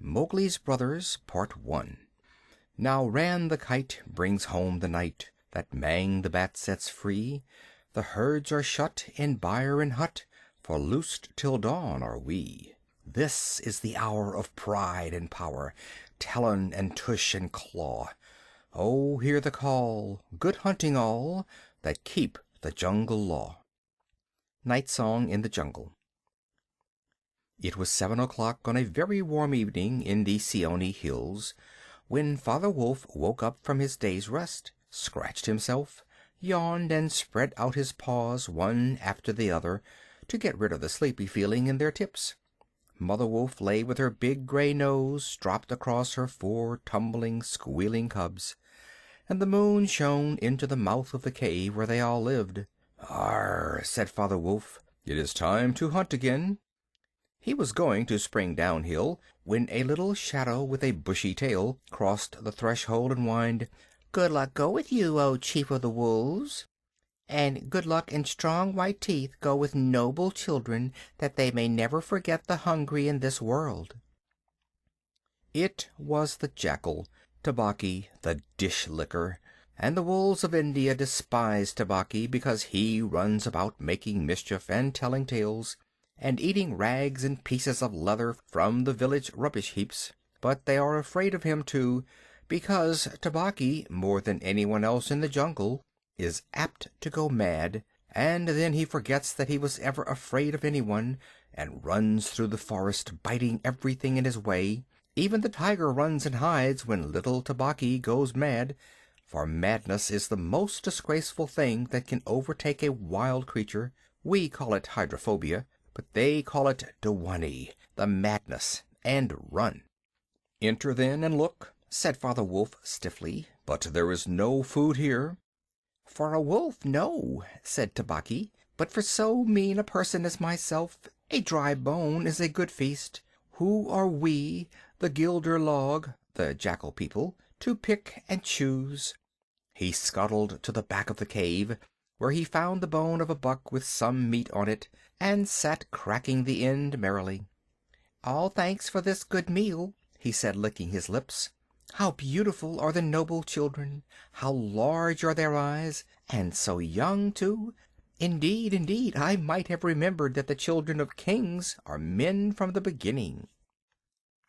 Mowgli's Brothers, Part 1. Now ran the kite, brings home the night, that Mang the bat sets free. The herds are shut in byre and hut, for loosed till dawn are we. This is the hour of pride and power, talon and tush and claw. Oh, hear the call, good hunting all, that keep the jungle law. Night Song in the Jungle. It was 7 o'clock on a very warm evening in the Seeonee Hills, when Father Wolf woke up from his day's rest, scratched himself, yawned, and spread out his paws one after the other to get rid of the sleepy feeling in their tips. Mother Wolf lay with her big gray nose dropped across her 4 tumbling, squealing cubs, and the moon shone into the mouth of the cave where they all lived. "Arr!" said Father Wolf, "it is time to hunt again." He was going to spring downhill when a little shadow with a bushy tail crossed the threshold and whined, "Good luck go with you, O Chief of the Wolves. And good luck and strong white teeth go with noble children, that they may never forget the hungry in this world." It was the jackal, Tabaqui the dish licker, and the wolves of India despise Tabaqui because he runs about making mischief and telling tales, and eating rags and pieces of leather from the village rubbish heaps. But they are afraid of him, too, because Tabaqui, more than anyone else in the jungle, is apt to go mad, and then he forgets that he was ever afraid of anyone, and runs through the forest, biting everything in his way. Even the tiger runs and hides when little Tabaqui goes mad, for madness is the most disgraceful thing that can overtake a wild creature. We call it hydrophobia, but they call it Dewani, the madness, and run. "Enter then and look," said Father Wolf stiffly, "but there is no food here." "For a wolf, no," said Tabaqui, "but for so mean a person as myself, a dry bone is a good feast. Who are we, the Gilder Log, the jackal people, to pick and choose?" He scuttled to the back of the cave, where he found the bone of a buck with some meat on it, and sat cracking the end merrily. "All thanks for this good meal," he said, licking his lips. "How beautiful are the noble children! How large are their eyes, and so young, too! Indeed, indeed, I might have remembered that the children of kings are men from the beginning."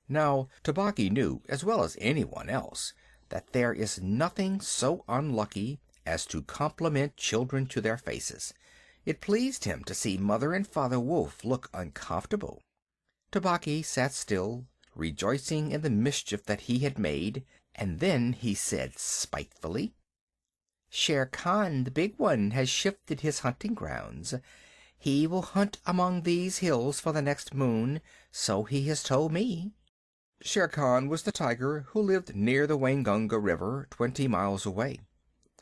Now Tabaqui knew as well as anyone else that there is nothing so unlucky as to compliment children to their faces. It pleased him to see Mother and Father Wolf look uncomfortable. Tabaqui sat still, rejoicing in the mischief that he had made, and then he said spitefully, "Shere Khan, the big one, has shifted his hunting grounds. He will hunt among these hills for the next moon, so he has told me." Shere Khan was the tiger who lived near the Waingunga River, 20 miles away.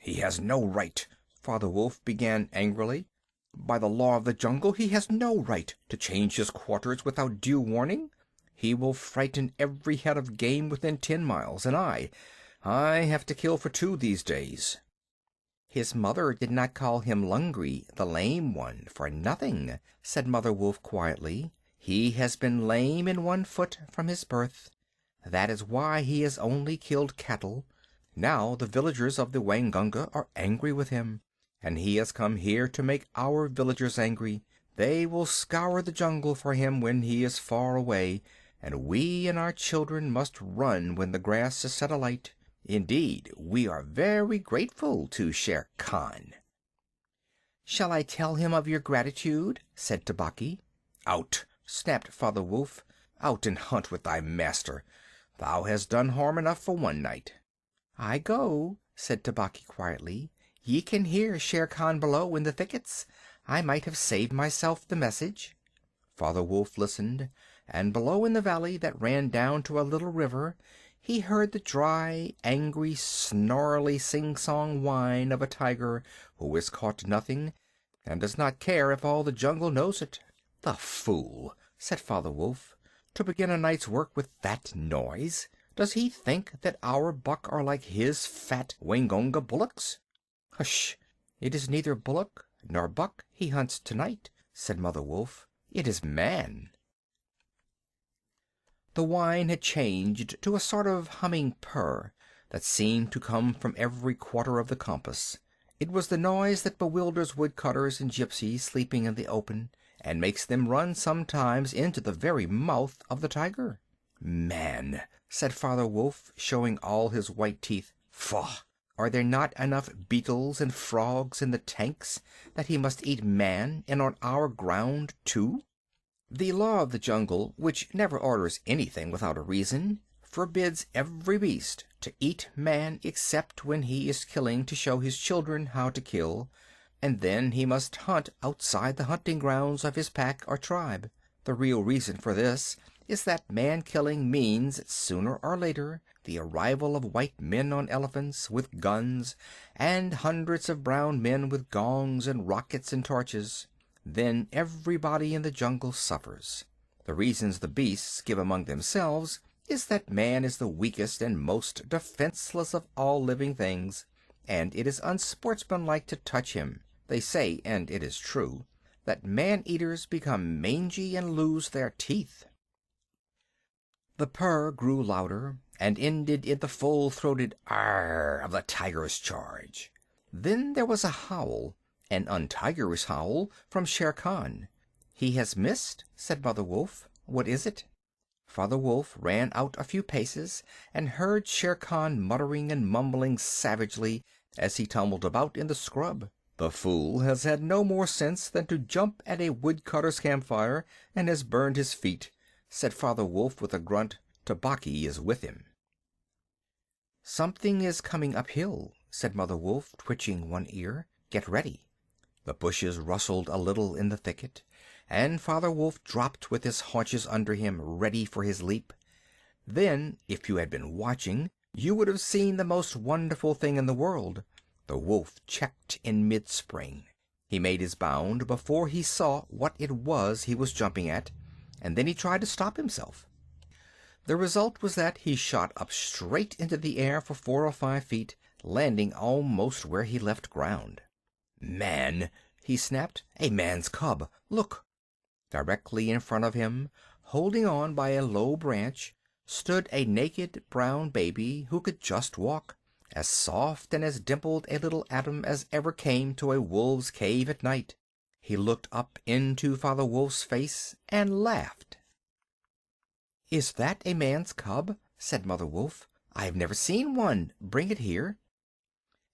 "He has no right," Father Wolf began angrily. "By the law of the jungle he has no right to change his quarters without due warning. He will frighten every head of game within 10 miles, and I have to kill for 2 these days." "His mother did not call him Lungri, the lame one, for nothing," said Mother Wolf quietly. "He has been lame in one foot from his birth. That is why he has only killed cattle. Now the villagers of the Waingunga are angry with him, and he has come here to make our villagers angry. They will scour the jungle for him when he is far away, and we and our children must run when the grass is set alight. Indeed, we are very grateful to Shere Khan." "Shall I tell him of your gratitude?" said Tabaqui. "Out!" snapped Father Wolf. "Out and hunt with thy master. Thou hast done harm enough for one night." "I go," said Tabaqui quietly. "Ye can hear Shere Khan below in the thickets. I might have saved myself the message." Father Wolf listened, and below in the valley that ran down to a little river he heard the dry, angry, snarly, sing-song whine of a tiger who has caught nothing and does not care if all the jungle knows it. "The fool!" said Father Wolf, "to begin a night's work with that noise. Does he think that our buck are like his fat Waingunga bullocks?" "Hush! It is neither bullock nor buck he hunts tonight," said Mother Wolf. "It is man." The whine had changed to a sort of humming purr that seemed to come from every quarter of the compass. It was the noise that bewilders woodcutters and gypsies sleeping in the open, and makes them run sometimes into the very mouth of the tiger. "Man," said Father Wolf, showing all his white teeth. "Faugh! Are there not enough beetles and frogs in the tanks that he must eat man, and on our ground too?" The law of the jungle, which never orders anything without a reason, forbids every beast to eat man except when he is killing to show his children how to kill, and then he must hunt outside the hunting grounds of his pack or tribe. The real reason for this is that man-killing means, sooner or later, the arrival of white men on elephants, with guns, and hundreds of brown men with gongs and rockets and torches. Then everybody in the jungle suffers. The reasons the beasts give among themselves is that man is the weakest and most defenseless of all living things, and it is unsportsmanlike to touch him. They say, and it is true, that man-eaters become mangy and lose their teeth. The purr grew louder, and ended in the full-throated "arr" of the tiger's charge. Then there was a howl, an untigerish howl, from Shere Khan. "He has missed," said Mother Wolf. "What is it?" Father Wolf ran out a few paces, and heard Shere Khan muttering and mumbling savagely as he tumbled about in the scrub. "The fool has had no more sense than to jump at a woodcutter's campfire, and has burned his feet," said Father Wolf with a grunt. "Tabaqui is with him." "Something is coming uphill," said Mother Wolf, twitching one ear. "Get ready." The bushes rustled a little in the thicket, and Father Wolf dropped with his haunches under him, ready for his leap. Then, if you had been watching, you would have seen the most wonderful thing in the world. The wolf checked in mid-spring. He made his bound before he saw what it was he was jumping at, and then he tried to stop himself. The result was that he shot up straight into the air for 4 or 5 feet, landing almost where he left ground. "Man!" he snapped. "A man's cub! Look!" Directly in front of him, holding on by a low branch, stood a naked brown baby who could just walk, as soft and as dimpled a little atom as ever came to a wolf's cave at night. He looked up into Father Wolf's face and laughed. "Is that a man's cub?" said Mother Wolf. "I have never seen one. Bring it here."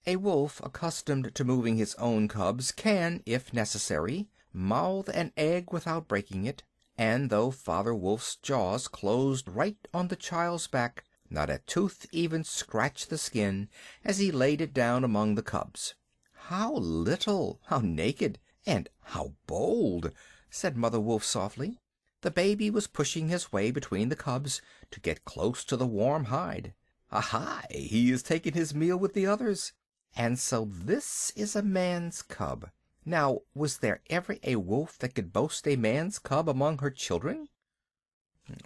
A wolf accustomed to moving his own cubs can, if necessary, mouth an egg without breaking it, and though Father Wolf's jaws closed right on the child's back, not a tooth even scratched the skin as he laid it down among the cubs. "How little, how naked, and how bold!" said Mother Wolf softly. The baby was pushing his way between the cubs to get close to the warm hide. "Aha! He is taking his meal with the others. And so this is a man's cub. Now, was there ever a wolf that could boast a man's cub among her children?"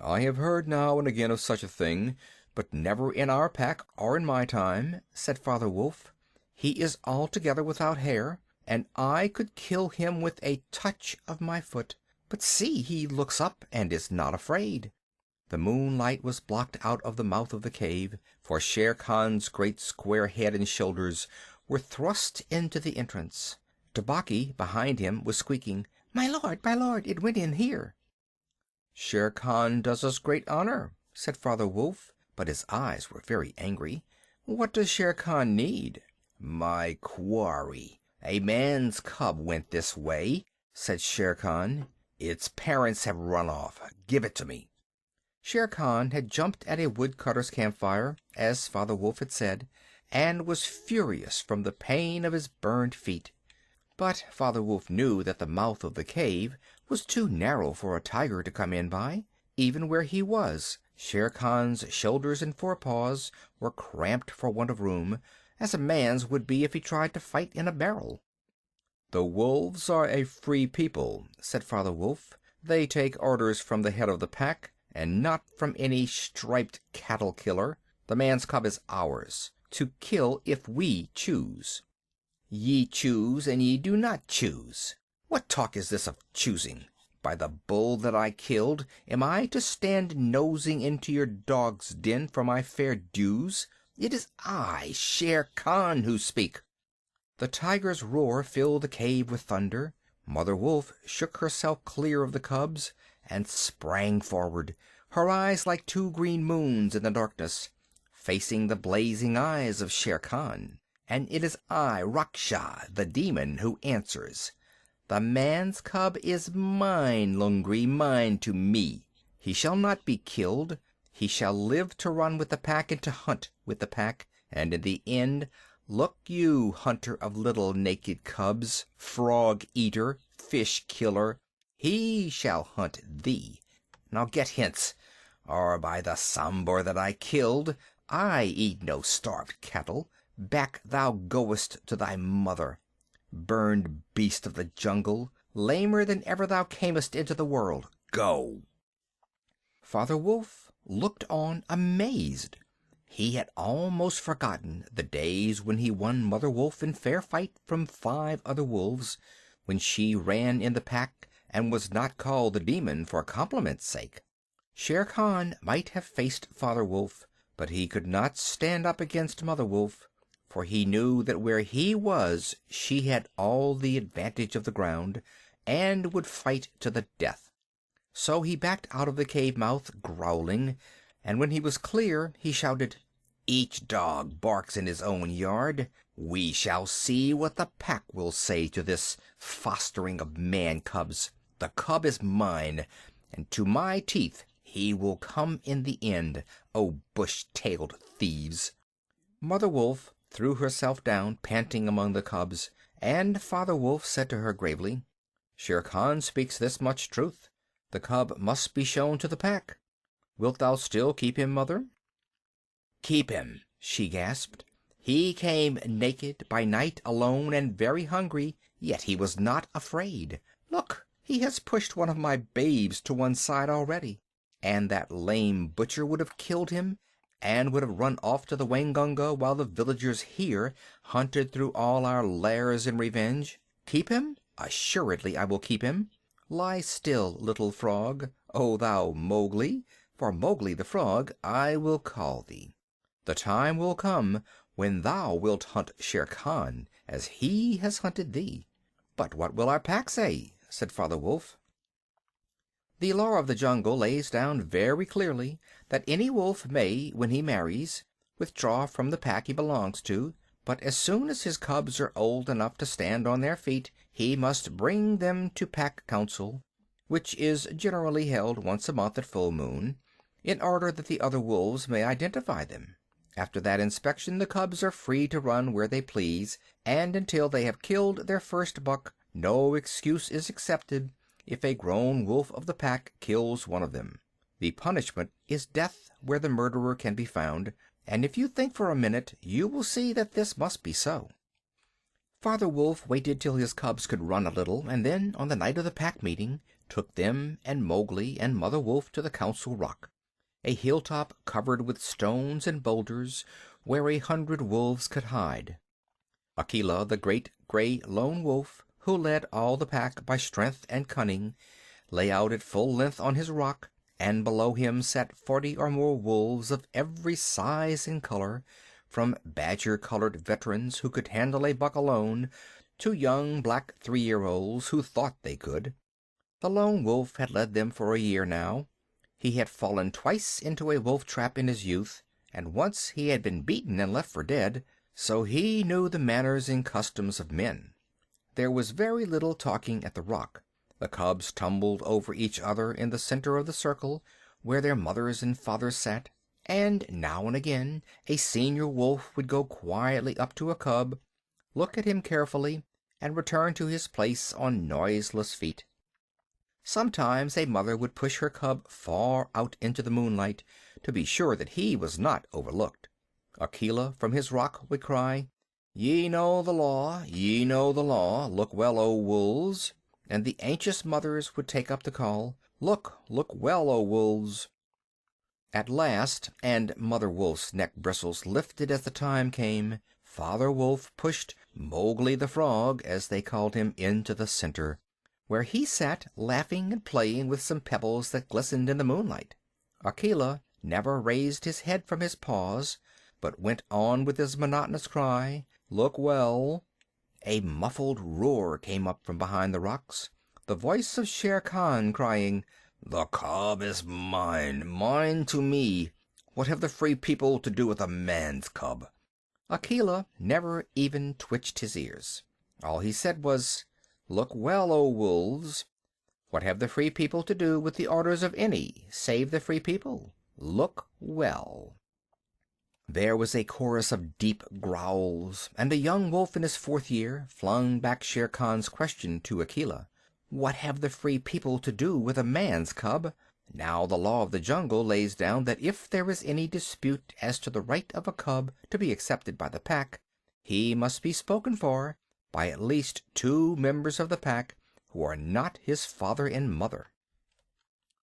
"I have heard now and again of such a thing, but never in our pack or in my time," said Father Wolf. "He is altogether without hair, and I could kill him with a touch of my foot. But see, he looks up and is not afraid." The moonlight was blocked out of the mouth of the cave, for Shere Khan's great square head and shoulders were thrust into the entrance. Tabaqui, behind him, was squeaking, my lord, it went in here." "Shere Khan does us great honor," said Father Wolf, but his eyes were very angry. "What does Shere Khan need?" "My quarry. A man's cub went this way," said Shere Khan. "Its parents have run off. Give it to me." Shere Khan had jumped at a woodcutter's campfire, as Father Wolf had said, and was furious from the pain of his burned feet. But Father Wolf knew that the mouth of the cave was too narrow for a tiger to come in by. Even where he was, Shere Khan's shoulders and forepaws were cramped for want of room, as a man's would be if he tried to fight in a barrel. "The wolves are a free people," said Father Wolf. "They take orders from the head of the pack, and not from any striped cattle killer. The man's cub is ours, to kill if we choose." "Ye choose and ye do not choose. What talk is this of choosing?" By the bull that I killed, am I to stand nosing into your dog's den for my fair dues? It is I, Shere Khan, who speak." The tiger's roar filled the cave with thunder. Mother Wolf shook herself clear of the cubs and sprang forward, her eyes like two green moons in the darkness, facing the blazing eyes of Shere Khan. "And it is I, Raksha, the demon, who answers. The man's cub is mine, Lungri, mine to me. He shall not be killed. He shall live to run with the pack and to hunt with the pack. And in the end, look you, hunter of little naked cubs, frog eater, fish killer, he shall hunt thee. Now get hence, or by the Sambor that I killed, I eat no starved cattle. Back thou goest to thy mother, burned beast of the jungle, lamer than ever thou camest into the world. Go!" Father Wolf looked on amazed. He had almost forgotten the days when he won Mother Wolf in fair fight from 5 other wolves, when she ran in the pack and was not called the demon for compliment's sake. Shere Khan might have faced Father Wolf, but he could not stand up against Mother Wolf, for he knew that where he was she had all the advantage of the ground, and would fight to the death. So he backed out of the cave mouth, growling, and when he was clear he shouted, "Each dog barks in his own yard. We shall see what the pack will say to this fostering of man cubs. The cub is mine, and to my teeth he will come in the end, O bush-tailed thieves." Mother Wolf threw herself down panting among the cubs, and Father Wolf said to her gravely, "Shere Khan speaks this much truth. The cub must be shown to the pack. Wilt thou still keep him, Mother?" "Keep him," she gasped. "He came naked, by night, alone, and very hungry, yet he was not afraid. Look, he has pushed one of my babes to one side already, and that lame butcher would have killed him, and would have run off to the Waingunga while the villagers here hunted through all our lairs in revenge. Keep him? Assuredly I will keep him. Lie still, little frog, O thou Mowgli, for Mowgli the frog I will call thee. The time will come when thou wilt hunt Shere Khan as he has hunted thee." "But what will our pack say?" said Father Wolf. "The law of the jungle lays down very clearly that any wolf may, when he marries, withdraw from the pack he belongs to, but as soon as his cubs are old enough to stand on their feet he must bring them to pack council, which is generally held once a month at full moon, in order that the other wolves may identify them. After that inspection the cubs are free to run where they please, and until they have killed their first buck no excuse is accepted if a grown wolf of the pack kills one of them. The punishment is death where the murderer can be found, and if you think for a minute you will see that this must be so." Father Wolf waited till his cubs could run a little, and then, on the night of the pack meeting, took them and Mowgli and Mother Wolf to the Council Rock, a hilltop covered with stones and boulders where 100 wolves could hide. Akela, the great gray lone wolf, who led all the pack by strength and cunning, lay out at full length on his rock, and below him sat 40 or more wolves of every size and color, from badger-colored veterans who could handle a buck alone to young black 3-year-olds who thought they could. The lone wolf had led them for a year now. He had fallen twice into a wolf trap in his youth, and once he had been beaten and left for dead, so he knew the manners and customs of men. There was very little talking at the rock. The cubs tumbled over each other in the center of the circle, where their mothers and fathers sat, and now and again a senior wolf would go quietly up to a cub, look at him carefully, and return to his place on noiseless feet. Sometimes a mother would push her cub far out into the moonlight to be sure that he was not overlooked. Akela from his rock would cry, "Ye know the law, ye know the law. Look well, O wolves." And the anxious mothers would take up the call, "Look, look well, O wolves." At last, and Mother Wolf's neck bristles lifted as the time came, Father Wolf pushed Mowgli the Frog, as they called him, into the center, where he sat laughing and playing with some pebbles that glistened in the moonlight. Akela never raised his head from his paws, but went on with his monotonous cry, "Look well." A muffled roar came up from behind the rocks, the voice of Shere Khan crying, "The cub is mine, mine to me. What have the Free People to do with a man's cub?" Akela never even twitched his ears. All he said was, "Look well, O wolves. What have the Free People to do with the orders of any save the Free People? Look well." There was a chorus of deep growls, and a young wolf in his 4th year flung back Shere Khan's question to Akela. What have the Free People to do with a man's cub? Now the law of the jungle lays down that if there is any dispute as to the right of a cub to be accepted by the pack, he must be spoken for by at least 2 members of the pack who are not his father and mother.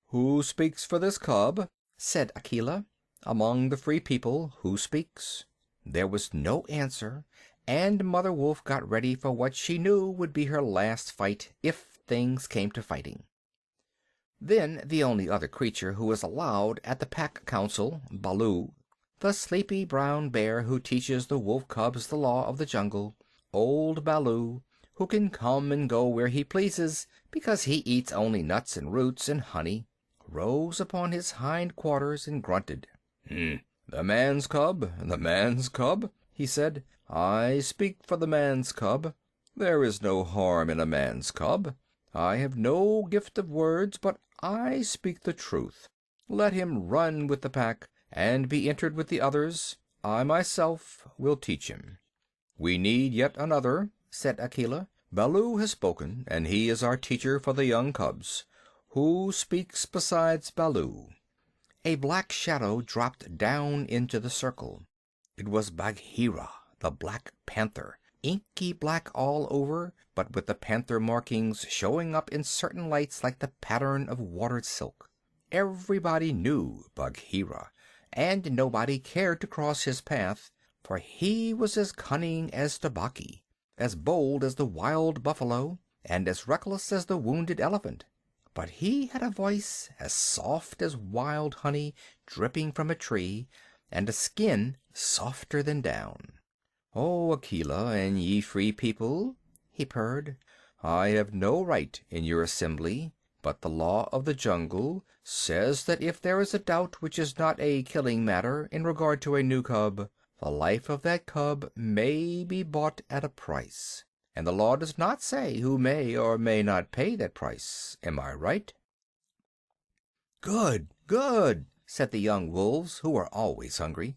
"Who speaks for this cub?" said Akela. "Among the Free People, who speaks?" There was no answer, and Mother Wolf got ready for what she knew would be her last fight, if things came to fighting. Then the only other creature who was allowed at the pack council, Baloo, the sleepy brown bear who teaches the wolf cubs the law of the jungle, old Baloo, who can come and go where he pleases because he eats only nuts and roots and honey, rose upon his hind quarters and grunted. "The man's cub, the man's cub," he said. "I speak for the man's cub. There is no harm in a man's cub. I have no gift of words, but I speak the truth. Let him run with the pack and be entered with the others. I myself will teach him." "We need yet another," said Akela. "Baloo has spoken, and he is our teacher for the young cubs. Who speaks besides Baloo?" A black shadow dropped down into the circle. It was Bagheera, the Black Panther, inky black all over, but with the panther markings showing up in certain lights like the pattern of watered silk. Everybody knew Bagheera, and nobody cared to cross his path, for he was as cunning as Tabaqui, as bold as the wild buffalo, and as reckless as the wounded elephant. But he had a voice as soft as wild honey dripping from a tree, and a skin softer than down. "Oh, Akela and ye Free People," he purred, "I have no right in your assembly, but the law of the jungle says that if there is a doubt which is not a killing matter in regard to a new cub, the life of that cub may be bought at a price. And the law does not say who may or may not pay that price. Am I right?" "Good, good," said the young wolves, who were always hungry.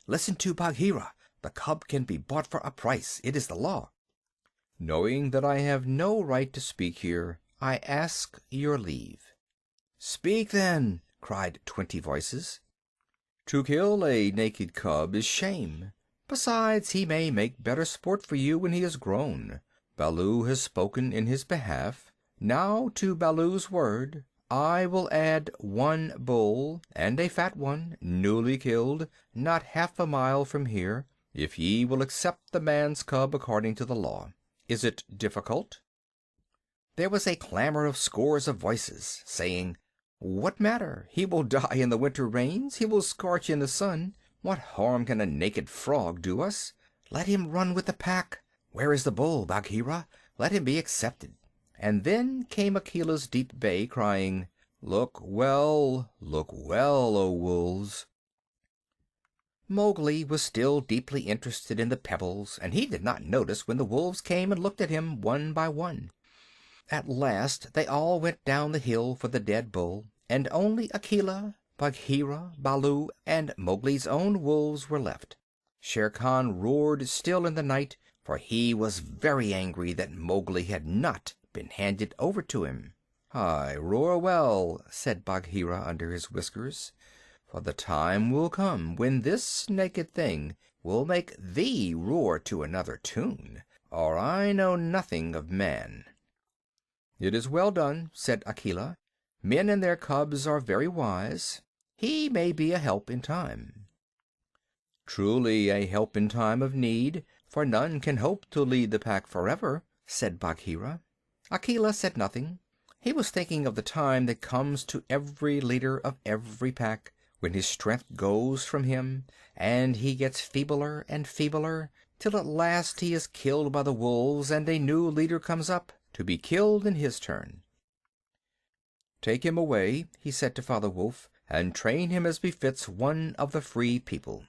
"Listen to Bagheera. The cub can be bought for a price. It is the law." "Knowing that I have no right to speak here, I ask your leave." "Speak, then," cried 20 voices. "To kill a naked cub is shame. Besides, he may make better sport for you when he is grown. Baloo has spoken in his behalf. Now to Baloo's word I will add 1 bull, and a fat one, newly killed, not half a mile from here, if ye will accept the man's cub according to the law. Is it difficult?" There was a clamor of scores of voices, saying, "What matter? He will die in the winter rains. He will scorch in the sun. What harm can a naked frog do us? Let him run with the pack. Where is the bull, Bagheera? Let him be accepted." And then came Akela's deep bay, crying, look well, O wolves." Mowgli was still deeply interested in the pebbles, and he did not notice when the wolves came and looked at him one by one. At last they all went down the hill for the dead bull, and only Akela, Bagheera, Baloo, and Mowgli's own wolves were left. Shere Khan roared still in the night, for he was very angry that Mowgli had not been handed over to him. "Aye, roar well," said Bagheera under his whiskers, "for the time will come when this naked thing will make thee roar to another tune, or I know nothing of man." "It is well done," said Akela. "Men and their cubs are very wise. He may be a help in time." "Truly a help in time of need, for none can hope to lead the pack forever," said Bagheera. Akela said nothing. He was thinking of the time that comes to every leader of every pack, when his strength goes from him, and he gets feebler and feebler, till at last he is killed by the wolves, and a new leader comes up, to be killed in his turn. "Take him away," he said to Father Wolf, "and train him as befits one of the free people."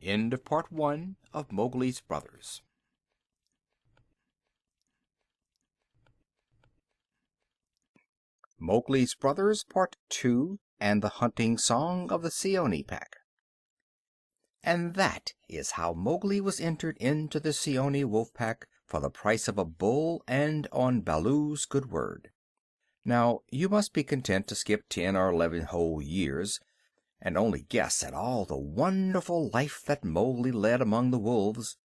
End of Part 1 of Mowgli's Brothers. Mowgli's Brothers, Part 2, and the Hunting Song of the Seeonee Pack. And that is how Mowgli was entered into the Seeonee Wolf Pack for the price of a bull and on Baloo's good word. Now, you must be content to skip 10 or 11 whole years, and only guess at all the wonderful life that Mowgli led among the wolves,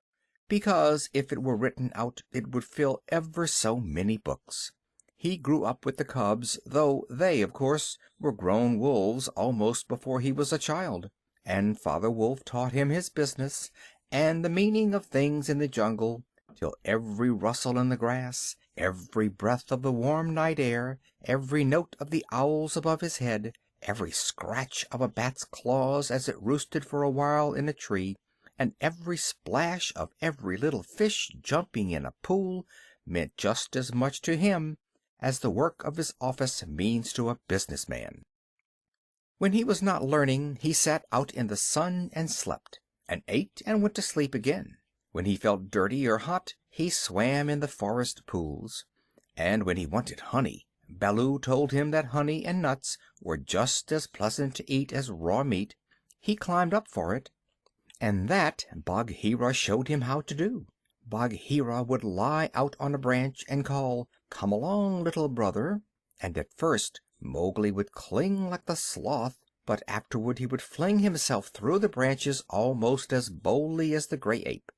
because if it were written out it would fill ever so many books. He grew up with the cubs, though they, of course, were grown wolves almost before he was a child, and Father Wolf taught him his business and the meaning of things in the jungle, till every rustle in the grass, every breath of the warm night air, every note of the owls above his head, every scratch of a bat's claws as it roosted for a while in a tree, and every splash of every little fish jumping in a pool meant just as much to him as the work of his office means to a business man. When he was not learning, he sat out in the sun and slept, and ate and went to sleep again. When he felt dirty or hot, he swam in the forest pools, and when he wanted honey, Baloo told him that honey and nuts were just as pleasant to eat as raw meat. He climbed up for it, and that Bagheera showed him how to do. Bagheera would lie out on a branch and call, "Come along, little brother," and at first Mowgli would cling like the sloth, but afterward he would fling himself through the branches almost as boldly as the gray ape.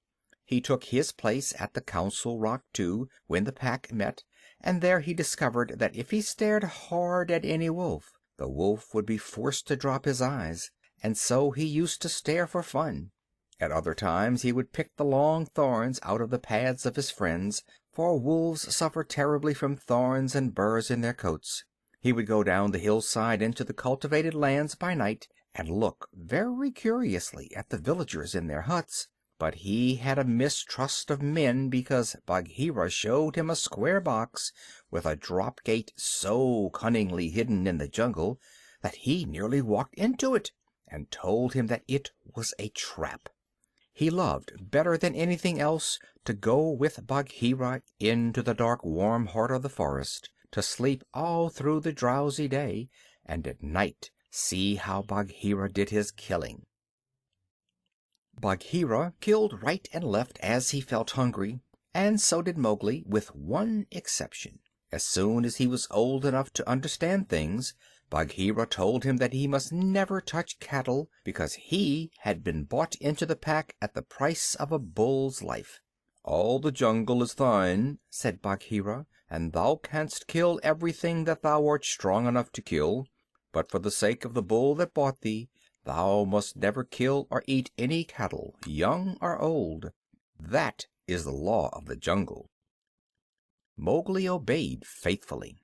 He took his place at the Council Rock, too, when the pack met, and there he discovered that if he stared hard at any wolf, the wolf would be forced to drop his eyes, and so he used to stare for fun. At other times he would pick the long thorns out of the pads of his friends, for wolves suffer terribly from thorns and burrs in their coats. He would go down the hillside into the cultivated lands by night and look very curiously at the villagers in their huts, but he had a mistrust of men because Bagheera showed him a square box with a drop gate so cunningly hidden in the jungle that he nearly walked into it, and told him that it was a trap. He loved better than anything else to go with Bagheera into the dark warm heart of the forest, to sleep all through the drowsy day, and at night see how Bagheera did his killing. Bagheera killed right and left as he felt hungry, and so did Mowgli, with one exception. As soon as he was old enough to understand things, Bagheera told him that he must never touch cattle, because he had been bought into the pack at the price of a bull's life. "All the jungle is thine," said Bagheera, "and thou canst kill everything that thou art strong enough to kill, but for the sake of the bull that bought thee, thou must never kill or eat any cattle, young or old. That is the law of the jungle." Mowgli obeyed faithfully,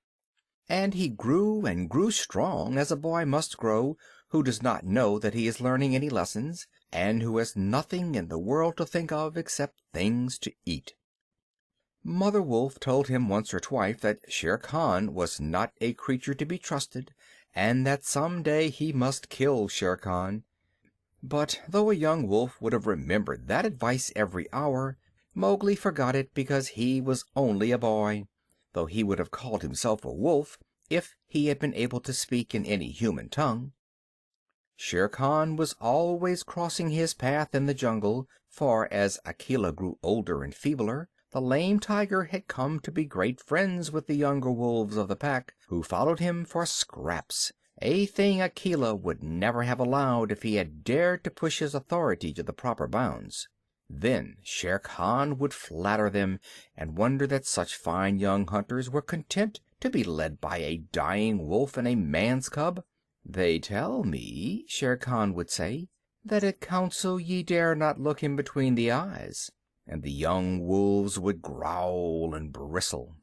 and he grew and grew strong, as a boy must grow who does not know that he is learning any lessons, and who has nothing in the world to think of except things to eat. Mother Wolf told him once or twice that Shere Khan was not a creature to be trusted, and that some day he must kill Shere Khan. But though a young wolf would have remembered that advice every hour, Mowgli forgot it because he was only a boy, though he would have called himself a wolf if he had been able to speak in any human tongue. Shere Khan was always crossing his path in the jungle, for as Akela grew older and feebler, the lame tiger had come to be great friends with the younger wolves of the pack, who followed him for scraps, a thing Akela would never have allowed if he had dared to push his authority to the proper bounds. Then Shere Khan would flatter them, and wonder that such fine young hunters were content to be led by a dying wolf and a man's cub. "They tell me," Shere Khan would say, "that at council ye dare not look him between the eyes." And the young wolves would growl and bristle.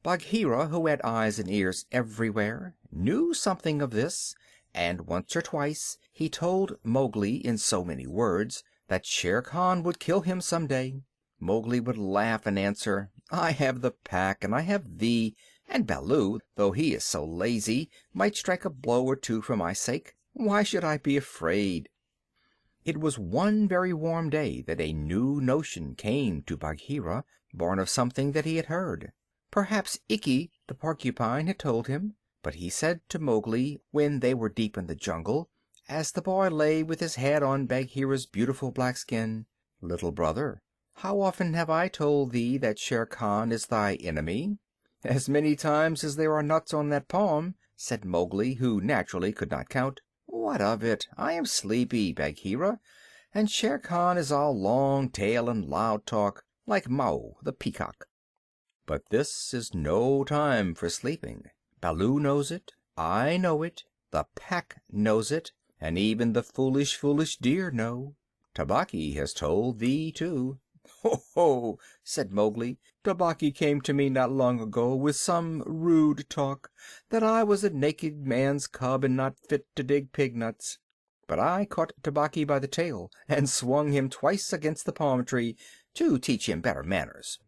Bagheera, who had eyes and ears everywhere, knew something of this, and once or twice he told Mowgli in so many words that Shere Khan would kill him some day. Mowgli would laugh and answer, "I have the Pack, and I have thee, and Baloo, though he is so lazy, might strike a blow or two for my sake. Why should I be afraid?" It was one very warm day that a new notion came to Bagheera, born of something that he had heard. Perhaps Ikki the Porcupine had told him, but he said to Mowgli when they were deep in the jungle, as the boy lay with his head on Bagheera's beautiful black skin, "Little brother, how often have I told thee that Shere Khan is thy enemy?" "As many times as there are nuts on that palm," said Mowgli, who naturally could not count. "What of it? I am sleepy, Bagheera, and Shere Khan is all long tail and loud talk, like Mao the peacock. But this is no time for sleeping. Baloo knows it, I know it, the Pack knows it, and even the foolish, foolish deer know. Tabaqui has told thee too." "Ho, ho!" said Mowgli. "Tabaqui came to me not long ago with some rude talk, that I was a naked man's cub and not fit to dig pig nuts. But I caught Tabaqui by the tail and swung him twice against the palm tree to teach him better manners.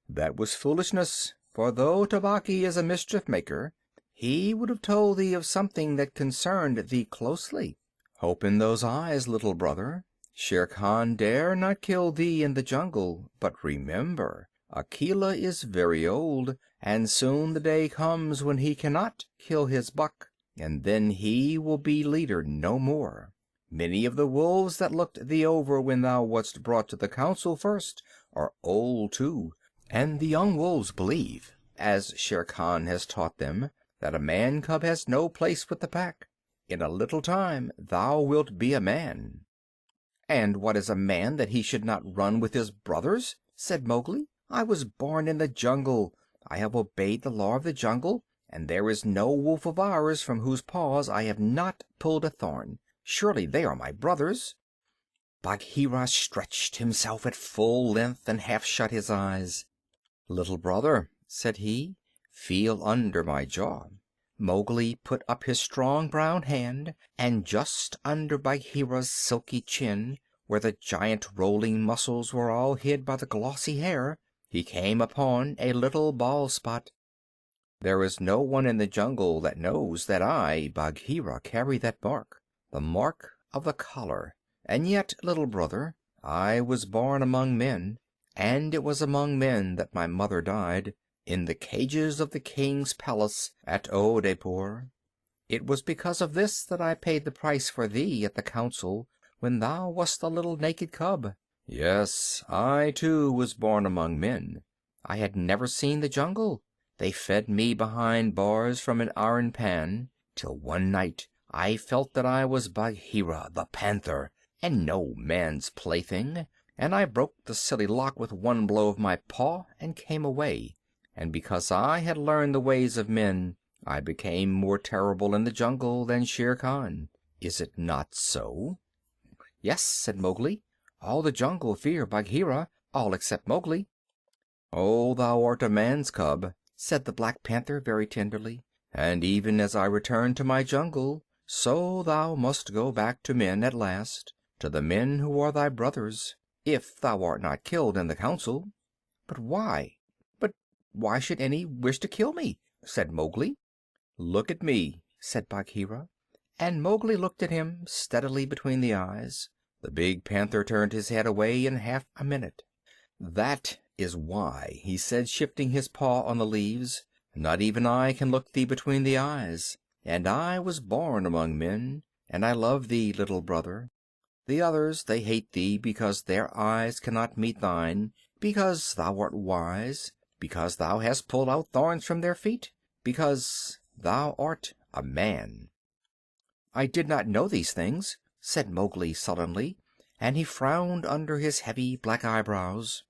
That was foolishness, for though Tabaqui is a mischief maker, he would have told thee of something that concerned thee closely. Hope in those eyes, little brother. Shere Khan dare not kill thee in the jungle, but remember, Akela is very old, and soon the day comes when he cannot kill his buck, and then he will be leader no more. Many of the wolves that looked thee over when thou wast brought to the council first are old too, and the young wolves believe, as Shere Khan has taught them, that a man cub has no place with the Pack. In a little time thou wilt be a man." "And what is a man that he should not run with his brothers?" said Mowgli. "I was born in the jungle. I have obeyed the law of the jungle, and there is no wolf of ours from whose paws I have not pulled a thorn. Surely they are my brothers." Bagheera stretched himself at full length and half shut his eyes. "Little brother," said he, "feel under my jaw." Mowgli put up his strong brown hand, and just under Bagheera's silky chin, where the giant rolling muscles were all hid by the glossy hair, he came upon a little bald spot. "There is no one in the jungle that knows that I, Bagheera, carry that mark, the mark of the collar. And yet, little brother, I was born among men, and it was among men that my mother died, in the cages of the king's palace at Oodeypore. It was because of this that I paid the price for thee at the council when thou wast a little naked cub. Yes, I too was born among men. I had never seen the jungle. They fed me behind bars from an iron pan, till one night I felt that I was Bagheera the panther, and no man's plaything, and I broke the silly lock with one blow of my paw and came away. And because I had learned the ways of men, I became more terrible in the jungle than Shere Khan. Is it not so?" "Yes," said Mowgli. "All the jungle fear Bagheera, all except Mowgli." "Oh, thou art a man's cub," said the Black Panther very tenderly, "and even as I return to my jungle, so thou must go back to men at last, to the men who are thy brothers, if thou art not killed in the council." "But why? But why should any wish to kill me?" said Mowgli. "Look at me," said Bagheera, and Mowgli looked at him steadily between the eyes. The big panther turned his head away in half a minute. "That is why," he said, shifting his paw on the leaves. "Not even I can look thee between the eyes, and I was born among men, and I love thee, little brother. The others, they hate thee because their eyes cannot meet thine, because thou art wise, because thou hast pulled out thorns from their feet, because thou art a man." "I did not know these things," said Mowgli sullenly, and he frowned under his heavy black eyebrows.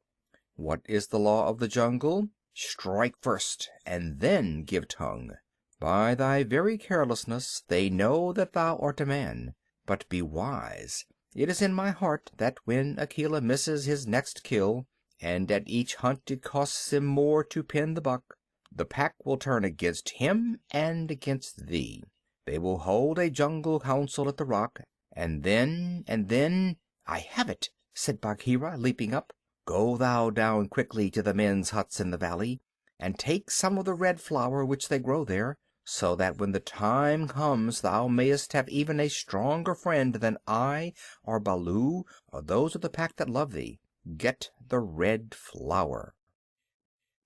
"What is the law of the jungle? Strike first, and then give tongue. By thy very carelessness they know that thou art a man. But be wise. It is in my heart that when Akela misses his next kill, and at each hunt it costs him more to pin the buck, the pack will turn against him and against thee. They will hold a jungle council at the rock, and then I have it," said Bagheera, leaping up. "Go thou down quickly to the men's huts in the valley, and take some of the red flower which they grow there, so that when the time comes thou mayest have even a stronger friend than I or Baloo or those of the pack that love thee. Get the red flower."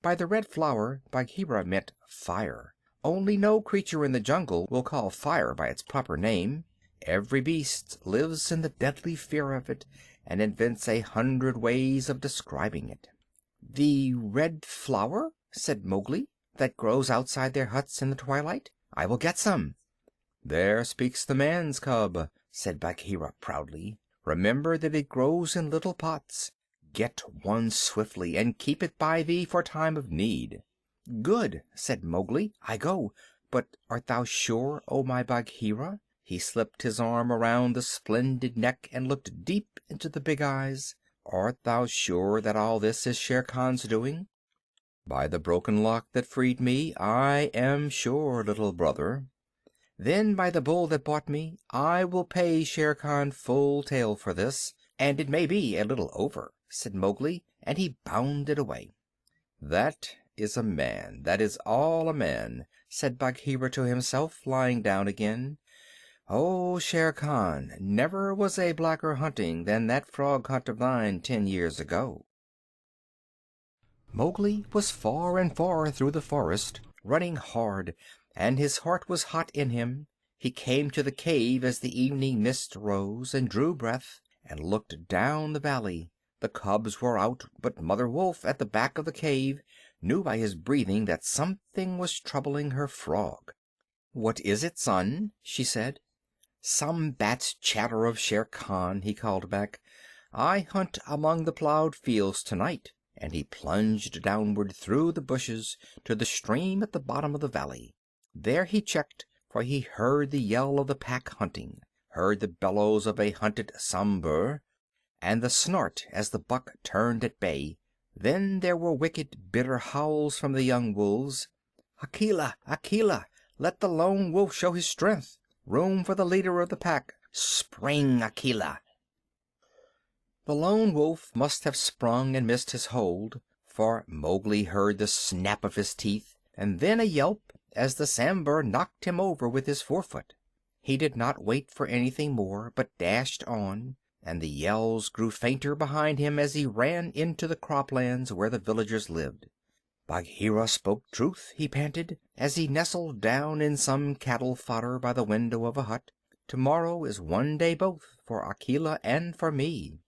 By the red flower Bagheera meant fire. Only no creature in the jungle will call fire by its proper name. Every beast lives in the deadly fear of it, and invents 100 ways of describing it. "The red flower," said Mowgli, "that grows outside their huts in the twilight. I will get some." "There speaks the man's cub," said Bagheera proudly. "Remember that it grows in little pots. Get one swiftly, and keep it by thee for time of need." "Good," said Mowgli. "I go. But art thou sure, O my Bagheera?" He slipped his arm around the splendid neck and looked deep into the big eyes. "Art thou sure that all this is Shere Khan's doing?" "By the broken lock that freed me, I am sure, little brother." "Then by the bull that bought me, I will pay Shere Khan full tale for this, and it may be a little over," said Mowgli, and he bounded away. "That is a man. That is all a man," said Bagheera to himself, lying down again. "Oh, Shere Khan, never was a blacker hunting than that frog hunt of thine 10 years ago." Mowgli was far and far through the forest, running hard, and his heart was hot in him. He came to the cave as the evening mist rose, and drew breath, and looked down the valley. The cubs were out, but Mother Wolf, at the back of the cave, knew by his breathing that something was troubling her frog. "What is it, son?" she said. "Some bat's chatter of Shere Khan," he called back. "I hunt among the plowed fields tonight." And he plunged downward through the bushes to the stream at the bottom of the valley. There he checked, for he heard the yell of the pack hunting, heard the bellows of a hunted Sambur, and the snort as the buck turned at bay. Then there were wicked, bitter howls from the young wolves. "Akela! Akela! Let the lone wolf show his strength! Room for the leader of the pack! Spring, Akela!" The lone wolf must have sprung and missed his hold, for Mowgli heard the snap of his teeth, and then a yelp as the Sambur knocked him over with his forefoot. He did not wait for anything more, but dashed on, and the yells grew fainter behind him as he ran into the croplands where the villagers lived. "Bagheera spoke truth," he panted, as he nestled down in some cattle fodder by the window of a hut. "Tomorrow is one day both for Akela and for me."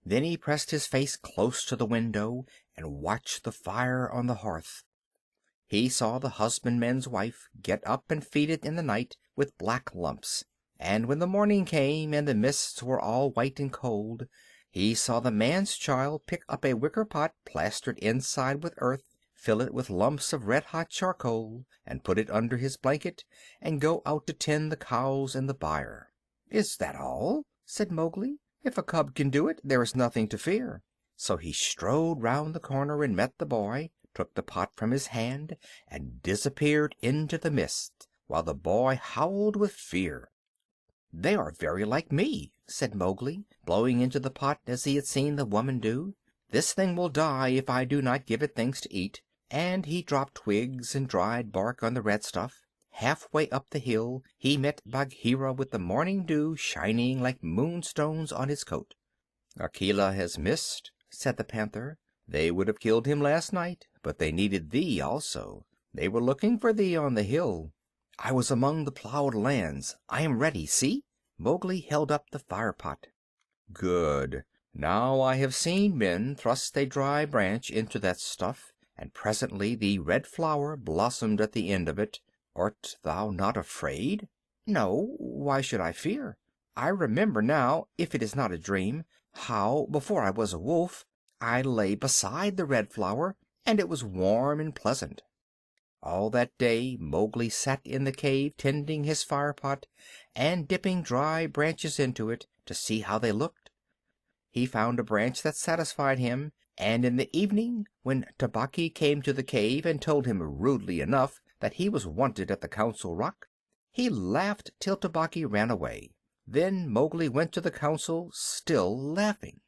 Then he pressed his face close to the window and watched the fire on the hearth. He saw the husbandman's wife get up and feed it in the night with black lumps, and when the morning came and the mists were all white and cold, he saw the man's child pick up a wicker pot plastered inside with earth, fill it with lumps of red-hot charcoal, and put it under his blanket, and go out to tend the cows in the byre. "Is that all?" said Mowgli. "If a cub can do it, there is nothing to fear." So he strode round the corner and met the boy, took the pot from his hand, and disappeared into the mist, while the boy howled with fear. "They are very like me," said Mowgli, blowing into the pot as he had seen the woman do. "This thing will die if I do not give it things to eat." And he dropped twigs and dried bark on the red stuff. Halfway up the hill he met Bagheera with the morning dew shining like moonstones on his coat. "Akela has missed," said the panther. "They would have killed him last night, but they needed thee also. They were looking for thee on the hill." "I was among the plowed lands. I am ready. See!" Mowgli held up the fire pot. "Good. Now I have seen men thrust a dry branch into that stuff, and presently the red flower blossomed at the end of it. Art thou not afraid?" "No. Why should I fear? I remember now, if it is not a dream, how, before I was a wolf, I lay beside the red flower, and it was warm and pleasant." All that day Mowgli sat in the cave tending his fire pot and dipping dry branches into it to see how they looked. He found a branch that satisfied him, And in the evening, when Tabaqui came to the cave and told him rudely enough that he was wanted at the Council Rock, he laughed till Tabaqui ran away. Then Mowgli went to the council, still laughing.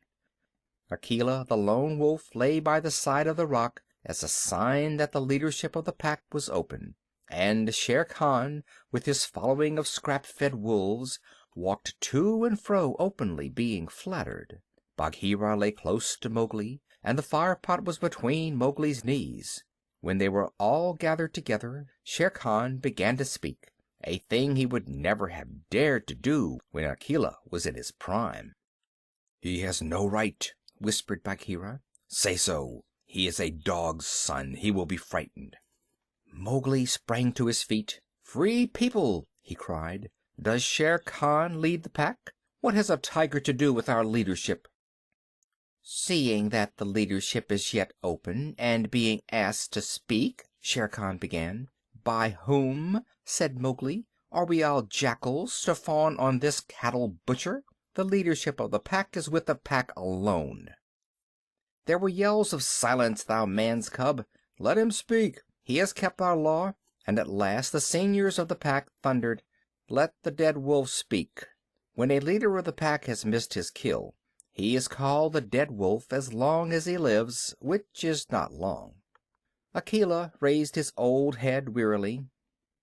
Akela the Lone Wolf lay by the side of the rock as a sign that the leadership of the pack was open, and Shere Khan, with his following of scrap-fed wolves, walked to and fro openly, being flattered. Bagheera lay close to Mowgli, and the fire-pot was between Mowgli's knees. When they were all gathered together, Shere Khan began to speak, a thing he would never have dared to do when Akela was in his prime. "He has no right," whispered Bagheera. "Say so. He is a dog's son. He will be frightened." Mowgli sprang to his feet. "Free People!" he cried. "Does Shere Khan lead the pack? What has a tiger to do with our leadership?" "Seeing that the leadership is yet open, and being asked to speak," Shere Khan began. "By whom?" said Mowgli. "Are we all jackals to fawn on this cattle butcher? The leadership of the pack is with the pack alone." There were yells of "Silence, thou man's cub! Let him speak. He has kept our law." And at last the seniors of the pack thundered, "Let the dead wolf speak." When a leader of the pack has missed his kill, he is called the dead wolf as long as he lives, which is not long. Akela raised his old head wearily.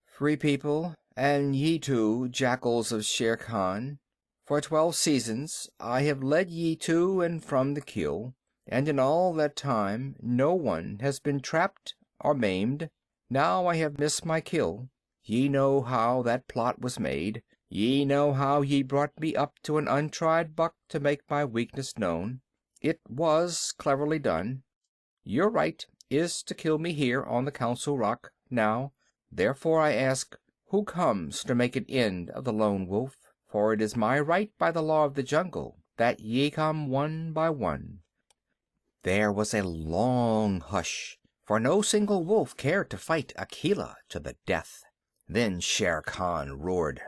"Free People, and ye too, jackals of Shere Khan, for 12 seasons I have led ye to and from the kill, and in all that time no one has been trapped or maimed. Now I have missed my kill. Ye know how that plot was made. Ye know how ye brought me up to an untried buck to make my weakness known. It was cleverly done. Your right is to kill me here on the Council Rock now. Therefore I ask, who comes to make an end of the Lone Wolf? For it is my right by the law of the jungle that ye come one by one." There was a long hush, for no single wolf cared to fight Akela to the death. Then Shere Khan roared,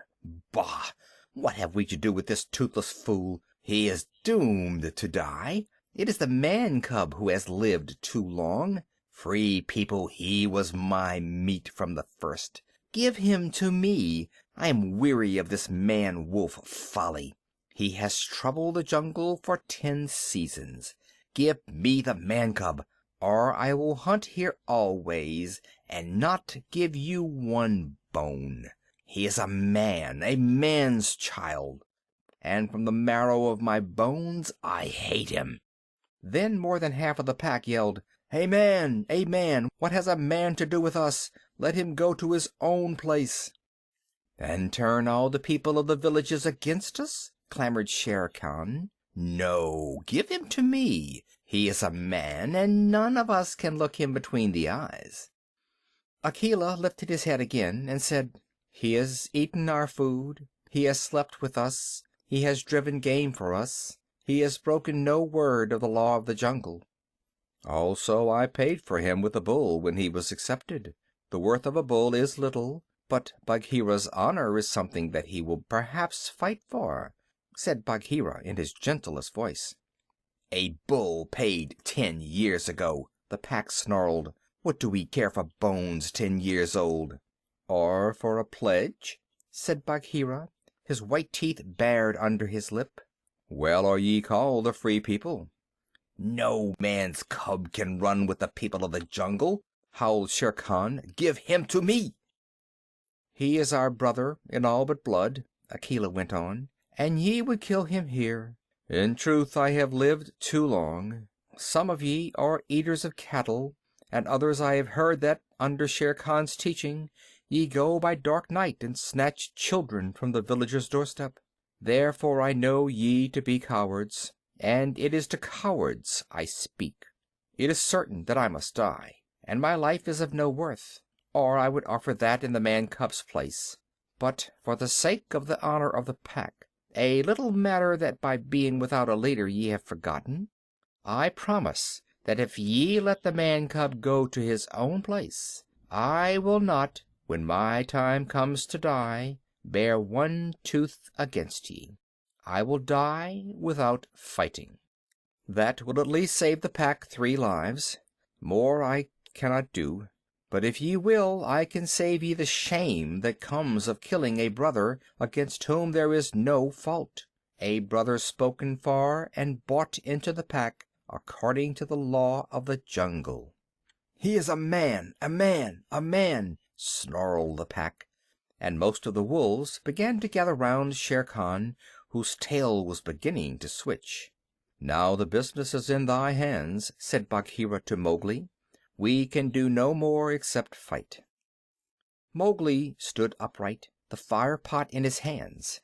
"Bah! What have we to do with this toothless fool? He is doomed to die. It is the man cub who has lived too long. Free People, he was my meat from the first. Give him to me. I am weary of this man wolf folly. He has troubled the jungle for 10 seasons. Give me the man cub, or I will hunt here always, and not give you one bone. He is a man's child, and from the marrow of my bones I hate him." Then more than half of the pack yelled, "A man! A man! What has a man to do with us? Let him go to his own place." "And turn all the people of the villages against us?" clamored Shere Khan. "No, give him to me. He is a man, and none of us can look him between the eyes." Akela lifted his head again and said, "He has eaten our food. He has slept with us. He has driven game for us. He has broken no word of the law of the jungle. Also I paid for him with a bull when he was accepted. The worth of a bull is little, but Bagheera's honor is something that he will perhaps fight for," said Bagheera in his gentlest voice. "A bull paid 10 years ago," the pack snarled. "What do we care for bones 10 years old?" "Or for a pledge?" said Bagheera, his white teeth bared under his lip. "Well are ye called the Free People." "No man's cub can run with the people of the jungle," howled Shere Khan. "Give him to me." "He is our brother in all but blood," Akela went on, "and ye would kill him here. In truth I have lived too long. Some of ye are eaters of cattle, and others I have heard that, under Shere Khan's teaching, ye go by dark night and snatch children from the villager's doorstep. Therefore I know ye to be cowards, and it is to cowards I speak. It is certain that I must die, and my life is of no worth, or I would offer that in the man cub's place. But for the sake of the honor of the pack, a little matter that by being without a leader ye have forgotten, I promise that if ye let the man cub go to his own place, I will not, when my time comes to die, bear one tooth against ye. I will die without fighting." That will at least save the pack 3 lives. More I cannot do. But if ye will, I can save ye the shame that comes of killing a brother against whom there is no fault. A brother spoken for and bought into the pack according to the law of the jungle." "He is a man, a man, a man!" snarled the pack, and most of the wolves began to gather round Shere Khan, whose tail was beginning to switch. "Now the business is in thy hands," said Bagheera to Mowgli. "We can do no more except fight." Mowgli stood upright, the fire pot in his hands.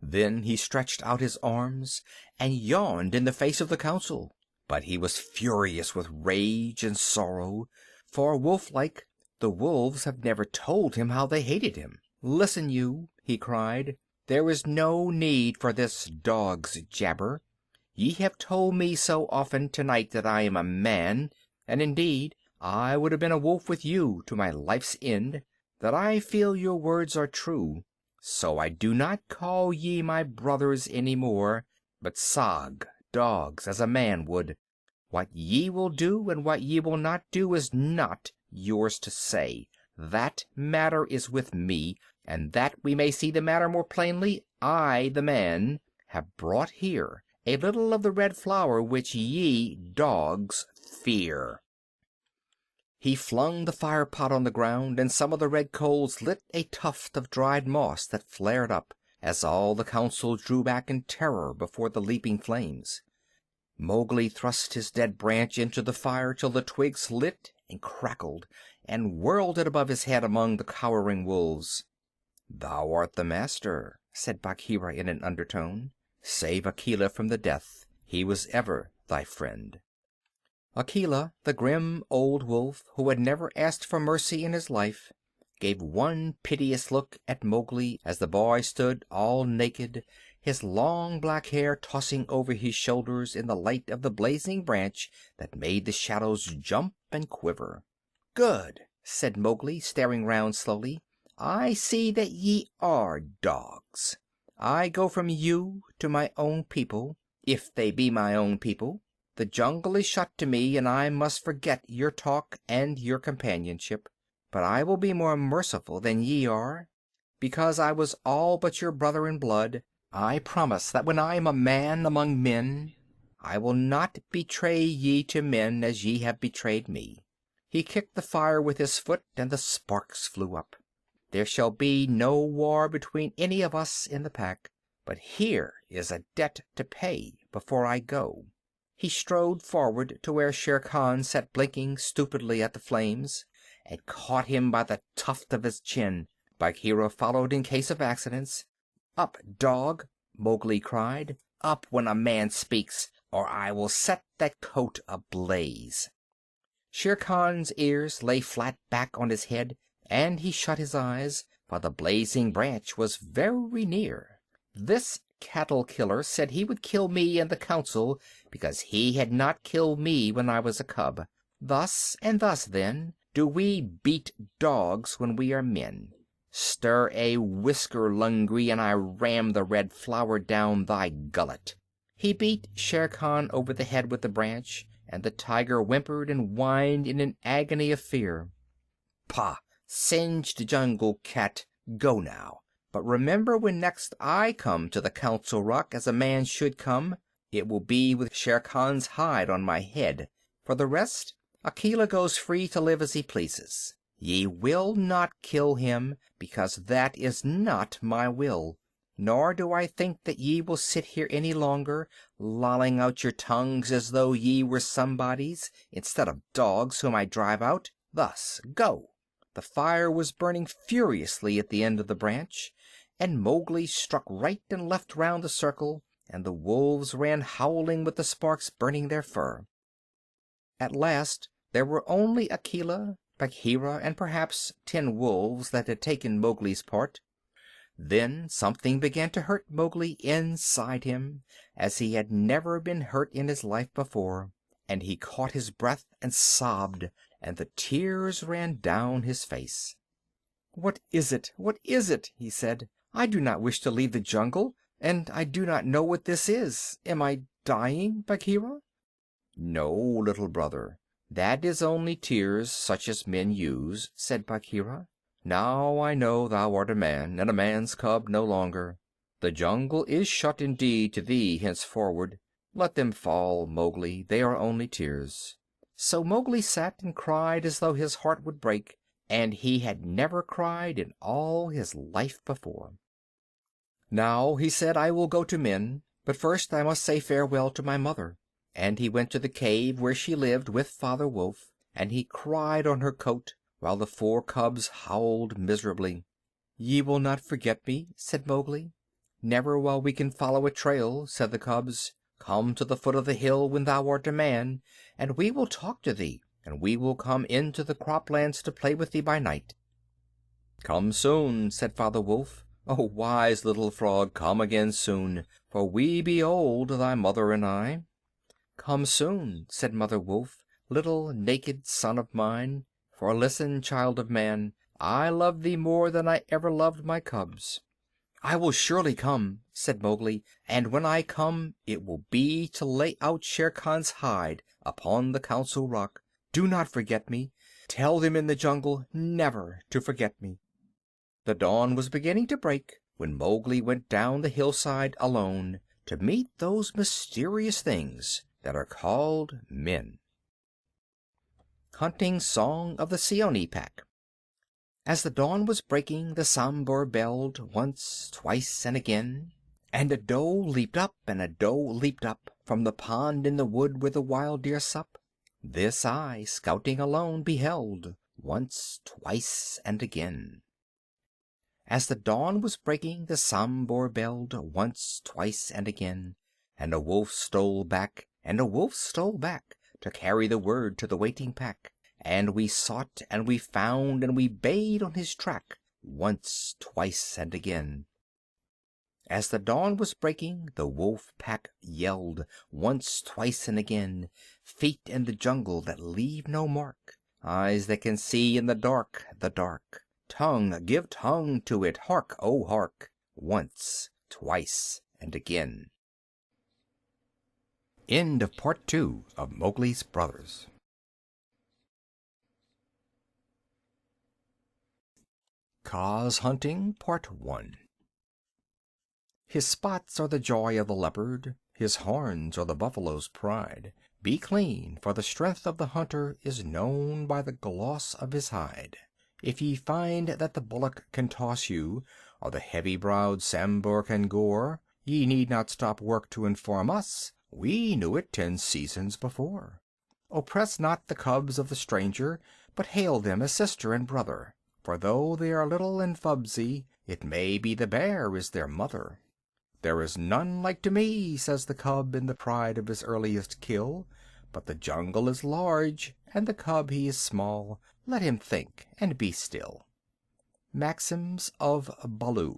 Then he stretched out his arms and yawned in the face of the council. But he was furious with rage and sorrow, for, wolf-like, the wolves have never told him how they hated him. "Listen you," he cried. "There is no need for this dog's jabber. Ye have told me so often tonight that I am a man, and indeed I would have been a wolf with you to my life's end, that I feel your words are true. So I do not call ye my brothers any more, but sag, dogs, as a man would. What ye will do and what ye will not do is not yours to say. That matter is with me, and that we may see the matter more plainly, I, the man, have brought here a little of the red flower which ye, dogs, fear." He flung the fire pot on the ground, and some of the red coals lit a tuft of dried moss that flared up, as all the council drew back in terror before the leaping flames. Mowgli thrust his dead branch into the fire till the twigs lit and crackled, and whirled it above his head among the cowering wolves. "Thou art the master," said Bagheera in an undertone. "Save Akela from the death. He was ever thy friend." Akela, the grim old wolf, who had never asked for mercy in his life, gave one piteous look at Mowgli as the boy stood all naked, his long black hair tossing over his shoulders in the light of the blazing branch that made the shadows jump and quiver. "Good," said Mowgli, staring round slowly. "I see that ye are dogs. I go from you to my own people, if they be my own people. The jungle is shut to me, and I must forget your talk and your companionship. But I will be more merciful than ye are. Because I was all but your brother in blood, I promise that when I am a man among men, I will not betray ye to men as ye have betrayed me." He kicked the fire with his foot, and the sparks flew up. "There shall be no war between any of us in the pack, but here is a debt to pay before I go." He strode forward to where Shere Khan sat blinking stupidly at the flames, and caught him by the tuft of his chin. Bagheera followed in case of accidents. "Up, dog!" Mowgli cried. "Up when a man speaks, or I will set that coat ablaze." Shere Khan's ears lay flat back on his head, and he shut his eyes, for the blazing branch was very near. This cattle killer said he would kill me and the council because he had not killed me when I was a cub. Thus, and thus, then, do we beat dogs when we are men. Stir a whisker, Lungri, and I ram the red flower down thy gullet." He beat Shere Khan over the head with the branch, and the tiger whimpered and whined in an agony of fear. "Pah! Singed jungle cat! Go now. But remember, when next I come to the Council Rock as a man should come, it will be with Shere Khan's hide on my head. For the rest, Akela goes free to live as he pleases. Ye will not kill him, because that is not my will. Nor do I think that ye will sit here any longer, lolling out your tongues as though ye were somebodies, instead of dogs whom I drive out. Thus, go." The fire was burning furiously at the end of the branch, and Mowgli struck right and left round the circle, and the wolves ran howling with the sparks burning their fur. At last there were only Akela, Bagheera, and perhaps 10 wolves that had taken Mowgli's part. Then something began to hurt Mowgli inside him, as he had never been hurt in his life before, and he caught his breath and sobbed, and the tears ran down his face. "What is it? What is it?" he said. "I do not wish to leave the jungle, and I do not know what this is. Am I dying, Bagheera?" "No, little brother, that is only tears such as men use," said Bagheera. "Now I know thou art a man, and a man's cub no longer. The jungle is shut indeed to thee henceforward. Let them fall, Mowgli. They are only tears." So Mowgli sat and cried as though his heart would break, and he had never cried in all his life before. "Now," he said, "I will go to men, but first I must say farewell to my mother." And he went to the cave where she lived with Father Wolf, and he cried on her coat, while the 4 cubs howled miserably. "Ye will not forget me?" said Mowgli. "Never while we can follow a trail," said the cubs. "Come to the foot of the hill when thou art a man, and we will talk to thee, and we will come into the croplands to play with thee by night." "Come soon," said Father Wolf. "O wise little frog, come again soon, for we be old, thy mother and I." "Come soon," said Mother Wolf, "little naked son of mine, for listen, child of man, I love thee more than I ever loved my cubs." "I will surely come," said Mowgli, "and when I come it will be to lay out Shere Khan's hide upon the Council Rock. Do not forget me. Tell them in the jungle never to forget me." The dawn was beginning to break when Mowgli went down the hillside alone to meet those mysterious things that are called men. Hunting Song of the Seeonee Pack. As the dawn was breaking, the Sambhur belled once, twice, and again, and a doe leaped up, and a doe leaped up from the pond in the wood where the wild deer sup. This I, scouting alone, beheld once, twice, and again. As the dawn was breaking, the Sambhur belled once, twice, and again, and a wolf stole back, and a wolf stole back, to carry the word to the waiting pack. And we sought, and we found, and we bayed on his track once, twice, and again. As the dawn was breaking, the wolf pack yelled once, twice, and again. Feet in the jungle that leave no mark, eyes that can see in the dark, the dark. Tongue, give tongue to it, hark, oh hark, once, twice, and again. End of Part 2 of Mowgli's Brothers. Kaa's Hunting, Part 1. His spots are the joy of the leopard, his horns are the buffalo's pride. Be clean, for the strength of the hunter is known by the gloss of his hide. If ye find that the bullock can toss you, or the heavy-browed Sambhur can gore, ye need not stop work to inform us. We knew it 10 seasons before. Oppress not the cubs of the stranger, but hail them as sister and brother. For though they are little and fubsy, it may be the bear is their mother. There is none like to me, says the cub in the pride of his earliest kill. But the jungle is large, and the cub he is small. Let him think and be still. Maxims of Baloo.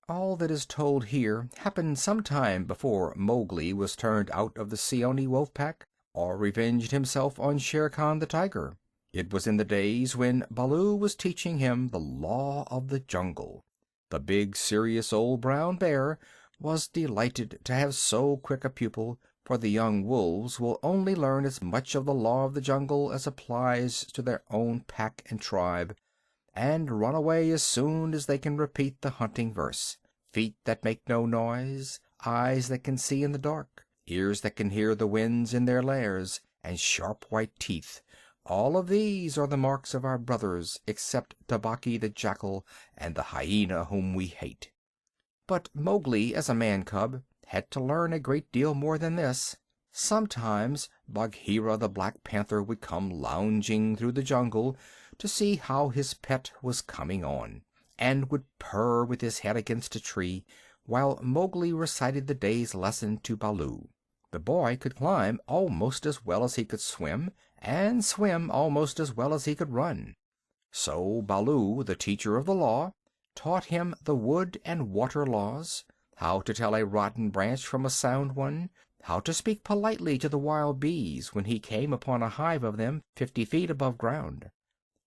All that is told here happened some time before Mowgli was turned out of the Seeonee wolf pack, or revenged himself on Shere Khan the tiger. It was in the days when Baloo was teaching him the law of the jungle. The big, serious old brown bear was delighted to have so quick a pupil, for the young wolves will only learn as much of the law of the jungle as applies to their own pack and tribe, and run away as soon as they can repeat the hunting verse: feet that make no noise, eyes that can see in the dark, ears that can hear the winds in their lairs, and sharp white teeth. All of these are the marks of our brothers, except Tabaqui the jackal and the hyena whom we hate. But Mowgli, as a man cub, had to learn a great deal more than this. Sometimes Bagheera the Black Panther would come lounging through the jungle to see how his pet was coming on, and would purr with his head against a tree, while Mowgli recited the day's lesson to Baloo. The boy could climb almost as well as he could swim, and swim almost as well as he could run. So Baloo, the teacher of the law, taught him the wood and water laws, how to tell a rotten branch from a sound one, how to speak politely to the wild bees when he came upon a hive of them 50 feet above ground,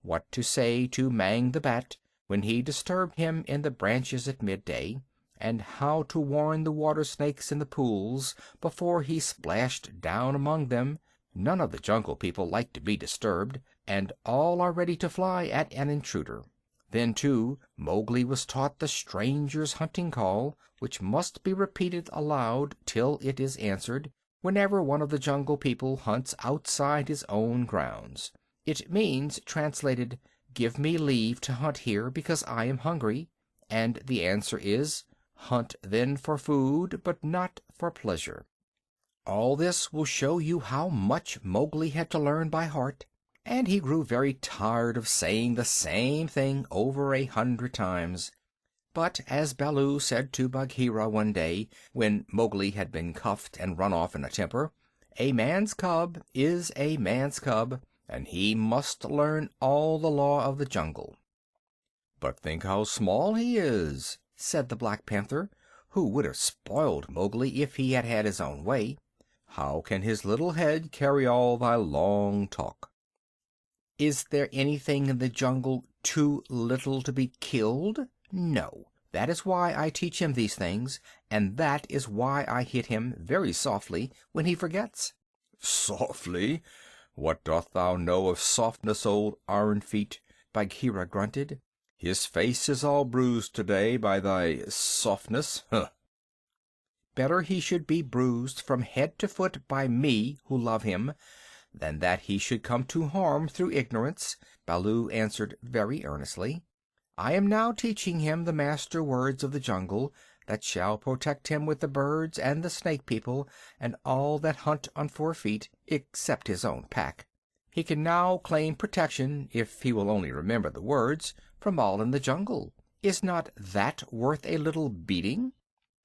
what to say to Mang the Bat when he disturbed him in the branches at midday, and how to warn the water snakes in the pools before he splashed down among them. None of the Jungle People like to be disturbed, and all are ready to fly at an intruder. Then, too, Mowgli was taught the stranger's hunting call, which must be repeated aloud till it is answered, whenever one of the Jungle People hunts outside his own grounds. It means, translated, "Give me leave to hunt here, because I am hungry," and the answer is, "Hunt then for food, but not for pleasure." All this will show you how much Mowgli had to learn by heart, and he grew very tired of saying the same thing over 100 times. But, as Baloo said to Bagheera one day, when Mowgli had been cuffed and run off in a temper, a man's cub is a man's cub, and he must learn all the law of the jungle. "But think how small he is," said the Black Panther, who would have spoiled Mowgli if he had had his own way. "How can his little head carry all thy long talk?" Is there anything in the jungle too little to be killed? No. That is why I teach him these things, and that is why I hit him very softly when he forgets. "Softly? What doth thou know of softness, old Iron Feet?" Bagheera grunted. "His face is all bruised today by thy softness. Huh!" "Better he should be bruised from head to foot by me, who love him, than that he should come to harm through ignorance," Baloo answered very earnestly. "I am now teaching him the master words of the jungle, that shall protect him with the birds and the Snake People and all that hunt on 4 feet, except his own pack. He can now claim protection, if he will only remember the words, from all in the jungle. Is not that worth a little beating?"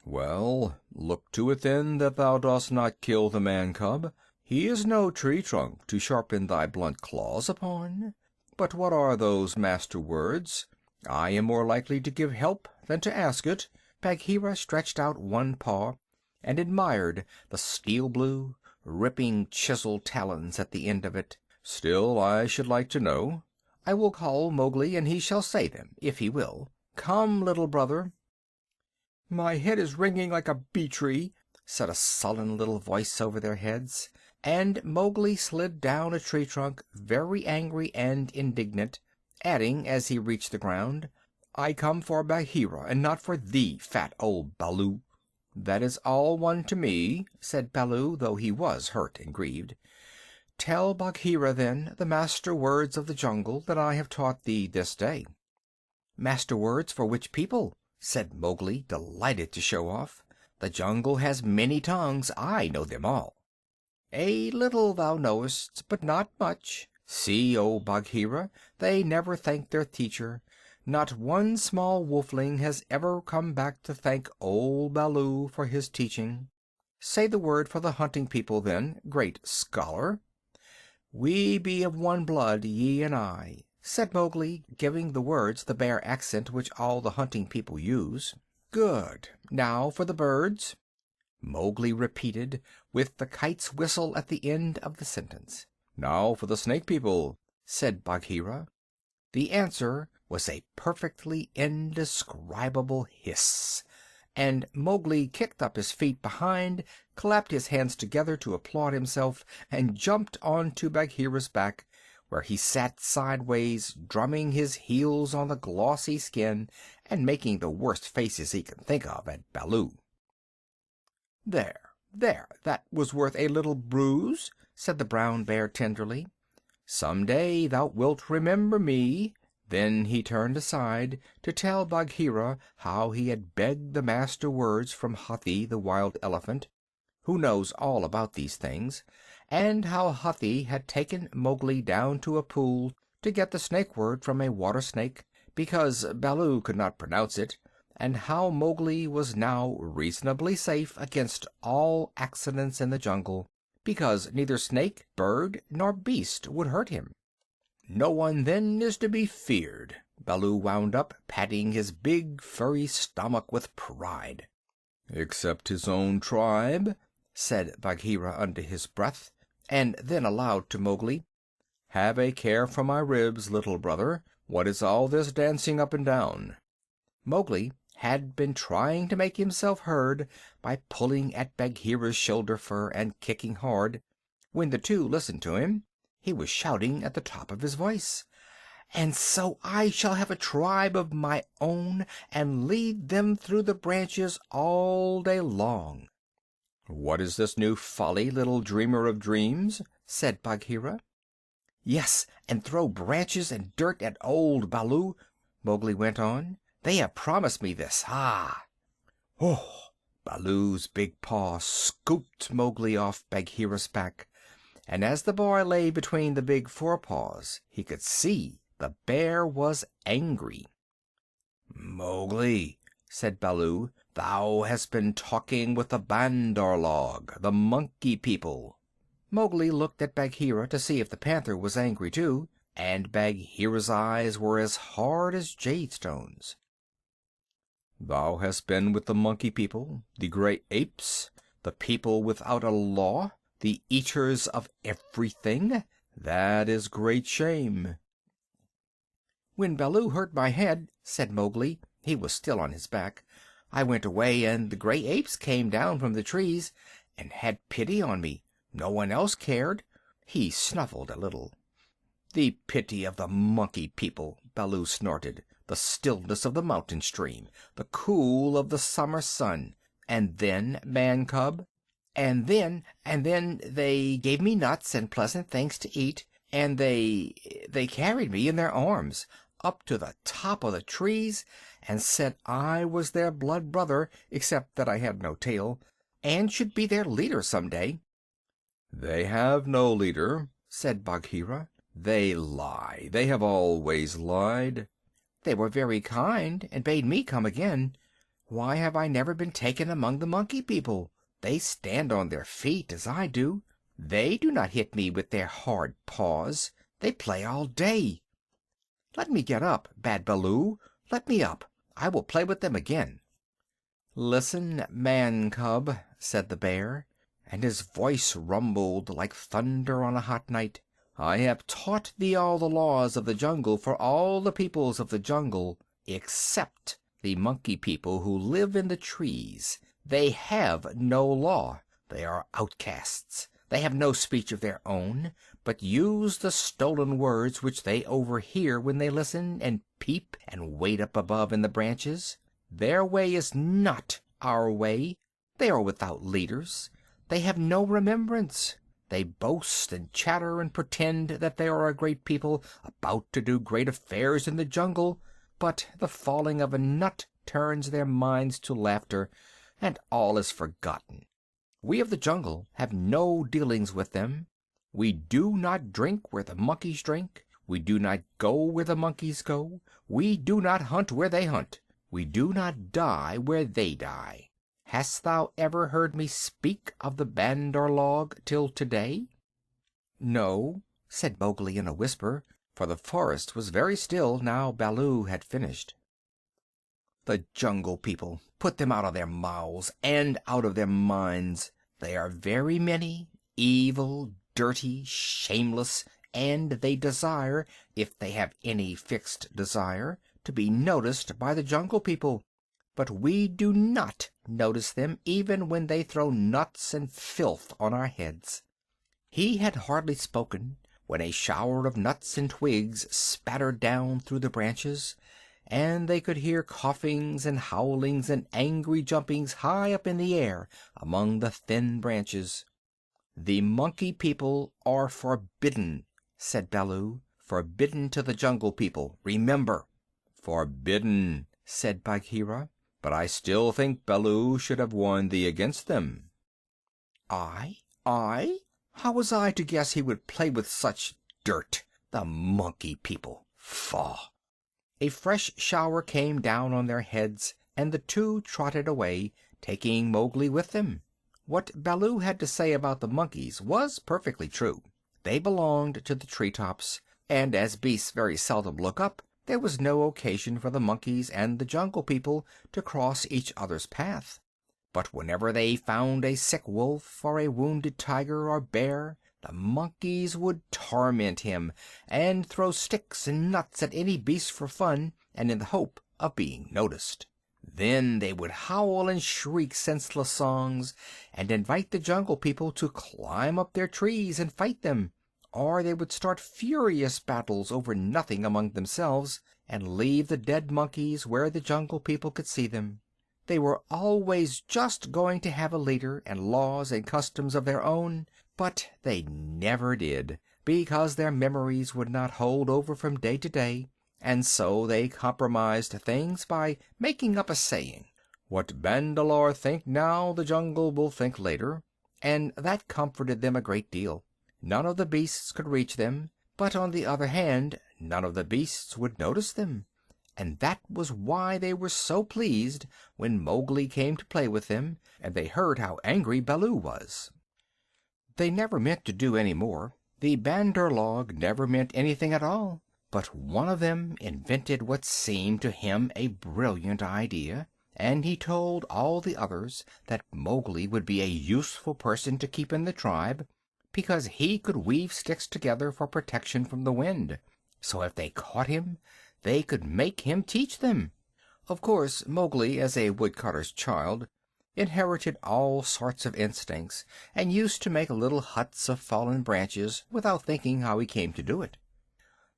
"Well, look to it then that thou dost not kill the man cub. He is no tree trunk to sharpen thy blunt claws upon. But what are those master words? I am more likely to give help than to ask it." Bagheera stretched out one paw and admired the steel blue, ripping chisel talons at the end of it. "Still, I should like to know." "I will call Mowgli, and he shall say them, if he will. Come, little brother." "My head is ringing like a bee-tree," said a sullen little voice over their heads, and Mowgli slid down a tree trunk, very angry and indignant, adding, as he reached the ground, "I come for Bagheera, and not for thee, fat old Baloo." "That is all one to me," said Baloo, though he was hurt and grieved. "Tell Bagheera, then, the master words of the jungle that I have taught thee this day." "Master words for which people?" said Mowgli, delighted to show off. "The jungle has many tongues. I know them all." "A little thou knowest, but not much. See, O Bagheera, they never thank their teacher. Not one small wolfling has ever come back to thank old Baloo for his teaching. Say the word for the hunting people, then, great scholar." "We be of one blood, ye and I," said Mowgli, giving the words the Bear accent which all the hunting people use. "Good. Now for the birds." Mowgli repeated, with the kite's whistle at the end of the sentence. "Now for the Snake People," said Bagheera. The answer was a perfectly indescribable hiss, and Mowgli kicked up his feet behind, clapped his hands together to applaud himself, and jumped onto Bagheera's back, where he sat sideways, drumming his heels on the glossy skin and making the worst faces he could think of at Baloo. "There, there, that was worth a little bruise," said the Brown Bear tenderly. "Some day thou wilt remember me." Then he turned aside to tell Bagheera how he had begged the master words from Hathi the Wild Elephant, who knows all about these things, and how Hathi had taken Mowgli down to a pool to get the snake word from a water snake, because Baloo could not pronounce it, and how Mowgli was now reasonably safe against all accidents in the jungle, because neither snake, bird, nor beast would hurt him. "No one then is to be feared," Baloo wound up, patting his big furry stomach with pride. "Except his own tribe," said Bagheera under his breath, and then aloud to Mowgli, "Have a care for my ribs, little brother. What is all this dancing up and down?" Mowgli had been trying to make himself heard by pulling at Bagheera's shoulder fur and kicking hard. When the two listened to him, he was shouting at the top of his voice, "And so I shall have a tribe of my own, and lead them through the branches all day long." "What is this new folly, little dreamer of dreams?" said Bagheera. "Yes, and throw branches and dirt at old Baloo," Mowgli went on. "They have promised me this. Ah!" Oh! Baloo's big paw scooped Mowgli off Bagheera's back, and as the boy lay between the big forepaws he could see the bear was angry. "Mowgli," said Baloo, "thou hast been talking with the Bandar log, the Monkey People." Mowgli looked at Bagheera to see if the panther was angry too, and Bagheera's eyes were as hard as jade stones. "Thou hast been with the Monkey People, the Gray Apes, the people without a law, the eaters of everything? That is great shame." "When Baloo hurt my head," said Mowgli, he was still on his back, "I went away, and the Gray Apes came down from the trees and had pity on me. No one else cared." He snuffled a little. "The pity of the Monkey People!" Baloo snorted. "The stillness of the mountain stream, the cool of the summer sun. And then, man cub?" And then they gave me nuts and pleasant things to eat, and they carried me in their arms up to the top of the trees, and said I was their blood brother, except that I had no tail, and should be their leader some day." "They have no leader," said Bagheera. "They lie. They have always lied." "They were very kind, and bade me come again. Why have I never been taken among the Monkey People? They stand on their feet, as I do. They do not hit me with their hard paws. They play all day. Let me get up, Bad Baloo. Let me up. I will play with them again." "Listen, man cub," said the bear, and his voice rumbled like thunder on a hot night. "I have taught thee all the laws of the jungle for all the peoples of the jungle, except the Monkey People who live in the trees. They have no law. They are outcasts. They have no speech of their own, but use the stolen words which they overhear when they listen and peep and wait up above in the branches. Their way is not our way. They are without leaders. They have no remembrance. They boast and chatter and pretend that they are a great people about to do great affairs in the jungle, but the falling of a nut turns their minds to laughter, and all is forgotten. We of the jungle have no dealings with them. We do not drink where the monkeys drink. We do not go where the monkeys go. We do not hunt where they hunt. We do not die where they die. Hast thou ever heard me speak of the Bandar log till today?" "No," said Mowgli in a whisper, for the forest was very still now Baloo had finished. "The Jungle People! Put them out of their mouths and out of their minds. They are very many, evil, dirty, shameless, and they desire, if they have any fixed desire, to be noticed by the Jungle People. But we do not notice them even when they throw nuts and filth on our heads." He had hardly spoken when a shower of nuts and twigs spattered down through the branches, and they could hear coughings and howlings and angry jumpings high up in the air among the thin branches. "The Monkey People are forbidden," said Baloo. "Forbidden to the Jungle People, remember." "Forbidden," said Bagheera. "But I still think Baloo should have warned thee against them." "I? I? How was I to guess he would play with such dirt? The Monkey People! Faugh!" A fresh shower came down on their heads, and the two trotted away, taking Mowgli with them. What Baloo had to say about the monkeys was perfectly true. They belonged to the tree tops, and as beasts very seldom look up, there was no occasion for the monkeys and the Jungle People to cross each other's path. But whenever they found a sick wolf or a wounded tiger or bear, the monkeys would torment him and throw sticks and nuts at any beast for fun and in the hope of being noticed. Then they would howl and shriek senseless songs, and invite the jungle people to climb up their trees and fight them, or they would start furious battles over nothing among themselves, and leave the dead monkeys where the jungle people could see them. They were always just going to have a leader and laws and customs of their own, but they never did, because their memories would not hold over from day to day, and so they compromised things by making up a saying, "What Bandar think now, the jungle will think later," and that comforted them a great deal. None of the beasts could reach them, but on the other hand none of the beasts would notice them, and that was why they were so pleased when Mowgli came to play with them, and they heard how angry Baloo was. They never meant to do any more. The Bandar log never meant anything at all. But one of them invented what seemed to him a brilliant idea, and he told all the others that Mowgli would be a useful person to keep in the tribe, because he could weave sticks together for protection from the wind. So if they caught him, they could make him teach them. Of course, Mowgli, as a woodcutter's child, inherited all sorts of instincts, and used to make little huts of fallen branches without thinking how he came to do it.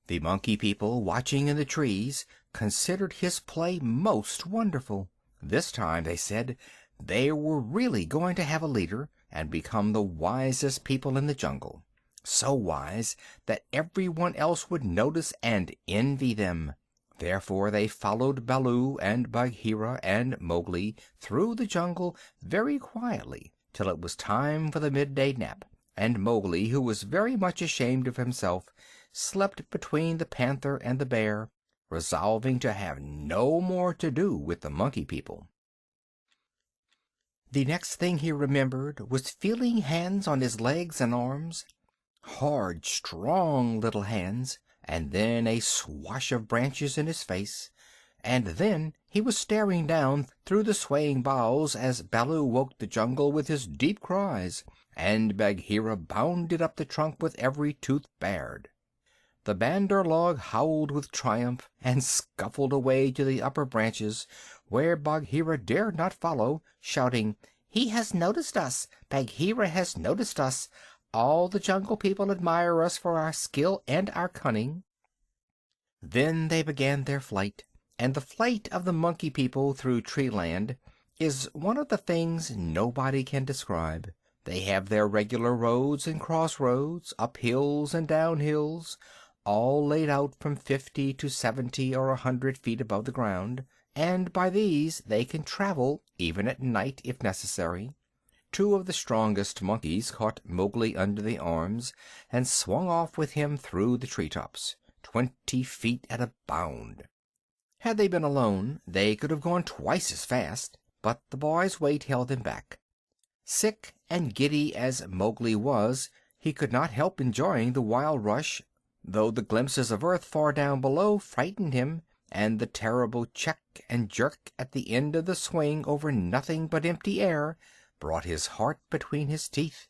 The monkey people, watching in the trees, considered his play most wonderful. This time, they said, they were really going to have a leader and become the wisest people in the jungle, so wise that everyone else would notice and envy them. Therefore they followed Baloo and Bagheera and Mowgli through the jungle very quietly till it was time for the midday nap, and Mowgli, who was very much ashamed of himself, slept between the panther and the bear, resolving to have no more to do with the monkey people. The next thing he remembered was feeling hands on his legs and arms, hard, strong little hands, and then a swash of branches in his face, and then he was staring down through the swaying boughs as Baloo woke the jungle with his deep cries, and Bagheera bounded up the trunk with every tooth bared. The Bandar log howled with triumph and scuffled away to the upper branches, where Bagheera dared not follow, shouting, "He has noticed us! Bagheera has noticed us! All the jungle people admire us for our skill and our cunning." Then they began their flight, and the flight of the monkey people through Treeland is one of the things nobody can describe. They have their regular roads and crossroads, up hills and down hills, all laid out from 50 to 70 or 100 feet above the ground, and by these they can travel even at night if necessary. Two of the strongest monkeys caught Mowgli under the arms and swung off with him through the treetops, 20 feet at a bound. Had they been alone, they could have gone twice as fast, but the boy's weight held them back. Sick and giddy as Mowgli was, he could not help enjoying the wild rush, though the glimpses of earth far down below frightened him, and the terrible check and jerk at the end of the swing over nothing but empty air brought his heart between his teeth.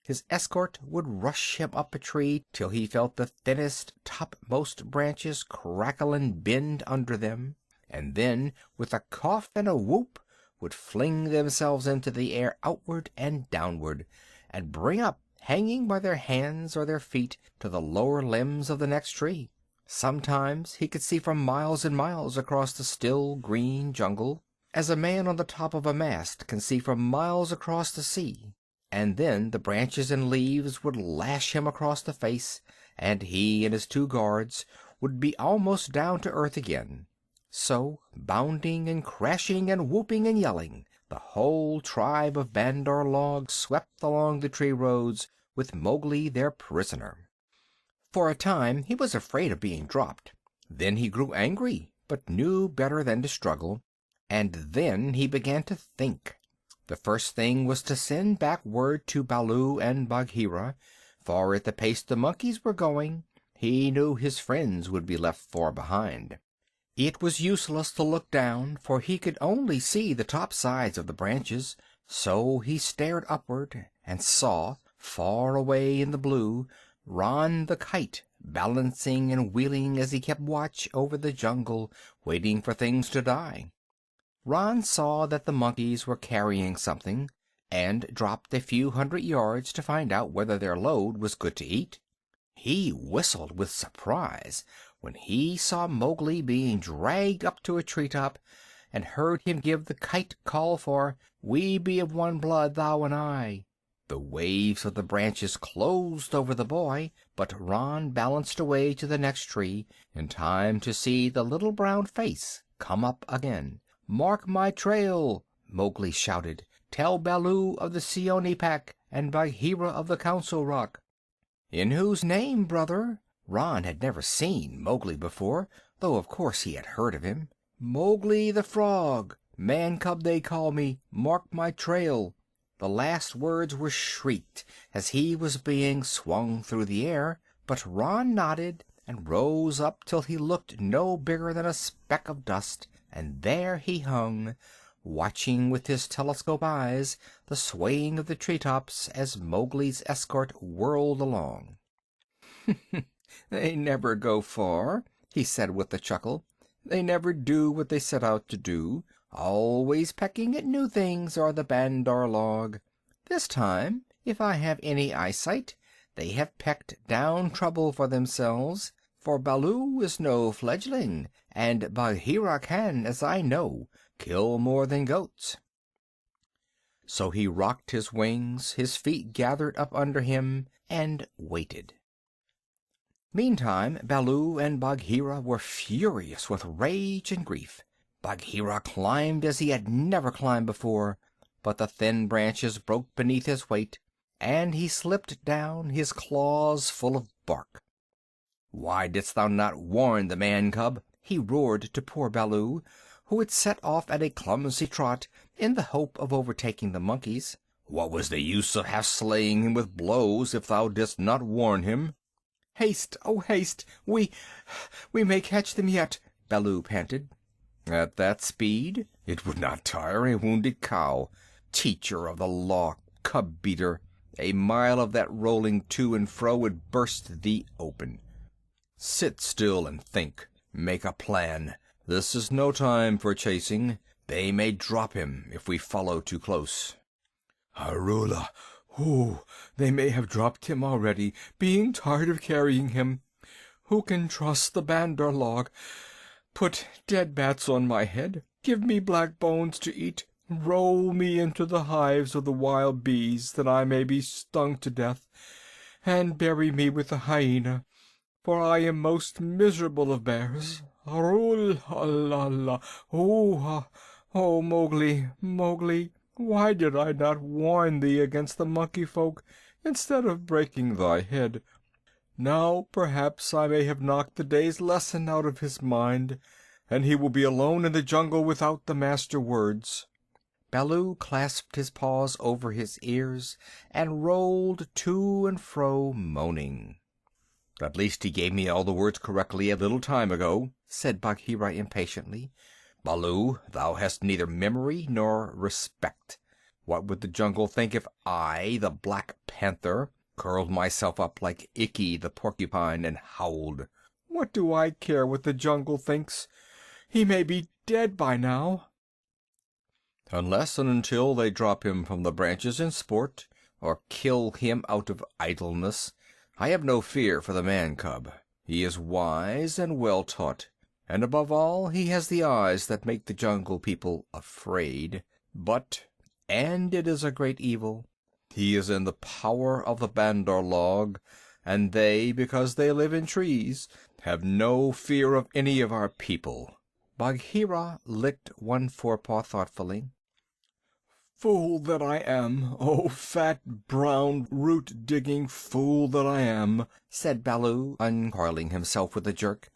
His escort would rush him up a tree till he felt the thinnest, topmost branches crackle and bend under them, and then, with a cough and a whoop, would fling themselves into the air outward and downward, and bring up, hanging by their hands or their feet, to the lower limbs of the next tree. Sometimes he could see for miles and miles across the still green jungle, as a man on the top of a mast can see for miles across the sea. And then the branches and leaves would lash him across the face, and he and his two guards would be almost down to earth again. So, bounding and crashing and whooping and yelling, the whole tribe of Bandar log swept along the tree roads with Mowgli their prisoner. For a time he was afraid of being dropped. Then he grew angry, but knew better than to struggle. And then he began to think. The first thing was to send back word to Baloo and Bagheera, for at the pace the monkeys were going, he knew his friends would be left far behind. It was useless to look down, for he could only see the top sides of the branches, so he stared upward and saw, far away in the blue, Ran the kite, balancing and wheeling as he kept watch over the jungle, waiting for things to die. Ron saw that the monkeys were carrying something, and dropped a few 100 yards to find out whether their load was good to eat. He whistled with surprise when he saw Mowgli being dragged up to a treetop, and heard him give the kite call for "We be of one blood, thou and I." The waves of the branches closed over the boy, but Ron balanced away to the next tree in time to see the little brown face come up again. "Mark my trail!" Mowgli shouted. "Tell Baloo of the Seeonee Pack and Bagheera of the Council Rock." "In whose name, brother?" Ron had never seen Mowgli before, though of course he had heard of him. "Mowgli the Frog. Man cub they call me. Mark my trail." The last words were shrieked as he was being swung through the air, but Ron nodded and rose up till he looked no bigger than a speck of dust, and there he hung, watching with his telescope eyes the swaying of the treetops as Mowgli's escort whirled along. "They never go far," he said with a chuckle. "They never do what they set out to do. Always pecking at new things are the Bandar log. This time, if I have any eyesight, they have pecked down trouble for themselves, for Baloo is no fledgling, and Bagheera can, as I know, kill more than goats." So he rocked his wings, his feet gathered up under him, and waited. Meantime Baloo and Bagheera were furious with rage and grief. Bagheera climbed as he had never climbed before, but the thin branches broke beneath his weight, and he slipped down, his claws full of bark. "Why didst thou not warn the man cub?" he roared to poor Baloo, who had set off at a clumsy trot in the hope of overtaking the monkeys. "What was the use of half slaying him with blows if thou didst not warn him?" "Haste, oh haste! We may catch them yet," Baloo panted. "At that speed? It would not tire a wounded cow. Teacher of the law, cub beater! A mile of that rolling to and fro would burst thee open. Sit still and think. Make a plan. This is no time for chasing. They may drop him if we follow too close." "Arula! Ooh, they may have dropped him already, being tired of carrying him. Who can trust the Bandar log? Put dead bats on my head, give me black bones to eat, roll me into the hives of the wild bees that I may be stung to death, and bury me with the hyena, for I am most miserable of bears. Arul Allah! Oh, Mowgli, Mowgli, why did I not warn thee against the monkey folk instead of breaking thy head? Now perhaps I may have knocked the day's lesson out of his mind, and he will be alone in the jungle without the master words." Baloo clasped his paws over his ears and rolled to and fro, moaning. "At least he gave me all the words correctly a little time ago," said Bagheera impatiently. "Baloo, thou hast neither memory nor respect. What would the jungle think if I, the Black Panther, curled myself up like Ikki the Porcupine and howled? What do I care what the jungle thinks? He may be dead by now." "Unless and until they drop him from the branches in sport, or kill him out of idleness, I have no fear for the man cub. He is wise and well taught, and above all he has the eyes that make the jungle people afraid. But, and it is a great evil, he is in the power of the Bandar log, and they, because they live in trees, have no fear of any of our people." Bagheera licked one forepaw thoughtfully. "Fool that I am! Oh, fat, brown, root-digging fool that I am!" said Baloo, uncoiling himself with a jerk.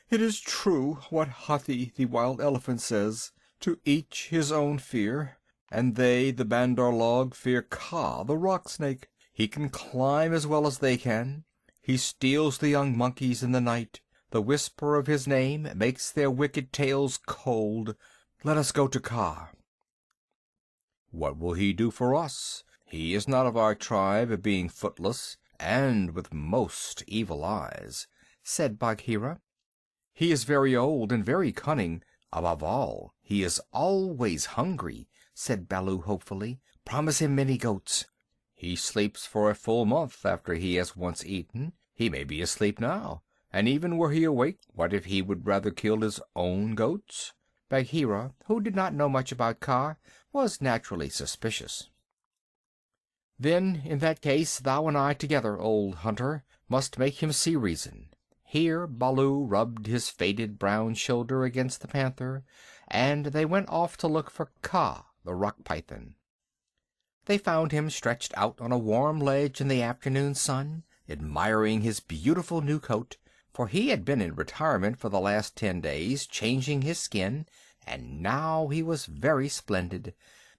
"It is true what Hathi the wild elephant says, to each his own fear. And they, the Bandar log, fear Kaa the rock snake. He can climb as well as they can. He steals the young monkeys in the night. The whisper of his name makes their wicked tails cold. Let us go to Kaa." "What will he do for us? He is not of our tribe, being footless, and with most evil eyes," said Bagheera. "He is very old and very cunning. Above all, he is always hungry," said Baloo hopefully. "Promise him many goats." "He sleeps for a full month after he has once eaten. He may be asleep now, and even were he awake, what if he would rather kill his own goats?" Bagheera, who did not know much about Kaa, was naturally suspicious. "Then in that case thou and I together, old hunter, must make him see reason." Here Baloo rubbed his faded brown shoulder against the panther, and they went off to look for Kaa, the rock python. They found him stretched out on a warm ledge in the afternoon sun, admiring his beautiful new coat, for he had been in retirement for the last 10 days, changing his skin, and now he was very splendid,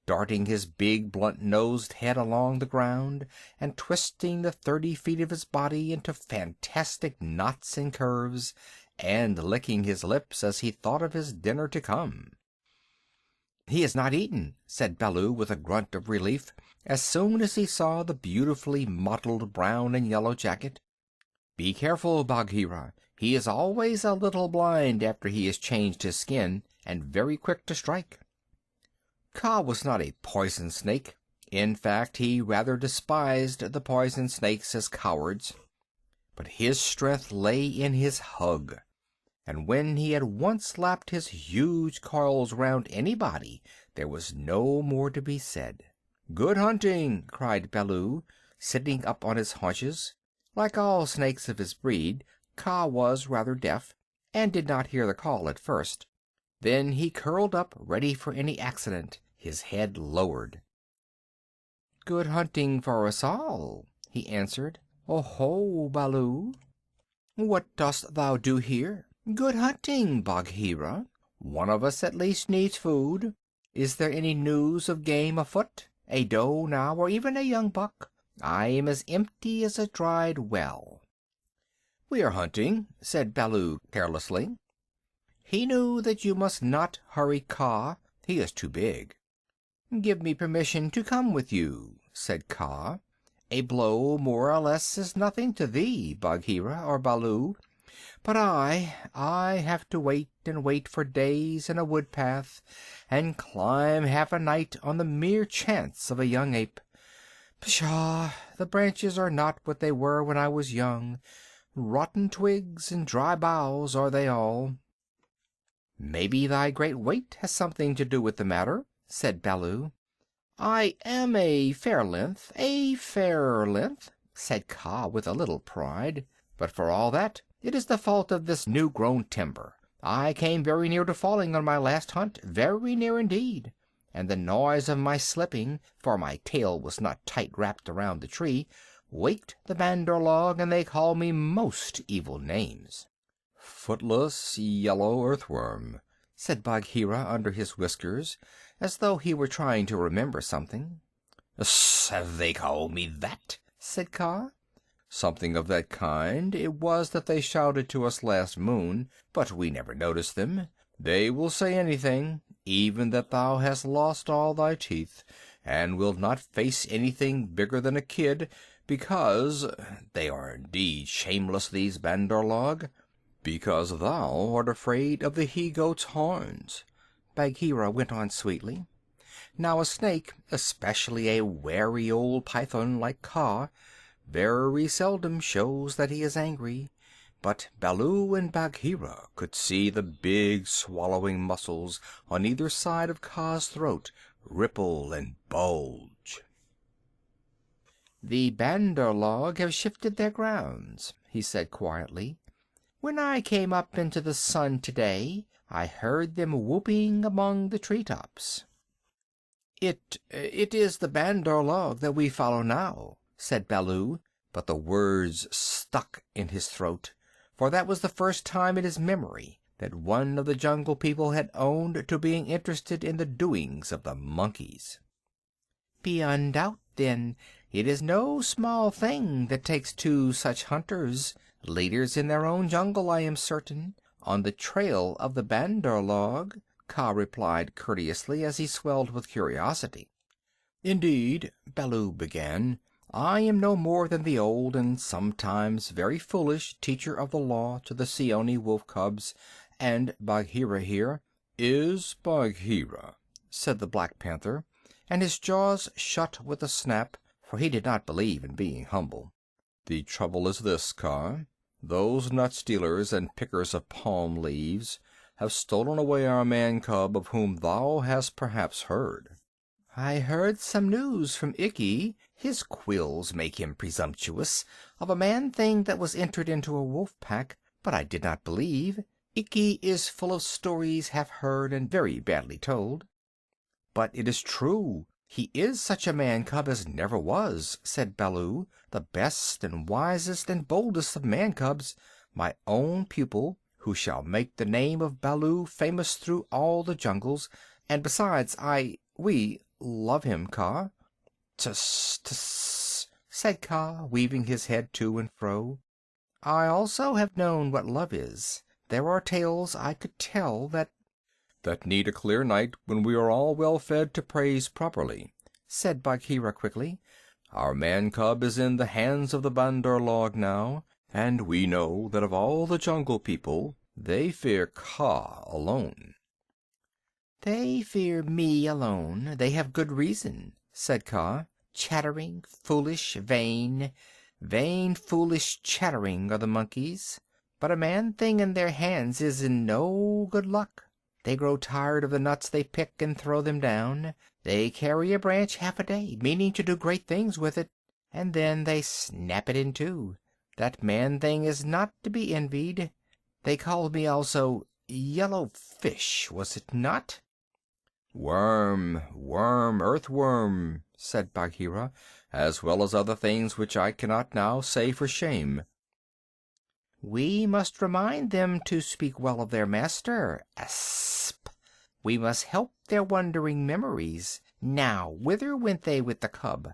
darting his big blunt-nosed head along the ground, and twisting the 30 feet of his body into fantastic knots and curves, and licking his lips as he thought of his dinner to come. "He has not eaten," said Baloo with a grunt of relief, as soon as he saw the beautifully mottled brown and yellow jacket. "Be careful, Bagheera. He is always a little blind after he has changed his skin, and very quick to strike." Kaa was not a poison snake. In fact, he rather despised the poison snakes as cowards. But his strength lay in his hug, and when he had once lapped his huge coils round anybody, there was no more to be said. "Good hunting!" cried Baloo, sitting up on his haunches. Like all snakes of his breed, Kaa was rather deaf, and did not hear the call at first. Then he curled up, ready for any accident, his head lowered. "Good hunting for us all," he answered. "Oho, Baloo! What dost thou do here?" "Good hunting, Bagheera. One of us at least needs food. Is there any news of game afoot? A doe now, or even a young buck? I am as empty as a dried well." "We are hunting," said Baloo carelessly. He knew that you must not hurry Kaa. He is too big. "Give me permission to come with you," said Kaa. "A blow more or less is nothing to thee, Bagheera or Baloo. But I have to wait and wait for days in a wood path, and climb half a night on the mere chance of a young ape. Pshaw! The branches are not what they were when I was young. Rotten twigs and dry boughs are they all." "Maybe thy great weight has something to do with the matter," said Baloo. "I am a fair length, said Kaa with a little pride. "But for all that, it is the fault of this new-grown timber. I came very near to falling on my last hunt, very near indeed, and the noise of my slipping, for my tail was not tight wrapped around the tree, waked the Bandar log, and they call me most evil names." "Footless yellow earthworm," said Bagheera under his whiskers, as though he were trying to remember something. "Have they called me that?" said Kaa. "Something of that kind it was that they shouted to us last moon, but we never noticed them. They will say anything, even that thou hast lost all thy teeth, and wilt not face anything bigger than a kid, because they are indeed shameless, these Bandar log because thou art afraid of the he-goat's horns," Bagheera went on sweetly. Now a snake, especially a wary old python like Kaa, very seldom shows that he is angry, but Baloo and Bagheera could see the big swallowing muscles on either side of Kaa's throat ripple and bulge. "The Bandar log have shifted their grounds," he said quietly. "When I came up into the sun today, I heard them whooping among the tree-tops." It is the Bandar log that we follow now," said Baloo, but the words stuck in his throat, for that was the first time in his memory that one of the Jungle People had owned to being interested in the doings of the monkeys. "Beyond doubt, then, it is no small thing that takes two such hunters, leaders in their own jungle, I am certain, on the trail of the Bandar log," Kaa replied courteously, as he swelled with curiosity. "Indeed," Baloo began, "I am no more than the old and sometimes very foolish teacher of the law to the Seeonee wolf cubs and Bagheera here, is Bagheera," said the Black Panther, and his jaws shut with a snap, for he did not believe in being humble. "The trouble is this, Kaa. Those nut stealers and pickers of palm leaves have stolen away our man cub of whom thou hast perhaps heard." "I heard some news from Ikki, his quills make him presumptuous, of a man thing that was entered into a wolf pack, but I did not believe. Ikki is full of stories half heard and very badly told." "But it is true. He is such a man cub as never was," said Baloo, "the best and wisest and boldest of man cubs, my own pupil, who shall make the name of Baloo famous through all the jungles. And besides, we love him, Kaa." "Tss, tss," said Kaa, weaving his head to and fro. "I also have known what love is. There are tales I could tell that need a clear night when we are all well fed to praise properly," said Bagheera quickly. "Our man cub is in the hands of the Bandar log now, and we know that of all the Jungle People they fear Kaa alone." "They fear me alone. They have good reason," said Kaa. "Chattering, foolish, vain. Vain, foolish, chattering are the monkeys. But a man thing in their hands is in no good luck. They grow tired of the nuts they pick and throw them down. They carry a branch half a day, meaning to do great things with it, and then they snap it in two. That man thing is not to be envied. They called me also Yellow Fish, was it not?" "Worm, earthworm," said Bagheera, "as well as other things which I cannot now say for shame." "We must remind them to speak well of their master. Asp! We must help their wandering memories. Now, whither went they with the cub?"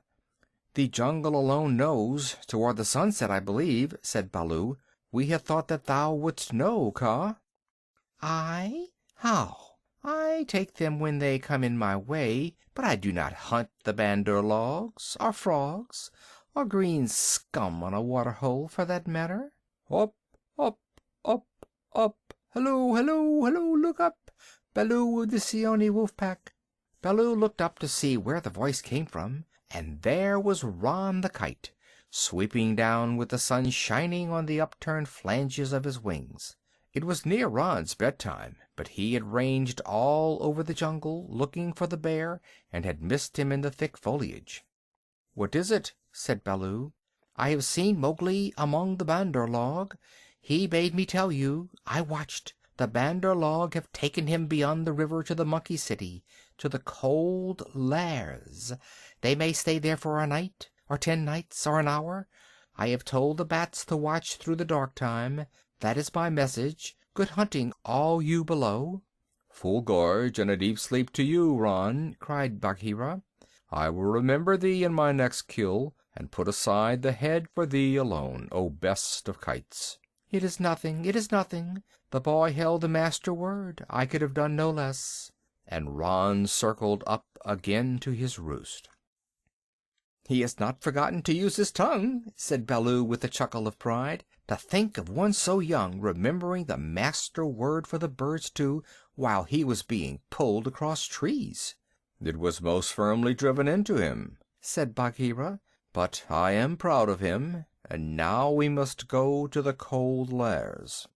"The jungle alone knows. Toward the sunset, I believe," said Baloo. "We had thought that thou wouldst know, Kaa." "I? How? I take them when they come in my way, but I do not hunt the Bandar logs, or frogs, or green scum on a water hole, for that matter." "Up, up, up, up! Hello, hello, hello! Look up! Baloo of the Seeonee Wolf Pack." Baloo looked up to see where the voice came from, and there was Ron the Kite, sweeping down with the sun shining on the upturned flanges of his wings. It was near Ron's bedtime, but he had ranged all over the jungle, looking for the bear, and had missed him in the thick foliage. "What is it?" said Baloo. "I have seen Mowgli among the Bandar log. He bade me tell you. I watched. The Bandar log have taken him beyond the river to the Monkey City, to the Cold Lairs. They may stay there for a night, or 10 nights, or an hour. I have told the bats to watch through the dark time. That is my message. Good hunting, all you below." "Full gorge and a deep sleep to you, Ron," cried Bagheera. "I will remember thee in my next kill, and put aside the head for thee alone, O best of kites." "It is nothing, it is nothing. The boy held the master word. I could have done no less." And Ron circled up again to his roost. "He has not forgotten to use his tongue," said Baloo with a chuckle of pride. "To think of one so young remembering the master word for the birds too, while he was being pulled across trees." "It was most firmly driven into him," said Bagheera. "But I am proud of him. And now we must go to the Cold Lairs."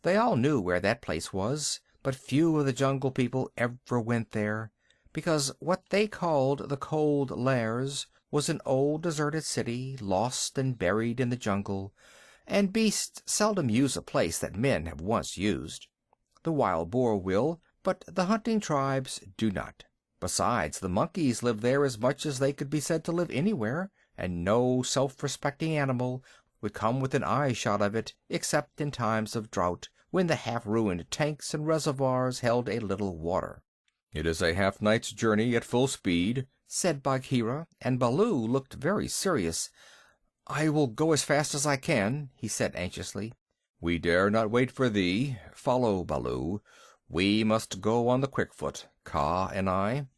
They all knew where that place was, but few of the Jungle People ever went there, because what they called the Cold Lairs was an old deserted city, lost and buried in the jungle, and beasts seldom use a place that men have once used. The wild boar will, but the hunting tribes do not. Besides, the monkeys live there as much as they could be said to live anywhere, and no self-respecting animal would come within eye-shot of it, except in times of drought, when the half-ruined tanks and reservoirs held a little water. "It is a half-night's journey at full speed," said Bagheera, and Baloo looked very serious. "I will go as fast as I can," he said anxiously. "We dare not wait for thee. Follow, Baloo. We must go on the quick foot, Kaa and I."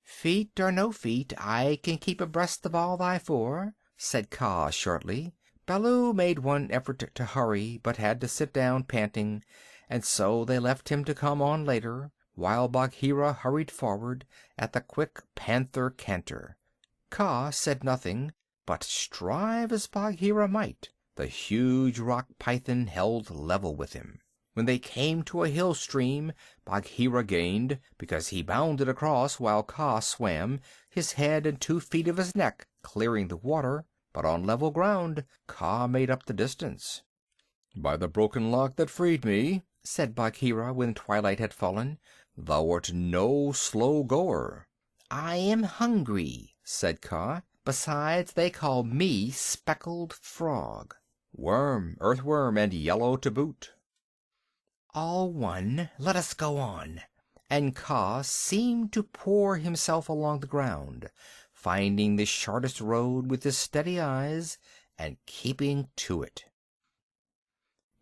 "Feet or no feet, I can keep abreast of all thy four," said Kaa shortly. Baloo made one effort to hurry, but had to sit down panting, and so they left him to come on later, while Bagheera hurried forward at the quick panther canter. Kaa said nothing, but strive as Bagheera might, the huge rock python held level with him. When they came to a hill stream, Bagheera gained, because he bounded across while Kaa swam, his head and 2 feet of his neck clearing the water, but on level ground Kaa made up the distance. "By the broken lock that freed me," said Bagheera when twilight had fallen, "thou art no slow goer." "I am hungry," said Kaa. "Besides, they call me Speckled Frog." "Worm, earthworm, and yellow to boot." "All one. Let us go on." And Kaa seemed to pour himself along the ground, finding the shortest road with his steady eyes and keeping to it.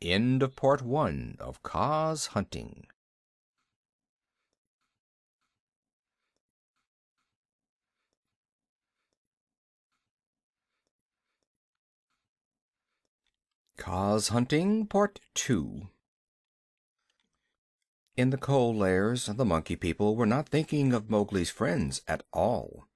End of Part 1 of Kaa's Hunting. Kaa's Hunting, Part 2. In the cold lairs, the Monkey People were not thinking of Mowgli's friends at all.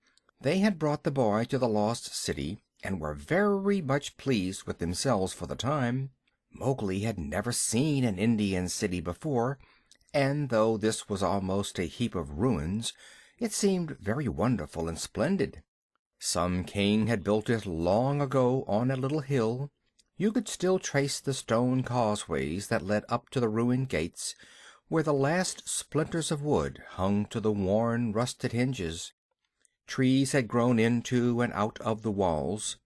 They had brought the boy to the lost city, and were very much pleased with themselves for the time. Mowgli had never seen an Indian city before, and though this was almost a heap of ruins, it seemed very wonderful and splendid. Some king had built it long ago on a little hill. You could still trace the stone causeways that led up to the ruined gates, where the last splinters of wood hung to the worn, rusted hinges. Trees had grown into and out of the walls.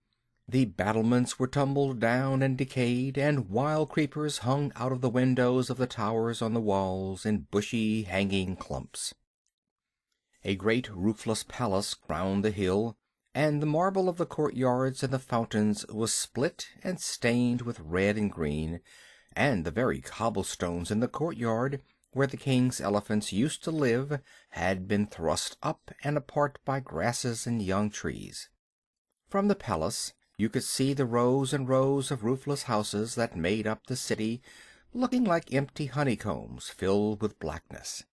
The battlements were tumbled down and decayed, and wild creepers hung out of the windows of the towers on the walls in bushy, hanging clumps. A great roofless palace crowned the hill, and the marble of the courtyards and the fountains was split and stained with red and green, and the very cobblestones in the courtyard, where the king's elephants used to live, had been thrust up and apart by grasses and young trees. From the palace you could see the rows and rows of roofless houses that made up the city, looking like empty honeycombs filled with blackness.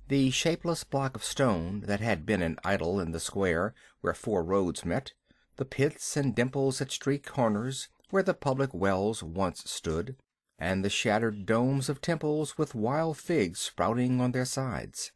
The shapeless block of stone that had been an idol in the square where 4 roads met, the pits and dimples at street corners where the public wells once stood, and the shattered domes of temples with wild figs sprouting on their sides.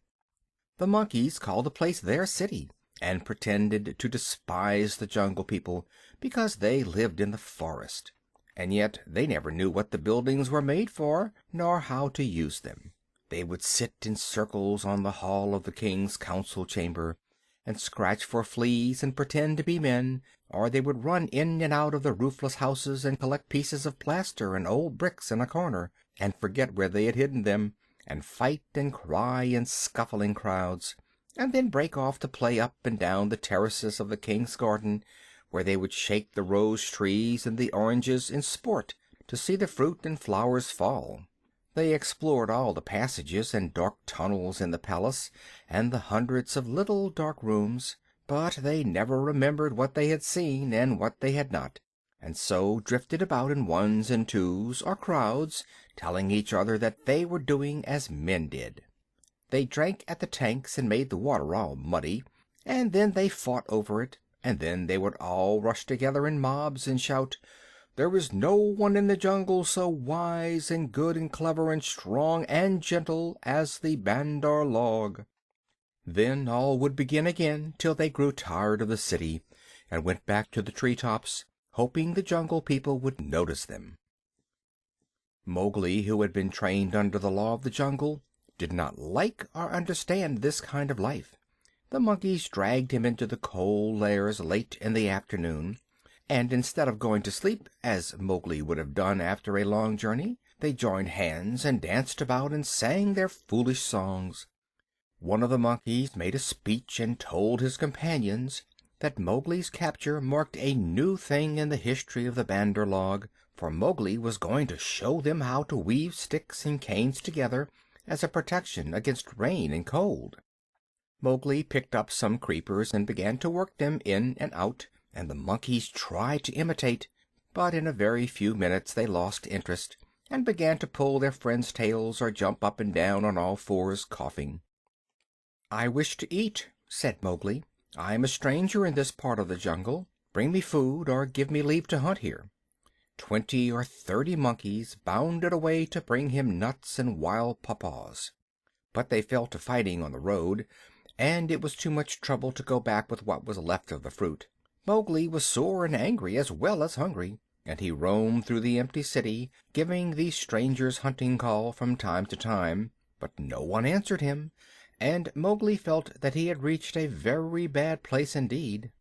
The monkeys called the place their city, and pretended to despise the Jungle People because they lived in the forest, and yet they never knew what the buildings were made for, nor how to use them. They would sit in circles on the hall of the king's council chamber, and scratch for fleas and pretend to be men, or they would run in and out of the roofless houses and collect pieces of plaster and old bricks in a corner, and forget where they had hidden them, and fight and cry in scuffling crowds, and then break off to play up and down the terraces of the king's garden, where they would shake the rose trees and the oranges in sport to see the fruit and flowers fall. They explored all the passages and dark tunnels in the palace, and the hundreds of little dark rooms, but they never remembered what they had seen and what they had not, and so drifted about in ones and twos or crowds, telling each other that they were doing as men did. They drank at the tanks and made the water all muddy, and then they fought over it, and then they would all rush together in mobs and shout, "There is no one in the jungle so wise and good and clever and strong and gentle as the Bandar log." Then all would begin again till they grew tired of the city and went back to the tree tops, hoping the Jungle People would notice them. Mowgli, who had been trained under the law of the jungle, did not like or understand this kind of life. The monkeys dragged him into the cold lairs late in the afternoon, and instead of going to sleep, as Mowgli would have done after a long journey, they joined hands and danced about and sang their foolish songs. One of the monkeys made a speech and told his companions that Mowgli's capture marked a new thing in the history of the Bandar log, for Mowgli was going to show them how to weave sticks and canes together as a protection against rain and cold. Mowgli picked up some creepers and began to work them in and out, and the monkeys tried to imitate, but in a very few minutes they lost interest and began to pull their friends' tails or jump up and down on all fours, coughing. "I wish to eat," said Mowgli. "I am a stranger in this part of the jungle. Bring me food, or give me leave to hunt here." 20 or 30 monkeys bounded away to bring him nuts and wild pawpaws. But they fell to fighting on the road, and it was too much trouble to go back with what was left of the fruit. Mowgli was sore and angry as well as hungry, and he roamed through the empty city, giving the stranger's hunting call from time to time, but no one answered him, and Mowgli felt that he had reached a very bad place indeed.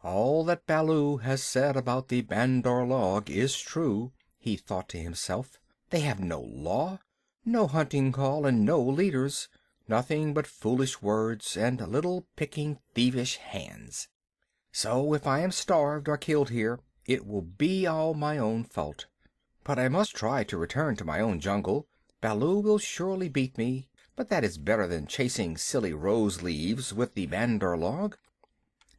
"All that Baloo has said about the Bandar log is true," he thought to himself. "They have no law, no hunting call, and no leaders. Nothing but foolish words and little picking thievish hands. So if I am starved or killed here, it will be all my own fault. But I must try to return to my own jungle. Baloo will surely beat me, but that is better than chasing silly rose leaves with the Bandar log."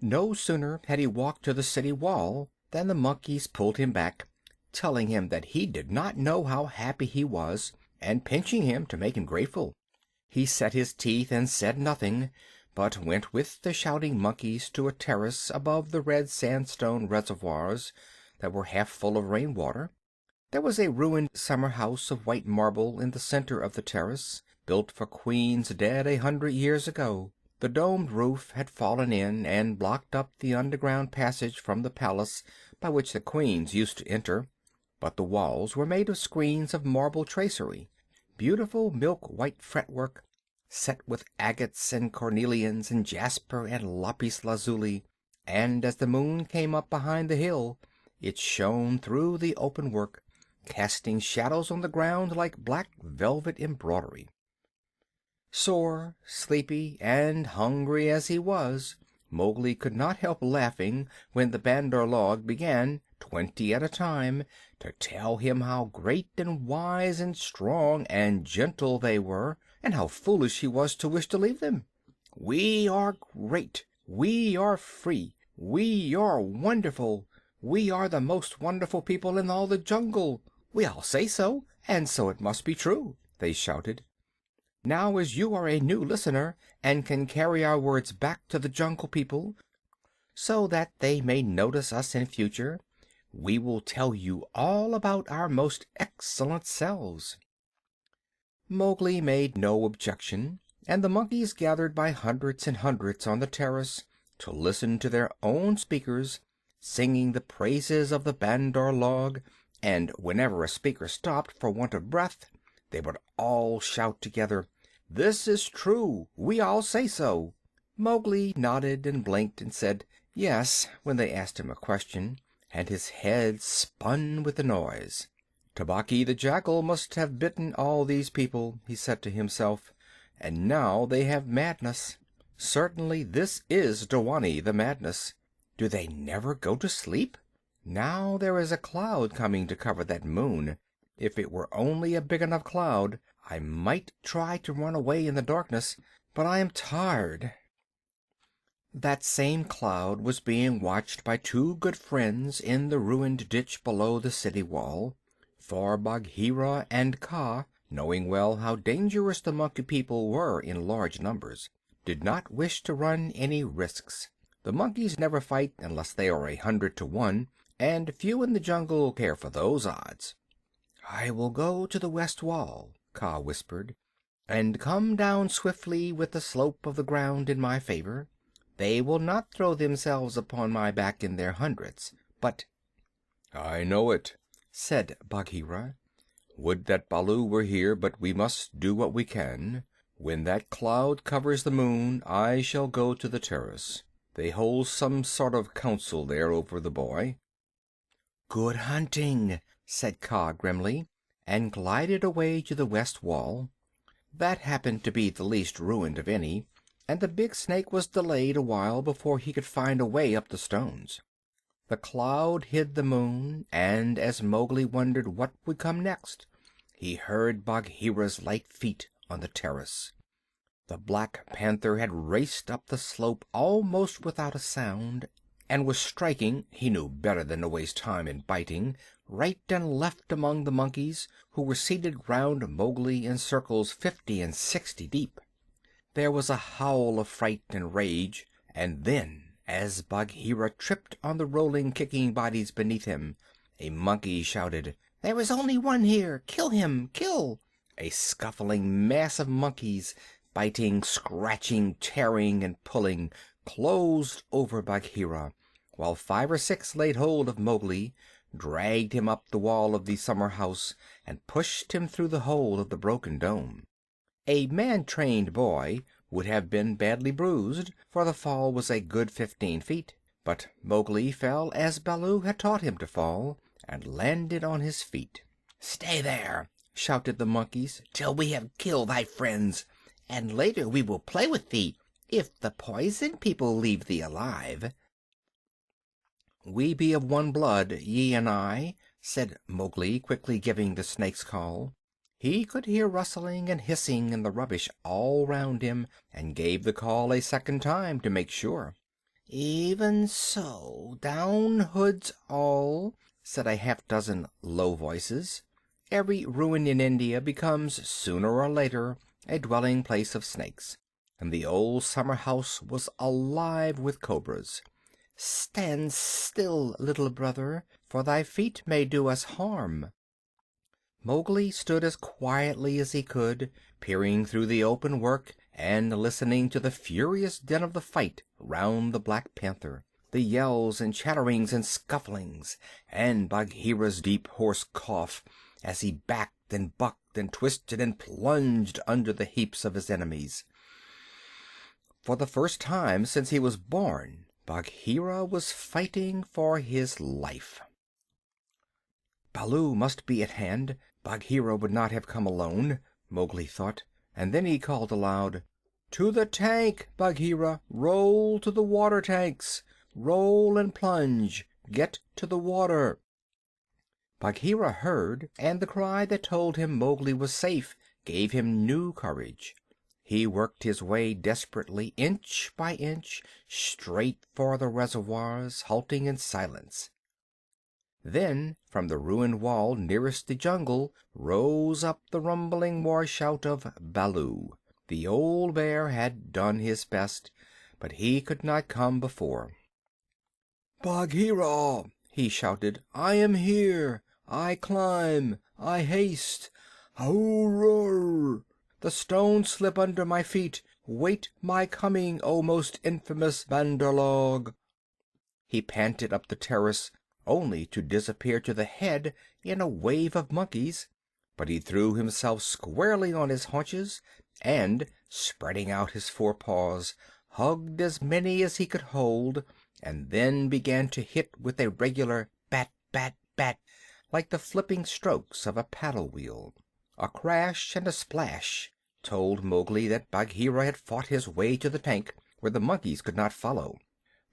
No sooner had he walked to the city wall than the monkeys pulled him back, telling him that he did not know how happy he was, and pinching him to make him grateful. He set his teeth and said nothing, but went with the shouting monkeys to a terrace above the red sandstone reservoirs that were half full of rain water. There was a ruined summer house of white marble in the center of the terrace, built for queens dead 100 years ago. The domed roof had fallen in and blocked up the underground passage from the palace by which the queens used to enter, but the walls were made of screens of marble tracery, beautiful milk-white fretwork, set with agates and cornelians and jasper and lapis lazuli, and as the moon came up behind the hill, it shone through the open work, casting shadows on the ground like black velvet embroidery. Sore, sleepy, and hungry as he was, Mowgli could not help laughing when the Bandar log began, 20 at a time, to tell him how great and wise and strong and gentle they were, and how foolish he was to wish to leave them. "We are great. We are free. We are wonderful. We are the most wonderful people in all the jungle. We all say so, and so it must be true," they shouted. "Now, as you are a new listener, and can carry our words back to the jungle people, so that they may notice us in future, we will tell you all about our most excellent selves." Mowgli made no objection, and the monkeys gathered by hundreds and hundreds on the terrace to listen to their own speakers singing the praises of the Bandar log, and whenever a speaker stopped for want of breath, they would all shout together, "This is true. We all say so." Mowgli nodded and blinked and said "Yes" when they asked him a question, and his head spun with the noise. "Tabaqui the Jackal must have bitten all these people," he said to himself, "and now they have madness. Certainly this is Dewani, the madness. Do they never go to sleep? Now there is a cloud coming to cover that moon. If it were only a big enough cloud, I might try to run away in the darkness, but I am tired." That same cloud was being watched by two good friends in the ruined ditch below the city wall, for Bagheera and Kaa, knowing well how dangerous the Monkey People were in large numbers, did not wish to run any risks. The monkeys never fight unless they are 100 to 1, and few in the jungle care for those odds. "I will go to the west wall," Kaa whispered, "and come down swiftly with the slope of the ground in my favor. They will not throw themselves upon my back in their hundreds, but—" "I know it," said Bagheera. "Would that Baloo were here, but we must do what we can. When that cloud covers the moon I shall go to the terrace. They hold some sort of council there over the boy." "Good hunting," said Kaa grimly, and glided away to the west wall. That happened to be the least ruined of any, and the big snake was delayed a while before he could find a way up the stones. The cloud hid the moon, and as Mowgli wondered what would come next, he heard Bagheera's light feet on the terrace. The Black Panther had raced up the slope almost without a sound, and was striking, he knew better than to waste time in biting, right and left among the monkeys, who were seated round Mowgli in circles 50 and 60 deep. There was a howl of fright and rage, and then, as Bagheera tripped on the rolling, kicking bodies beneath him, a monkey shouted, "There is only one here! Kill him! Kill!" A scuffling mass of monkeys, biting, scratching, tearing, and pulling, closed over Bagheera, while 5 or 6 laid hold of Mowgli, dragged him up the wall of the summer house, and pushed him through the hole of the broken dome. A man-trained boy would have been badly bruised, for the fall was a good 15 feet. But Mowgli fell as Baloo had taught him to fall, and landed on his feet. "Stay there," shouted the monkeys, "till we have killed thy friends, and later we will play with thee, if the Poison People leave thee alive." "We be of one blood, ye and I," said Mowgli, quickly giving the snake's call. He could hear rustling and hissing in the rubbish all round him, and gave the call a second time to make sure. "Even so, down hoods all," said a half-dozen low voices. Every ruin in India becomes, sooner or later, a dwelling-place of snakes, and the old summer house was alive with cobras. "Stand still, little brother, for thy feet may do us harm." Mowgli stood as quietly as he could, peering through the open work and listening to the furious din of the fight round the Black Panther, the yells and chatterings and scufflings, and Bagheera's deep hoarse cough as he backed and bucked and twisted and plunged under the heaps of his enemies. For the first time since he was born, Bagheera was fighting for his life. Baloo must be at hand. Bagheera would not have come alone, Mowgli thought, and then he called aloud, "To the tank, Bagheera! Roll to the water tanks! Roll and plunge! Get to the water!" Bagheera heard, and the cry that told him Mowgli was safe gave him new courage. He worked his way desperately, inch by inch, straight for the reservoirs, halting in silence. Then from the ruined wall nearest the jungle rose up the rumbling war shout of Baloo. The old bear had done his best, but he could not come before. "Bagheera!" he shouted. "I am here! I climb! I haste! Howror! The stones slip under my feet! Wait my coming, O most infamous Bandar log!" He panted up the terrace, only to disappear to the head in a wave of monkeys, but he threw himself squarely on his haunches, and, spreading out his 4 paws, hugged as many as he could hold, and then began to hit with a regular bat, bat, bat, like the flipping strokes of a paddle wheel. A crash and a splash told Mowgli that Bagheera had fought his way to the tank, where the monkeys could not follow.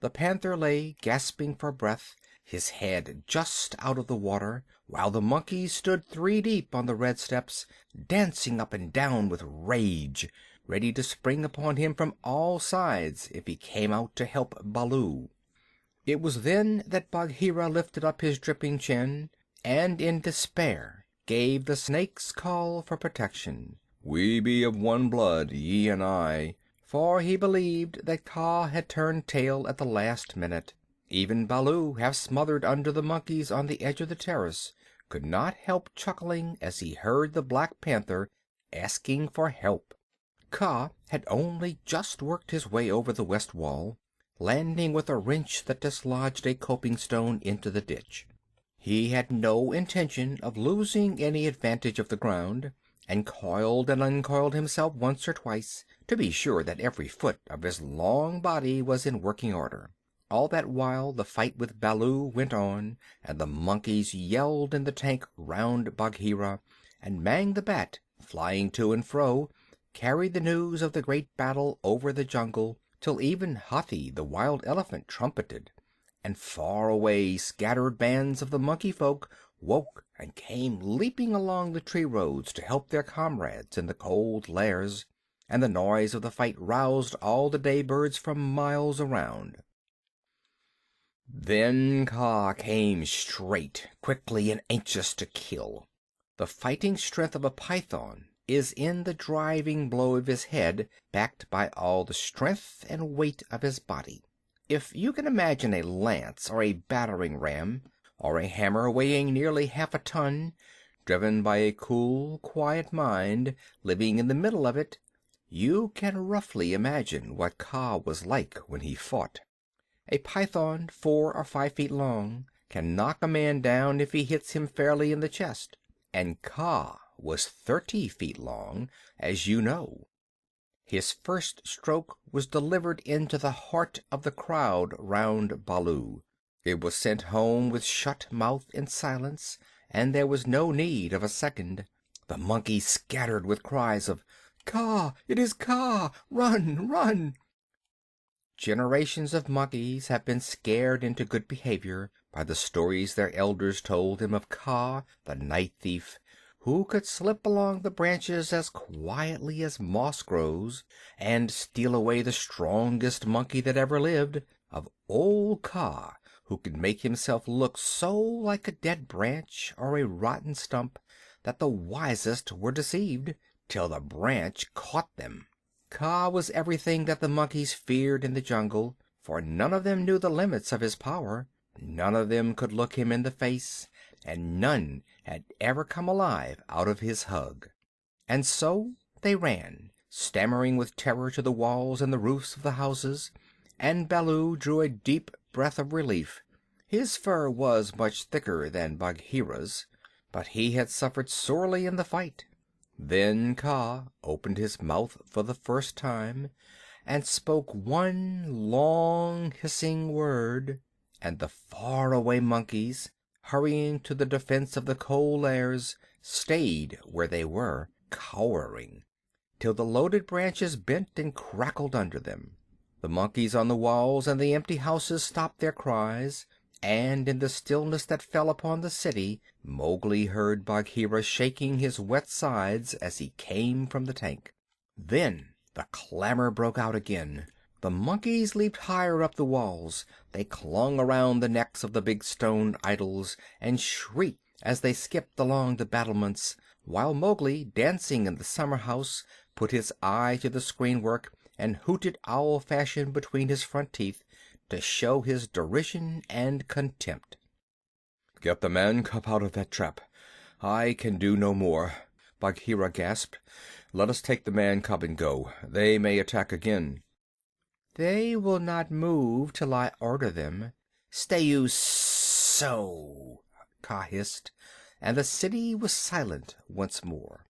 The panther lay gasping for breath, his head just out of the water, while the monkeys stood 3 deep on the red steps, dancing up and down with rage, ready to spring upon him from all sides if he came out to help Baloo. It was then that Bagheera lifted up his dripping chin, and in despair gave the snake's call for protection. "We be of one blood, ye and I," for he believed that Kaa had turned tail at the last minute. Even Baloo, half smothered under the monkeys on the edge of the terrace, could not help chuckling as he heard the Black Panther asking for help. Kaa had only just worked his way over the west wall, landing with a wrench that dislodged a coping stone into the ditch. He had no intention of losing any advantage of the ground, and coiled and uncoiled himself once or twice to be sure that every foot of his long body was in working order. All that while the fight with Baloo went on, and the monkeys yelled in the tank round Bagheera, and Mang the Bat, flying to and fro, carried the news of the great battle over the jungle, till even Hathi the wild elephant trumpeted, and far away scattered bands of the monkey folk woke and came leaping along the tree roads to help their comrades in the cold lairs, and the noise of the fight roused all the day birds from miles around. Then Kaa came straight, quickly and anxious to kill. The fighting strength of a python is in the driving blow of his head, backed by all the strength and weight of his body. If you can imagine a lance or a battering ram, or a hammer weighing nearly half a ton, driven by a cool, quiet mind living in the middle of it, you can roughly imagine what Kaa was like when he fought. A python 4 or 5 feet long can knock a man down if he hits him fairly in the chest, and Kaa was 30 feet long, as you know. His first stroke was delivered into the heart of the crowd round Baloo. It was sent home with shut mouth in silence, and there was no need of a second. The monkeys scattered with cries of "Kaa! It is Kaa! Run! Run!" Generations of monkeys have been scared into good behavior by the stories their elders told them of Kaa, the night thief, who could slip along the branches as quietly as moss grows, and steal away the strongest monkey that ever lived, of old Kaa, who could make himself look so like a dead branch or a rotten stump that the wisest were deceived, till the branch caught them. Kaa was everything that the monkeys feared in the jungle, for none of them knew the limits of his power. None of them could look him in the face, and none had ever come alive out of his hug. And so they ran, stammering with terror, to the walls and the roofs of the houses, and Baloo drew a deep breath of relief. His fur was much thicker than Bagheera's, but he had suffered sorely in the fight. Then Kaa opened his mouth for the first time, and spoke one long hissing word, and the far-away monkeys, hurrying to the defense of the cold airs, stayed where they were, cowering, till the loaded branches bent and crackled under them. The monkeys on the walls and the empty houses stopped their cries, and in the stillness that fell upon the city Mowgli heard Bagheera shaking his wet sides as he came from the tank. Then the clamor broke out again. The monkeys leaped higher up the walls. They clung around the necks of the big stone idols and shrieked as they skipped along the battlements, while Mowgli, dancing in the summer house, put his eye to the screen-work and hooted owl fashion between his front teeth to show his derision and contempt. "Get the man cub out of that trap. I can do no more," Bagheera gasped. "Let us take the man cub and go. They may attack again." "They will not move till I order them. Stay you so!" Kaa hissed, and the city was silent once more.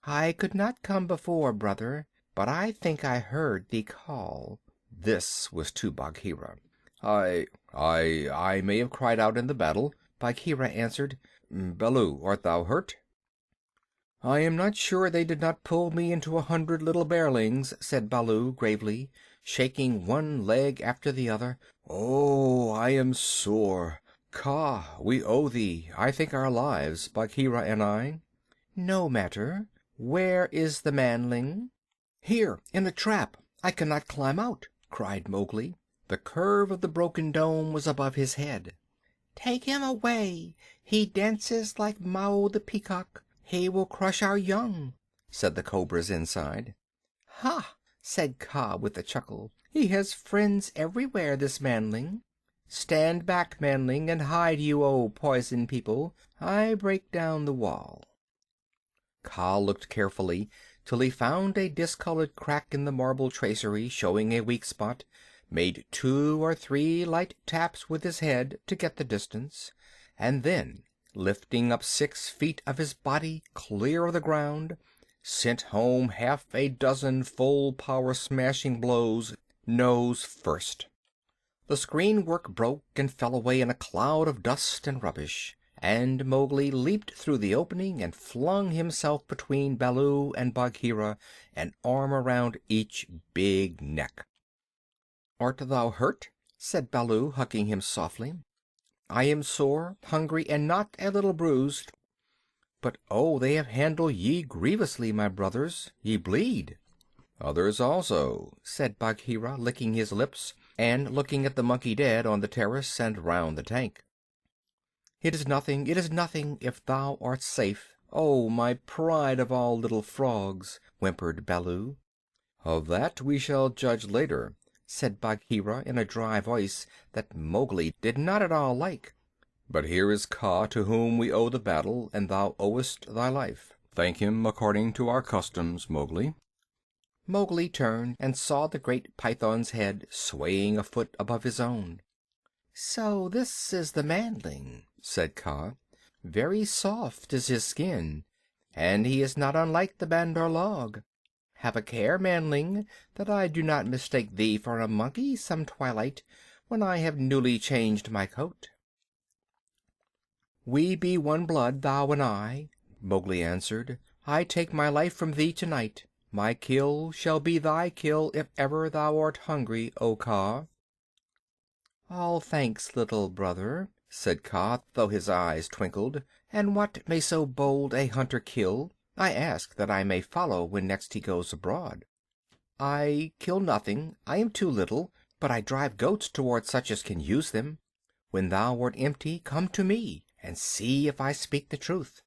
"I could not come before, brother, but I think I heard thee call." This was to Bagheera. I may have cried out in the battle," Bagheera answered. "Baloo, art thou hurt?" "I am not sure they did not pull me into 100 little bearlings," said Baloo gravely, shaking one leg after the other. "Oh, I am sore. Kaa, we owe thee, I think, our lives, Bagheera and I." "No matter. Where is the manling?" "Here, in a trap. I cannot climb out," cried Mowgli. The curve of the broken dome was above his head. "Take him away. He dances like Mao the Peacock. He will crush our young," said the cobras inside. "Ha!" said Kaa with a chuckle. "He has friends everywhere, this manling. Stand back, manling, and hide you, O poison people. I break down the wall." Kaa looked carefully till he found a discolored crack in the marble tracery showing a weak spot, made 2 or 3 light taps with his head to get the distance, and then, lifting up 6 feet of his body clear of the ground, sent home half a dozen full-power smashing blows, nose first. The screen-work broke and fell away in a cloud of dust and rubbish, and Mowgli leaped through the opening and flung himself between Baloo and Bagheera, an arm around each big neck. "Art thou hurt?" said Baloo, hugging him softly. "I am sore, hungry, and not a little bruised. But oh, they have handled ye grievously, my brothers. Ye bleed." "Others also," said Bagheera, licking his lips and looking at the monkey dead on the terrace and round the tank. It is nothing, if thou art safe, oh, my pride of all little frogs," whimpered Baloo. "Of that we shall judge later," said Bagheera in a dry voice that Mowgli did not at all like. "But here is Kaa, to whom we owe the battle, and thou owest thy life. Thank him according to our customs, Mowgli." Mowgli turned and saw the great python's head swaying a foot above his own. "So this is the manling," said Kaa. "Very soft is his skin, and he is not unlike the Bandar log. Have a care, manling, that I do not mistake thee for a monkey some twilight when I have newly changed my coat." "We be one blood, thou and I," Mowgli answered. "I take my life from thee tonight. My kill shall be thy kill if ever thou art hungry, O Kaa." "All thanks, little brother," said Kaa, though his eyes twinkled. "And what may so bold a hunter kill? I ask that I may follow when next he goes abroad." "I kill nothing. I am too little, but I drive goats toward such as can use them. When thou art empty, come to me, and see if I speak the truth.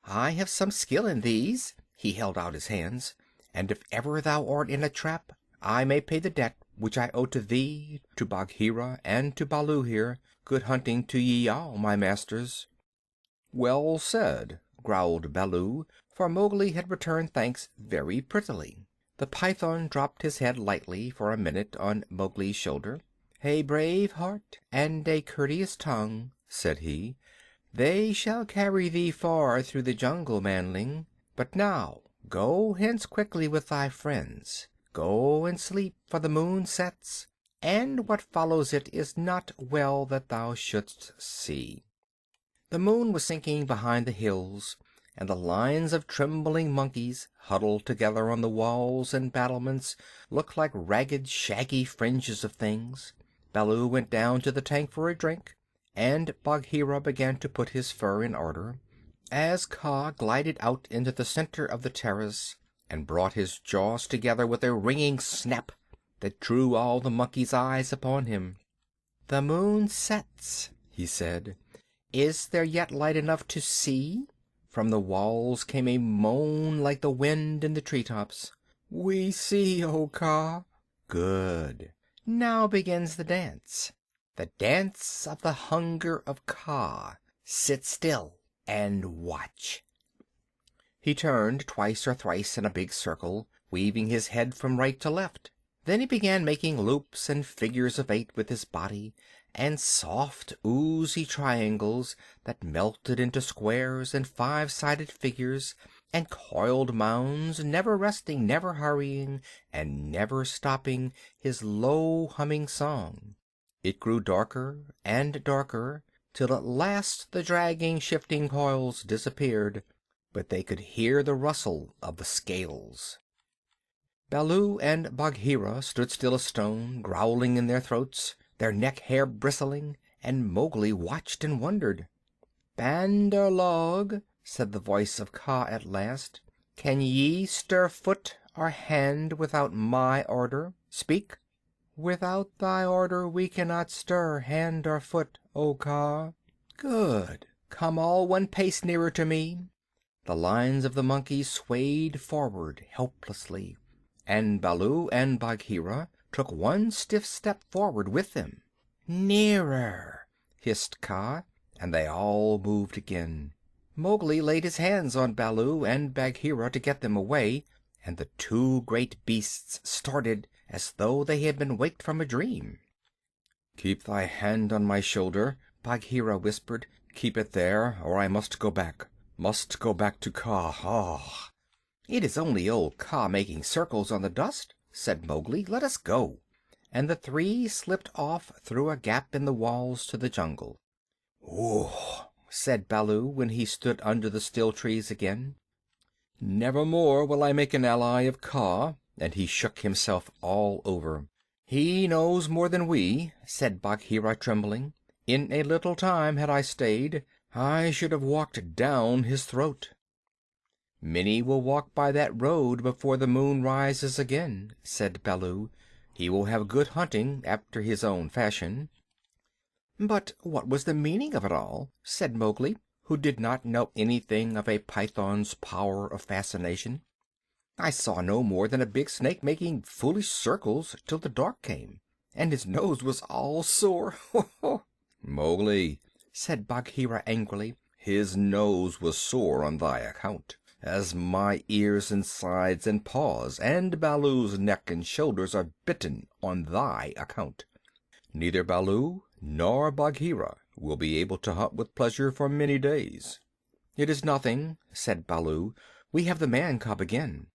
I have some skill in these." He held out his hands. "And if ever thou art in a trap, I may pay the debt which I owe to thee, to Bagheera, and to Baloo here. Good hunting to ye all, my masters." "Well said," growled Baloo, for Mowgli had returned thanks very prettily. The python dropped his head lightly for a minute on Mowgli's shoulder. "A brave heart and a courteous tongue," said he. "They shall carry thee far through the jungle, manling. But now go hence quickly with thy friends. Go and sleep, for the moon sets, and what follows it is not well that thou shouldst see." The moon was sinking behind the hills, and the lines of trembling monkeys huddled together on the walls and battlements looked like ragged, shaggy fringes of things. Baloo went down to the tank for a drink, and Bagheera began to put his fur in order. As Kaa glided out into the center of the terrace and brought his jaws together with a ringing snap that drew all the monkeys' eyes upon him. "The moon sets," he said. "Is there yet light enough to see?" From the walls came a moan like the wind in the treetops. "We see, O Kaa." "Good. Now begins the dance. The dance of the hunger of Kaa. Sit still and watch." He turned twice or thrice in a big circle, weaving his head from right to left. Then he began making loops and figures of 8 with his body, and soft, oozy triangles that melted into squares and 5-sided figures, and coiled mounds, never resting, never hurrying, and never stopping his low humming song. It grew darker and darker, till at last the dragging, shifting coils disappeared, but they could hear the rustle of the scales. Baloo and Bagheera stood still as stone, growling in their throats, their neck hair bristling, and Mowgli watched and wondered. "Bandar log," said the voice of Kaa at last, "can ye stir foot or hand without my order? Speak." "Without thy order we cannot stir hand or foot, O Kaa." "Good. Come all one pace nearer to me." The lines of the monkeys swayed forward helplessly, and Baloo and Bagheera took one stiff step forward with them. "Nearer!" hissed Kaa, and they all moved again. Mowgli laid his hands on Baloo and Bagheera to get them away, and the 2 great beasts started as though they had been waked from a dream. "Keep thy hand on my shoulder," Bagheera whispered. "Keep it there, or I must go back. Must go back to Kaa. Ah!" "It is only old Kaa making circles on the dust," said Mowgli. "Let us go." And the 3 slipped off through a gap in the walls to the jungle. "Ooh!" said Baloo, when he stood under the still trees again. "Nevermore will I make an ally of Kaa," and he shook himself all over. "He knows more than we," said Bagheera, trembling. "In a little time, had I stayed, I should have walked down his throat." "Many will walk by that road before the moon rises again," said Baloo. He will have good hunting after his own fashion." "But what was the meaning of it all?" said Mowgli, who did not know anything of a python's power of fascination. "I saw no more than a big snake making foolish circles till the dark came, and his nose was all sore. Ho, ho!" "Mowgli," said Bagheera angrily, "his nose was sore on thy account, as my ears and sides and paws and Baloo's neck and shoulders are bitten on thy account. Neither Baloo nor Bagheera will be able to hunt with pleasure for many days." "It is nothing," said Baloo. "We have the man cub again."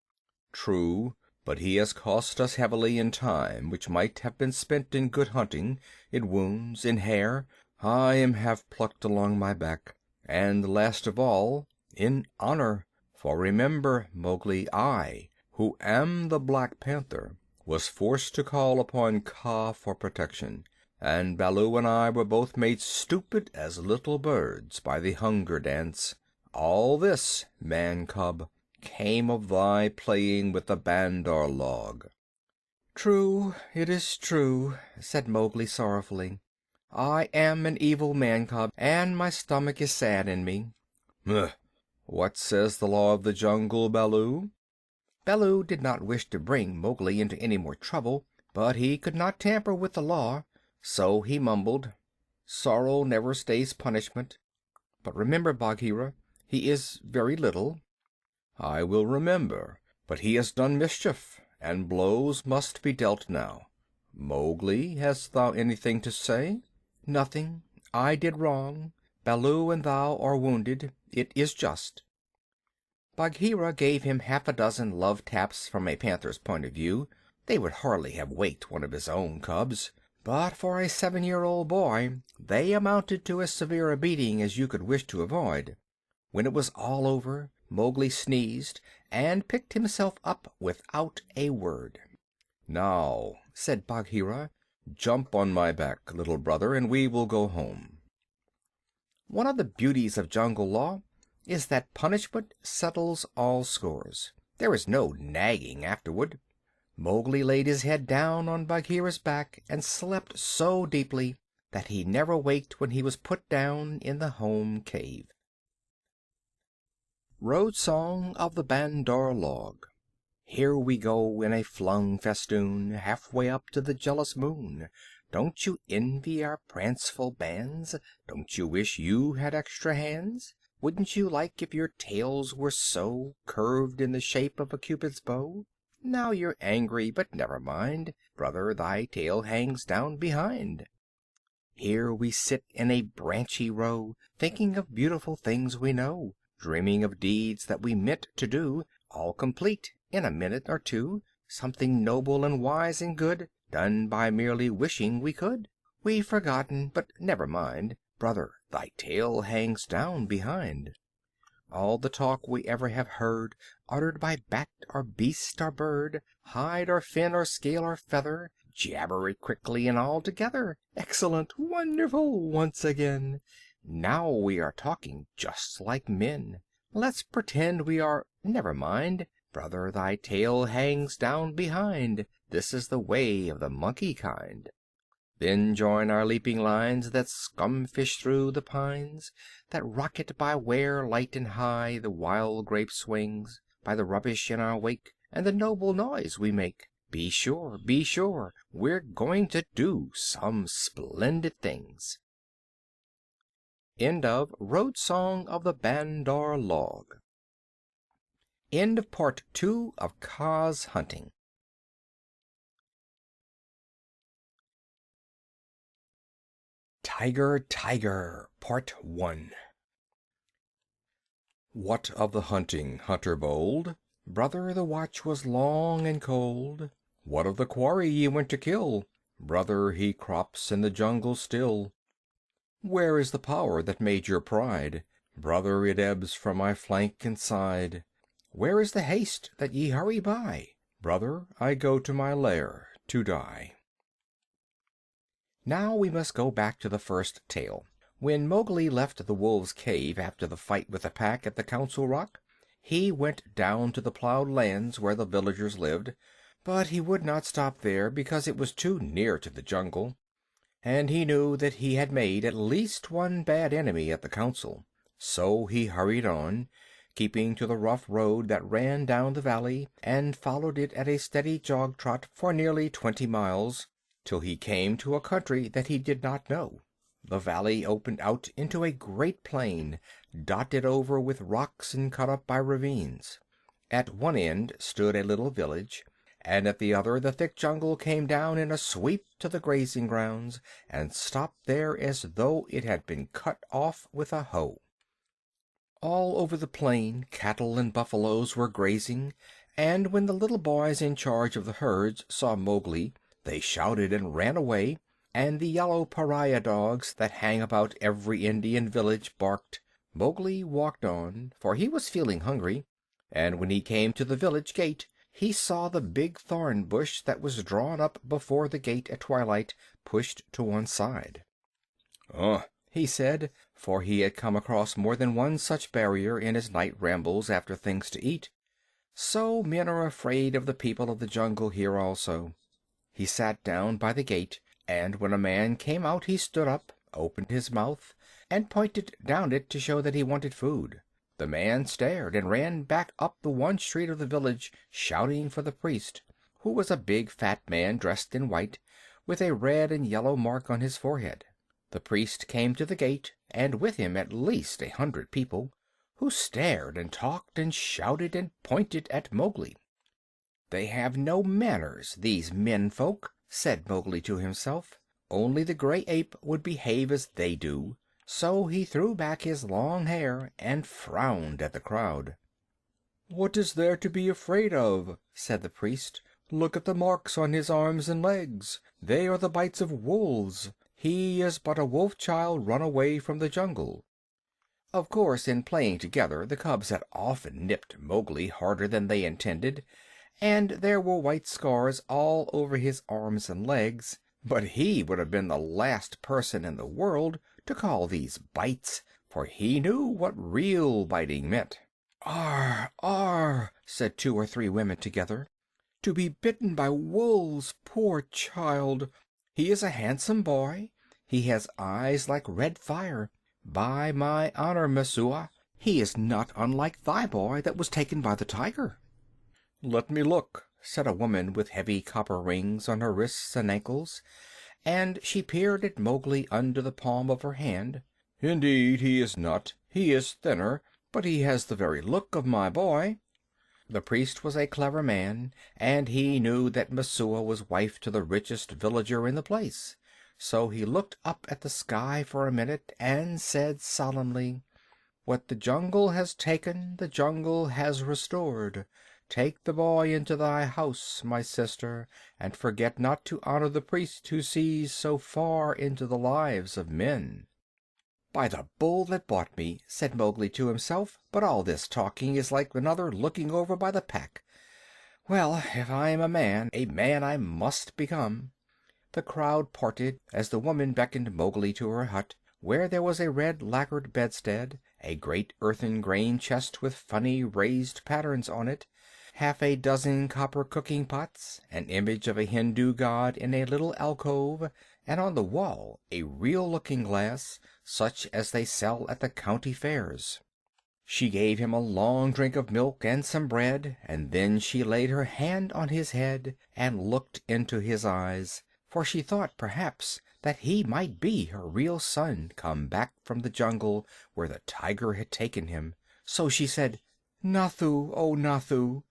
"True, but he has cost us heavily in time which might have been spent in good hunting, in wounds, in hair. I am half plucked along my back, and last of all, in honor. For remember, Mowgli, I, who am the Black Panther, was forced to call upon Kaa for protection, and Baloo and I were both made stupid as little birds by the hunger dance. All this, man cub, came of thy playing with the Bandar log." "True, it is true," said Mowgli sorrowfully. "I am an evil man cub, and my stomach is sad in me." "Ugh! What says the Law of the Jungle, Baloo?" Baloo did not wish to bring Mowgli into any more trouble, but he could not tamper with the Law, so he mumbled, "Sorrow never stays punishment. But remember, Bagheera, he is very little." "I will remember, but he has done mischief, and blows must be dealt now. Mowgli, hast thou anything to say?" "Nothing. I did wrong. Baloo and thou are wounded. It is just." Bagheera gave him half a dozen love taps from a panther's point of view. They would hardly have waked one of his own cubs, but for a 7-year-old boy they amounted to as severe a beating as you could wish to avoid. When it was all over, Mowgli sneezed and picked himself up without a word. "Now," said Bagheera, "jump on my back, little brother, and we will go home." One of the beauties of jungle law is that punishment settles all scores. There is no nagging afterward. Mowgli laid his head down on Bagheera's back and slept so deeply that he never waked when he was put down in the home cave. Road Song of the Bandar Log. Here we go in a flung festoon, halfway up to the jealous moon. Don't you envy our pranceful bands? Don't you wish you had extra hands? Wouldn't you like if your tails were so curved in the shape of a Cupid's bow? Now you're angry, but never mind, brother, thy tail hangs down behind. Here we sit in a branchy row, thinking of beautiful things we know, dreaming of deeds that we meant to do, all complete in a minute or two, something noble and wise and good, done by merely wishing we could. We've forgotten, but never mind, brother, thy tail hangs down behind. All the talk we ever have heard, uttered by bat or beast or bird, hide or fin or scale or feather, jabber it quickly and all together. Excellent, wonderful, once again. Now we are talking just like men. Let's pretend we are. Never mind, brother, thy tail hangs down behind. This is the way of the monkey kind. Then join our leaping lines that scumfish through the pines, that rocket by where light and high the wild grape swings, by the rubbish in our wake, and the noble noise we make. Be sure, we're going to do some splendid things. End of Road Song of the Bandar Log. End of Part 2 of Kaa's Hunting. Tiger, Tiger, Part 1. What of the hunting, hunter bold? Brother, the watch was long and cold. What of the quarry ye went to kill? Brother, he crops in the jungle still. Where is the power that made your pride? Brother, it ebbs from my flank and side. Where is the haste that ye hurry by? Brother, I go to my lair to die. Now we must go back to the first tale. When Mowgli left the wolves' cave after the fight with the Pack at the Council Rock, he went down to the plowed lands where the villagers lived, But he would not stop there because it was too near to the jungle, and he knew that he had made at least one bad enemy at the council. So he hurried on, keeping to the rough road that ran down the valley, and followed it at a steady jog-trot for nearly 20 miles, till he came to a country that he did not know. The valley opened out into a great plain, dotted over with rocks and cut up by ravines. At one end stood a little village, and at the other the thick jungle came down in a sweep to the grazing grounds, and stopped there as though it had been cut off with a hoe. All over the plain cattle and buffaloes were grazing, and when the little boys in charge of the herds saw Mowgli, they shouted and ran away, and the yellow pariah dogs that hang about every Indian village barked. Mowgli walked on, for he was feeling hungry, and when he came to the village gate he saw the big thorn bush that was drawn up before the gate at twilight pushed to one side. He said, for he had come across more than one such barrier in his night rambles after things to eat. So men are afraid of the people of the jungle here also. He sat down by the gate, and when a man came out he stood up, opened his mouth, and pointed down it to show that he wanted food. The man stared and ran back up the one street of the village, shouting for the priest, who was a big fat man dressed in white, with a red and yellow mark on his forehead. The priest came to the gate, and with him at least 100 people, who stared and talked and shouted and pointed at Mowgli. "They have no manners, these men-folk," said Mowgli to himself. "Only the gray ape would behave as they do." So he threw back his long hair and frowned at the crowd. "What is there to be afraid of?" said the priest. "Look at the marks on his arms and legs. They are the bites of wolves. He is but a wolf child run away from the jungle." Of course, in playing together the cubs had often nipped Mowgli harder than they intended, and there were white scars all over his arms and legs, but he would have been the last person in the world to call these bites, for he knew what real biting meant. "Ar, ar!" said 2 or 3 women together. "To be bitten by wolves, poor child! He is a handsome boy. He has eyes like red fire. By my honor, Messua, he is not unlike thy boy that was taken by the tiger." "Let me look," said a woman with heavy copper rings on her wrists and ankles, and she peered at Mowgli under the palm of her hand. "Indeed, he is not. He is thinner, but he has the very look of my boy." The priest was a clever man, and he knew that Messua was wife to the richest villager in the place. So he looked up at the sky for a minute and said solemnly, "What the jungle has taken, the jungle has restored. Take the boy into thy house, my sister, and forget not to honor the priest who sees so far into the lives of men." "By the bull that bought me," said Mowgli to himself, "but all this talking is like another looking over by the Pack. Well, if I am a man I must become." The crowd parted as the woman beckoned Mowgli to her hut, where there was a red lacquered bedstead, a great earthen grain chest with funny raised patterns on it, half a dozen copper cooking pots, an image of a Hindu god in a little alcove, and on the wall a real looking glass, such as they sell at the county fairs. She gave him a long drink of milk and some bread, and then she laid her hand on his head and looked into his eyes, for she thought perhaps that he might be her real son come back from the jungle where the tiger had taken him. So she said, "Nathoo, O Nathoo."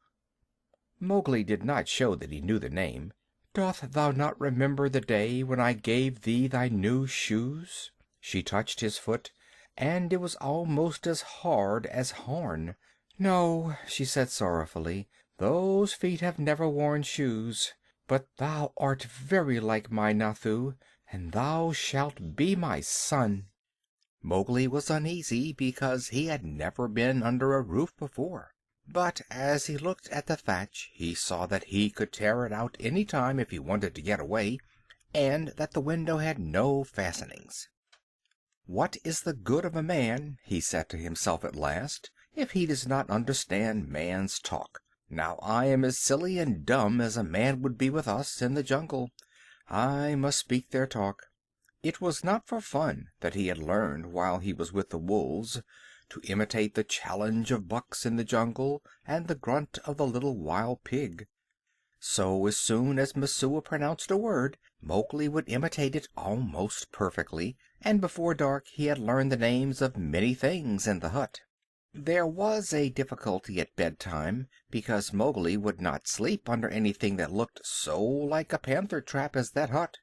Mowgli did not show that he knew the name. "Doth thou not remember the day when I gave thee thy new shoes?" She touched his foot, and it was almost as hard as horn. "No," she said sorrowfully, "those feet have never worn shoes. But thou art very like my Nathoo, and thou shalt be my son." Mowgli was uneasy because he had never been under a roof before. But as he looked at the thatch he saw that he could tear it out any time if he wanted to get away, and that the window had no fastenings. "What is the good of a man," he said to himself at last, "if he does not understand man's talk? Now I am as silly and dumb as a man would be with us in the jungle. I must speak their talk. It was not for fun that he had learned while he was with the wolves, to imitate the challenge of bucks in the jungle and the grunt of the little wild pig. So as soon as Messua pronounced a word, Mowgli would imitate it almost perfectly, and before dark he had learned the names of many things in the hut. There was a difficulty at bedtime, because Mowgli would not sleep under anything that looked so like a panther trap as that hut,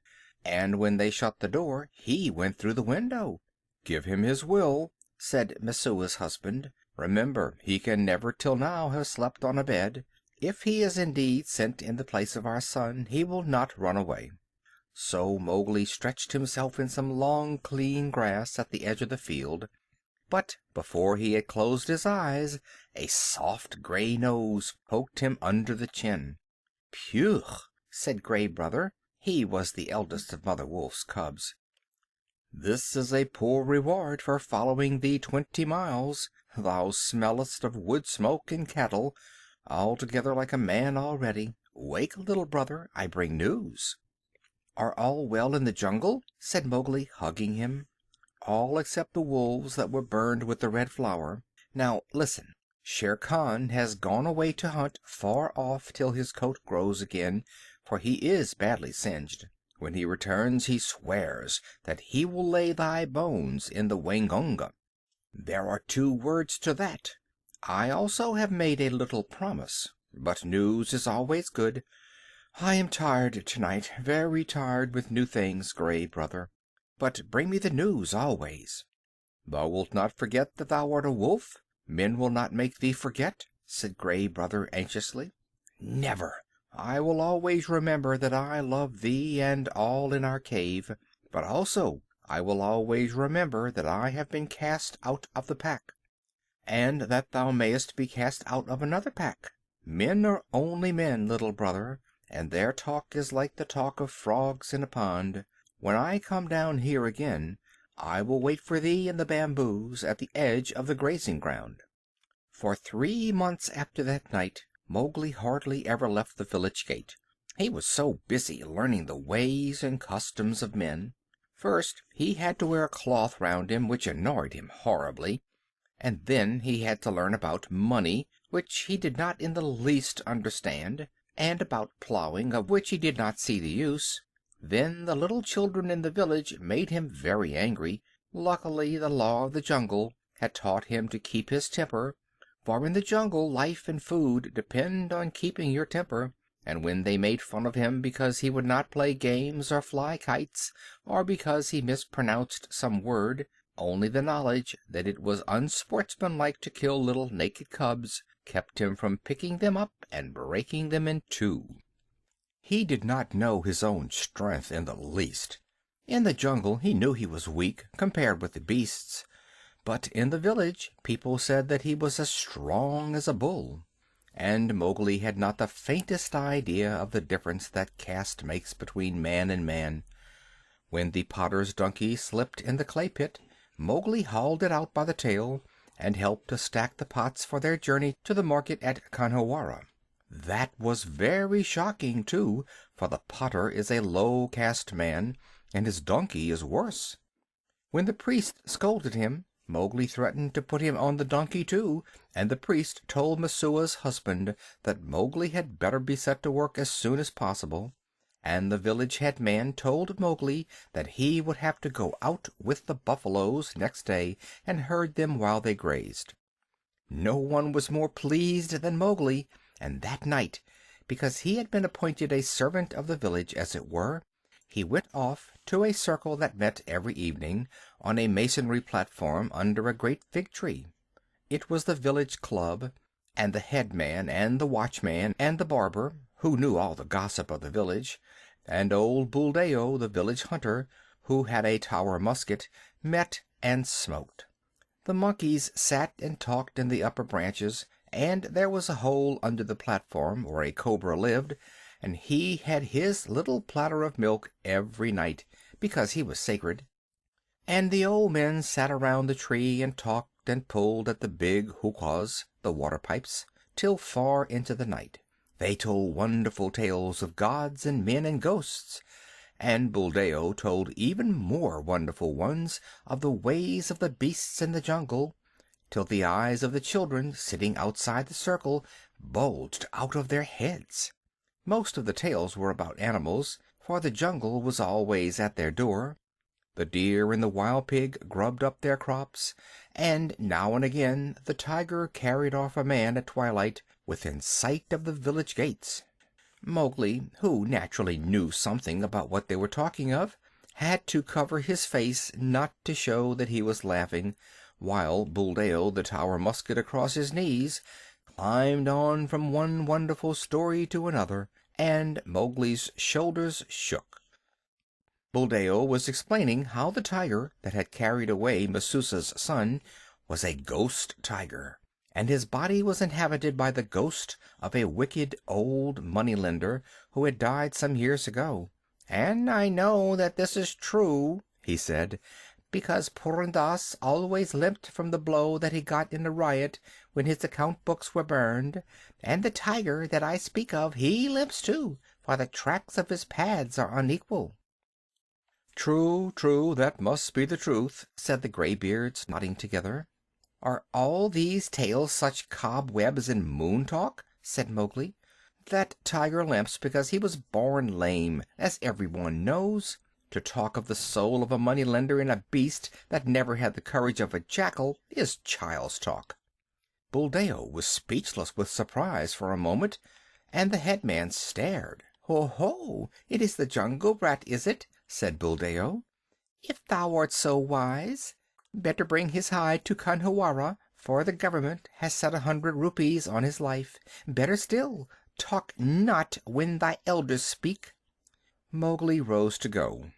and when they shut the door he went through the window. "Give him his will," said Messua's husband. "Remember, he can never till now have slept on a bed. If he is indeed sent in the place of our son, he will not run away." So Mowgli stretched himself in some long clean grass at the edge of the field, but before he had closed his eyes a soft gray nose poked him under the chin. "Phew!" said Gray Brother. He was the eldest of Mother Wolf's cubs. "This is a poor reward for following thee 20 miles. Thou smellest of wood smoke and cattle, altogether like a man already. Wake, little brother, I bring news." "Are all well in the jungle?" said Mowgli, hugging him. "All except the wolves that were burned with the Red Flower. Now listen. Shere Khan has gone away to hunt far off till his coat grows again, for he is badly singed. When he returns he swears that he will lay thy bones in the Waingunga. There are 2 words to that. I also have made a little promise, but news is always good. I am tired tonight, very tired with new things, Gray Brother. But bring me the news always." "Thou wilt not forget that thou art a wolf? Men will not make thee forget?" said Gray Brother anxiously. "Never. I will always remember that I love thee and all in our cave, but also I will always remember that I have been cast out of the pack, and that thou mayest be cast out of another pack. Men are only men, little brother, and their talk is like the talk of frogs in a pond. When I come down here again, I will wait for thee in the bamboos at the edge of the grazing ground." For 3 months after that night Mowgli hardly ever left the village gate. He was so busy learning the ways and customs of men. First he had to wear a cloth round him, which annoyed him horribly, and then he had to learn about money, which he did not in the least understand, and about plowing, of which he did not see the use. Then the little children in the village made him very angry. Luckily the law of the jungle had taught him to keep his temper, for in the jungle life and food depend on keeping your temper, and when they made fun of him because he would not play games or fly kites, or because he mispronounced some word, only the knowledge that it was unsportsmanlike to kill little naked cubs kept him from picking them up and breaking them in 2. He did not know his own strength in the least. In the jungle he knew he was weak compared with the beasts, but in the village people said that he was as strong as a bull, and Mowgli had not the faintest idea of the difference that caste makes between man and man. When the potter's donkey slipped in the clay pit, Mowgli hauled it out by the tail and helped to stack the pots for their journey to the market at Khanhiwara. That was very shocking, too, for the potter is a low caste man, and his donkey is worse. When the priest scolded him, Mowgli threatened to put him on the donkey, too, and the priest told Messua's husband that Mowgli had better be set to work as soon as possible, and the village headman told Mowgli that he would have to go out with the buffaloes next day and herd them while they grazed. No one was more pleased than Mowgli, and that night, because he had been appointed a servant of the village, as it were, he went off to a circle that met every evening on a masonry platform under a great fig tree. It was the village club, and the headman and the watchman and the barber, who knew all the gossip of the village, and old Buldeo, the village hunter, who had a Tower musket, met and smoked. The monkeys sat and talked in the upper branches, and there was a hole under the platform where a cobra lived, and he had his little platter of milk every night, because he was sacred. And the old men sat around the tree and talked and pulled at the big hookahs, the water pipes, till far into the night. They told wonderful tales of gods and men and ghosts, and Buldeo told even more wonderful ones of the ways of the beasts in the jungle, till the eyes of the children sitting outside the circle bulged out of their heads. Most of the tales were about animals, for the jungle was always at their door. The deer and the wild pig grubbed up their crops, and now and again the tiger carried off a man at twilight within sight of the village gates. Mowgli, who naturally knew something about what they were talking of, had to cover his face not to show that he was laughing, while Buldeo, the Tower musket across his knees, climbed on from one wonderful story to another, and Mowgli's shoulders shook. Buldeo was explaining how the tiger that had carried away Messusa's son was a ghost tiger, and his body was inhabited by the ghost of a wicked old moneylender who had died some years ago. "And I know that this is true," he said, "because Purun Dass always limped from the blow that he got in a riot when his account books were burned, and the tiger that I speak of, he limps too, for the tracks of his pads are unequal." "True, true, that must be the truth," said the graybeards, nodding together. "Are all these tales such cobwebs and moon talk?" said Mowgli. "That tiger limps because he was born lame, as everyone knows. To talk of the soul of a moneylender in a beast that never had the courage of a jackal is child's talk." Buldeo was speechless with surprise for a moment, and the headman stared. "Ho, ho! It is the jungle brat, is it?" said Buldeo. "If thou art so wise, better bring his hide to Khanhiwara, for the government has set 100 rupees on his life. Better still, talk not when thy elders speak." Mowgli rose to go.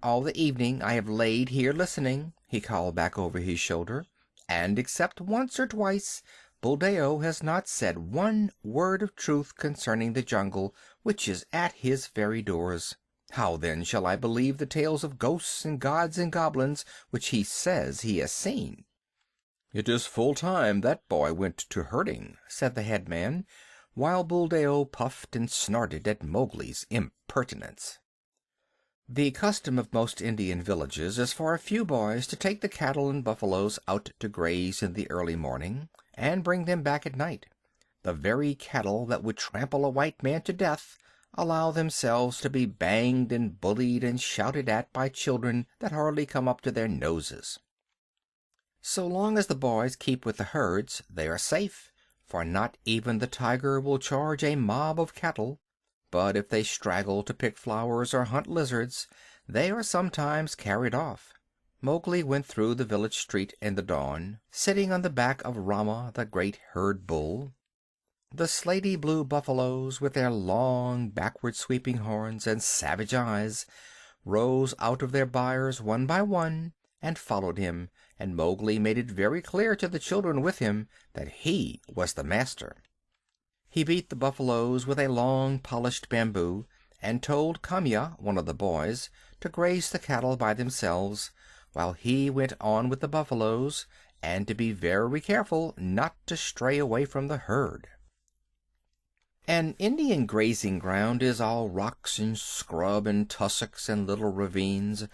"All the evening I have laid here listening," he called back over his shoulder, "and except once or twice Buldeo has not said one word of truth concerning the jungle which is at his very doors. How then shall I believe the tales of ghosts and gods and goblins which he says he has seen?" "It is full time that boy went to herding," said the headman, while Buldeo puffed and snorted at Mowgli's impertinence. The custom of most Indian villages is for a few boys to take the cattle and buffaloes out to graze in the early morning, and bring them back at night. The very cattle that would trample a white man to death allow themselves to be banged and bullied and shouted at by children that hardly come up to their noses. So long as the boys keep with the herds they are safe, for not even the tiger will charge a mob of cattle. But if they straggle to pick flowers or hunt lizards, they are sometimes carried off. Mowgli went through the village street in the dawn, sitting on the back of Rama, the great herd bull. The slaty blue buffaloes, with their long, backward sweeping horns and savage eyes, rose out of their byres one by one and followed him, and Mowgli made it very clear to the children with him that he was the master. He beat the buffaloes with a long, polished bamboo, and told Kamya, one of the boys, to graze the cattle by themselves, while he went on with the buffaloes, and to be very careful not to stray away from the herd. An Indian grazing ground is all rocks and scrub and tussocks and little ravines,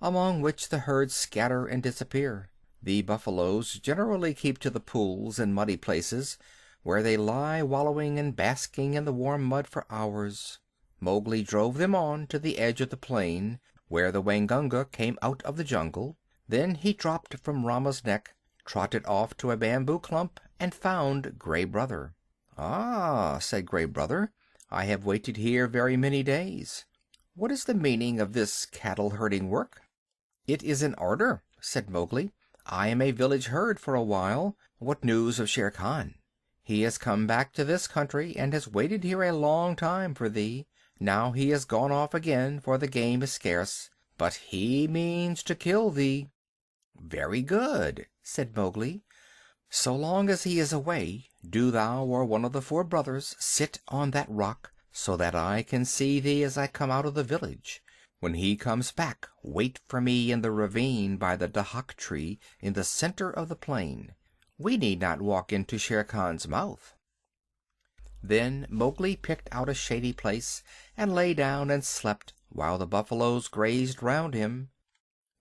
among which the herds scatter and disappear. The buffaloes generally keep to the pools and muddy places, where they lie wallowing and basking in the warm mud for hours. Mowgli drove them on to the edge of the plain, where the Waingunga came out of the jungle. Then he dropped from Rama's neck, trotted off to a bamboo clump, and found Gray Brother. "Ah," said Gray Brother, "I have waited here very many days. What is the meaning of this cattle herding work?" "It is an order," said Mowgli. "I am a village herd for a while. What news of Shere Khan?" "He has come back to this country, and has waited here a long time for thee. Now he has gone off again, for the game is scarce, but he means to kill thee." "Very good," said Mowgli. "So long as he is away, do thou or one of the 4 brothers sit on that rock, so that I can see thee as I come out of the village. When he comes back, wait for me in the ravine by the dahak tree in the center of the plain. We need not walk into Shere Khan's mouth." Then Mowgli picked out a shady place and lay down and slept while the buffaloes grazed round him.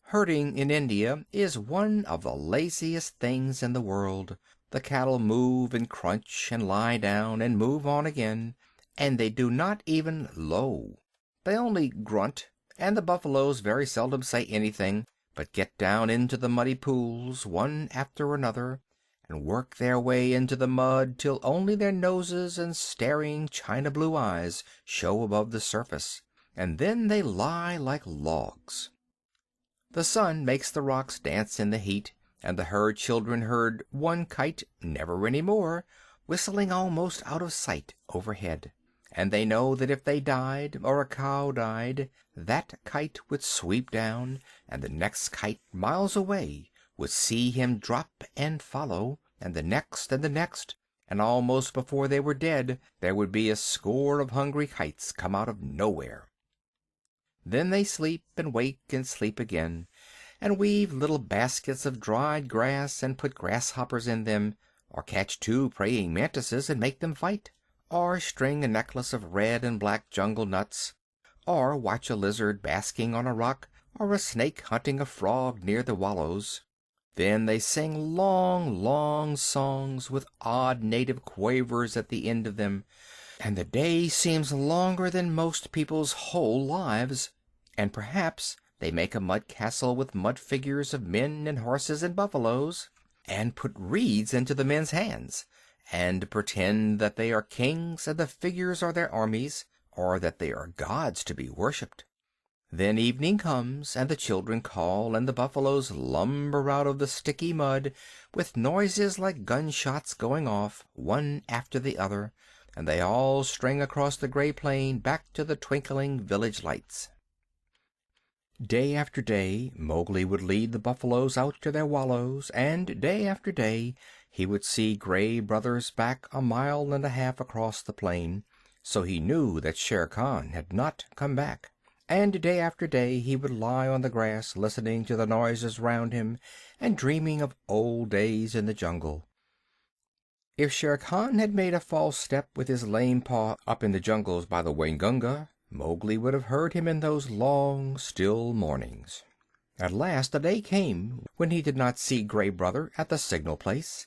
Herding in India is one of the laziest things in the world. The cattle move and crunch and lie down and move on again, and they do not even low. They only grunt, and the buffaloes very seldom say anything, but get down into the muddy pools, one after another, and work their way into the mud till only their noses and staring china blue eyes show above the surface, and then they lie like logs. The sun makes the rocks dance in the heat, and the herd children heard one kite, never any more, whistling almost out of sight overhead, and they know that if they died, or a cow died, that kite would sweep down, and the next kite miles away would see him drop and follow, and the next, and almost before they were dead there would be a score of hungry kites come out of nowhere. Then they sleep and wake and sleep again, and weave little baskets of dried grass and put grasshoppers in them, or catch 2 praying mantises and make them fight, or string a necklace of red and black jungle nuts, or watch a lizard basking on a rock, or a snake hunting a frog near the wallows. Then they sing long, long songs with odd native quavers at the end of them, and the day seems longer than most people's whole lives. And perhaps they make a mud castle with mud figures of men and horses and buffaloes, and put reeds into the men's hands, and pretend that they are kings and the figures are their armies, or that they are gods to be worshipped. Then evening comes, and the children call, and the buffaloes lumber out of the sticky mud with noises like gunshots going off, one after the other, and they all string across the gray plain back to the twinkling village lights. Day after day Mowgli would lead the buffaloes out to their wallows, and day after day he would see Gray Brothers back 1.5 miles across the plain, so he knew that Shere Khan had not come back. And day after day he would lie on the grass listening to the noises round him and dreaming of old days in the jungle. If Shere Khan had made a false step with his lame paw up in the jungles by the Waingunga, Mowgli would have heard him in those long, still mornings. At last a day came when he did not see Gray Brother at the signal place,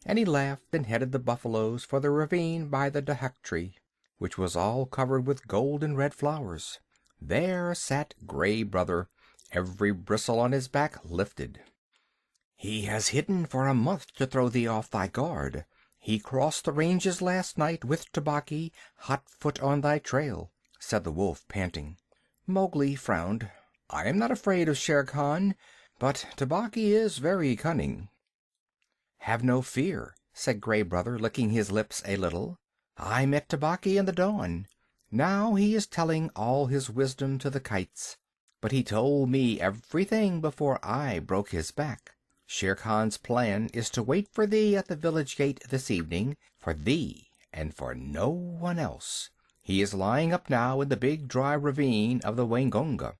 and he laughed and headed the buffaloes for the ravine by the dahak tree, which was all covered with golden red flowers. There sat Gray Brother, every bristle on his back lifted. "He has hidden for a month to throw thee off thy guard. He crossed the ranges last night with Tabaqui, hot foot on thy trail," said the wolf, panting. Mowgli frowned. "I am not afraid of Shere Khan, but Tabaqui is very cunning." "Have no fear," said Gray Brother, licking his lips a little. "I met Tabaqui in the dawn. Now he is telling all his wisdom to the kites, but he told me everything before I broke his back. Shere Khan's plan is to wait for thee at the village gate this evening, for thee and for no one else. He is lying up now in the big dry ravine of the Waingunga."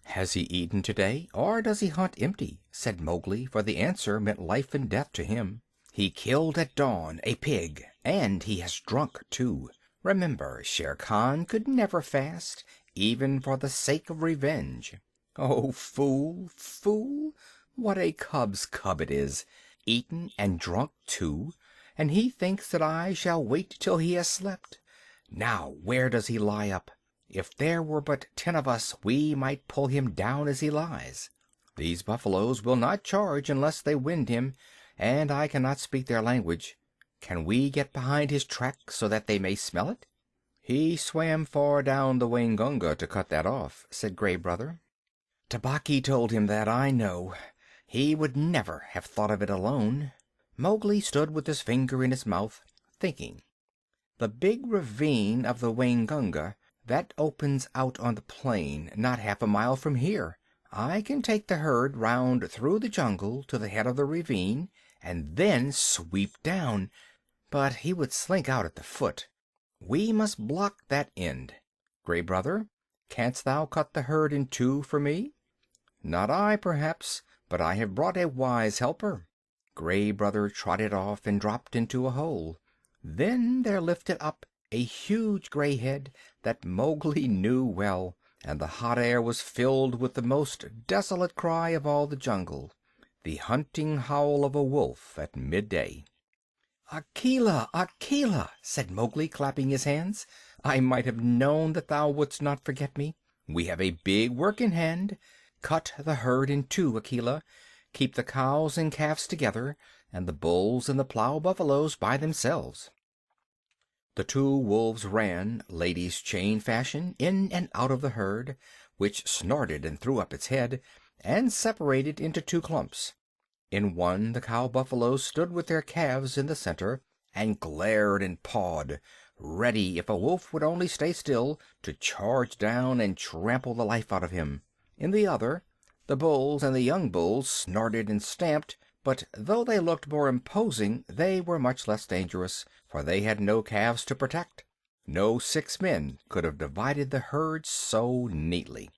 "Has he eaten today, or does he hunt empty?" said Mowgli, for the answer meant life and death to him. "He killed at dawn a pig, and he has drunk too. Remember, Shere Khan could never fast, even for the sake of revenge." "Oh, fool, fool! What a cub's cub it is! Eaten and drunk too, and he thinks that I shall wait till he has slept. Now where does he lie up? If there were but 10 of us we might pull him down as he lies. These buffaloes will not charge unless they wind him, and I cannot speak their language. Can we get behind his track so that they may smell it?" "He swam far down the Waingunga to cut that off," said Gray Brother. "Tabaqui told him that, I know. He would never have thought of it alone." Mowgli stood with his finger in his mouth, thinking. "The big ravine of the Waingunga, that opens out on the plain, not half a mile from here. I can take the herd round through the jungle to the head of the ravine, and then sweep down. But he would slink out at the foot. We must block that end. Gray Brother, canst thou cut the herd in 2 for me?" "Not I, perhaps, but I have brought a wise helper." Gray Brother trotted off and dropped into a hole. Then there lifted up a huge gray head that Mowgli knew well, and the hot air was filled with the most desolate cry of all the jungle, the hunting howl of a wolf at midday. "Akela! Akela!" said Mowgli, clapping his hands. "I might have known that thou wouldst not forget me. We have a big work in hand. Cut the herd in two, Akela. Keep the cows and calves together, and the bulls and the plow buffaloes by themselves." The two wolves ran, ladies' chain fashion, in and out of the herd, which snorted and threw up its head, and separated into two clumps. In one the cow buffaloes stood with their calves in the center, and glared and pawed, ready, if a wolf would only stay still, to charge down and trample the life out of him. In the other, the bulls and the young bulls snorted and stamped, but though they looked more imposing they were much less dangerous, for they had no calves to protect. No 6 men could have divided the herd so neatly.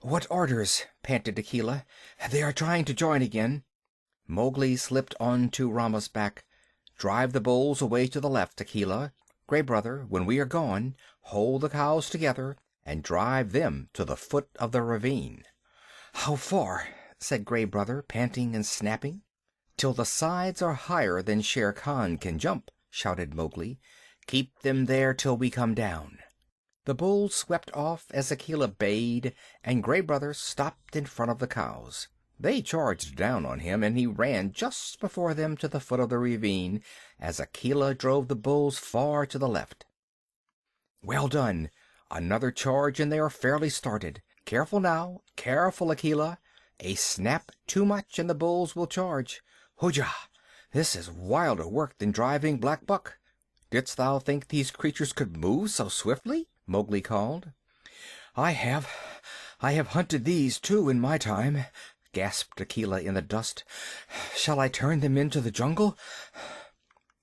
"What orders?" panted Akela. "They are trying to join again." Mowgli slipped onto Rama's back. "Drive the bulls away to the left, Akela. Gray Brother, when we are gone, hold the cows together and drive them to the foot of the ravine." "How far?" said Gray Brother, panting and snapping. "Till the sides are higher than Shere Khan can jump," shouted Mowgli. "Keep them there till we come down." The bulls swept off as Akela bayed, and Gray Brother stopped in front of the cows. They charged down on him, and he ran just before them to the foot of the ravine as Akela drove the bulls far to the left. "Well done! Another charge and they are fairly started. Careful now, careful, Akela. A snap too much and the bulls will charge. Hujah! This is wilder work than driving Black Buck. Didst thou think these creatures could move so swiftly?" Mowgli called. I have hunted these too in my time," gasped Akela in the dust. "Shall I turn them into the jungle?"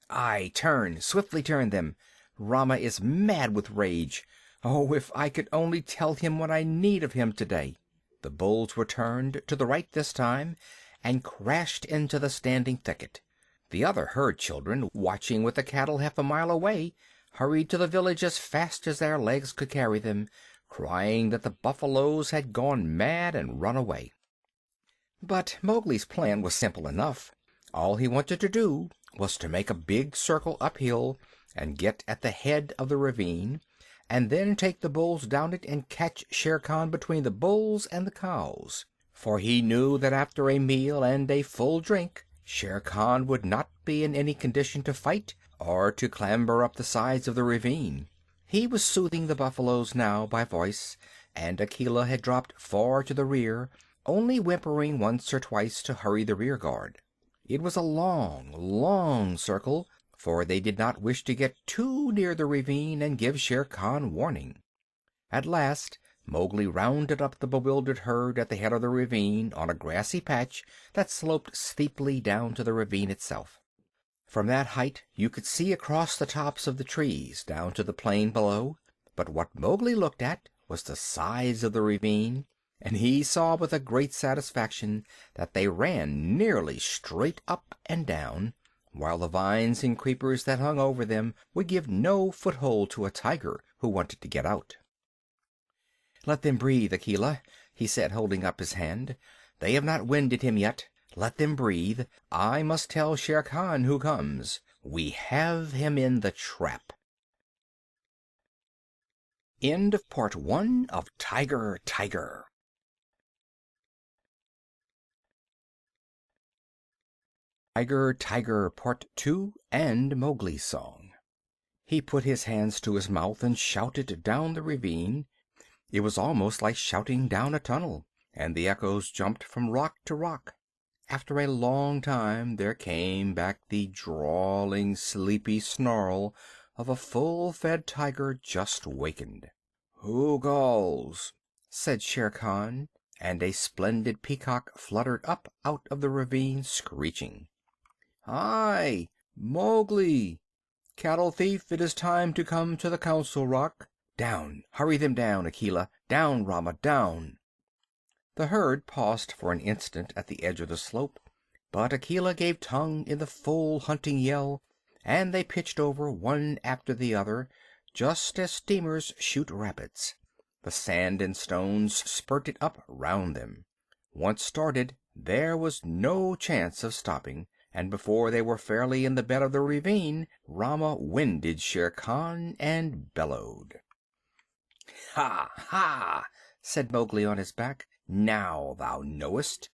"Aye, turn, swiftly turn them. Rama is mad with rage. Oh, if I could only tell him what I need of him today!" The bulls were turned to the right this time, and crashed into the standing thicket. The other herd children, watching with the cattle half a mile away, hurried to the village as fast as their legs could carry them, crying that the buffaloes had gone mad and run away. But Mowgli's plan was simple enough. All he wanted to do was to make a big circle uphill and get at the head of the ravine, and then take the bulls down it and catch Shere Khan between the bulls and the cows. For he knew that after a meal and a full drink Shere Khan would not be in any condition to fight or to clamber up the sides of the ravine. He was soothing the buffaloes now by voice, and Akela had dropped far to the rear, only whimpering once or twice to hurry the rear guard. It was a long, long circle, for they did not wish to get too near the ravine and give Shere Khan warning. At last Mowgli rounded up the bewildered herd at the head of the ravine on a grassy patch that sloped steeply down to the ravine itself. From that height you could see across the tops of the trees down to the plain below, but what Mowgli looked at was the sides of the ravine, and he saw with a great satisfaction that they ran nearly straight up and down, while the vines and creepers that hung over them would give no foothold to a tiger who wanted to get out. "Let them breathe, Akela," he said, holding up his hand. "They have not winded him yet. Let them breathe. I must tell Shere Khan who comes. We have him in the trap." End of Part 1 of Tiger. Tiger, Part 2, and Mowgli's Song. He put his hands to his mouth and shouted down the ravine. It was almost like shouting down a tunnel, and the echoes jumped from rock to rock. After a long time there came back the drawling, sleepy snarl of a full-fed tiger just wakened. "Who calls?" said Shere Khan, and a splendid peacock fluttered up out of the ravine, screeching. "Hi! Mowgli! Cattle thief, it is time to come to the council rock. Down! Hurry them down, Akela! Down, Rama, down!" The herd paused for an instant at the edge of the slope, but Akela gave tongue in the full hunting yell, and they pitched over one after the other, just as steamers shoot rapids. The sand and stones spurted up round them. Once started, there was no chance of stopping, and before they were fairly in the bed of the ravine, Rama winded Shere Khan and bellowed. "Ha, ha!" said Mowgli on his back. "Now thou knowest."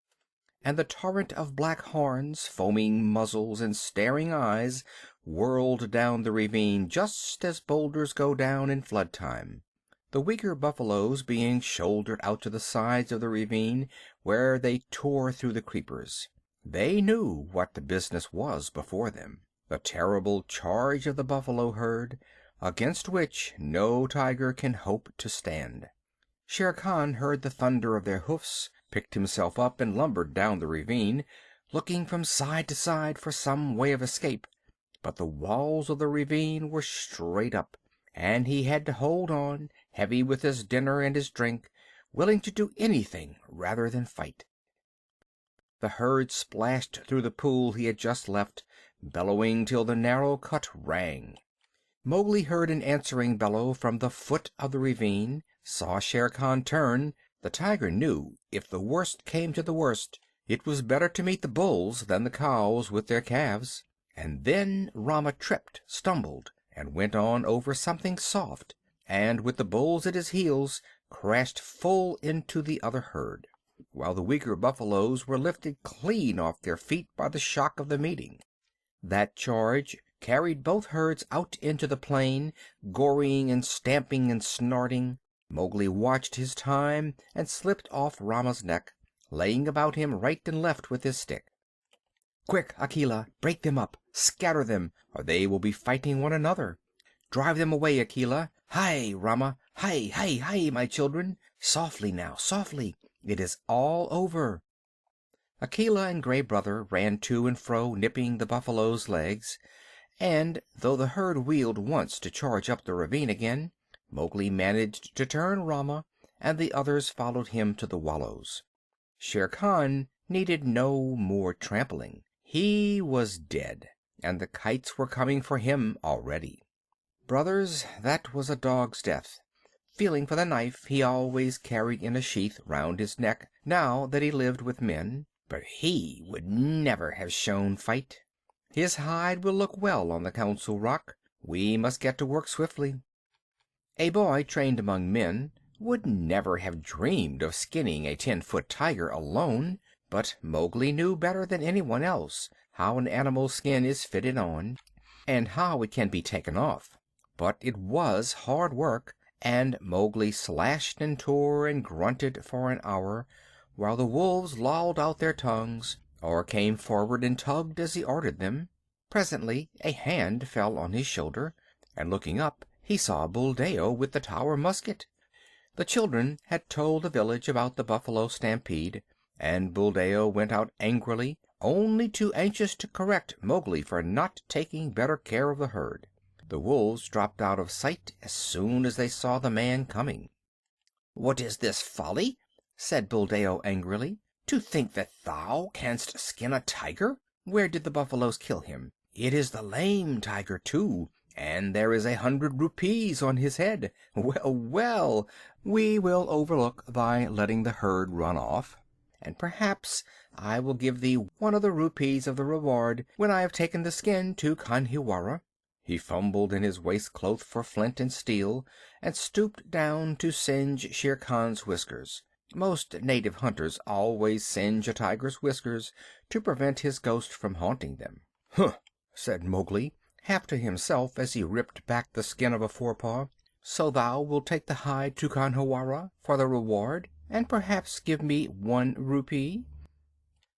And the torrent of black horns, foaming muzzles, and staring eyes whirled down the ravine just as boulders go down in flood time, the weaker buffaloes being shouldered out to the sides of the ravine, where they tore through the creepers. They knew what the business was before them, the terrible charge of the buffalo herd, against which no tiger can hope to stand. Shere Khan heard the thunder of their hoofs, picked himself up, and lumbered down the ravine, looking from side to side for some way of escape. But the walls of the ravine were straight up, and he had to hold on, heavy with his dinner and his drink, willing to do anything rather than fight. The herd splashed through the pool he had just left, bellowing till the narrow cut rang. Mowgli heard an answering bellow from the foot of the ravine, saw Shere Khan turn. The tiger knew if the worst came to the worst, it was better to meet the bulls than the cows with their calves. And then Rama tripped, stumbled, and went on over something soft, and with the bulls at his heels crashed full into the other herd, while the weaker buffaloes were lifted clean off their feet by the shock of the meeting. That charge carried both herds out into the plain, goring and stamping and snorting. Mowgli watched his time and slipped off Rama's neck, laying about him right and left with his stick. "Quick, Akela! Break them up! Scatter them, or they will be fighting one another! Drive them away, Akela! Hai, Rama! Hai, hai, hai, my children! Softly now, softly! It is all over!" Akela and Gray Brother ran to and fro, nipping the buffaloes' legs, and though the herd wheeled once to charge up the ravine again, Mowgli managed to turn Rama, and the others followed him to the wallows. Shere Khan needed no more trampling. He was dead, and the kites were coming for him already. Brothers, that was a dog's death. Feeling for the knife he always carried in a sheath round his neck now that he lived with men, but he would never have shown fight. His hide will look well on the Council Rock. We must get to work swiftly. A boy trained among men would never have dreamed of skinning a 10-foot tiger alone, but Mowgli knew better than anyone else how an animal's skin is fitted on, and how it can be taken off. But it was hard work, and Mowgli slashed and tore and grunted for an hour, while the wolves lolled out their tongues, or came forward and tugged as he ordered them. Presently a hand fell on his shoulder, and looking up he saw Buldeo with the Tower musket. The children had told the village about the buffalo stampede, and Buldeo went out angrily, only too anxious to correct Mowgli for not taking better care of the herd. The wolves dropped out of sight as soon as they saw the man coming. "What is this folly?" said Buldeo angrily. "To think that thou canst skin a tiger! Where did the buffaloes kill him? It is the lame tiger, too, and there is 100 rupees on his head. Well, well, we will overlook thy letting the herd run off, and perhaps I will give thee one of the rupees of the reward when I have taken the skin to Khanhiwara." He fumbled in his waistcloth for flint and steel, and stooped down to singe Shere Khan's whiskers. Most native hunters always singe a tiger's whiskers to prevent his ghost from haunting them. "Huh!" said Mowgli, half to himself as he ripped back the skin of a forepaw. "So thou wilt take the hide to Khanhiwara for the reward, and perhaps give me 1 rupee?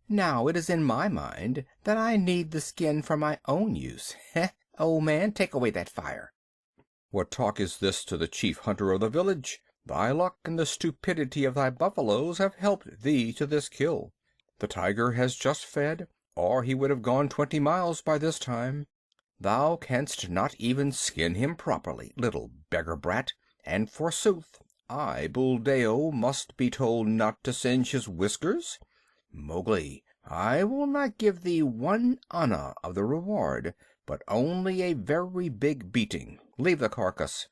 Now it is in my mind that I need the skin for my own use. Heh! Old man, take away that fire." "What talk is this to the chief hunter of the village? Thy luck and the stupidity of thy buffaloes have helped thee to this kill. The tiger has just fed, or he would have gone 20 miles by this time. Thou canst not even skin him properly, little beggar brat, and forsooth I, Buldeo, must be told not to singe his whiskers? Mowgli, I will not give thee 1 anna of the reward, but only a very big beating. Leave the carcass."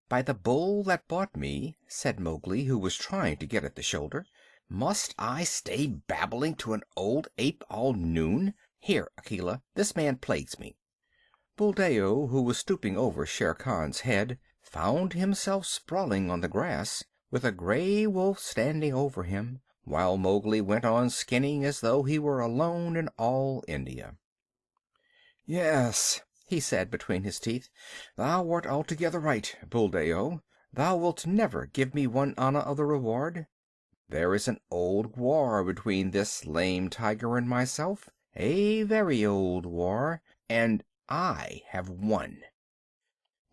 "By the bull that bought me," said Mowgli, who was trying to get at the shoulder, "must I stay babbling to an old ape all noon? Here, Akela, this man plagues me." Buldeo, who was stooping over Shere Khan's head, found himself sprawling on the grass, with a gray wolf standing over him, while Mowgli went on skinning as though he were alone in all India. "Yes," he said between his teeth, "thou art altogether right, Buldeo. Thou wilt never give me 1 anna of the reward. There is an old war between this lame tiger and myself, a very old war, and I have won."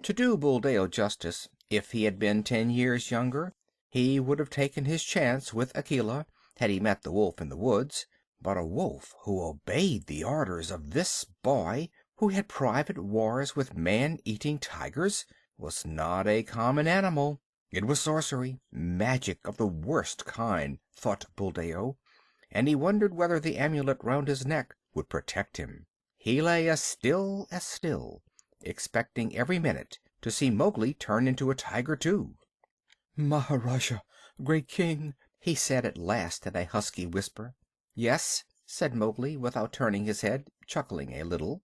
To do Buldeo justice, if he had been 10 years younger, he would have taken his chance with Akela, had he met the wolf in the woods. But a wolf who obeyed the orders of this boy, who had private wars with man-eating tigers, was not a common animal. It was sorcery, magic of the worst kind, thought Buldeo, and he wondered whether the amulet round his neck would protect him. He lay as still, expecting every minute to see Mowgli turn into a tiger too. "Maharajah, great king," he said at last in a husky whisper. "Yes," said Mowgli, without turning his head, chuckling a little.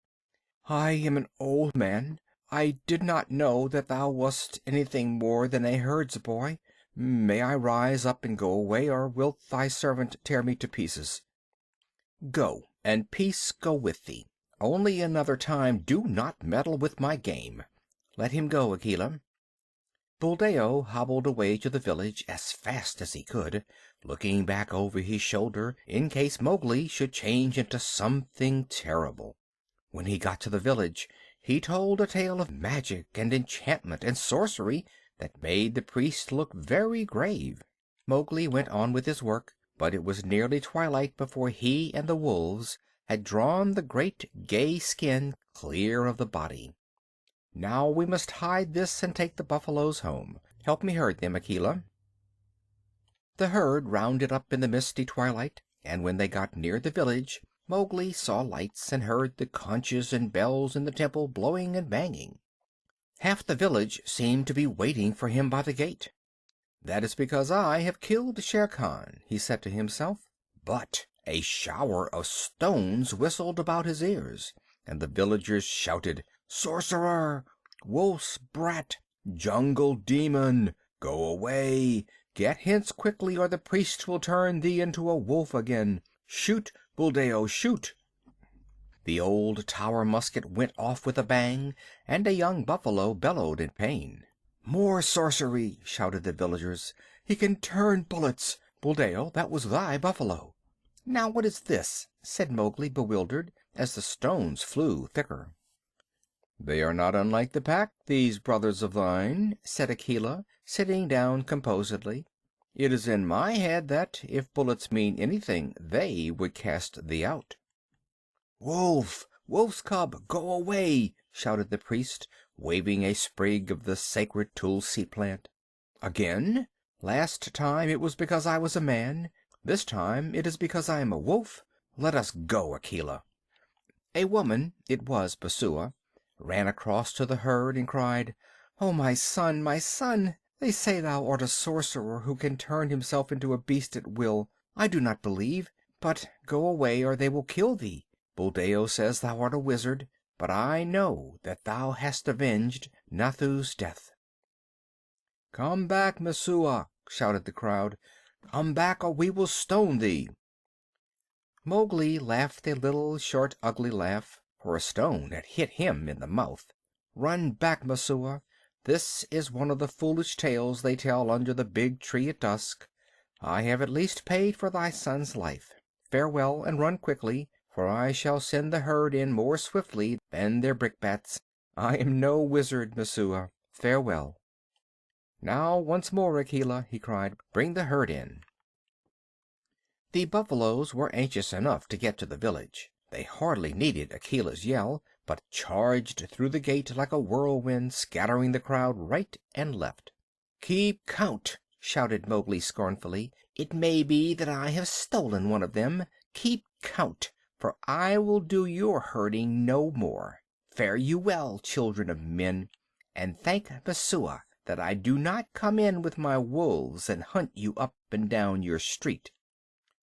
"I am an old man. I did not know that thou wast anything more than a herd's boy. May I rise up and go away, or wilt thy servant tear me to pieces?" "Go, and peace go with thee. Only another time do not meddle with my game. Let him go, Akela." Buldeo hobbled away to the village as fast as he could, looking back over his shoulder in case Mowgli should change into something terrible. When he got to the village he told a tale of magic and enchantment and sorcery that made the priest look very grave. Mowgli went on with his work, but it was nearly twilight before he and the wolves had drawn the great gay skin clear of the body. "Now we must hide this and take the buffaloes home. Help me herd them, Akela." The herd rounded up in the misty twilight, and when they got near the village Mowgli saw lights and heard the conches and bells in the temple blowing and banging. Half the village seemed to be waiting for him by the gate. "That is because I have killed Shere Khan," he said to himself. But a shower of stones whistled about his ears, and the villagers shouted, "Sorcerer! Wolf's brat! Jungle demon! Go away! Get hence quickly, or the priest will turn thee into a wolf again! Shoot, Buldeo, shoot!" The old tower musket went off with a bang, and a young buffalo bellowed in pain. "More sorcery!" shouted the villagers. "He can turn bullets! Buldeo, that was thy buffalo." "Now what is this?" said Mowgli, bewildered, as the stones flew thicker. "They are not unlike the Pack, these brothers of thine," said Akela, sitting down composedly. "It is in my head that, if bullets mean anything, they would cast thee out." "Wolf! Wolf's cub! Go away!" shouted the priest, waving a sprig of the sacred tulsi plant. "Again? Last time it was because I was a man. This time it is because I am a wolf. Let us go, Akela." A woman, it was Messua, ran across to the herd and cried, "Oh, my son, my son! They say thou art a sorcerer who can turn himself into a beast at will. I do not believe, but go away or they will kill thee. Buldeo says thou art a wizard, but I know that thou hast avenged Nathu's death." "Come back, Messua!" shouted the crowd. "Come back, or we will stone thee." Mowgli laughed a little, short, ugly laugh, for a stone had hit him in the mouth. "Run back, Messua! This is one of the foolish tales they tell under the big tree at dusk. I have at least paid for thy son's life. Farewell, and run quickly, for I shall send the herd in more swiftly than their brickbats. I am no wizard, Messua. Farewell." "Now once more, Akela," he cried. "Bring the herd in." The buffaloes were anxious enough to get to the village. They hardly needed Akela's yell, but charged through the gate like a whirlwind, scattering the crowd right and left. "Keep count!" shouted Mowgli scornfully. "It may be that I have stolen one of them. Keep count, for I will do your herding no more. Fare you well, children of men, and thank Messua that I do not come in with my wolves and hunt you up and down your street."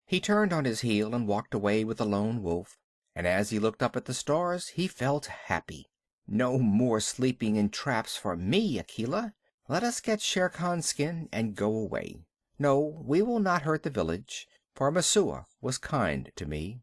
He turned on his heel and walked away with the Lone Wolf, and as he looked up at the stars he felt happy. "No more sleeping in traps for me, Akela. Let us get Shere Khan's skin and go away. No, we will not hurt the village, for Messua was kind to me."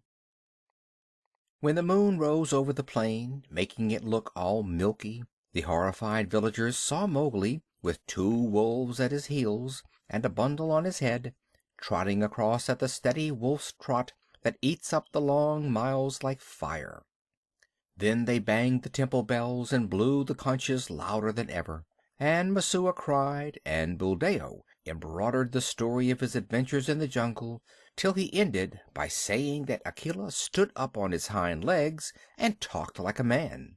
When the moon rose over the plain, making it look all milky, the horrified villagers saw Mowgli, with 2 wolves at his heels and a bundle on his head, trotting across at the steady wolf's trot that eats up the long miles like fire. Then they banged the temple bells and blew the conches louder than ever, and Messua cried, and Buldeo embroidered the story of his adventures in the jungle, till he ended by saying that Akela stood up on his hind legs and talked like a man.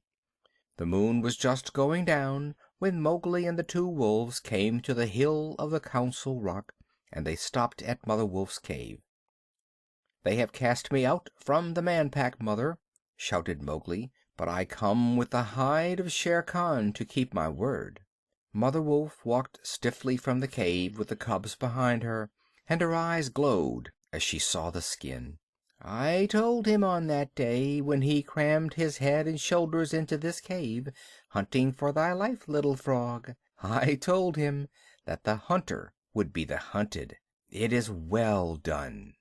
The moon was just going down when Mowgli and the 2 wolves came to the hill of the Council Rock, and they stopped at Mother Wolf's cave. "They have cast me out from the Man Pack, Mother," shouted Mowgli, "but I come with the hide of Shere Khan to keep my word." Mother Wolf walked stiffly from the cave with the cubs behind her, and her eyes glowed as she saw the skin. "I told him on that day when he crammed his head and shoulders into this cave, hunting for thy life, little frog. I told him that the hunter would be the hunted. It is well done."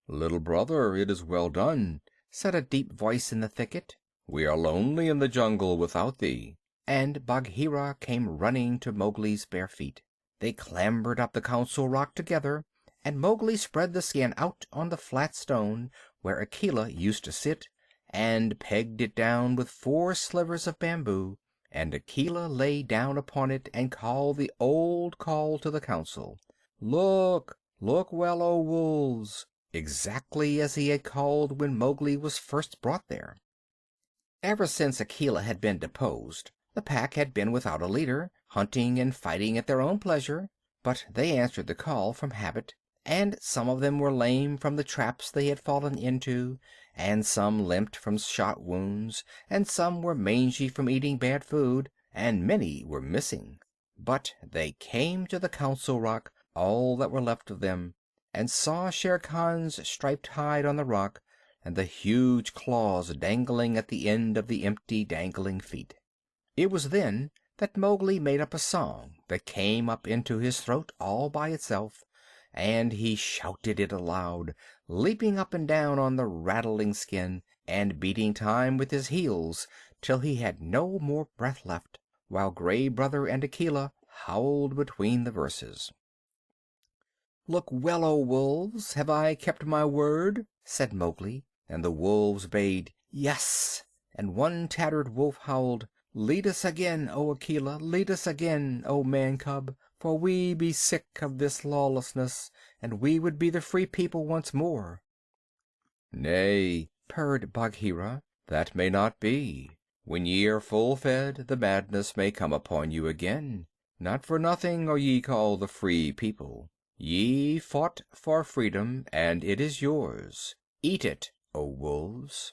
"Little brother, it is well done," said a deep voice in the thicket. "We are lonely in the jungle without thee." And Bagheera came running to Mowgli's bare feet. They clambered up the Council Rock together, and Mowgli spread the skin out on the flat stone where Akela used to sit, and pegged it down with 4 slivers of bamboo, and Akela lay down upon it and called the old call to the council: "Look! Look well, O wolves!" exactly as he had called when Mowgli was first brought there. Ever since Akela had been deposed, the pack had been without a leader, hunting and fighting at their own pleasure, but they answered the call from habit, and some of them were lame from the traps they had fallen into, and some limped from shot wounds, and some were mangy from eating bad food, and many were missing. But they came to the Council Rock, all that were left of them, and saw Shere Khan's striped hide on the rock, and the huge claws dangling at the end of the empty, dangling feet. It was then that Mowgli made up a song that came up into his throat all by itself, and he shouted it aloud, leaping up and down on the rattling skin, and beating time with his heels till he had no more breath left, while Gray Brother and Akela howled between the verses. "Look well, O wolves! Have I kept my word?" said Mowgli, and the wolves bayed "Yes," and one tattered wolf howled: "Lead us again, O Akela! Lead us again, O Man cub! For we be sick of this lawlessness, and we would be the Free People once more." "Nay," purred Bagheera, "that may not be. When ye are full fed, the madness may come upon you again. Not for nothing are ye called the Free People. Ye fought for freedom, and it is yours. Eat it, O wolves."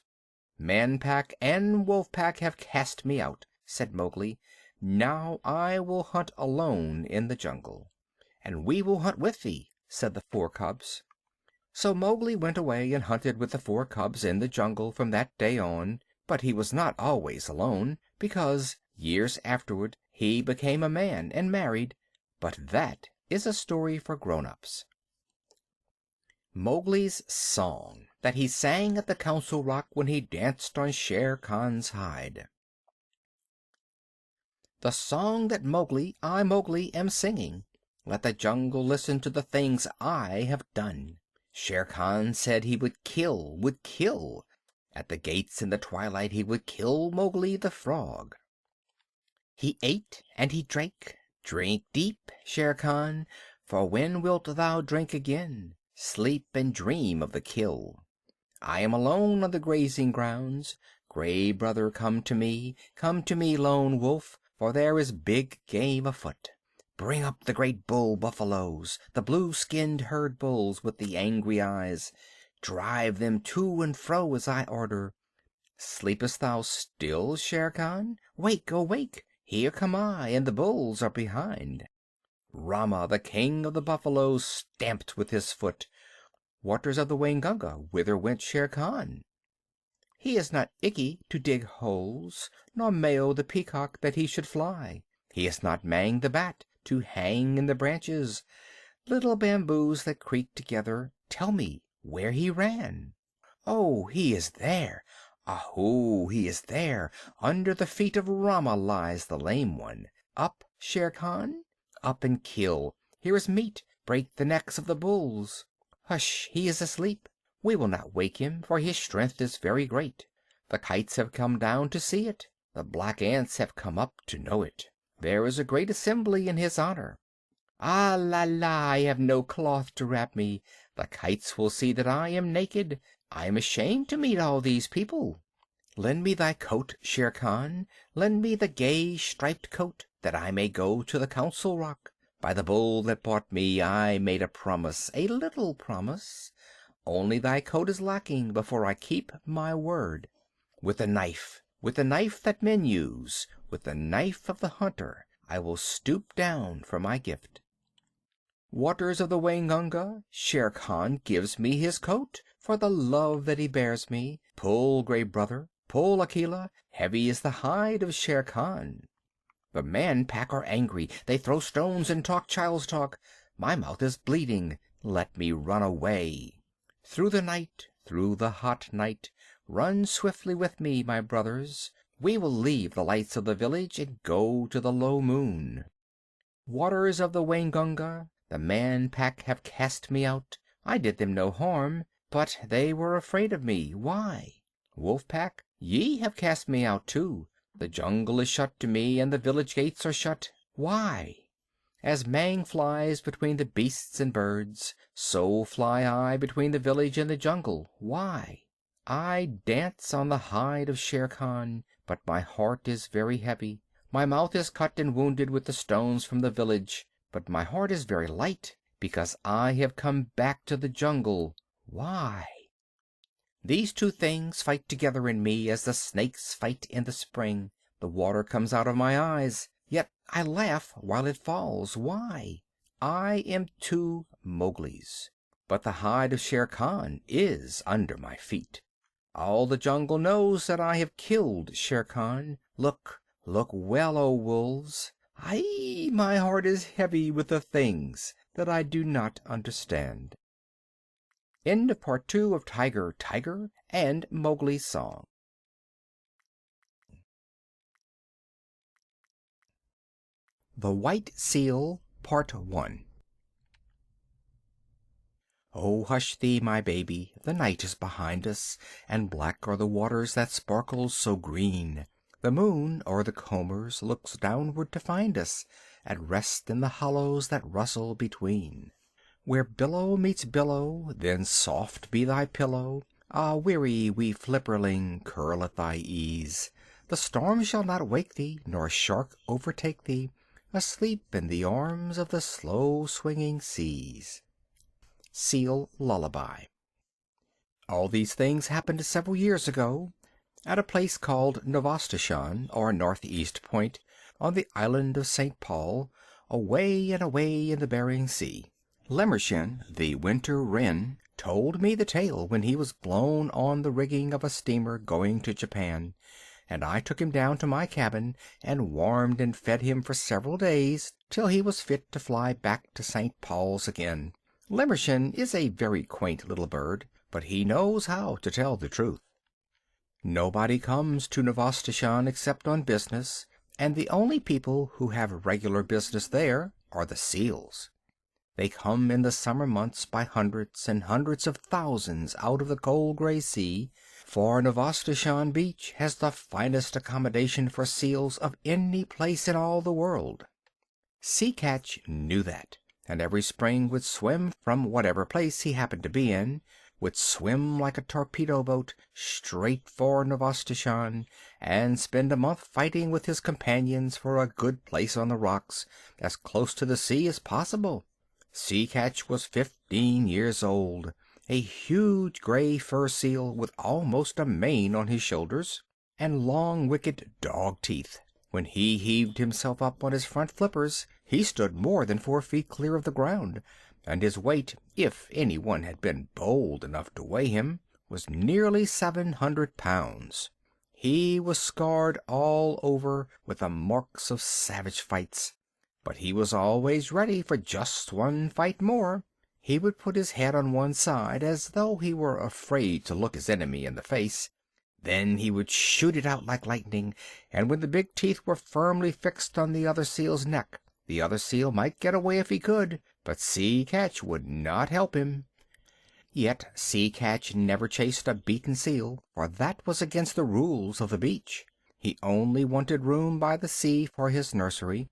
"Man Pack and Wolf Pack have cast me out," said Mowgli. "Now I will hunt alone in the jungle." "And we will hunt with thee," said the 4 cubs. So Mowgli went away and hunted with the 4 cubs in the jungle from that day on, but he was not always alone, because years afterward he became a man and married, but that is a story for grown-ups. Mowgli's song that he sang at the Council Rock when he danced on Shere Khan's hide. The song that I Mowgli, am singing. Let the jungle listen to the things I have done. Shere Khan said he would kill, would kill. At the gates in the twilight he would kill Mowgli the Frog. He ate and he drank. Drink deep, Shere Khan, for when wilt thou drink again? Sleep and dream of the kill. I am alone on the grazing grounds. Gray Brother, come to me, Lone Wolf, for there is big game afoot. Bring up the great bull buffaloes, the blue-skinned herd bulls with the angry eyes. Drive them to and fro as I order. Sleepest thou still, Shere Khan? Wake, awake! Here come I, and the bulls are behind. Rama, the king of the buffaloes, stamped with his foot. Waters of the Waingunga, whither went Shere Khan? He is not Ikki to dig holes, nor Mao the peacock that he should fly. He is not Mang the bat to hang in the branches. Little bamboos that creak together, tell me where he ran. Oh, he is there! Ahoo, he is there! Under the feet of Rama lies the lame one. Up, Shere Khan! Up and kill. Here is meat. Break the necks of the bulls. Hush, he is asleep. We will not wake him, for his strength is very great. The kites have come down to see it. The black ants have come up to know it. There is a great assembly in his honor. Ah la la, I have no cloth to wrap me. The kites will see that I am naked. I am ashamed to meet all these people. Lend me thy coat, Shere Khan. Lend me the gay striped coat, that I may go to the council rock. By the bull that bought me, I made a promise, a little promise. Only thy coat is lacking before I keep my word. With the knife that men use, with the knife of the hunter, I will stoop down for my gift. Waters of the Waingunga, Shere Khan gives me his coat for the love that he bears me. Pull, Gray Brother, pull, Akela, heavy is the hide of Shere Khan. The Man Pack are angry, they throw stones and talk child's talk. My mouth is bleeding, let me run away. Through the night, through the hot night, run swiftly with me, my brothers. We will leave the lights of the village and go to the low moon. Waters of the Waingunga, the Man Pack have cast me out. I did them no harm, but they were afraid of me. Why? Wolf Pack, ye have cast me out too. The jungle is shut to me, and the village gates are shut. Why? As Mang flies between the beasts and birds, so fly I between the village and the jungle. Why? I dance on the hide of Shere Khan, but my heart is very heavy. My mouth is cut and wounded with the stones from the village, but my heart is very light, because I have come back to the jungle. Why? These two things fight together in me as the snakes fight in the spring. The water comes out of my eyes, yet I laugh while it falls. Why? I am two Mowglis, but the hide of Shere Khan is under my feet. All the jungle knows that I have killed Shere Khan. Look, look well, O wolves. Aye, my heart is heavy with the things that I do not understand. End of Part 2 of Tiger, Tiger, and Mowgli's Song. The White Seal, Part 1. Oh, hush thee, my baby, the night is behind us, and black are the waters that sparkle so green. The moon o'er the combers looks downward to find us, at rest in the hollows that rustle between. Where billow meets billow, then soft be thy pillow. Ah, weary wee flipperling, curl at thy ease. The storm shall not wake thee, nor shark overtake thee, asleep in the arms of the slow swinging seas. Seal Lullaby. All these things happened several years ago, at a place called Novastoshan, or Northeast Point, on the island of St. Paul, away and away in the Bering Sea. Lemmershin, the winter wren, told me the tale when he was blown on the rigging of a steamer going to Japan, and I took him down to my cabin and warmed and fed him for several days till he was fit to fly back to St. Paul's again. Lemmershin is a very quaint little bird, but he knows how to tell the truth. Nobody comes to Novastoshan except on business, and the only people who have regular business there are the seals. They come in the summer months by hundreds and hundreds of thousands out of the cold gray sea, for Novastoshan Beach has the finest accommodation for seals of any place in all the world. Sea Catch knew that, and every spring would swim from whatever place he happened to be in, would swim like a torpedo boat straight for Novastoshan, and spend a month fighting with his companions for a good place on the rocks, as close to the sea as possible. Sea Catch was 15 years old. a huge gray fur seal with almost a mane on his shoulders, and long, wicked dog teeth. When he heaved himself up on his front flippers, he stood more than 4 feet clear of the ground, and his weight, if any one had been bold enough to weigh him, was nearly 700 pounds. He was scarred all over with the marks of savage fights, but he was always ready for just one fight more. He would put his head on one side as though he were afraid to look his enemy in the face. Then he would shoot it out like lightning, and when the big teeth were firmly fixed on the other seal's neck, the other seal might get away if he could, but Sea Catch would not help him. Yet Sea Catch never chased a beaten seal, for that was against the rules of the beach. He only wanted room by the sea for his nursery.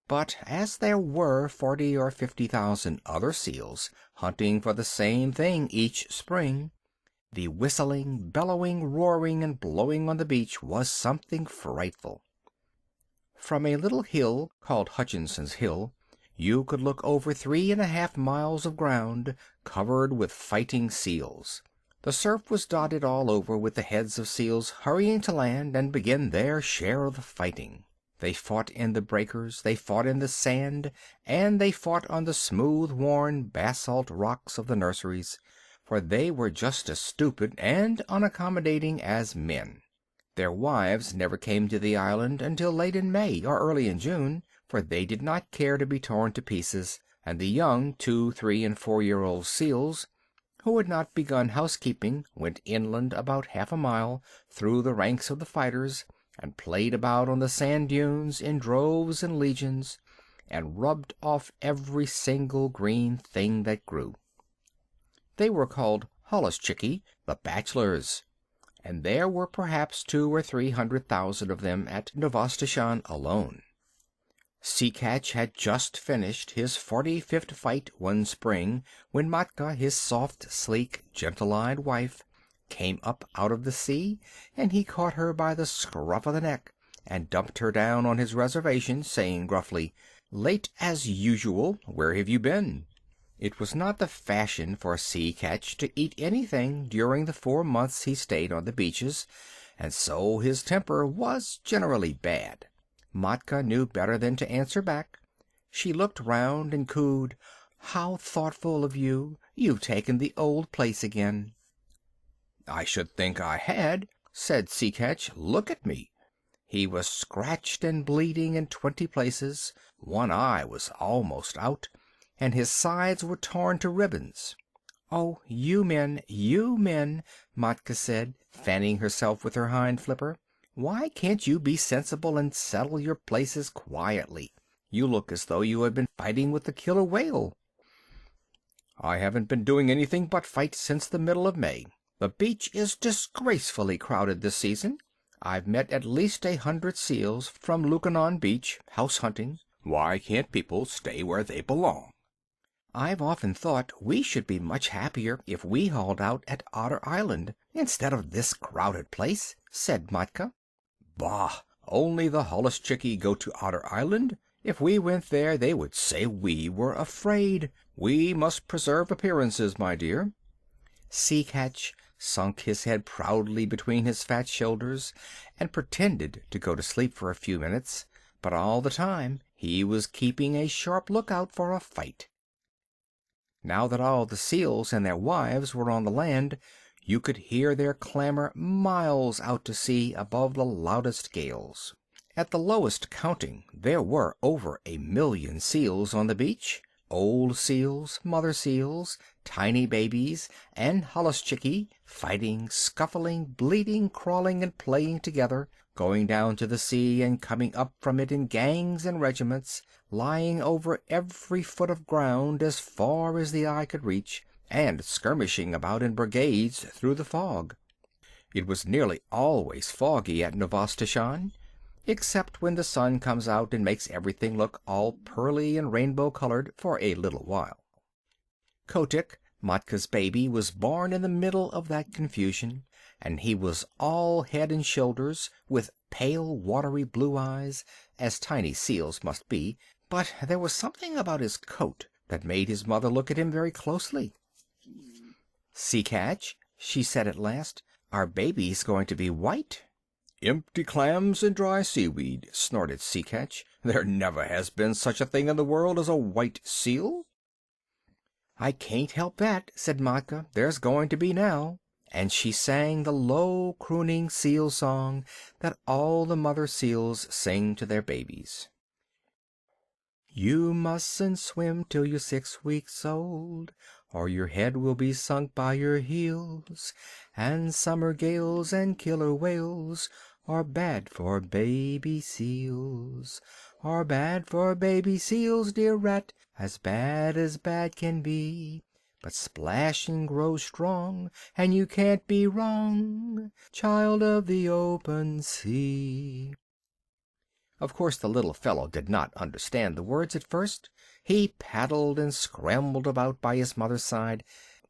But as there were 40 or 50,000 other seals hunting for the same thing each spring, the whistling, bellowing, roaring, and blowing on the beach was something frightful. From a little hill called Hutchinson's Hill you could look over 3½ miles of ground covered with fighting seals. The surf was dotted all over with the heads of seals hurrying to land and begin their share of the fighting. They fought in the breakers, they fought in the sand, and they fought on the smooth-worn basalt rocks of the nurseries, for they were just as stupid and unaccommodating as men. Their wives never came to the island until late in May or early in June, for they did not care to be torn to pieces, and the young 2-, 3-, and 4-year-old seals who had not begun housekeeping went inland about half a mile through the ranks of the fighters, and played about on the sand dunes in droves and legions, and rubbed off every single green thing that grew. They were called holluschickie, the bachelors, and there were perhaps 200,000 or 300,000 of them at Novastoshan alone. Sea Catch had just finished his 45th fight one spring when Matka, his soft, sleek, gentle-eyed wife, came up out of the sea, and he caught her by the scruff of the neck and dumped her down on his reservation, saying gruffly, "Late as usual. Where have you been?" It was not the fashion for Sea Catch to eat anything during the 4 months he stayed on the beaches, and so his temper was generally bad. Matka knew better than to answer back. She looked round and cooed, "How thoughtful of you! You've taken the old place again." "I should think I had," said Sea Catch. "Look at me." He was scratched and bleeding in 20 places, one eye was almost out, and his sides were torn to ribbons. "Oh, you men, Matka said, fanning herself with her hind flipper. "Why can't you be sensible and settle your places quietly? You look as though you had been fighting with the killer whale." "I haven't been doing anything but fight since the middle of May. The beach is disgracefully crowded this season. I've met at least 100 seals from Lukannon Beach, house hunting. Why can't people stay where they belong?" "I've often thought we should be much happier if we hauled out at Otter Island instead of this crowded place," said Matka. "Bah! Only the holluschickie go to Otter Island. If we went there they would say we were afraid. We must preserve appearances, my dear." Sea Catch sunk his head proudly between his fat shoulders and pretended to go to sleep for a few minutes, but all the time he was keeping a sharp lookout for a fight. Now that all the seals and their wives were on the land, you could hear their clamor miles out to sea above the loudest gales. At the lowest counting there were over 1,000,000 seals on the beach. Old seals, mother seals, tiny babies, and holluschickie, fighting, scuffling, bleeding, crawling, and playing together, going down to the sea and coming up from it in gangs and regiments, lying over every foot of ground as far as the eye could reach, and skirmishing about in brigades through the fog. It was nearly always foggy at Novastoshan, except when the sun comes out and makes everything look all pearly and rainbow-colored for a little while. Kotick, Matka's baby, was born in the middle of that confusion, and he was all head and shoulders, with pale, watery blue eyes, as tiny seals must be, but there was something about his coat that made his mother look at him very closely. "Sea Catch," she said at last, "our baby's going to be white." "Empty clams and dry seaweed," snorted Sea Catch. "There never has been such a thing in the world as a white seal." "I can't help that," said Matka. "There's going to be now." And she sang the low crooning seal song that all the mother seals sing to their babies. "You mustn't swim till you're 6 weeks old, or your head will be sunk by your heels, and summer gales and killer whales are bad for baby seals, are bad for baby seals, dear rat, as bad can be. But splash and grow strong, and you can't be wrong, child of the open sea." Of course the little fellow did not understand the words at first. He paddled and scrambled about by his mother's side,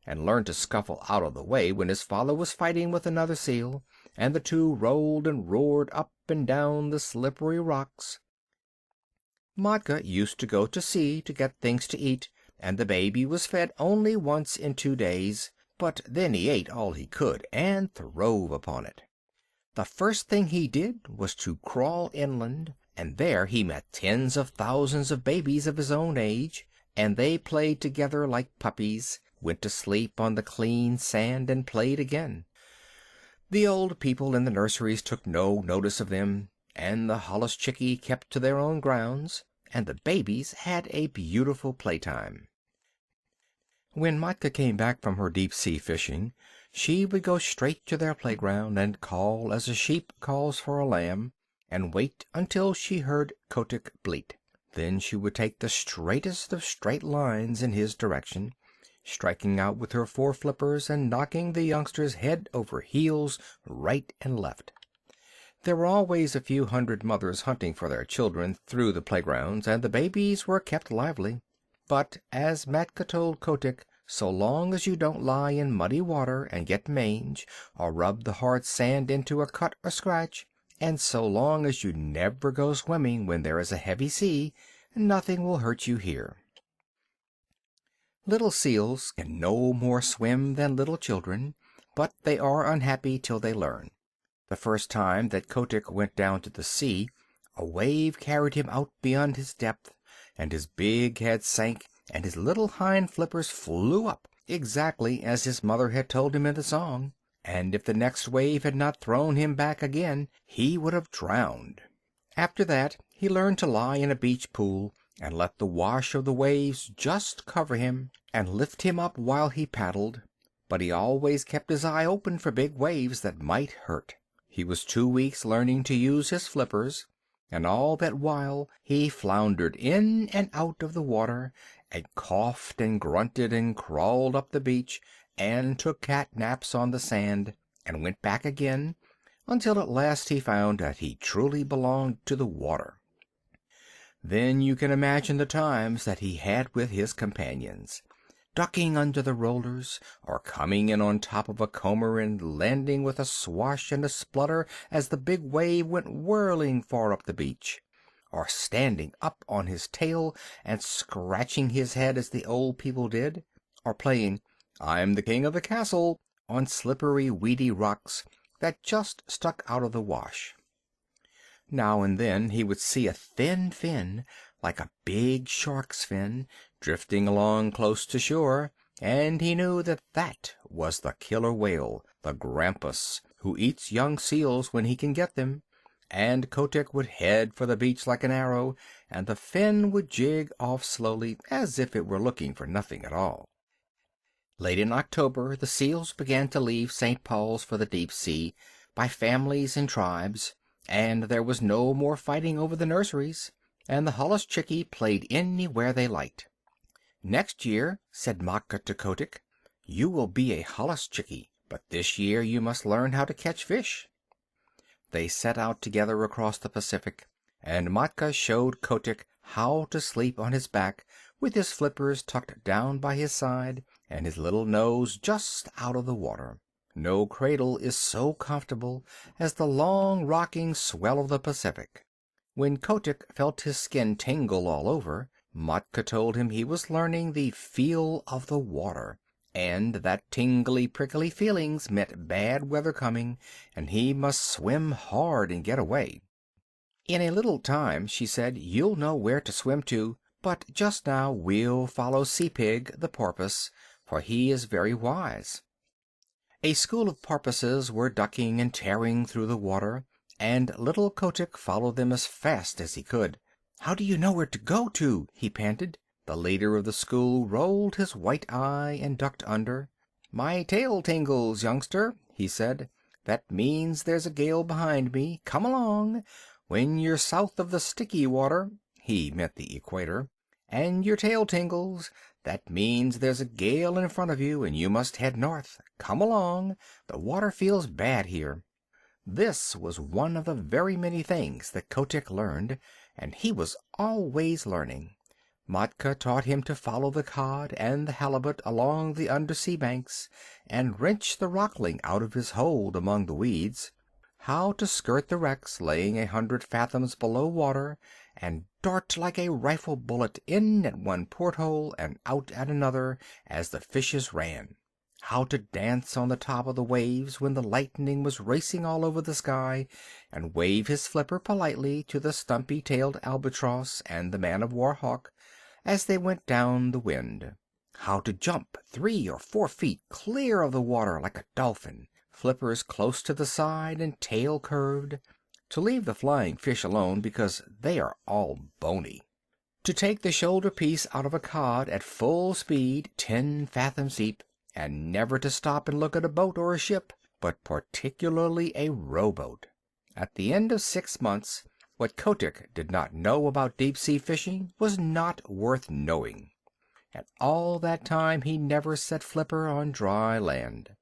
and learned to scuffle out of the way when his father was fighting with another seal, and the two rolled and roared up and down the slippery rocks. Matka used to go to sea to get things to eat, and the baby was fed only once in 2 days, but then he ate all he could and throve upon it. The first thing he did was to crawl inland, and there he met tens of thousands of babies of his own age, and they played together like puppies, went to sleep on the clean sand, and played again. The old people in the nurseries took no notice of them, and the holluschickie kept to their own grounds, and the babies had a beautiful playtime. When Matka came back from her deep-sea fishing, she would go straight to their playground and call as a sheep calls for a lamb, and wait until she heard Kotick bleat. Then she would take the straightest of straight lines in his direction, striking out with her 4 flippers and knocking the youngsters head over heels right and left. There were always a few hundred mothers hunting for their children through the playgrounds, and the babies were kept lively. But, as Matka told Kotick, so long as you don't lie in muddy water and get mange, or rub the hard sand into a cut or scratch, and so long as you never go swimming when there is a heavy sea, nothing will hurt you here. Little seals can no more swim than little children, but they are unhappy till they learn. The first time that Kotick went down to the sea, a wave carried him out beyond his depth, and his big head sank, and his little hind flippers flew up, exactly as his mother had told him in the song, and if the next wave had not thrown him back again, he would have drowned. After that he learned to lie in a beach pool, and let the wash of the waves just cover him, and lift him up while he paddled, but he always kept his eye open for big waves that might hurt. He was 2 weeks learning to use his flippers, and all that while he floundered in and out of the water, and coughed and grunted and crawled up the beach, and took cat naps on the sand, and went back again, until at last he found that he truly belonged to the water. Then you can imagine the times that he had with his companions, ducking under the rollers, or coming in on top of a comber and landing with a swash and a splutter as the big wave went whirling far up the beach, or standing up on his tail and scratching his head as the old people did, or playing "I'm the king of the castle" on slippery weedy rocks that just stuck out of the wash. Now and then he would see a thin fin, like a big shark's fin, drifting along close to shore, and he knew that that was the killer whale, the grampus, who eats young seals when he can get them, and Kotick would head for the beach like an arrow, and the fin would jig off slowly, as if it were looking for nothing at all. Late in October the seals began to leave St. Paul's for the deep sea, by families and tribes, and there was no more fighting over the nurseries, and the holluschickie played anywhere they liked. "Next year," said Matka to Kotick, "you will be a holluschickie, but this year you must learn how to catch fish." They set out together across the Pacific, and Matka showed Kotick how to sleep on his back, with his flippers tucked down by his side, and his little nose just out of the water. No cradle is so comfortable as the long rocking swell of the Pacific. When Kotick felt his skin tingle all over, Matka told him he was learning the feel of the water, and that tingly prickly feelings meant bad weather coming, and he must swim hard and get away. "In a little time," she said, "you'll know where to swim to, but just now we'll follow Sea Pig, the porpoise, for he is very wise." A school of porpoises were ducking and tearing through the water, and little Kotick followed them as fast as he could. "How do you know where to go to?" he panted. The leader of the school rolled his white eye and ducked under. "My tail tingles, youngster," he said. "That means there's a gale behind me. Come along. When you're south of the sticky water," he meant the equator, "and your tail tingles, that means there's a gale in front of you, and you must head north. Come along. The water feels bad here." This was one of the very many things that Kotick learned, and he was always learning. Matka taught him to follow the cod and the halibut along the undersea banks, and wrench the rockling out of his hold among the weeds; how to skirt the wrecks laying 100 fathoms below water, and dart like a rifle bullet in at one porthole and out at another as the fishes ran; how to dance on the top of the waves when the lightning was racing all over the sky, and wave his flipper politely to the stumpy-tailed albatross and the man-of-war hawk as they went down the wind; how to jump 3 or 4 feet clear of the water like a dolphin, flippers close to the side and tail curved; to leave the flying fish alone because they are all bony; to take the shoulder piece out of a cod at full speed 10 fathoms deep, and never to stop and look at a boat or a ship, but particularly a rowboat. At the end of 6 months, what Kotick did not know about deep-sea fishing was not worth knowing, and all that time he never set flipper on dry land.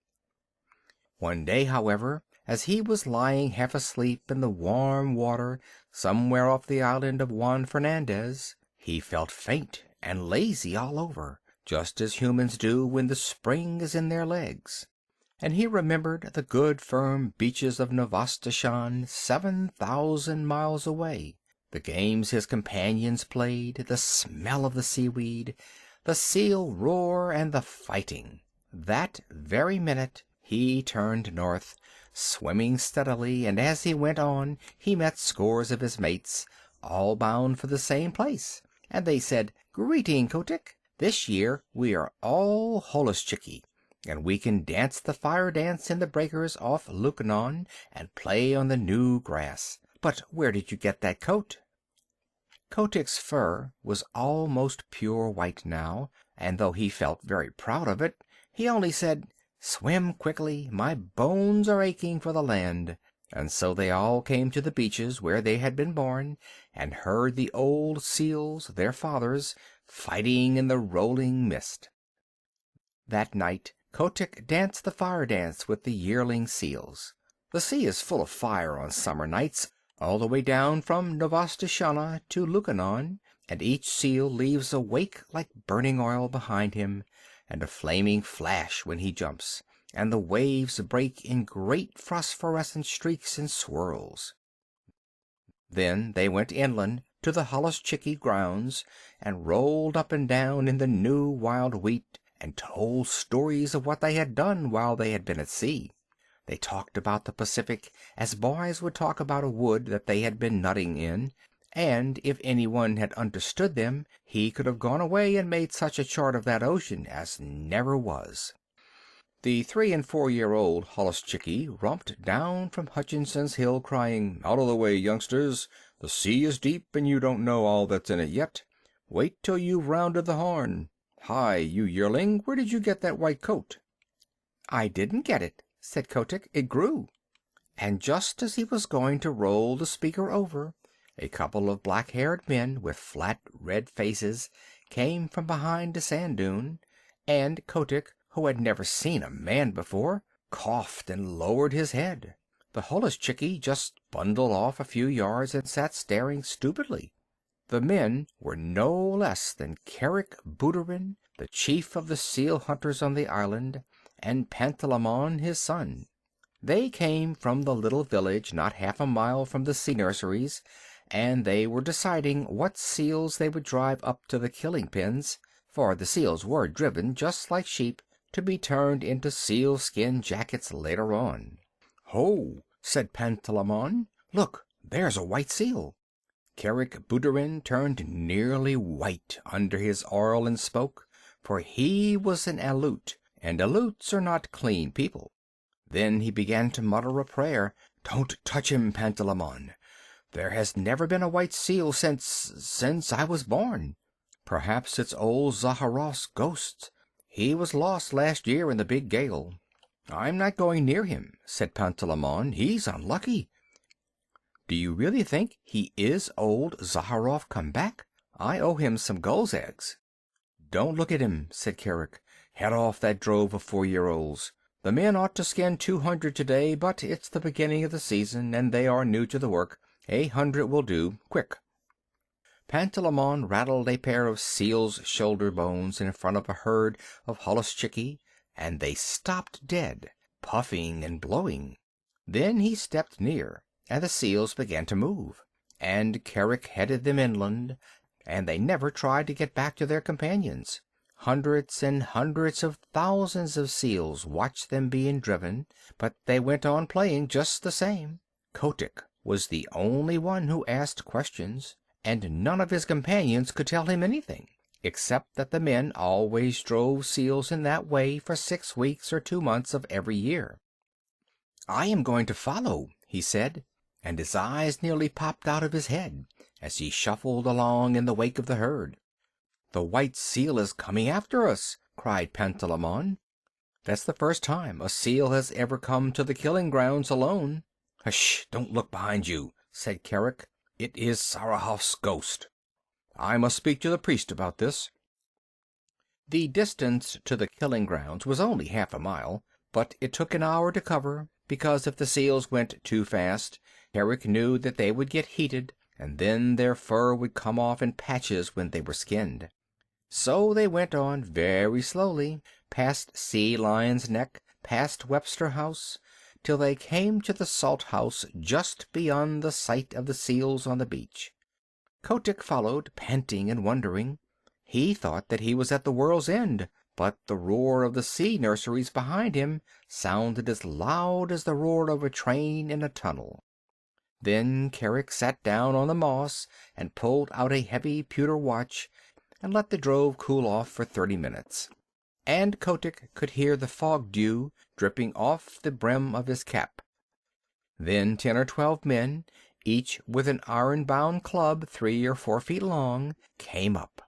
One day, however, as he was lying half asleep in the warm water somewhere off the island of Juan Fernandez, he felt faint and lazy all over, just as humans do when the spring is in their legs; and he remembered the good firm beaches of Novastoshan 7,000 miles away, the games his companions played, the smell of the seaweed, the seal roar, and the fighting. That very minute he turned north, swimming steadily, and as he went on he met scores of his mates, all bound for the same place, and they said, "Greeting, Kotick. This year we are all holluschickie, and we can dance the fire dance in the breakers off Lukannon and play on the new grass. But where did you get that coat?" Kotick's fur was almost pure white now, and though he felt very proud of it, he only said, "Swim quickly, my bones are aching for the land." And so they all came to the beaches where they had been born, and heard the old seals, their fathers, fighting in the rolling mist. That night Kotick danced the fire dance with the yearling seals. The sea is full of fire on summer nights, all the way down from Novastoshnah to Lukannon, and each seal leaves a wake like burning oil behind him, and a flaming flash when he jumps, and the waves break in great phosphorescent streaks and swirls. Then they went inland to the holluschickie grounds, and rolled up and down in the new wild wheat, and told stories of what they had done while they had been at sea. They talked about the Pacific as boys would talk about a wood that they had been nutting in, and if anyone had understood them he could have gone away and made such a chart of that ocean as never was. The 3- and 4-year-old holluschickie romped down from Hutchinson's Hill crying, "Out of the way, youngsters! The sea is deep, and you don't know all that's in it yet. Wait till you've rounded the Horn. Hi, you yearling, where did you get that white coat?" "I didn't get it," said Kotick. "It grew." And just as he was going to roll the speaker over, a couple of black-haired men with flat red faces came from behind a sand dune, and Kotick, who had never seen a man before, coughed and lowered his head. The holluschickie just bundled off a few yards and sat staring stupidly. The men were no less than Kerick Booterin, the chief of the seal hunters on the island, and Pantalaimon, his son. They came from the little village not half a mile from the sea nurseries, and they were deciding what seals they would drive up to the killing pens, for the seals were driven, just like sheep, to be turned into sealskin jackets later on. "Ho!" said Pantalaimon. "Look, there's a white seal." Kerick Booterin turned nearly white under his oil and smoke, for he was an Aleut, and Aleuts are not clean people. Then he began to mutter a prayer. "Don't touch him, Pantalaimon. There has never been a white seal since I was born. Perhaps it's old Zaharrof's ghost. He was lost last year in the big gale." "I'm not going near him," said Pantalaimon. "He's unlucky." "Do you really think he is old Zaharrof come back? I owe him some gulls' eggs." "Don't look at him," said Kerick. "Head off that drove of 4-year-olds. The men ought to skin 200 today, but it's the beginning of the season, and they are new to the work. 100 will do. Quick." Pantalaimon rattled a pair of seal's shoulder bones in front of a herd of holluschickie, and they stopped dead, puffing and blowing. Then he stepped near, and the seals began to move, and Kerick headed them inland, and they never tried to get back to their companions. Hundreds and hundreds of thousands of seals watched them being driven, but they went on playing just the same. Kotick was the only one who asked questions, and none of his companions could tell him anything, except that the men always drove seals in that way for 6 weeks or 2 months of every year. "I am going to follow," he said, and his eyes nearly popped out of his head as he shuffled along in the wake of the herd. "The white seal is coming after us!" cried Pantalaimon. "That's the first time a seal has ever come to the killing grounds alone." "Hush! Don't look behind you," said Kerick. "It is Zaharrof's ghost. I must speak to the priest about this." The distance to the killing grounds was only half a mile, but it took an hour to cover, because if the seals went too fast, Kerick knew that they would get heated, and then their fur would come off in patches when they were skinned. So they went on very slowly, past Sea Lion's Neck, past Webster House, till they came to the salt house just beyond the sight of the seals on the beach. Kotick followed, panting and wondering. He thought that he was at the world's end, but the roar of the sea nurseries behind him sounded as loud as the roar of a train in a tunnel. Then Kerick sat down on the moss and pulled out a heavy pewter watch and let the drove cool off for 30 minutes. And Kotick could hear the fog dew dripping off the brim of his cap. Then 10 or 12 men, each with an iron-bound club 3 or 4 feet long, came up,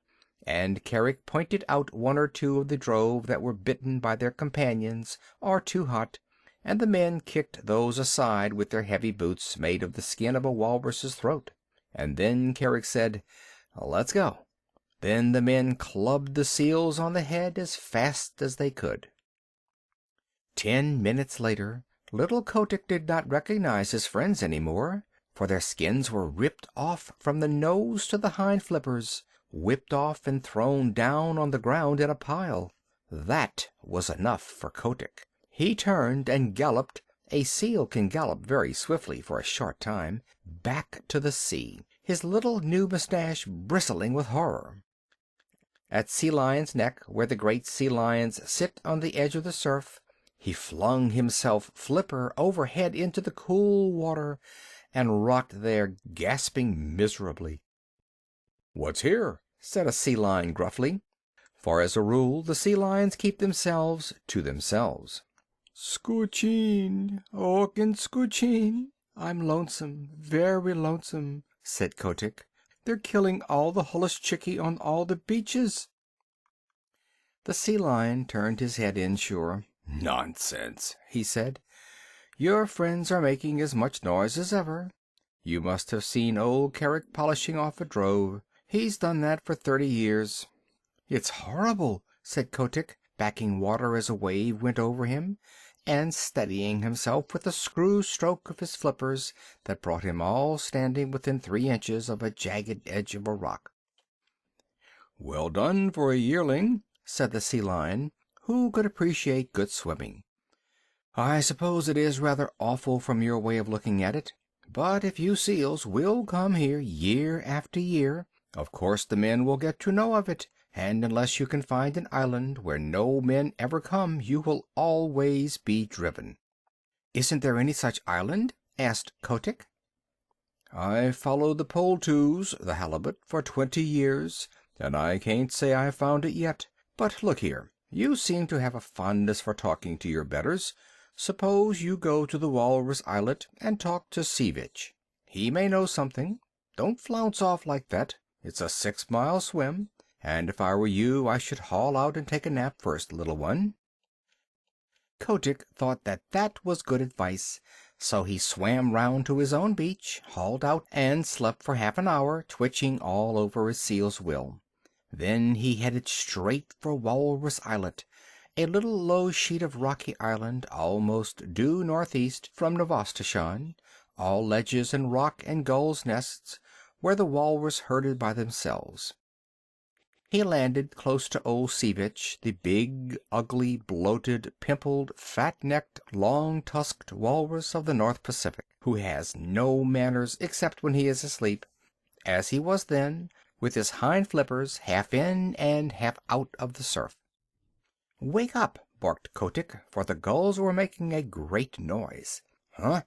and Kerick pointed out 1 or 2 of the drove that were bitten by their companions or too hot, and the men kicked those aside with their heavy boots made of the skin of a walrus's throat. And then Kerick said, "Let's go." Then the men clubbed the seals on the head as fast as they could. 10 minutes later, little Kotick did not recognize his friends any more, for their skins were ripped off from the nose to the hind flippers, whipped off and thrown down on the ground in a pile. That was enough for Kotick. He turned and galloped — a seal can gallop very swiftly for a short time — back to the sea, his little new mustache bristling with horror. At Sea Lion's Neck, where the great sea lions sit on the edge of the surf, he flung himself flipper overhead into the cool water and rocked there, gasping miserably. "What's here?" said a sea lion gruffly, for as a rule the sea lions keep themselves to themselves. "Scoocheen, Okin Scoocheen, I'm lonesome, very lonesome," said Kotick. "They're killing all the holluschickie on all the beaches." The sea lion turned his head inshore. "Nonsense," he said. "Your friends are making as much noise as ever. You must have seen old Kerick polishing off a drove. He's done that for 30 years. "It's horrible," said Kotick, backing water as a wave went over him, and steadying himself with a screw stroke of his flippers that brought him all standing within 3 inches of a jagged edge of a rock. "Well done for a yearling," said the sea lion, who could appreciate good swimming. "I suppose it is rather awful from your way of looking at it, but if you seals will come here year after year, of course the men will get to know of it, and unless you can find an island where no men ever come, you will always be driven." "Isn't there any such island?" asked Kotick. "I've followed the Poultoos, the halibut, for 20 years, and I can't say I've found it yet. But look here, you seem to have a fondness for talking to your betters. Suppose you go to the Walrus Islet and talk to Sea Vitch. He may know something. Don't flounce off like that. It's a 6-mile swim, and if I were you I should haul out and take a nap first, little one." Kotick thought that was good advice, so he swam round to his own beach, hauled out, and slept for half an hour, twitching all over as seals will. Then he headed straight for Walrus Islet, a little low sheet of rocky island almost due northeast from Novastoshan, all ledges and rock and gulls' nests, where the walrus herded by themselves. He landed close to old Sea Vitch, the big, ugly, bloated, pimpled, fat-necked, long-tusked walrus of the North Pacific, who has no manners except when he is asleep, as he was then, with his hind flippers half in and half out of the surf. "Wake up!" barked Kotick, for the gulls were making a great noise. "Huh?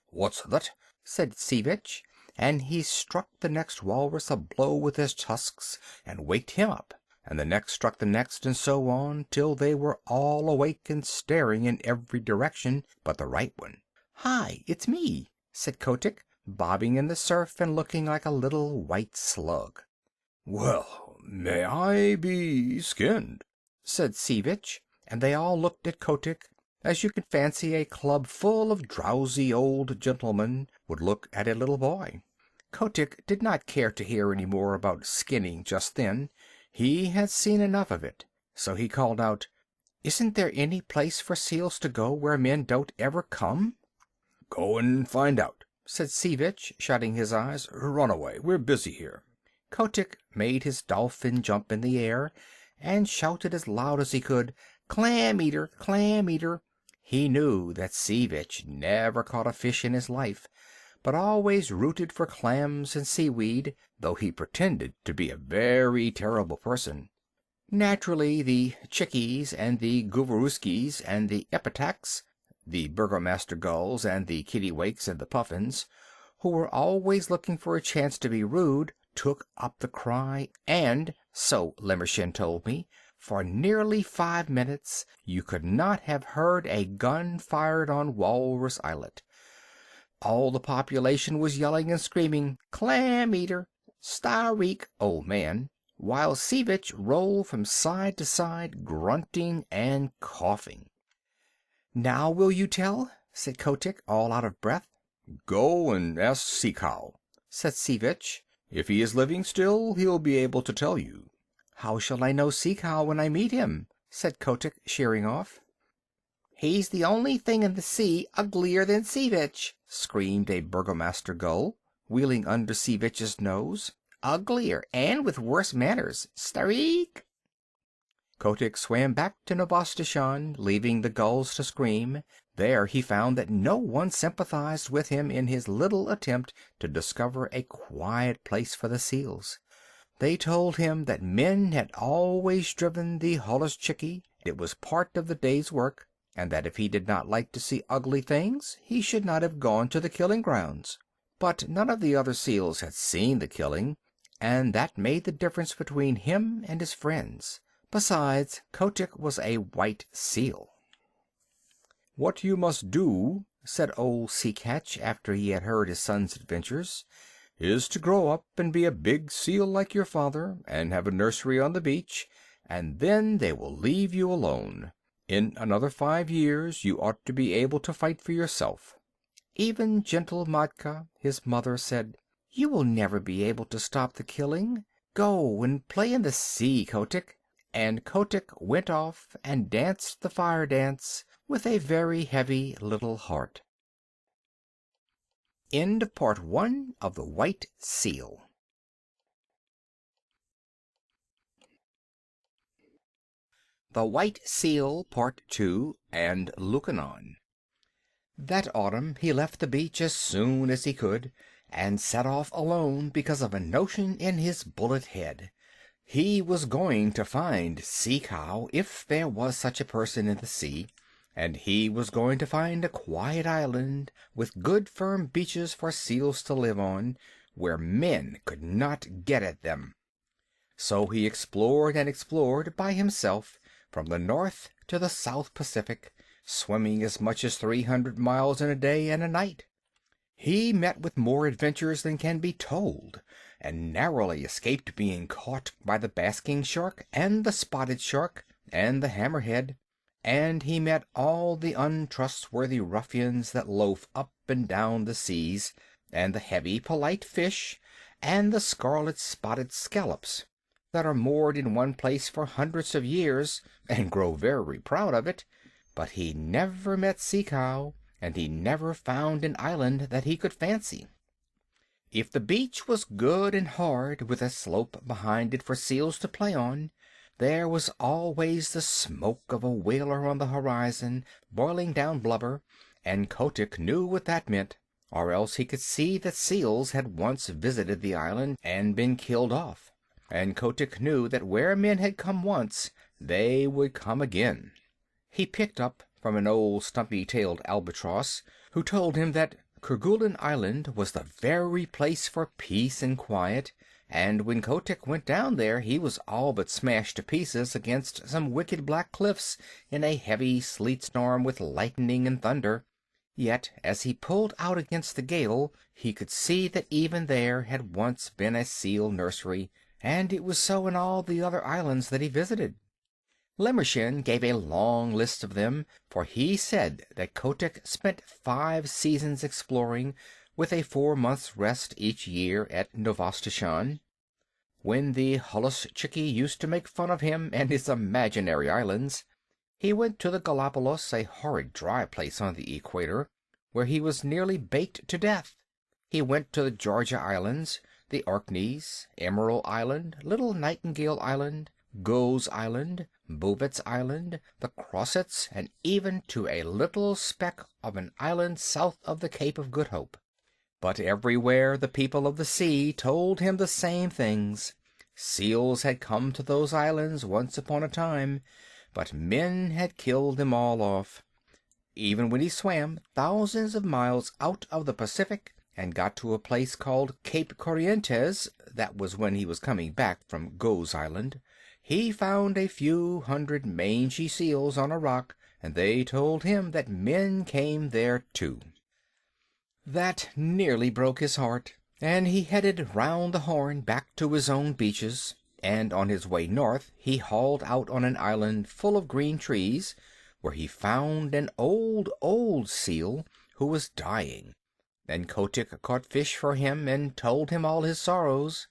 What's that?" said Sea Vitch, and he struck the next walrus a blow with his tusks and waked him up, and the next struck the next, and so on, till they were all awake and staring in every direction but the right one. "Hi, it's me," said Kotick, bobbing in the surf and looking like a little white slug. "Well, may I be skinned?" said Sea Vitch, and they all looked at Kotick as you can fancy a club full of drowsy old gentlemen would look at a little boy. Kotick did not care to hear any more about skinning just then. He had seen enough of it, so he called out, "Isn't there any place for seals to go where men don't ever come?" "Go and find out," said Sea Vitch, shutting his eyes. "Run away, we're busy here." Kotick made his dolphin jump in the air and shouted as loud as he could, "Clam eater! Clam eater!" He knew that Sea Vitch never caught a fish in his life, but always rooted for clams and seaweed, though he pretended to be a very terrible person. Naturally, the chickies and the gooverooskies and the epitacs, the burgomaster gulls and the kittiwakes and the puffins, who were always looking for a chance to be rude, took up the cry, and, so Limmershin told me, for nearly 5 minutes you could not have heard a gun fired on Walrus Islet. All the population was yelling and screaming, "Clam eater! Stareek, old man!" while Sea Vitch rolled from side to side, grunting and coughing. "Now will you tell?" said Kotick, all out of breath. "Go and ask Sea Cow," said Sea Vitch. "If he is living still, he'll be able to tell you." "How shall I know Sea Cow when I meet him?" said Kotick, sheering off. "He's the only thing in the sea uglier than Sea Vitch!" screamed a burgomaster gull, wheeling under Sea Vitch's nose. "Uglier, and with worse manners. Stareek!" Kotick swam back to Novastoshan, leaving the gulls to scream. There he found that no one sympathized with him in his little attempt to discover a quiet place for the seals. They told him that men had always driven the holluschickie, it was part of the day's work, and that if he did not like to see ugly things he should not have gone to the killing grounds. But none of the other seals had seen the killing, and that made the difference between him and his friends. Besides, Kotick was a white seal. "What you must do," said old Sea Catch, after he had heard his son's adventures, "is to grow up and be a big seal like your father, and have a nursery on the beach, and then they will leave you alone. In another 5 years you ought to be able to fight for yourself." Even gentle Matka, his mother, said, "You will never be able to stop the killing. Go and play in the sea, Kotick." And Kotick went off and danced the fire dance with a very heavy little heart. End of Part 1 of The White Seal. The White Seal, Part 2, and Lucanon. That autumn he left the beach as soon as he could, and set off alone because of a notion in his bullet head. He was going to find Sea Cow, if there was such a person in the sea, and he was going to find a quiet island with good firm beaches for seals to live on, where men could not get at them. So he explored and explored by himself from the North to the South Pacific, swimming as much as 300 miles in a day and a night. He met with more adventures than can be told, and narrowly escaped being caught by the basking shark and the spotted shark and the hammerhead, and he met all the untrustworthy ruffians that loaf up and down the seas, and the heavy, polite fish, and the scarlet-spotted scallops that are moored in one place for hundreds of years and grow very proud of it. But he never met Sea Cow, and he never found an island that he could fancy. If the beach was good and hard, with a slope behind it for seals to play on, there was always the smoke of a whaler on the horizon, boiling down blubber, and Kotick knew what that meant, or else he could see that seals had once visited the island and been killed off, and Kotick knew that where men had come once, they would come again. He picked up from an old stumpy-tailed albatross, who told him that Kerguelen Island was the very place for peace and quiet, and when Kotick went down there he was all but smashed to pieces against some wicked black cliffs in a heavy sleet storm with lightning and thunder. Yet as he pulled out against the gale he could see that even there had once been a seal nursery, and it was so in all the other islands that he visited. Limmershin gave a long list of them, for he said that Kotick spent 5 seasons exploring, with a 4 months' rest each year at Novastoshan. When the Hullus-Chickie used to make fun of him and his imaginary islands, he went to the Galapagos, a horrid dry place on the equator, where he was nearly baked to death. He went to the Georgia Islands, the Orkneys, Emerald Island, Little Nightingale Island, Gough's Island, Bouvet's Island, the Crossets, and even to a little speck of an island south of the Cape of Good Hope. But everywhere the people of the sea told him the same things. Seals had come to those islands once upon a time, but men had killed them all off. Even when he swam thousands of miles out of the Pacific and got to a place called Cape Corrientes, that was when he was coming back from Gough's Island, he found a few hundred mangy seals on a rock, and they told him that men came there too. That nearly broke his heart, and he headed round the Horn back to his own beaches, and on his way north he hauled out on an island full of green trees, where he found an old seal who was dying, and Kotick caught fish for him and told him all his sorrows.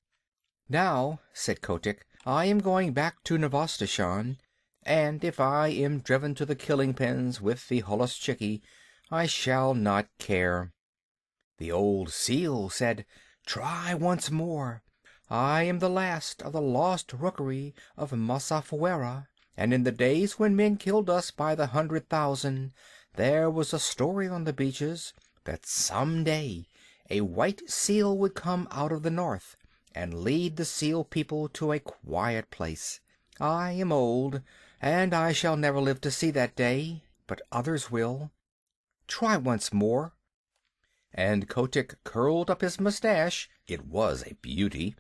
"Now," said Kotick, "I am going back to Novastoshan, and if I am driven to the killing pens with the Hullus-Chickie, I shall not care." The old seal said, "Try once more. I am the last of the lost rookery of Masafuera, and in the days when men killed us by the 100,000, there was a story on the beaches that some day a white seal would come out of the north and lead the seal people to a quiet place. I am old, and I shall never live to see that day, but others will. Try once more." And Kotick curled up his mustache, it was a beauty,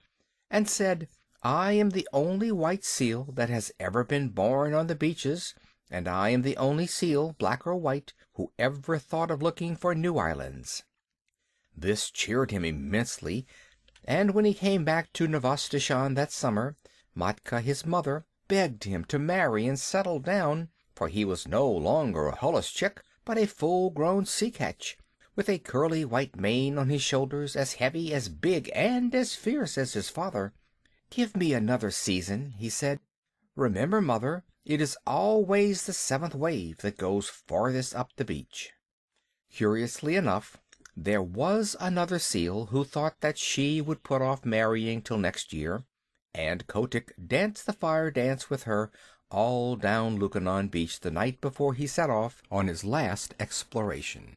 and said, "I am the only white seal that has ever been born on the beaches, and I am the only seal, black or white, who ever thought of looking for new islands." This cheered him immensely, and when he came back to Novastoshan that summer, Matka, his mother, begged him to marry and settle down, for he was no longer a Hullus-Chick, but a full-grown sea-catch, with a curly white mane on his shoulders, as heavy, as big, and as fierce as his father. "Give me another season," he said. "Remember, Mother, it is always the 7th wave that goes farthest up the beach." Curiously enough, there was another seal who thought that she would put off marrying till next year, and Kotick danced the fire dance with her all down Lukannon Beach the night before he set off on his last exploration.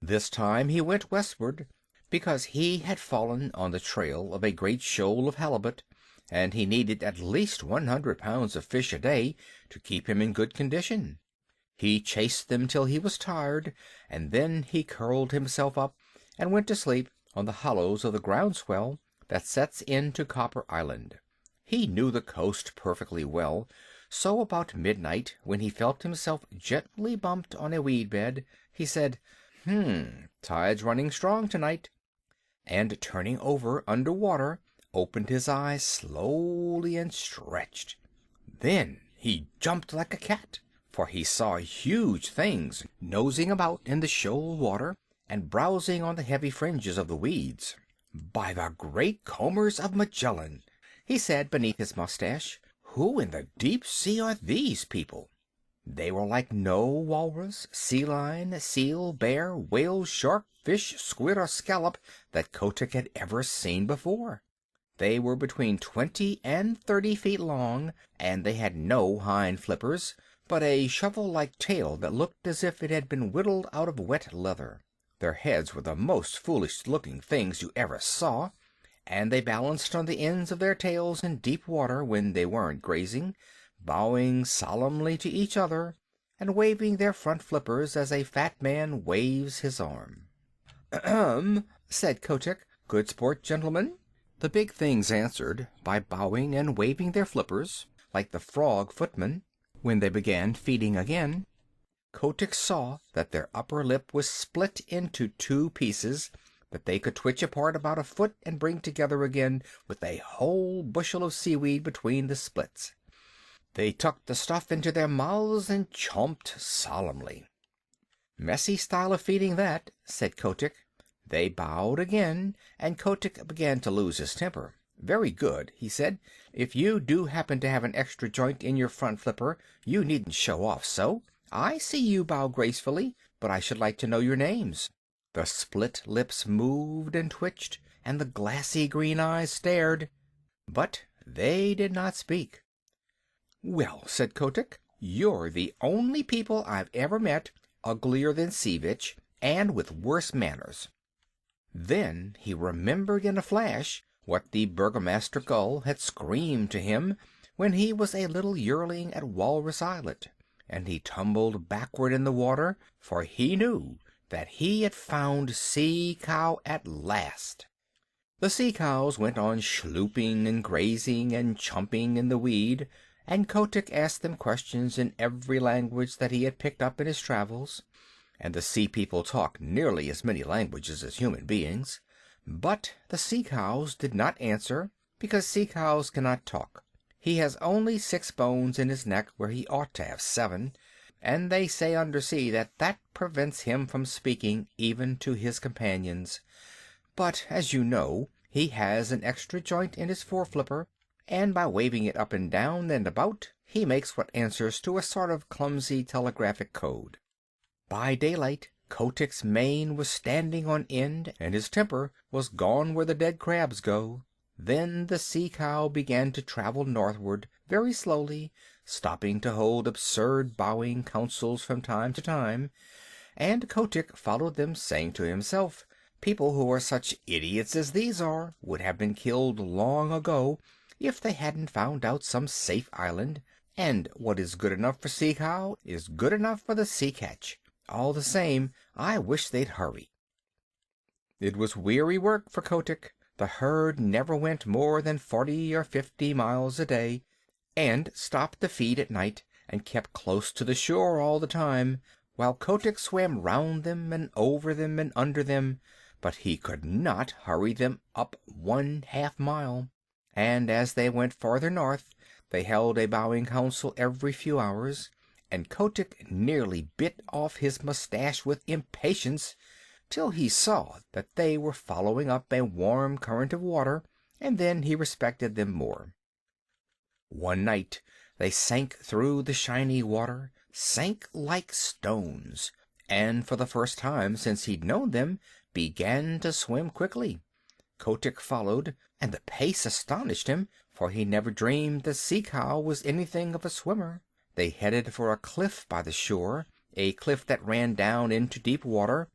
This time he went westward, because he had fallen on the trail of a great shoal of halibut, and he needed at least 100 pounds of fish a day to keep him in good condition. He chased them till he was tired, and then he curled himself up and went to sleep on the hollows of the groundswell that sets into Copper Island. He knew the coast perfectly well, so about midnight, when he felt himself gently bumped on a weed bed, he said, "Tide's running strong tonight," and turning over under water, opened his eyes slowly and stretched. Then he jumped like a cat, for he saw huge things nosing about in the shoal water and browsing on the heavy fringes of the weeds. "By the great combers of Magellan," he said beneath his mustache, "who in the deep sea are these people?" They were like no walrus, sea lion, seal, bear, whale, shark, fish, squid, or scallop that Kotick had ever seen before. They were between 20 and 30 feet long, and they had no hind flippers, but a shovel-like tail that looked as if it had been whittled out of wet leather. Their heads were the most foolish-looking things you ever saw, and they balanced on the ends of their tails in deep water when they weren't grazing, bowing solemnly to each other and waving their front flippers as a fat man waves his arm. "Ahem," said Kotick. "Good sport, gentlemen." The big things answered by bowing and waving their flippers, like the frog footmen. When they began feeding again, Kotick saw that their upper lip was split into 2 pieces that they could twitch apart about a foot and bring together again with a whole bushel of seaweed between the splits. They tucked the stuff into their mouths and chomped solemnly. "Messy style of feeding, that," said Kotick. They bowed again, and Kotick began to lose his temper. "Very good," he said. "If you do happen to have an extra joint in your front flipper, you needn't show off so. I see you bow gracefully, but I should like to know your names." The split lips moved and twitched, and the glassy green eyes stared, but they did not speak. "Well," said Kotick, "you're the only people I've ever met uglier than Sea Vitch, and with worse manners." Then he remembered in a flash what the Burgomaster Gull had screamed to him when he was a little yearling at Walrus Islet, and he tumbled backward in the water, for he knew that he had found Sea Cow at last. The sea cows went on schlooping and grazing and chumping in the weed, and Kotick asked them questions in every language that he had picked up in his travels. And the sea people talk nearly as many languages as human beings, but the sea cows did not answer, because sea cows cannot talk. He has only 6 bones in his neck where he ought to have 7, and they say undersea that prevents him from speaking even to his companions. But, as you know, he has an extra joint in his foreflipper, and by waving it up and down and about, he makes what answers to a sort of clumsy telegraphic code. By daylight, Kotick's mane was standing on end, and his temper was gone where the dead crabs go. Then the sea cow began to travel northward, very slowly, stopping to hold absurd bowing councils from time to time, and Kotick followed them, saying to himself, "People who are such idiots as these are would have been killed long ago if they hadn't found out some safe island, and what is good enough for Sea Cow is good enough for the Sea Catch. All the same, I wish they'd hurry." It was weary work for Kotick. The herd never went more than 40 or 50 miles a day, and stopped to feed at night, and kept close to the shore all the time, while Kotick swam round them and over them and under them, but he could not hurry them up 1/2 mile. And as they went farther north, they held a bowing council every few hours, and Kotick nearly bit off his mustache with impatience, till he saw that they were following up a warm current of water, and then he respected them more. One night they sank through the shiny water, sank like stones, and for the first time since he'd known them, began to swim quickly. Kotick followed, and the pace astonished him, for he never dreamed that Sea Cow was anything of a swimmer. They headed for a cliff by the shore, a cliff that ran down into deep water,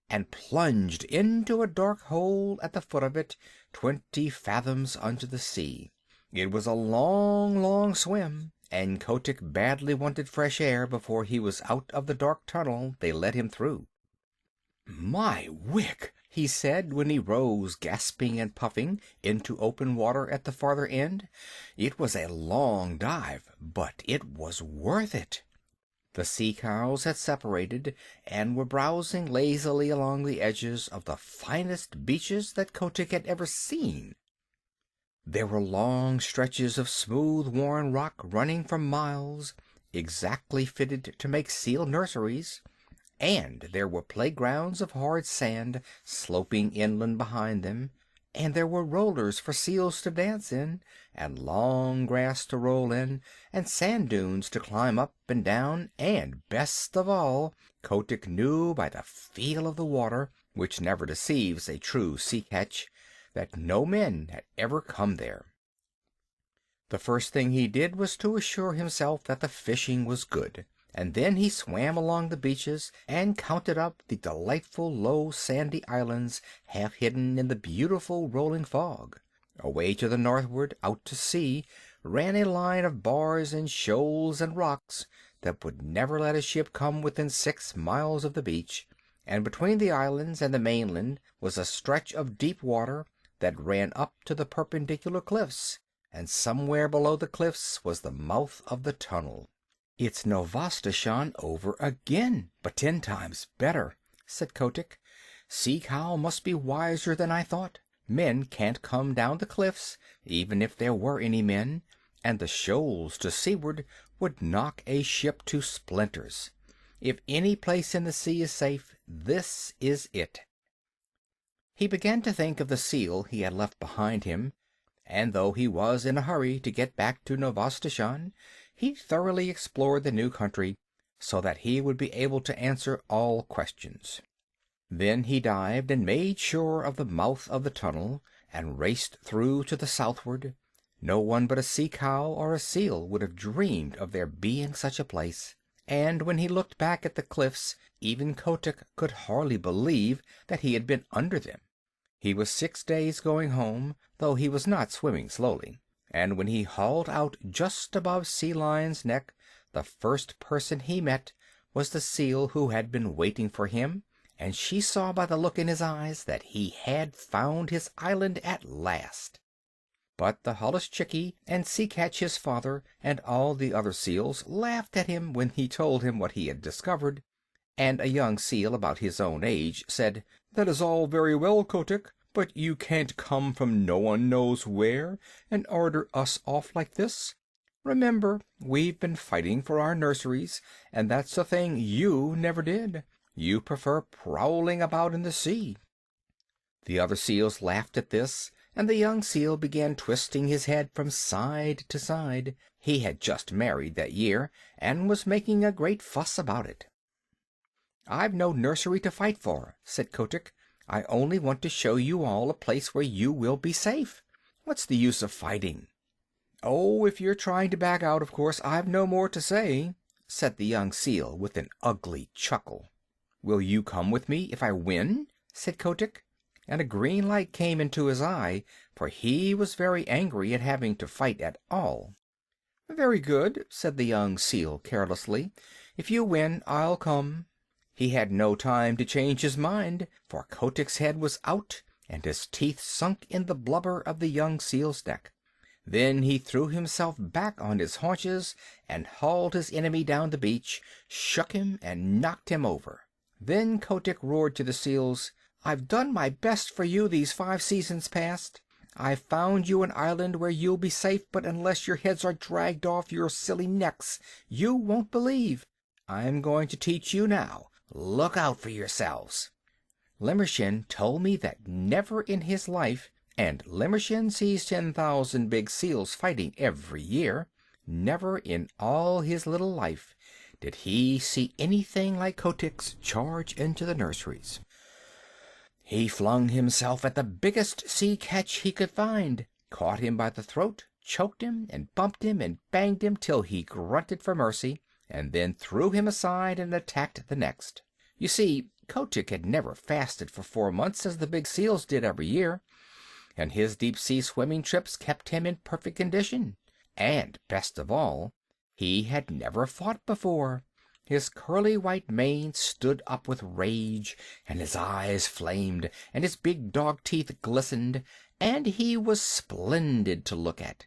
and plunged into a dark hole at the foot of it, 20 fathoms under the sea. It was a long, long swim, and Kotick badly wanted fresh air before he was out of the dark tunnel they led him through. "My wick!" he said, when he rose, gasping and puffing, into open water at the farther end. It was a long dive, but it was worth it. The sea cows had separated, and were browsing lazily along the edges of the finest beaches that Kotick had ever seen. There were long stretches of smooth, worn rock running for miles, exactly fitted to make seal nurseries, and there were playgrounds of hard sand sloping inland behind them, and there were rollers for seals to dance in, and long grass to roll in, and sand dunes to climb up and down, and, best of all, Kotick knew by the feel of the water, which never deceives a true sea-catch, that no men had ever come there. The first thing he did was to assure himself that the fishing was good, and then he swam along the beaches and counted up the delightful low sandy islands half hidden in the beautiful rolling fog. Away to the northward, out to sea, ran a line of bars and shoals and rocks that would never let a ship come within 6 miles of the beach, and between the islands and the mainland was a stretch of deep water that ran up to the perpendicular cliffs, and somewhere below the cliffs was the mouth of the tunnel. "It's Novastoshan over again, but 10 times better," said Kotick. "Sea Cow must be wiser than I thought. Men can't come down the cliffs, even if there were any men, and the shoals to seaward would knock a ship to splinters. If any place in the sea is safe, this is it." He began to think of the seal he had left behind him, and though he was in a hurry to get back to Novastoshan, he thoroughly explored the new country, so that he would be able to answer all questions. Then he dived and made sure of the mouth of the tunnel, and raced through to the southward. No one but a sea cow or a seal would have dreamed of there being such a place, and when he looked back at the cliffs, even Kotick could hardly believe that he had been under them. He was 6 days going home, though he was not swimming slowly, and when he hauled out just above Sea Lion's neck, the first person he met was the seal who had been waiting for him, and she saw by the look in his eyes that he had found his island at last. But the holluschickie and Sea Catch his father and all the other seals laughed at him when he told him what he had discovered, and a young seal about his own age said, "That is all very well, Kotick, but you can't come from no one knows where and order us off like this. Remember, we've been fighting for our nurseries, and that's a thing you never did. You prefer prowling about in the sea." The other seals laughed at this, and the young seal began twisting his head from side to side. He had just married that year, and was making a great fuss about it. "I've no nursery to fight for," said Kotick. "I only want to show you all a place where you will be safe. What's the use of fighting?" "Oh, if you're trying to back out, of course I've no more to say," said the young seal with an ugly chuckle. "Will you come with me if I win?" said Kotick, and a green light came into his eye, for he was very angry at having to fight at all. "Very good," said the young seal carelessly. "If you win, I'll come." He had no time to change his mind, for Kotick's head was out and his teeth sunk in the blubber of the young seal's neck. Then he threw himself back on his haunches and hauled his enemy down the beach, shook him, and knocked him over. Then Kotick roared to the seals, "I've done my best for you these 5 seasons past. I've found you an island where you'll be safe, but unless your heads are dragged off your silly necks, you won't believe. I'm going to teach you now. Look out for yourselves." Limmershin told me that never in his life, and Limmershin sees 10,000 big seals fighting every year, never in all his little life did he see anything like Kotick's charge into the nurseries. He flung himself at the biggest sea catch he could find, caught him by the throat, choked him, and bumped him, and banged him till he grunted for mercy, and then threw him aside and attacked the next. You see, Kotick had never fasted for 4 months as the big seals did every year, and his deep-sea swimming trips kept him in perfect condition. And, best of all, he had never fought before. His curly white mane stood up with rage, and his eyes flamed, and his big dog teeth glistened, and he was splendid to look at.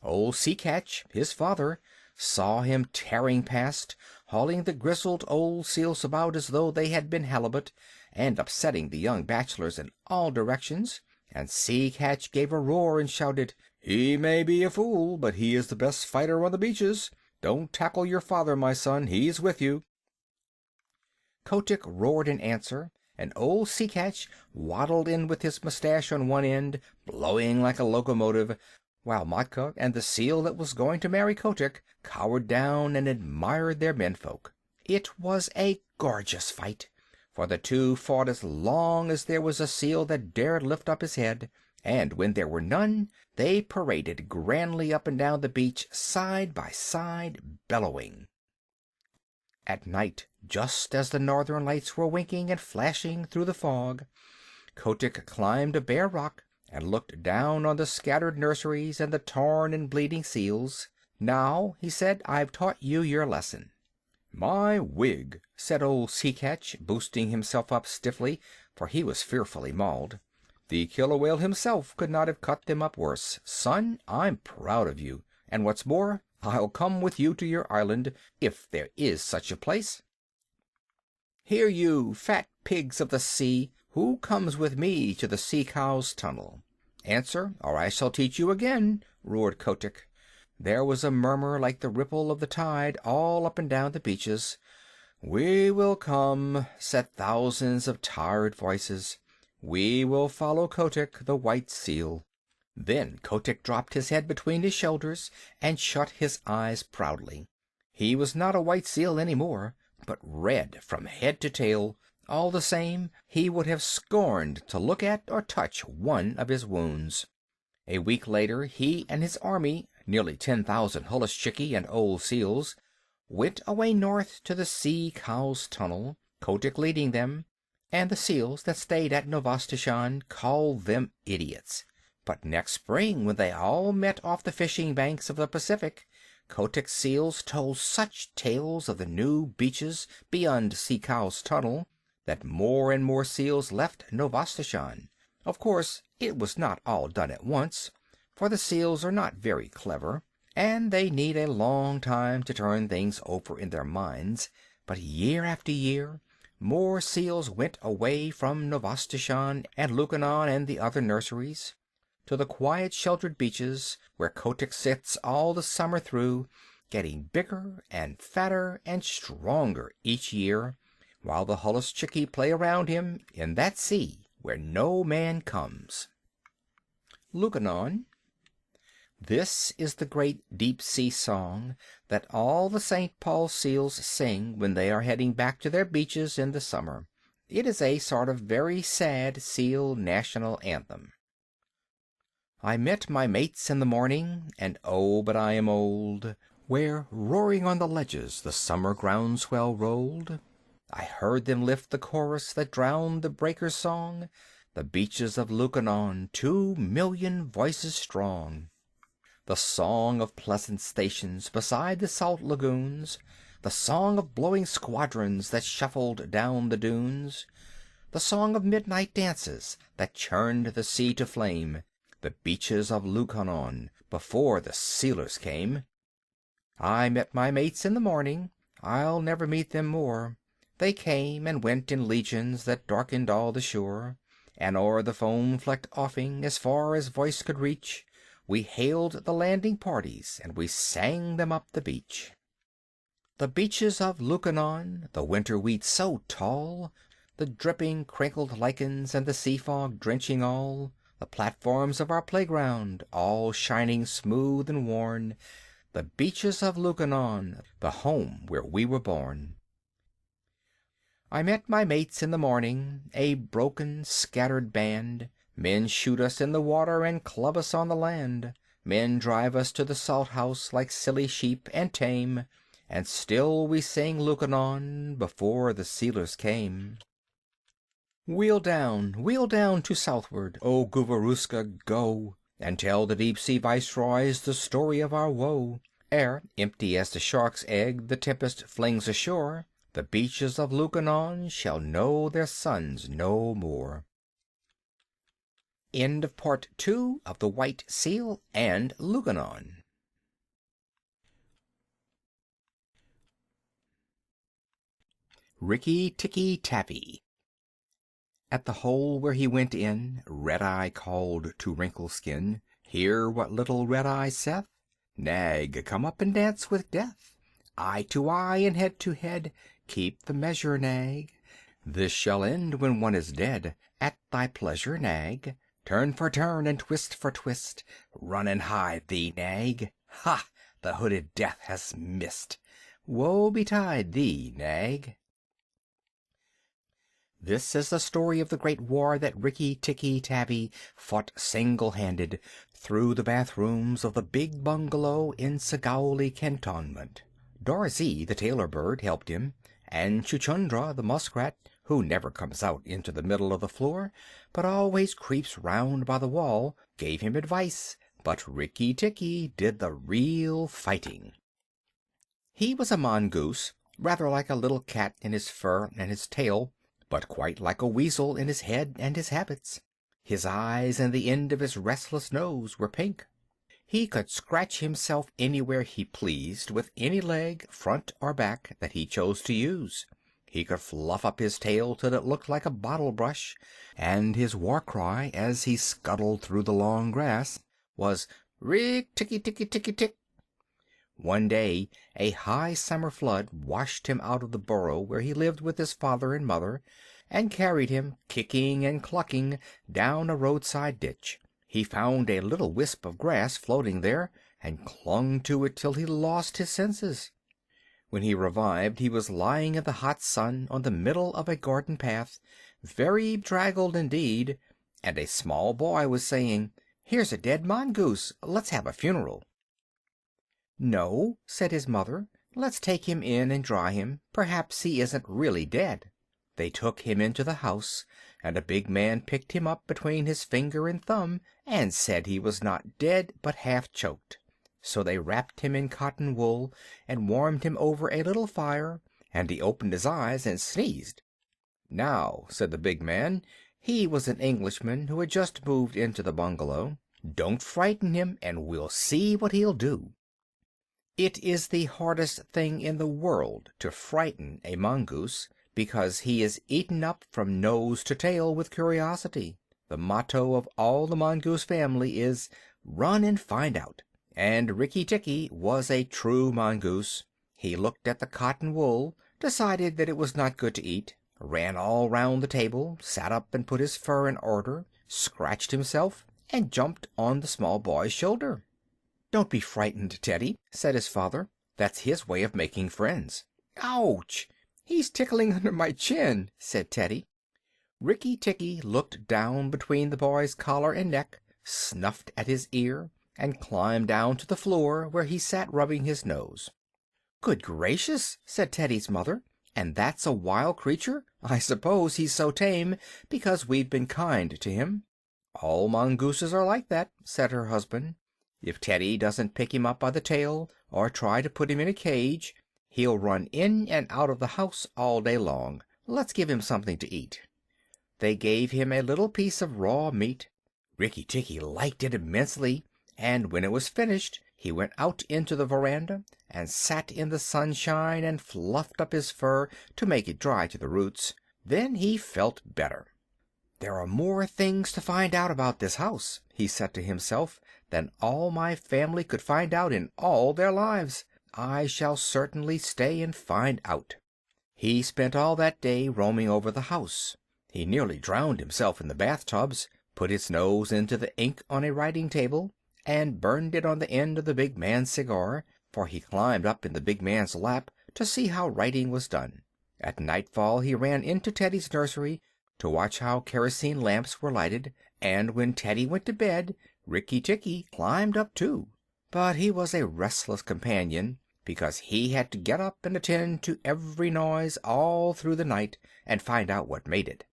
Old Sea Catch, his father, saw him tearing past, hauling the grizzled old seals about as though they had been halibut, and upsetting the young bachelors in all directions, and Sea Catch gave a roar and shouted, "He may be a fool, but he is the best fighter on the beaches. Don't tackle your father, my son, he's with you." Kotick roared in answer, and old Sea Catch waddled in with his mustache on one end, blowing like a locomotive, while Matka and the seal that was going to marry Kotick cowered down and admired their menfolk. It was a gorgeous fight, for the two fought as long as there was a seal that dared lift up his head, and when there were none, they paraded grandly up and down the beach, side by side, bellowing. At night, just as the northern lights were winking and flashing through the fog, Kotick climbed a bare rock and looked down on the scattered nurseries and the torn and bleeding seals. "Now," he said, "I've taught you your lesson." "My wig!" said old Sea Catch, boosting himself up stiffly, for he was fearfully mauled. "The killer whale himself could not have cut them up worse. Son, I'm proud of you. And what's more, I'll come with you to your island, if there is such a place. Here, you fat pigs of the sea, who comes with me to the sea cow's tunnel? Answer, or I shall teach you again," roared Kotick. There was a murmur like the ripple of the tide all up and down the beaches. "We will come," said thousands of tired voices. "We will follow Kotick, the white seal." Then Kotick dropped his head between his shoulders and shut his eyes proudly. He was not a white seal any more, but red from head to tail. All the same, he would have scorned to look at or touch one of his wounds. A week later he and his army, nearly 10,000 holluschickie and old seals, went away north to the sea cow's tunnel, Kotick leading them, and the seals that stayed at Novastoshan called them idiots. But next spring, when they all met off the fishing banks of the Pacific, Kotick's seals told such tales of the new beaches beyond Sea Cow's tunnel that more and more seals left Novastoshan. Of course, it was not all done at once, for the seals are not very clever, and they need a long time to turn things over in their minds. But year after year, more seals went away from Novastoshan and Lukannon and the other nurseries, to the quiet sheltered beaches where Kotick sits all the summer through, getting bigger and fatter and stronger each year, while the holluschickie play around him in that sea where no man comes. Lukannon. This is the great deep-sea song that all the St. Paul seals sing when they are heading back to their beaches in the summer. It is a sort of very sad seal national anthem. I met my mates in the morning, and oh, but I am old, where, roaring on the ledges, the summer groundswell rolled. I heard them lift the chorus that drowned the breaker's song, the beaches of Lukannon, 2,000,000 voices strong. The song of pleasant stations beside the salt lagoons, the song of blowing squadrons that shuffled down the dunes, the song of midnight dances that churned the sea to flame, the beaches of Lukannon before the sealers came. I met my mates in the morning, I'll never meet them more. They came and went in legions that darkened all the shore, and o'er the foam-flecked offing, as far as voice could reach, we hailed the landing parties and we sang them up the beach. The beaches of Lukannon, the winter wheat so tall, the dripping crinkled lichens and the sea fog drenching all, the platforms of our playground all shining smooth and worn, the beaches of Lukannon, the home where we were born. I met my mates in the morning, a broken, scattered band. Men shoot us in the water and club us on the land. Men drive us to the salt house like silly sheep and tame, and still we sing Lukannon before the sealers came. Wheel down to southward, O Goovaruska, go, and tell the deep sea viceroys the story of our woe. Ere, empty as the shark's egg, the tempest flings ashore, the beaches of Lukannon shall know their sons no more. End of Part 2 of The White Seal and Lukannon. Rikki-tikki-tavi. At the hole where he went in, Red-Eye called to Wrinkle-Skin, "Hear what little Red-Eye saith? Nag, come up and dance with Death. Eye to eye and head to head, keep the measure, Nag. This shall end when one is dead. At thy pleasure, Nag. Turn for turn and twist for twist. Run and hide thee, Nag. Ha! The hooded Death has missed. Woe betide thee, Nag." This is the story of the great war that Rikki-tikki-tavi fought single-handed through the bathrooms of the big bungalow in Sagowli Cantonment. Darzee, the tailor bird, helped him, and Chuchundra, the muskrat, who never comes out into the middle of the floor, but always creeps round by the wall, gave him advice, but Rikki-tikki did the real fighting. He was a mongoose, rather like a little cat in his fur and his tail, but quite like a weasel in his head and his habits. His eyes and the end of his restless nose were pink. He could scratch himself anywhere he pleased with any leg, front or back, that he chose to use. He could fluff up his tail till it looked like a bottle brush, and his war cry, as he scuttled through the long grass, was "Rik-tikki-tikki-tikki-tick." One day a high summer flood washed him out of the burrow where he lived with his father and mother, and carried him, kicking and clucking, down a roadside ditch. He found a little wisp of grass floating there, and clung to it till he lost his senses. When he revived he was lying in the hot sun on the middle of a garden path, very draggled indeed, and a small boy was saying, "Here's a dead mongoose. Let's have a funeral." "No," said his mother, "let's take him in and dry him. Perhaps he isn't really dead." They took him into the house, and a big man picked him up between his finger and thumb and said he was not dead but half choked. So they wrapped him in cotton wool and warmed him over a little fire, and he opened his eyes and sneezed. "Now," said the big man, he was an Englishman who had just moved into the bungalow, "don't frighten him, and we'll see what he'll do." It is the hardest thing in the world to frighten a mongoose, because he is eaten up from nose to tail with curiosity. The motto of all the mongoose family is "Run and find out," and Rikki-tikki was a true mongoose. He looked at the cotton wool, decided that it was not good to eat, ran all round the table, sat up and put his fur in order, scratched himself, and jumped on the small boy's shoulder. "Don't be frightened, Teddy," said his father. "That's his way of making friends." "Ouch! He's tickling under my chin," said Teddy. Rikki-tikki looked down between the boy's collar and neck, snuffed at his ear, and climbed down to the floor, where he sat rubbing his nose. "Good gracious!" said Teddy's mother. "And that's a wild creature? I suppose he's so tame because we've been kind to him." "All mongooses are like that," said her husband. "If Teddy doesn't pick him up by the tail, or try to put him in a cage, he'll run in and out of the house all day long. Let's give him something to eat." They gave him a little piece of raw meat. Rikki-tikki liked it immensely, and when it was finished he went out into the veranda and sat in the sunshine and fluffed up his fur to make it dry to the roots. Then he felt better. "There are more things to find out about this house," he said to himself, "than all my family could find out in all their lives. I shall certainly stay and find out." He spent all that day roaming over the house. He nearly drowned himself in the bathtubs, put his nose into the ink on a writing table, and burned it on the end of the big man's cigar, for he climbed up in the big man's lap to see how writing was done. At nightfall he ran into Teddy's nursery to watch how kerosene lamps were lighted, and when Teddy went to bed Rikki-tikki climbed up too. But he was a restless companion, because he had to get up and attend to every noise all through the night, and find out what made it.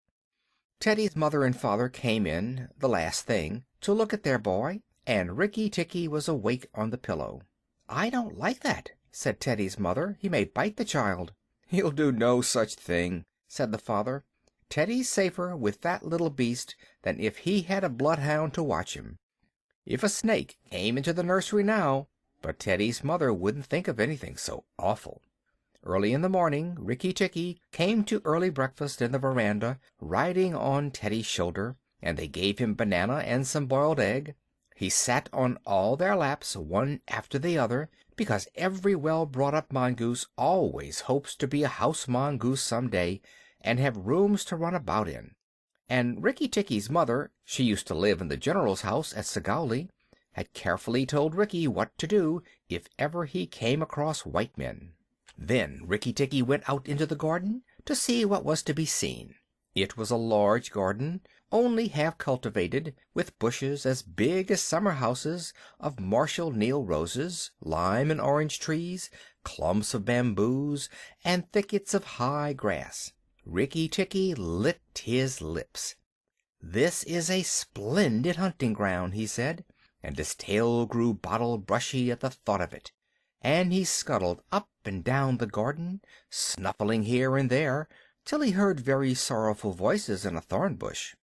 Teddy's mother and father came in, the last thing, to look at their boy, and Rikki-tikki was awake on the pillow. "I don't like that," said Teddy's mother. "He may bite the child." "He'll do no such thing," said the father. "Teddy's safer with that little beast than if he had a bloodhound to watch him. If a snake came into the nursery now—" But Teddy's mother wouldn't think of anything so awful. Early in the morning Rikki-tikki came to early breakfast in the veranda, riding on Teddy's shoulder, and they gave him banana and some boiled egg. He sat on all their laps, one after the other, because every well-brought-up mongoose always hopes to be a house mongoose some day, and have rooms to run about in. And Rikki-tikki's mother, she used to live in the general's house at Segowli, had carefully told Rikki what to do if ever he came across white men. Then Rikki-tikki went out into the garden to see what was to be seen. It was a large garden, only half cultivated, with bushes as big as summer houses of Marshall Neil roses, lime and orange trees, clumps of bamboos, and thickets of high grass. Rikki-tikki lit his lips. "This is a splendid hunting ground," he said, and his tail grew bottle-brushy at the thought of it, and he scuttled up and down the garden, snuffling here and there, till he heard very sorrowful voices in a thorn bush.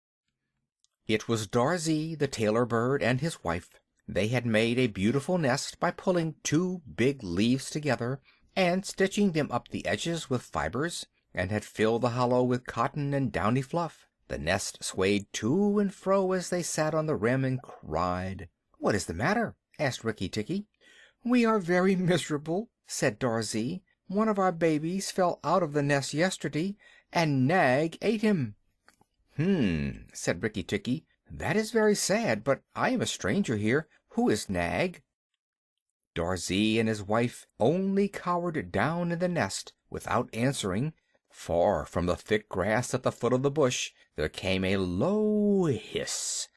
It was Darzee, the tailor bird, and his wife. They had made a beautiful nest by pulling two big leaves together and stitching them up the edges with fibers, and had filled the hollow with cotton and downy fluff. The nest swayed to and fro as they sat on the rim and cried. "What is the matter?" asked Rikki-tikki. "We are very miserable," said Darzee. "One of our babies fell out of the nest yesterday, and Nag ate him." Said Rikki-tikki. "That is very sad, but I am a stranger here. Who is Nag?" Darzee and his wife only cowered down in the nest without answering, for from the thick grass at the foot of the bush there came a low hiss,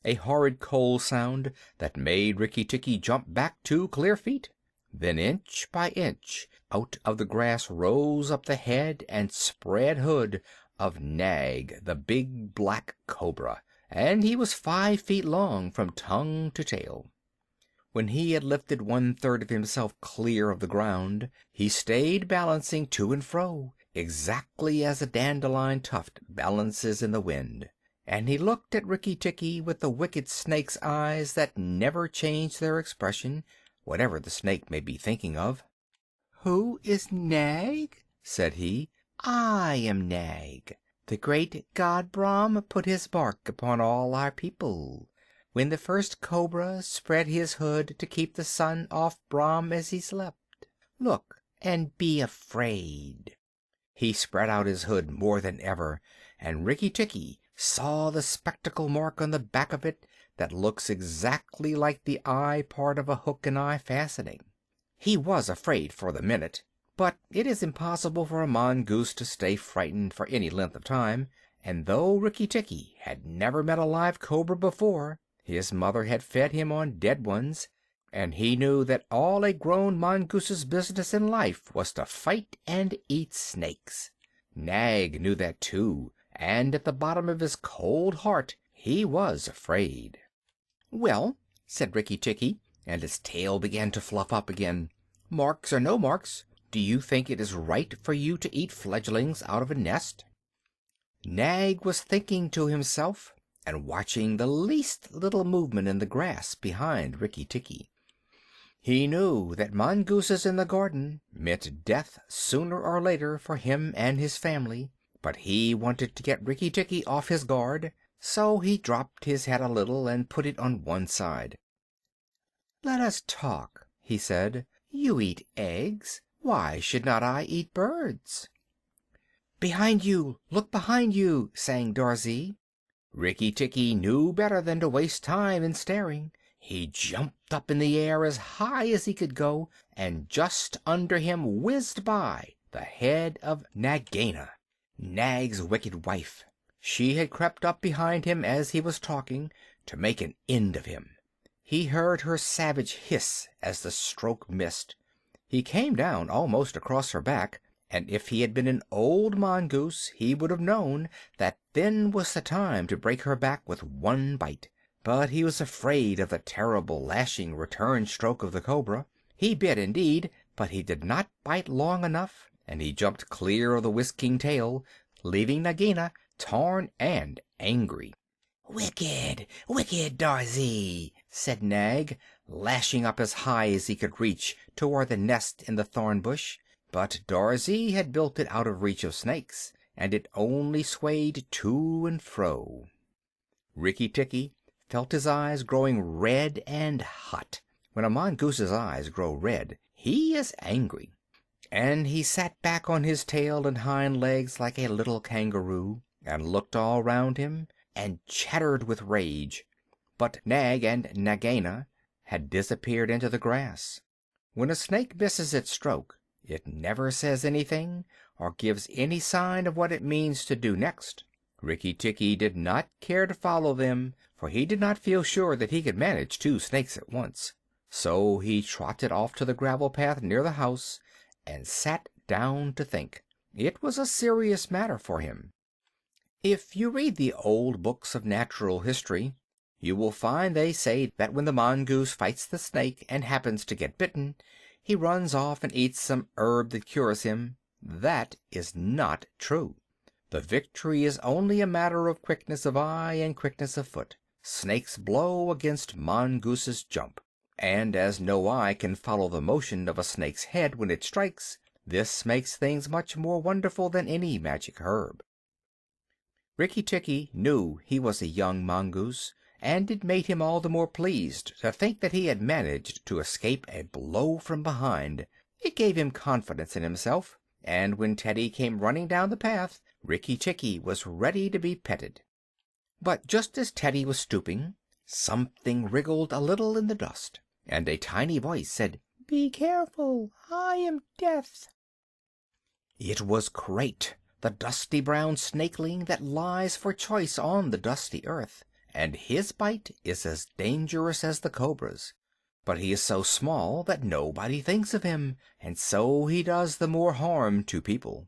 a horrid cold sound that made Rikki-tikki jump back 2 clear feet. Then inch by inch out of the grass rose up the head and spread hood of Nag, the big black cobra, and he was 5 feet long from tongue to tail. When he had lifted 1/3 of himself clear of the ground, he stayed balancing to and fro, exactly as a dandelion tuft balances in the wind. And he looked at Rikki-tikki with the wicked snake's eyes that never change their expression, whatever the snake may be thinking of. "Who is Nag?" said he. "I am Nag. The great god Brahm put his mark upon all our people. When the first cobra spread his hood to keep the sun off Brahm as he slept. Look and be afraid." He spread out his hood more than ever, and Rikki-tikki saw the spectacle mark on the back of it that looks exactly like the eye part of a hook and eye fastening. He was afraid for the minute, but it is impossible for a mongoose to stay frightened for any length of time, and though Rikki-tikki had never met a live cobra before, his mother had fed him on dead ones, and he knew that all a grown mongoose's business in life was to fight and eat snakes. Nag knew that too, and at the bottom of his cold heart he was afraid. "Well," said Rikki-tikki, and his tail began to fluff up again, "marks or no marks, do you think it is right for you to eat fledglings out of a nest?" Nag was thinking to himself and watching the least little movement in the grass behind Rikki-tikki. He knew that mongooses in the garden meant death sooner or later for him and his family, but he wanted to get Rikki-tikki off his guard, so he dropped his head a little and put it on one side. "Let us talk," he said. "You eat eggs. Why should not I eat birds?" "Behind you! Look behind you!" sang Darzee. Rikki-tikki knew better than to waste time in staring. He jumped up in the air as high as he could go, and just under him whizzed by the head of Nagina, Nag's wicked wife. She had crept up behind him as he was talking, to make an end of him. He heard her savage hiss as the stroke missed. He came down almost across her back, and if he had been an old mongoose he would have known that then was the time to break her back with one bite. But he was afraid of the terrible lashing return stroke of the cobra. He bit indeed, but he did not bite long enough, and he jumped clear of the whisking tail, leaving Nagina torn and angry. "Wicked, wicked Darzee!" said Nag, lashing up as high as he could reach toward the nest in the thorn bush. But Darzee had built it out of reach of snakes, and it only swayed to and fro. Rikki-tikki felt his eyes growing red and hot. When a mongoose's eyes grow red, he is angry, and he sat back on his tail and hind legs like a little kangaroo, and looked all round him, and chattered with rage. But Nag and Nagina had disappeared into the grass. When a snake misses its stroke, it never says anything, or gives any sign of what it means to do next. Rikki-tikki did not care to follow them, for he did not feel sure that he could manage 2 snakes at once. So he trotted off to the gravel path near the house, and sat down to think. It was a serious matter for him. If you read the old books of natural history, you will find they say that when the mongoose fights the snake and happens to get bitten, he runs off and eats some herb that cures him. That is not true. The victory is only a matter of quickness of eye and quickness of foot. Snakes blow against mongooses jump, and as no eye can follow the motion of a snake's head when it strikes, this makes things much more wonderful than any magic herb. Rikki-tikki knew he was a young mongoose, and it made him all the more pleased to think that he had managed to escape a blow from behind. It gave him confidence in himself, and when Teddy came running down the path, Rikki-tikki was ready to be petted. But just as Teddy was stooping, something wriggled a little in the dust, and a tiny voice said, "Be careful, I am Death." It was Crate, the dusty brown snakeling that lies for choice on the dusty earth, and his bite is as dangerous as the cobra's. But he is so small that nobody thinks of him, and so he does the more harm to people.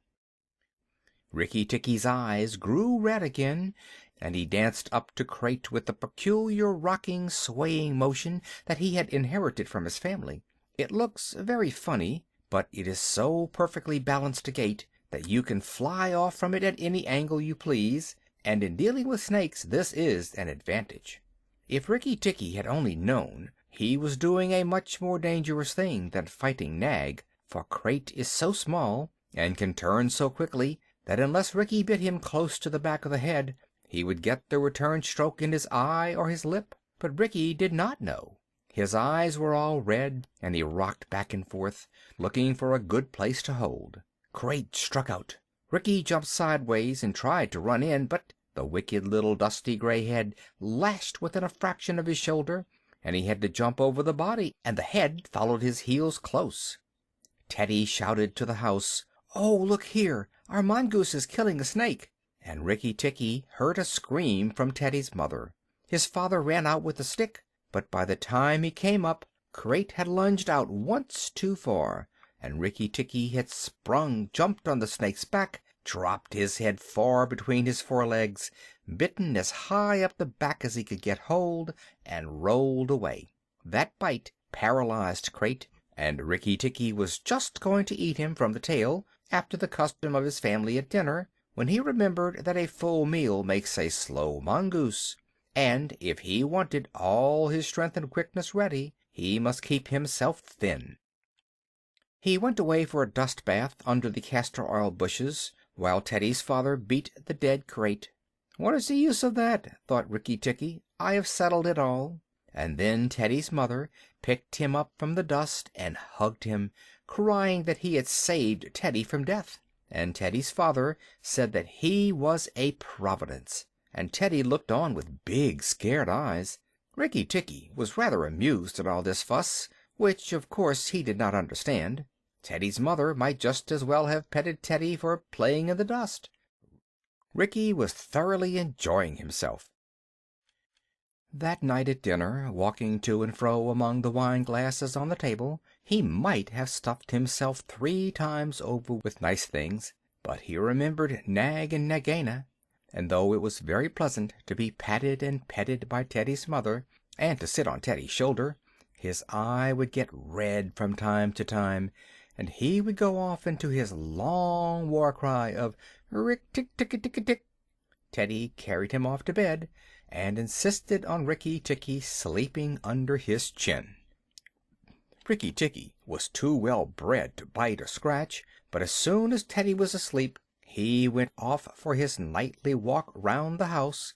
Rikki-tikki's eyes grew red again, and he danced up to Crate with the peculiar rocking, swaying motion that he had inherited from his family. It looks very funny, but it is so perfectly balanced a gait that you can fly off from it at any angle you please, and in dealing with snakes this is an advantage. If Rikki-tikki had only known, he was doing a much more dangerous thing than fighting Nag, for Crate is so small and can turn so quickly that unless Rikki bit him close to the back of the head, he would get the return stroke in his eye or his lip. But Rikki did not know. His eyes were all red, and he rocked back and forth, looking for a good place to hold. Crate struck out. Rikki jumped sideways and tried to run in, but the wicked little dusty gray head lashed within a fraction of his shoulder, and he had to jump over the body, and the head followed his heels close. Teddy shouted to the house, "Oh, look here! Our mongoose is killing a snake!" And Rikki-tikki heard a scream from Teddy's mother. His father ran out with a stick, but by the time he came up, Crate had lunged out once too far, and Rikki-tikki had jumped on the snake's back, dropped his head far between his forelegs, bitten as high up the back as he could get hold, and rolled away. That bite paralyzed Crate, and Rikki-tikki was just going to eat him from the tail, after the custom of his family at dinner, when he remembered that a full meal makes a slow mongoose, and if he wanted all his strength and quickness ready, he must keep himself thin. He went away for a dust bath under the castor oil bushes, while Teddy's father beat the dead Crate. "What is the use of that?" thought Rikki-tikki. "I have settled it all." And then Teddy's mother picked him up from the dust and hugged him, crying that he had saved Teddy from death. And Teddy's father said that he was a providence, and Teddy looked on with big, scared eyes. Rikki-tikki was rather amused at all this fuss, which, of course, he did not understand. Teddy's mother might just as well have petted Teddy for playing in the dust. Rikki was thoroughly enjoying himself. That night at dinner, walking to and fro among the wine glasses on the table, he might have stuffed himself 3 times over with nice things, but he remembered Nag and Nagaina, and though it was very pleasant to be patted and petted by Teddy's mother, and to sit on Teddy's shoulder, his eye would get red from time to time, and he would go off into his long war cry of Rick-tick-tick-tick-tick. Teddy carried him off to bed, and insisted on Rikki-tikki sleeping under his chin. Rikki-tikki was too well bred to bite or scratch, but as soon as Teddy was asleep, he went off for his nightly walk round the house,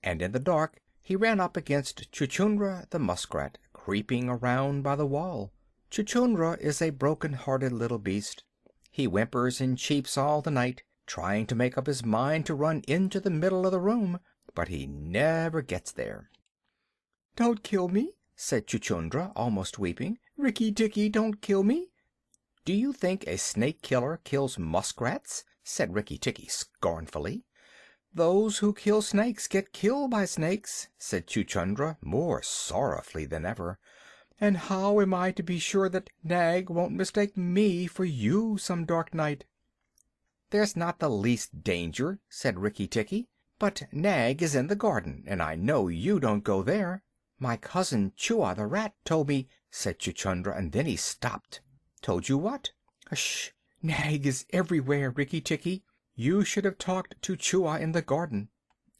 and in the dark he ran up against Chuchundra the muskrat, creeping around by the wall. Chuchundra is a broken-hearted little beast. He whimpers and cheeps all the night, trying to make up his mind to run into the middle of the room, but he never gets there. "Don't kill me," said Chuchundra, almost weeping. "Rikki-tikki, don't kill me." "Do you think a snake killer kills muskrats?" said Rikki-tikki scornfully. "Those who kill snakes get killed by snakes," said Chuchundra, more sorrowfully than ever. "And how am I to be sure that Nag won't mistake me for you some dark night?" "There's not the least danger," said Rikki-tikki. "But Nag is in the garden, and I know you don't go there." "My cousin Chua the rat told me—" said Chuchundra, and then he stopped. "Told you what?" "Hush! Nag is everywhere, Rikki-tikki. You should have talked to Chua in the garden."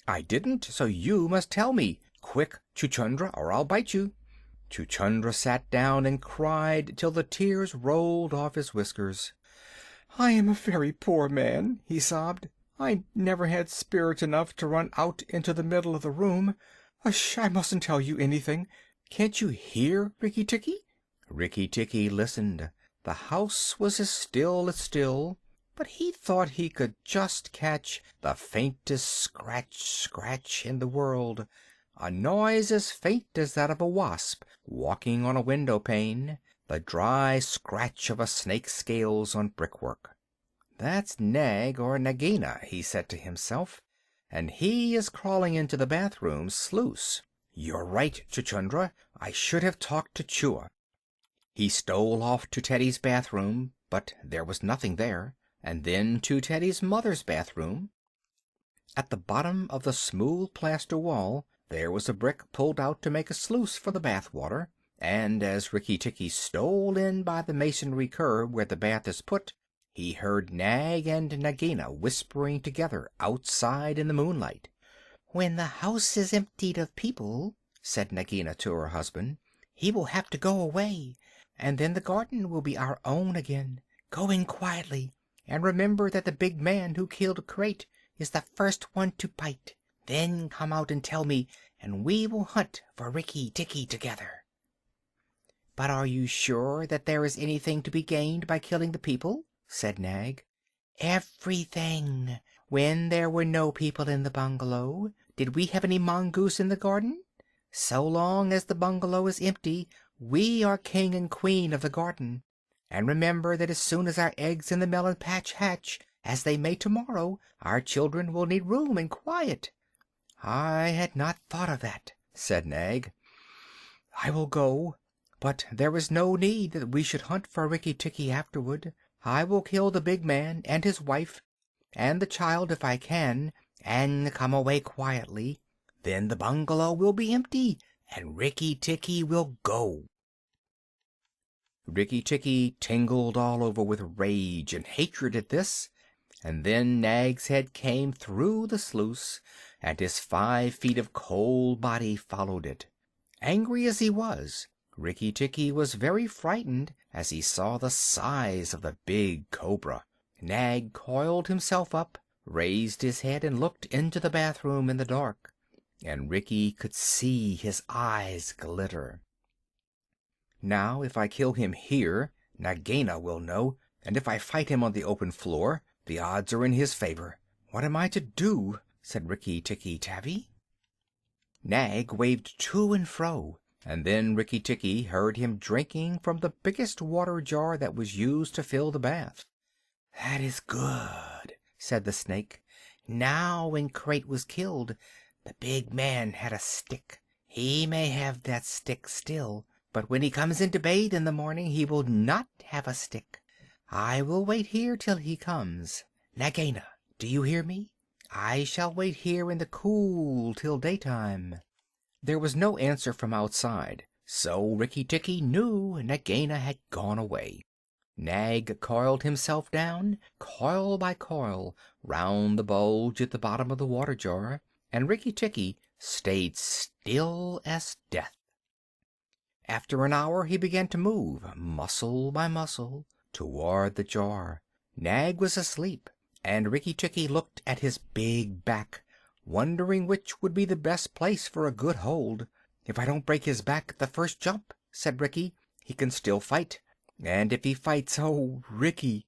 "I didn't, so you must tell me. Quick, Chuchundra, or I'll bite you." Chuchundra sat down and cried till the tears rolled off his whiskers. "I am a very poor man," he sobbed. "I never had spirit enough to run out into the middle of the room. Hush! I mustn't tell you anything. Can't you hear, Rikki-tikki?" Rikki-tikki listened. The house was as still, but he thought he could just catch the faintest scratch in the world, a noise as faint as that of a wasp walking on a window pane, the dry scratch of a snake's scales on brickwork. "That's Nag or Nagina," he said to himself, "and he is crawling into the bathroom sluice. You're right, Chuchundra. I should have talked to Chua." He stole off to Teddy's bathroom, but there was nothing there, and then to Teddy's mother's bathroom. At the bottom of the smooth plaster wall there was a brick pulled out to make a sluice for the bath water, and as Rikki-tikki stole in by the masonry curb where the bath is put, he heard Nag and Nagina whispering together outside in the moonlight. "When the house is emptied of people," said Nagina to her husband, "he will have to go away, and then the garden will be our own again. Go in quietly, and remember that the big man who killed Crate is the first one to bite. Then come out and tell me, and we will hunt for Rikki-tikki together." "But are you sure that there is anything to be gained by killing the people?" said Nag. "Everything. When there were no people in the bungalow, did we have any mongoose in the garden? So long as the bungalow is empty, we are king and queen of the garden. And remember that as soon as our eggs in the melon patch hatch, as they may tomorrow, our children will need room and quiet." "I had not thought of that," said Nag. "I will go, but there is no need that we should hunt for Rikki-tikki afterward. I will kill the big man and his wife and the child if I can, and come away quietly. Then the bungalow will be empty, and Rikki-tikki will go." Rikki-tikki tingled all over with rage and hatred at this, and then Nag's head came through the sluice, and his 5 feet of cold body followed it. Angry as he was, Rikki-tikki was very frightened as he saw the size of the big cobra. Nag coiled himself up, raised his head, and looked into the bathroom in the dark, and Rikki could see his eyes glitter. "Now, if I kill him here, Nagina will know, and if I fight him on the open floor, the odds are in his favor. What am I to do?" said Rikki-tikki-tavi. Nag waved to and fro, and then Rikki-tikki heard him drinking from the biggest water jar that was used to fill the bath. "That is good," said the snake. "Now when Crate was killed, the big man had a stick. He may have that stick still, but when he comes in to bathe in the morning he will not have a stick. I will wait here till he comes. Nagaina, do you hear me? I shall wait here in the cool till daytime." There was no answer from outside, so Rikki-tikki knew Nagaina had gone away. Nag coiled himself down, coil by coil, round the bulge at the bottom of the water jar, and Rikki-tikki stayed still as death. After an hour he began to move, muscle by muscle, toward the jar. Nag was asleep, and Rikki-tikki looked at his big back, wondering which would be the best place for a good hold. "If I don't break his back at the first jump," said Rikki, "he can still fight. And if he fights, oh, Rikki!"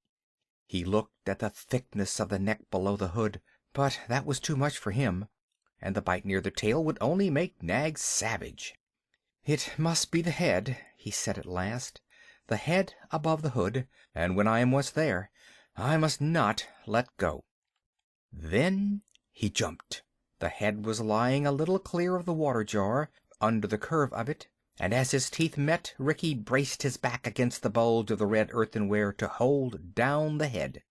He looked at the thickness of the neck below the hood, but that was too much for him, and the bite near the tail would only make Nag savage. "It must be the head," he said at last, "the head above the hood, and when I am once there I must not let go." Then he jumped. The head was lying a little clear of the water jar, under the curve of it, and as his teeth met, Rikki braced his back against the bulge of the red earthenware to hold down the head.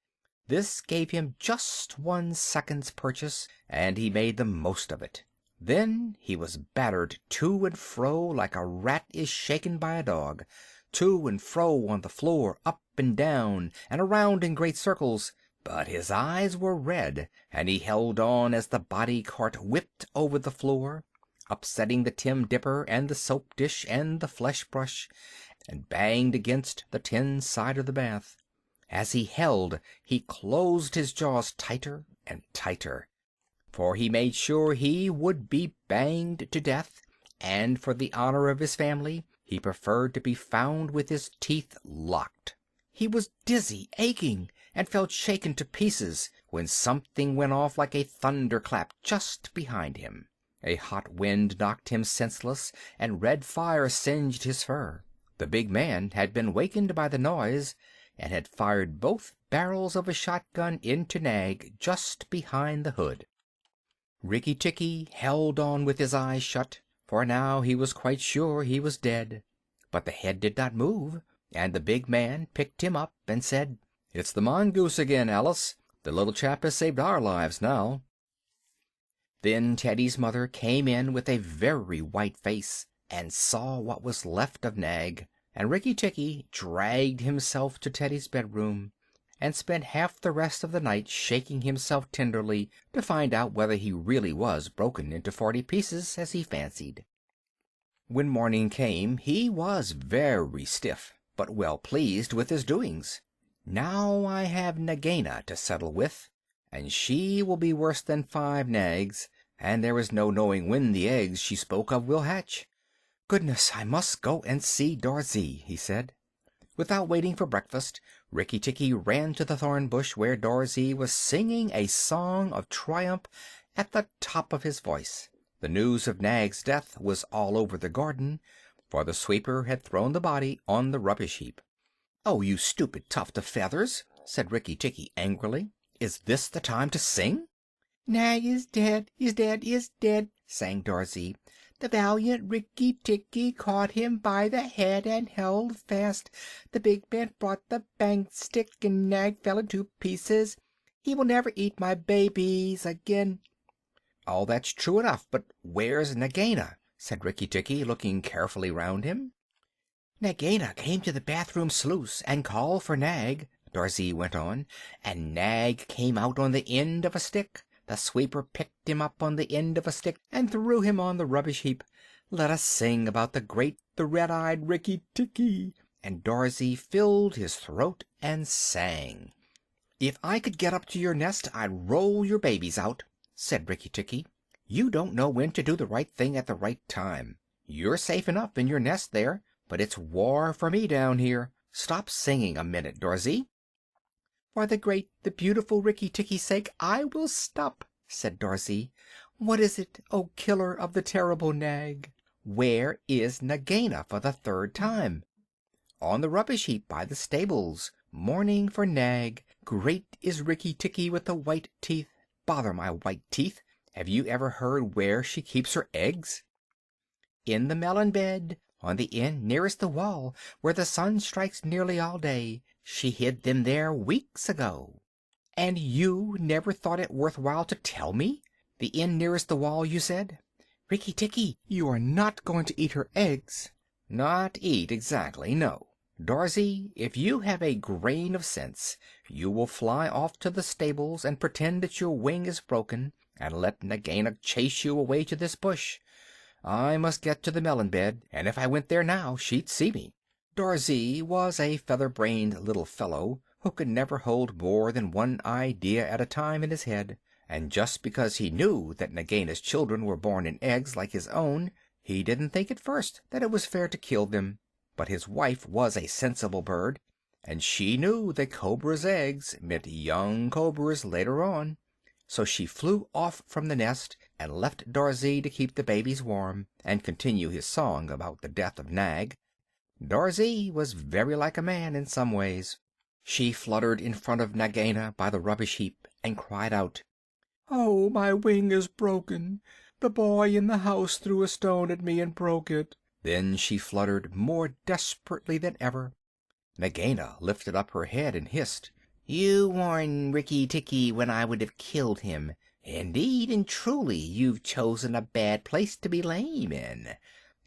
This gave him just 1 second's purchase, and he made the most of it. Then he was battered to and fro like a rat is shaken by a dog, to and fro on the floor, up and down, and around in great circles. But his eyes were red, and he held on as the body cart whipped over the floor, upsetting the tin dipper and the soap dish and the flesh brush, and banged against the tin side of the bath. As he held, he closed his jaws tighter and tighter, for he made sure he would be banged to death, and for the honor of his family he preferred to be found with his teeth locked. He was dizzy, aching, and felt shaken to pieces, when something went off like a thunderclap just behind him. A hot wind knocked him senseless, and red fire singed his fur. The big man had been wakened by the noise, and had fired both barrels of a shotgun into Nag just behind the hood. Rikki-tikki held on with his eyes shut, for now he was quite sure he was dead. But the head did not move, and the big man picked him up and said, "It's the mongoose again, Alice. The little chap has saved our lives now." Then Teddy's mother came in with a very white face, and saw what was left of Nag, and Rikki-tikki dragged himself to Teddy's bedroom, and spent half the rest of the night shaking himself tenderly to find out whether he really was broken into 40 pieces, as he fancied. When morning came he was very stiff, but well pleased with his doings. "Now I have Nagaina to settle with, and she will be worse than 5 Nags, and there is no knowing when the eggs she spoke of will hatch. Goodness, I must go and see Darzee," he said. Without waiting for breakfast, Rikki-tikki ran to the thorn bush, where Darzee was singing a song of triumph at the top of his voice. The news of Nag's death was all over the garden, for the sweeper had thrown the body on the rubbish heap. "Oh, you stupid tuft of feathers!" said Rikki-tikki angrily. "Is this the time to sing?" "Nag is dead, is dead, is dead," sang Darzee. "The valiant Rikki-tikki caught him by the head and held fast. The big man brought the bang stick, and Nag fell into pieces. He will never eat my babies again." "All that's true enough, but where's Nagaina?" said Rikki-tikki, looking carefully round him. "Nagaina came to the bathroom sluice and called for Nag," Darzee went on, "and Nag came out on the end of a stick. The sweeper picked him up on the end of a stick and threw him on the rubbish heap. Let us sing about the red-eyed Rikki-tikki." And Darzee filled his throat and sang. "If I could get up to your nest I'd roll your babies out," said Rikki-tikki. "You don't know when to do the right thing at the right time. You're safe enough in your nest there, but it's war for me down here. Stop singing a minute, Darzee." "For the great, the beautiful Rikki-tikki's sake, I will stop," said Darzee. "What is it, O killer of the terrible Nag? Where is Nagaina for the 3rd time?" "On the rubbish heap by the stables, mourning for Nag. Great is Rikki-tikki with the white teeth. Bother my white teeth! Have you ever heard where she keeps her eggs?" In the melon bed, on the end nearest the wall, where the sun strikes nearly all day. She hid them there weeks ago." "And you never thought it worth while to tell me? The end nearest the wall, you said. Rikki-tikki, you are not going to eat her eggs?" "Not eat, exactly, no. Darzee, if you have a grain of sense, you will fly off to the stables and pretend that your wing is broken, and let Nagina chase you away to this bush. I must get to the melon bed, and if I went there now, she'd see me." Darzee was a feather-brained little fellow who could never hold more than one idea at a time in his head, and just because he knew that Nagaina's children were born in eggs like his own, he didn't think at first that it was fair to kill them. But his wife was a sensible bird, and she knew that cobra's eggs meant young cobras later on. So she flew off from the nest and left Darzee to keep the babies warm and continue his song about the death of Nag. Darzee was very like a man in some ways. She fluttered in front of Nagaina by the rubbish heap and cried out, "Oh, my wing is broken! The boy in the house threw a stone at me and broke it." Then she fluttered more desperately than ever. Nagaina lifted up her head and hissed, "You warned Rikki-tikki when I would have killed him. Indeed and truly you've chosen a bad place to be lame in."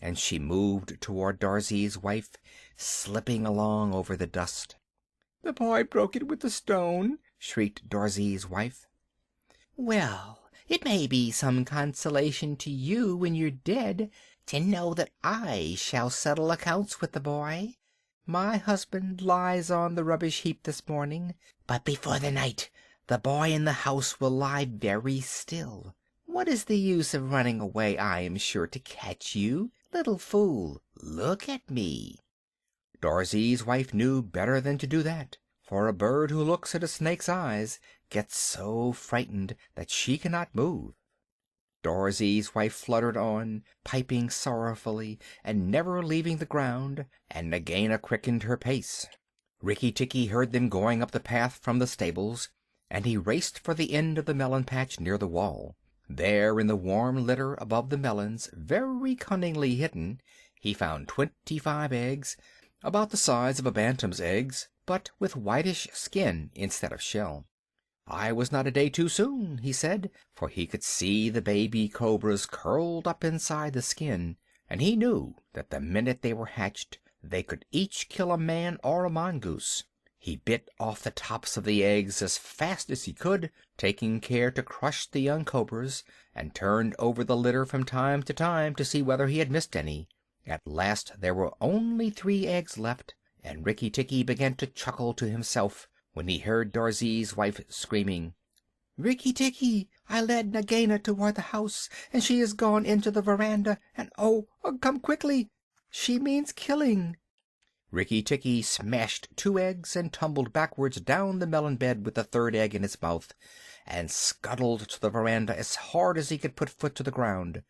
And she moved toward Darzee's wife, slipping along over the dust. "The boy broke it with the stone," shrieked Darzee's wife. "Well, it may be some consolation to you when you're dead to know that I shall settle accounts with the boy. My husband lies on the rubbish heap this morning, but before the night the boy in the house will lie very still. What is the use of running away? I am sure to catch you. Little fool, look at me." Darzee's wife knew better than to do that, for a bird who looks at a snake's eyes gets so frightened that she cannot move. Darzee's wife fluttered on, piping sorrowfully and never leaving the ground, and Nagaina quickened her pace. Rikki-tikki heard them going up the path from the stables, and he raced for the end of the melon patch near the wall. There, in the warm litter above the melons, very cunningly hidden, he found 25 eggs, about the size of a bantam's eggs, but with whitish skin instead of shell. "I was not a day too soon," he said, for he could see the baby cobras curled up inside the skin, and he knew that the minute they were hatched they could each kill a man or a mongoose. He bit off the tops of the eggs as fast as he could, taking care to crush the young cobras, and turned over the litter from time to time to see whether he had missed any. At last there were only 3 eggs left, and Rikki-tikki began to chuckle to himself when he heard Darzee's wife screaming, "Rikki-tikki, I led Nagaina toward the house, and she has gone into the veranda, and oh, come quickly! She means killing." Rikki-tikki smashed 2 eggs and tumbled backwards down the melon bed with the 3rd egg in his mouth, and scuttled to the veranda as hard as he could put foot to the ground.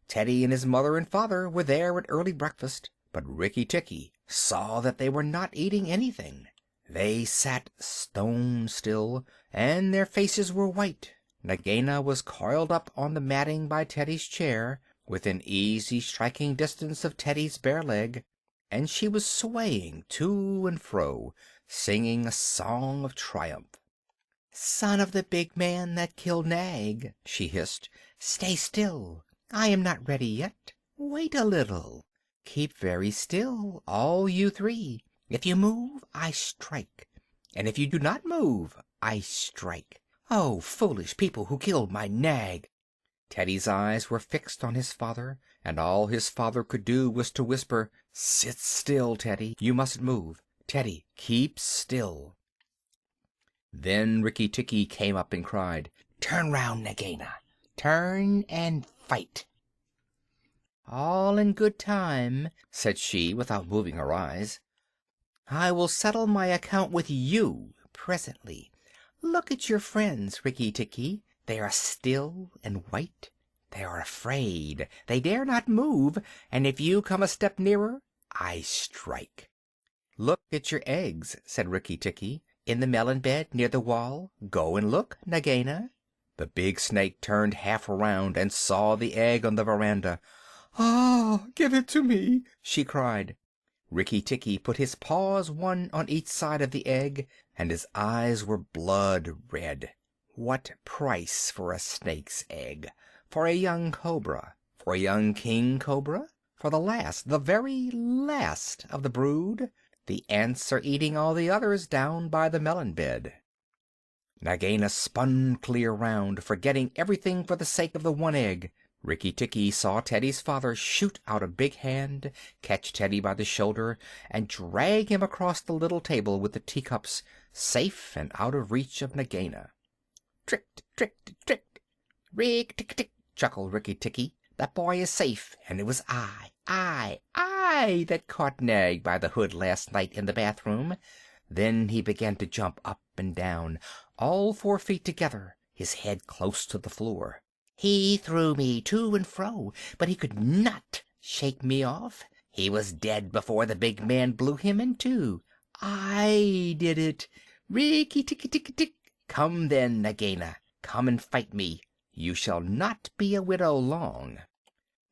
Teddy and his mother and father were there at early breakfast, but Rikki-tikki saw that they were not eating anything. They sat stone still, and their faces were white. Nagaina was coiled up on the matting by Teddy's chair, within easy striking distance of Teddy's bare leg, and she was swaying to and fro, singing a song of triumph. "Son of the big man that killed Nag," she hissed, "stay still. I am not ready yet. Wait a little. Keep very still, all you 3. If you move, I strike, and if you do not move, I strike. Oh, foolish people who killed my Nag!" Teddy's eyes were fixed on his father, and all his father could do was to whisper, "Sit still, Teddy. You mustn't move. Teddy, keep still." Then Rikki-tikki came up and cried, "Turn round, Nagaina. Turn and fight." "All in good time," said she, without moving her eyes. "I will settle my account with you presently. Look at your friends, Rikki-tikki. They are still and white. They are afraid. They dare not move, and if you come a step nearer, I strike." "Look at your eggs," said Rikki-tikki, "in the melon bed near the wall. Go and look, Nagaina." The big snake turned half around and saw the egg on the veranda. "Ah, give it to me!" she cried. Rikki-tikki put his paws one on each side of the egg, and his eyes were blood red. What price for a snake's egg? For a young cobra? For a young king cobra? For the last, the very last of the brood? The ants are eating all the others down by the melon bed. Nagina spun clear round, forgetting everything for the sake of the one egg. Rikki-tikki saw Teddy's father shoot out a big hand, catch Teddy by the shoulder, and drag him across the little table with the teacups, safe and out of reach of Nagina. "Tricked, tricked, tricked! Rick-tick-tick!" chuckled Rikki-tikki. "That boy is safe, and it was I that caught Nag by the hood last night in the bathroom." Then he began to jump up and down, all 4 feet together, his head close to the floor. "He threw me to and fro, but he could not shake me off. He was dead before the big man blew him in two. I did it. Rikki-tikki-tikki-tick! Come then, Nagina, come and fight me. You shall not be a widow long."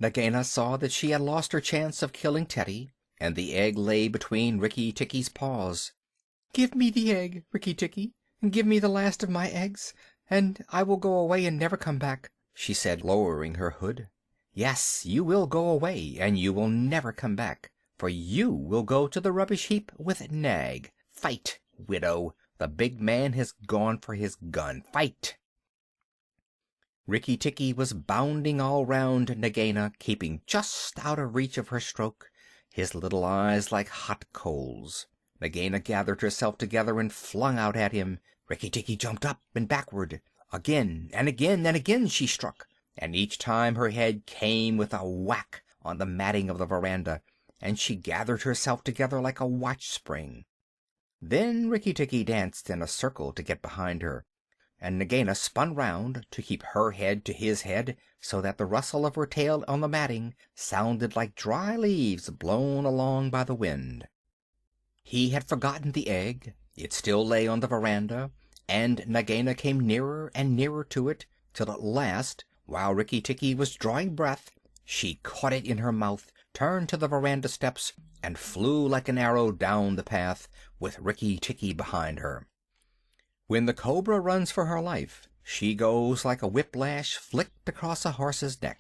Nagina saw that she had lost her chance of killing Teddy, and the egg lay between Rikki-tikki's paws. "Give me the egg, Rikki-tikki. Give me the last of my eggs, and I will go away and never come back," she said, lowering her hood. "Yes, you will go away, and you will never come back, for you will go to the rubbish heap with Nag. Fight, widow! The big man has gone for his gun. Fight!" Rikki-tikki was bounding all round Nagina, keeping just out of reach of her stroke, his little eyes like hot coals. Nagina gathered herself together and flung out at him. Rikki-tikki jumped up and backward. Again and again and again she struck, and each time her head came with a whack on the matting of the veranda, and she gathered herself together like a watch spring. Then Rikki-tikki danced in a circle to get behind her, and Nagina spun round to keep her head to his head, so that the rustle of her tail on the matting sounded like dry leaves blown along by the wind. He had forgotten the egg. It still lay on the veranda, and Nagina came nearer and nearer to it, till at last, while Rikki-tikki was drawing breath, she caught it in her mouth, turned to the veranda steps, and flew like an arrow down the path, with Rikki-tikki behind her. When the cobra runs for her life, she goes like a whiplash flicked across a horse's neck.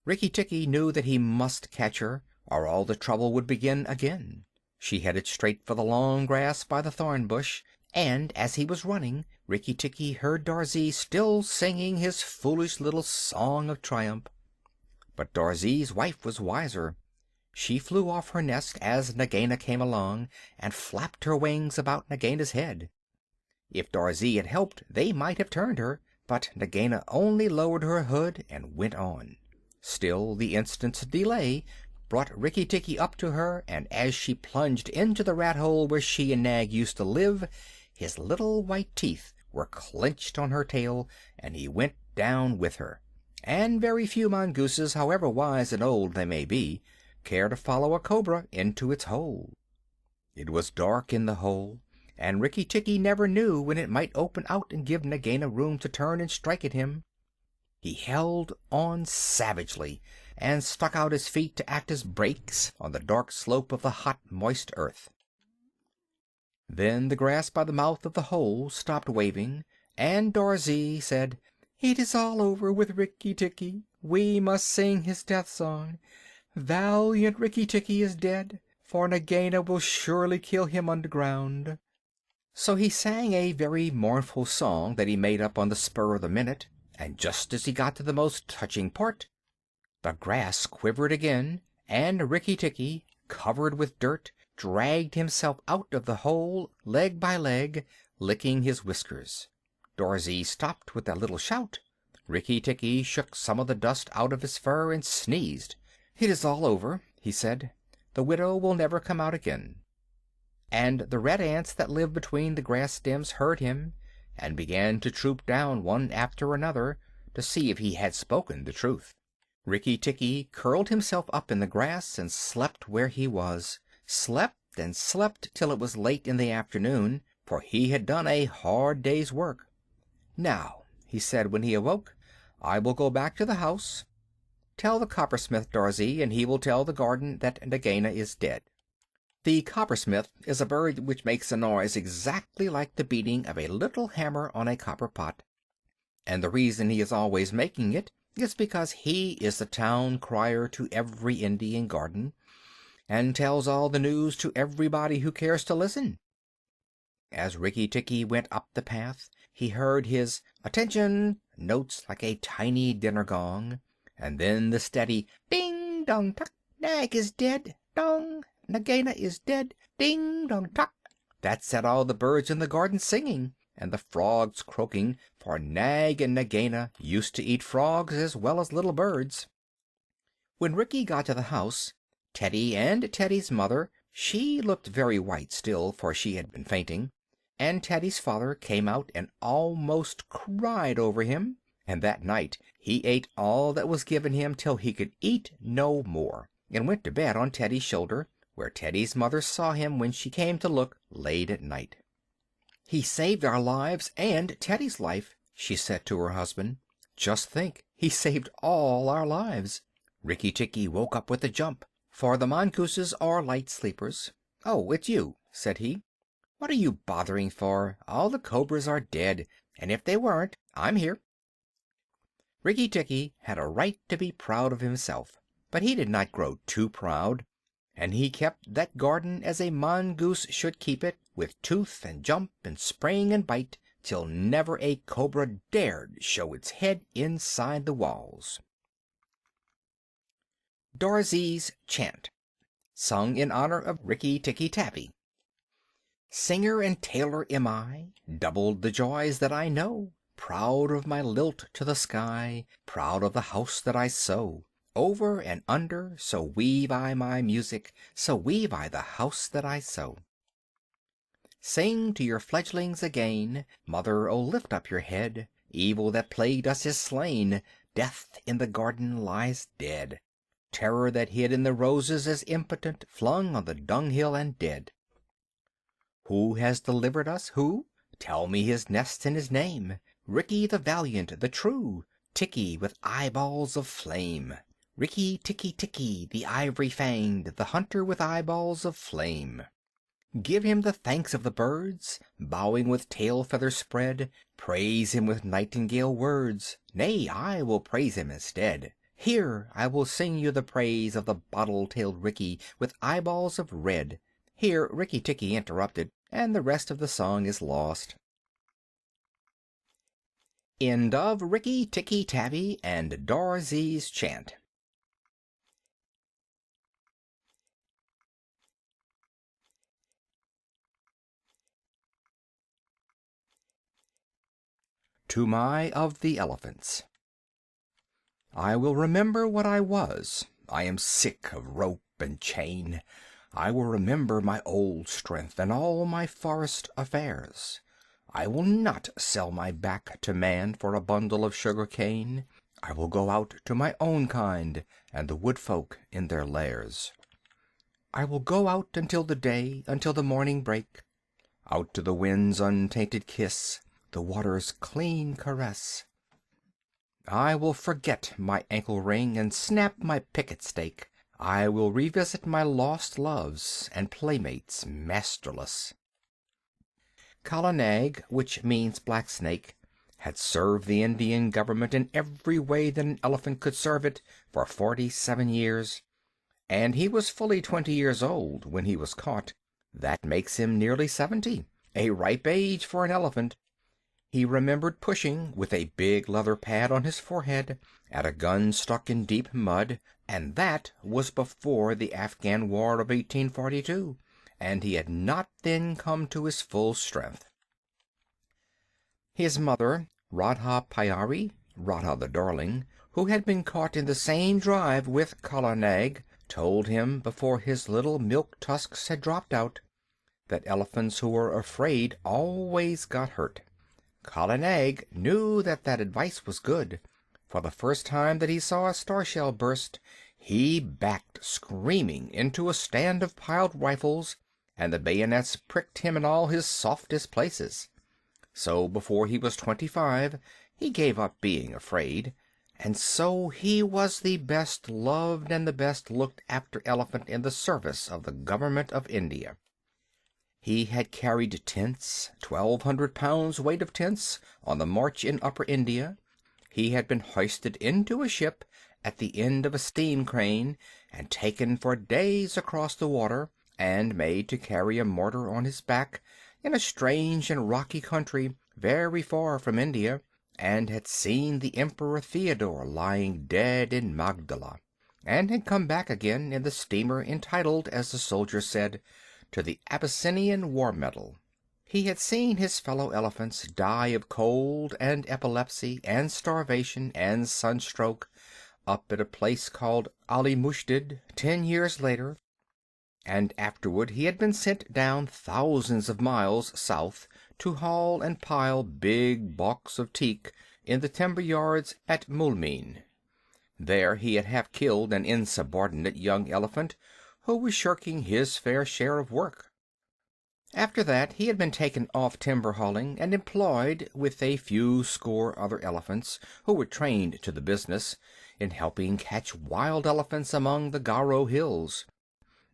Rikki-tikki knew that he must catch her, or all the trouble would begin again. She headed straight for the long grass by the thorn bush, and as he was running, Rikki-tikki heard Darzee still singing his foolish little song of triumph. But Darzee's wife was wiser. She flew off her nest as Nagina came along, and flapped her wings about Nagina's head. If Darzee had helped, they might have turned her, but Nagina only lowered her hood and went on. Still, the instant's delay brought Rikki-tikki up to her, and as she plunged into the rat hole where she and Nag used to live, his little white teeth were clenched on her tail, and he went down with her. And very few mongooses, however wise and old they may be, care to follow a cobra into its hole. It was dark in the hole, and Rikki-tikki never knew when it might open out and give Nagina room to turn and strike at him. He held on savagely, and stuck out his feet to act as brakes on the dark slope of the hot, moist earth. Then the grass by the mouth of the hole stopped waving, and Darzee said, "It is all over with Rikki-tikki. We must sing his death song. Valiant Rikki-tikki is dead, for Nagina will surely kill him underground." So he sang a very mournful song that he made up on the spur of the minute, and just as he got to the most touching part, the grass quivered again, and Rikki-tikki, covered with dirt, dragged himself out of the hole, leg by leg, licking his whiskers. Darzee stopped with a little shout. Rikki-tikki shook some of the dust out of his fur and sneezed. "It is all over," he said. "The widow will never come out again." And the red ants that lived between the grass stems heard him, and began to troop down one after another to see if he had spoken the truth. Rikki-tikki curled himself up in the grass and slept where he was. Slept and slept till it was late in the afternoon, for he had done a hard day's work. "Now," he said when he awoke, "I will go back to the house." Tell the coppersmith, Darzee, and he will tell the garden that Nagina is dead." The coppersmith is a bird which makes a noise exactly like the beating of a little hammer on a copper pot, and the reason he is always making it is because he is the town crier to every Indian garden, and tells all the news to everybody who cares to listen. As Rikki-tikki went up the path, he heard his "attention" notes like a tiny dinner gong, and then the steady ding dong tuck, Nag is dead, dong, Nagina is dead, ding dong tuck. That set all the birds in the garden singing, and the frogs croaking, for Nag and Nagina used to eat frogs as well as little birds. When Rikki got to the house, Teddy and Teddy's mother, she looked very white still, for she had been fainting, and Teddy's father came out and almost cried over him, and that night he ate all that was given him till he could eat no more, and went to bed on Teddy's shoulder, where Teddy's mother saw him when she came to look late at night. "He saved our lives and Teddy's life," she said to her husband. "Just think, he saved all our lives." Rikki-tikki woke up with a jump, for the mongooses are light sleepers. "Oh, it's you," said he. "What are you bothering for? All the cobras are dead, and if they weren't, I'm here." Rikki-tikki had a right to be proud of himself, but he did not grow too proud, and he kept that garden as a mongoose should keep it, with tooth and jump and spring and bite, till never a cobra dared show its head inside the walls. Darzee's Chant, sung in honor of Rikki-tikki-tavi. Singer and tailor am I, doubled the joys that I know, proud of my lilt to the sky, proud of the house that I sew. Over and under, so weave I my music, so weave I the house that I sew. Sing to your fledglings again, mother, oh lift up your head, evil that plagued us is slain, death in the garden lies dead. Terror that hid in the roses is impotent, flung on the dunghill and dead. Who has delivered us? Who? Tell me his nest and his name. Rikki the valiant, the true, Tikki with eyeballs of flame. Rikki-tikki-tikki, the ivory-fanged, the hunter with eyeballs of flame. Give him the thanks of the birds, bowing with tail feathers spread. Praise him with nightingale words. Nay, I will praise him instead. Here I will sing you the praise of the bottle-tailed Rikki with eyeballs of red. Here Rikki-tikki interrupted, and the rest of the song is lost. End of Rikki-tikki-tavi and Darzee's Chant. Toomai of the Elephants. I will remember what I was. I am sick of rope and chain. I will remember my old strength and all my forest affairs. I will not sell my back to man for a bundle of sugar cane. I will go out to my own kind and the wood folk in their lairs. I will go out until the day, until the morning break, out to the wind's untainted kiss, the water's clean caress. I will forget my ankle ring and snap my picket stake. I will revisit my lost loves and playmates masterless. Kala Nag, which means black snake, had served the Indian government in every way that an elephant could serve it for 47 years, and he was fully 20 years old when he was caught. That makes him nearly 70, a ripe age for an elephant. He remembered pushing, with a big leather pad on his forehead, at a gun stuck in deep mud, and that was before the Afghan War of 1842, and he had not then come to his full strength. His mother, Radha Pyari, Radha the Darling, who had been caught in the same drive with Kala Nag, told him, before his little milk tusks had dropped out, that elephants who were afraid always got hurt. Kala Nag knew that that advice was good, for the first time that he saw a star shell burst, he backed screaming into a stand of piled rifles, and the bayonets pricked him in all his softest places. So before he was 25 he gave up being afraid, and so he was the best loved and the best looked after elephant in the service of the government of India. He had carried tents, 1,200 pounds weight of tents, on the march in Upper India. He had been hoisted into a ship at the end of a steam crane, and taken for days across the water, and made to carry a mortar on his back in a strange and rocky country very far from India, and had seen the Emperor Theodore lying dead in Magdala, and had come back again in the steamer entitled, as the soldiers said, to the Abyssinian War Medal. He had seen his fellow elephants die of cold and epilepsy and starvation and sunstroke up at a place called Ali Mushtid 10 years later, and afterward he had been sent down thousands of miles south to haul and pile big balks of teak in the timber yards at Moulmein. There he had half killed an insubordinate young elephant who was shirking his fair share of work. After that he had been taken off timber hauling and employed, with a few score other elephants who were trained to the business, in helping catch wild elephants among the Garo hills.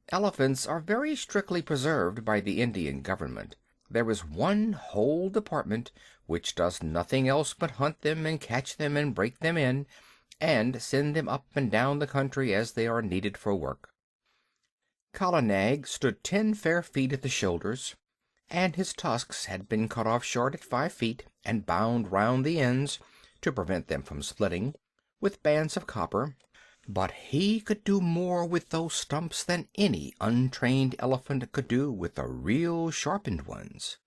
Elephants are very strictly preserved by the Indian government. There is one whole department which does nothing else but hunt them and catch them and break them in, and send them up and down the country as they are needed for work. Kala Nag stood 10 fair feet at the shoulders, and his tusks had been cut off short at 5 feet and bound round the ends, to prevent them from splitting, with bands of copper. But he could do more with those stumps than any untrained elephant could do with the real sharpened ones.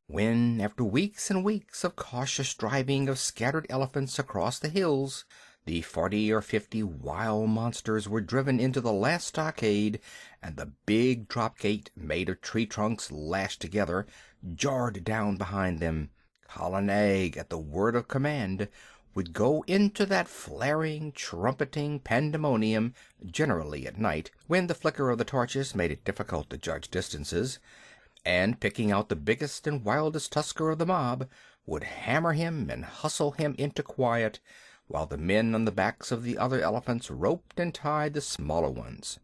When, after weeks and weeks of cautious driving of scattered elephants across the hills, the 40 or 50 wild monsters were driven into the last stockade, and the big drop gate, made of tree trunks lashed together, jarred down behind them, Kala Nag, at the word of command, would go into that flaring, trumpeting pandemonium, generally at night, when the flicker of the torches made it difficult to judge distances, and, picking out the biggest and wildest tusker of the mob, would hammer him and hustle him into quiet, while the men on the backs of the other elephants roped and tied the smaller ones.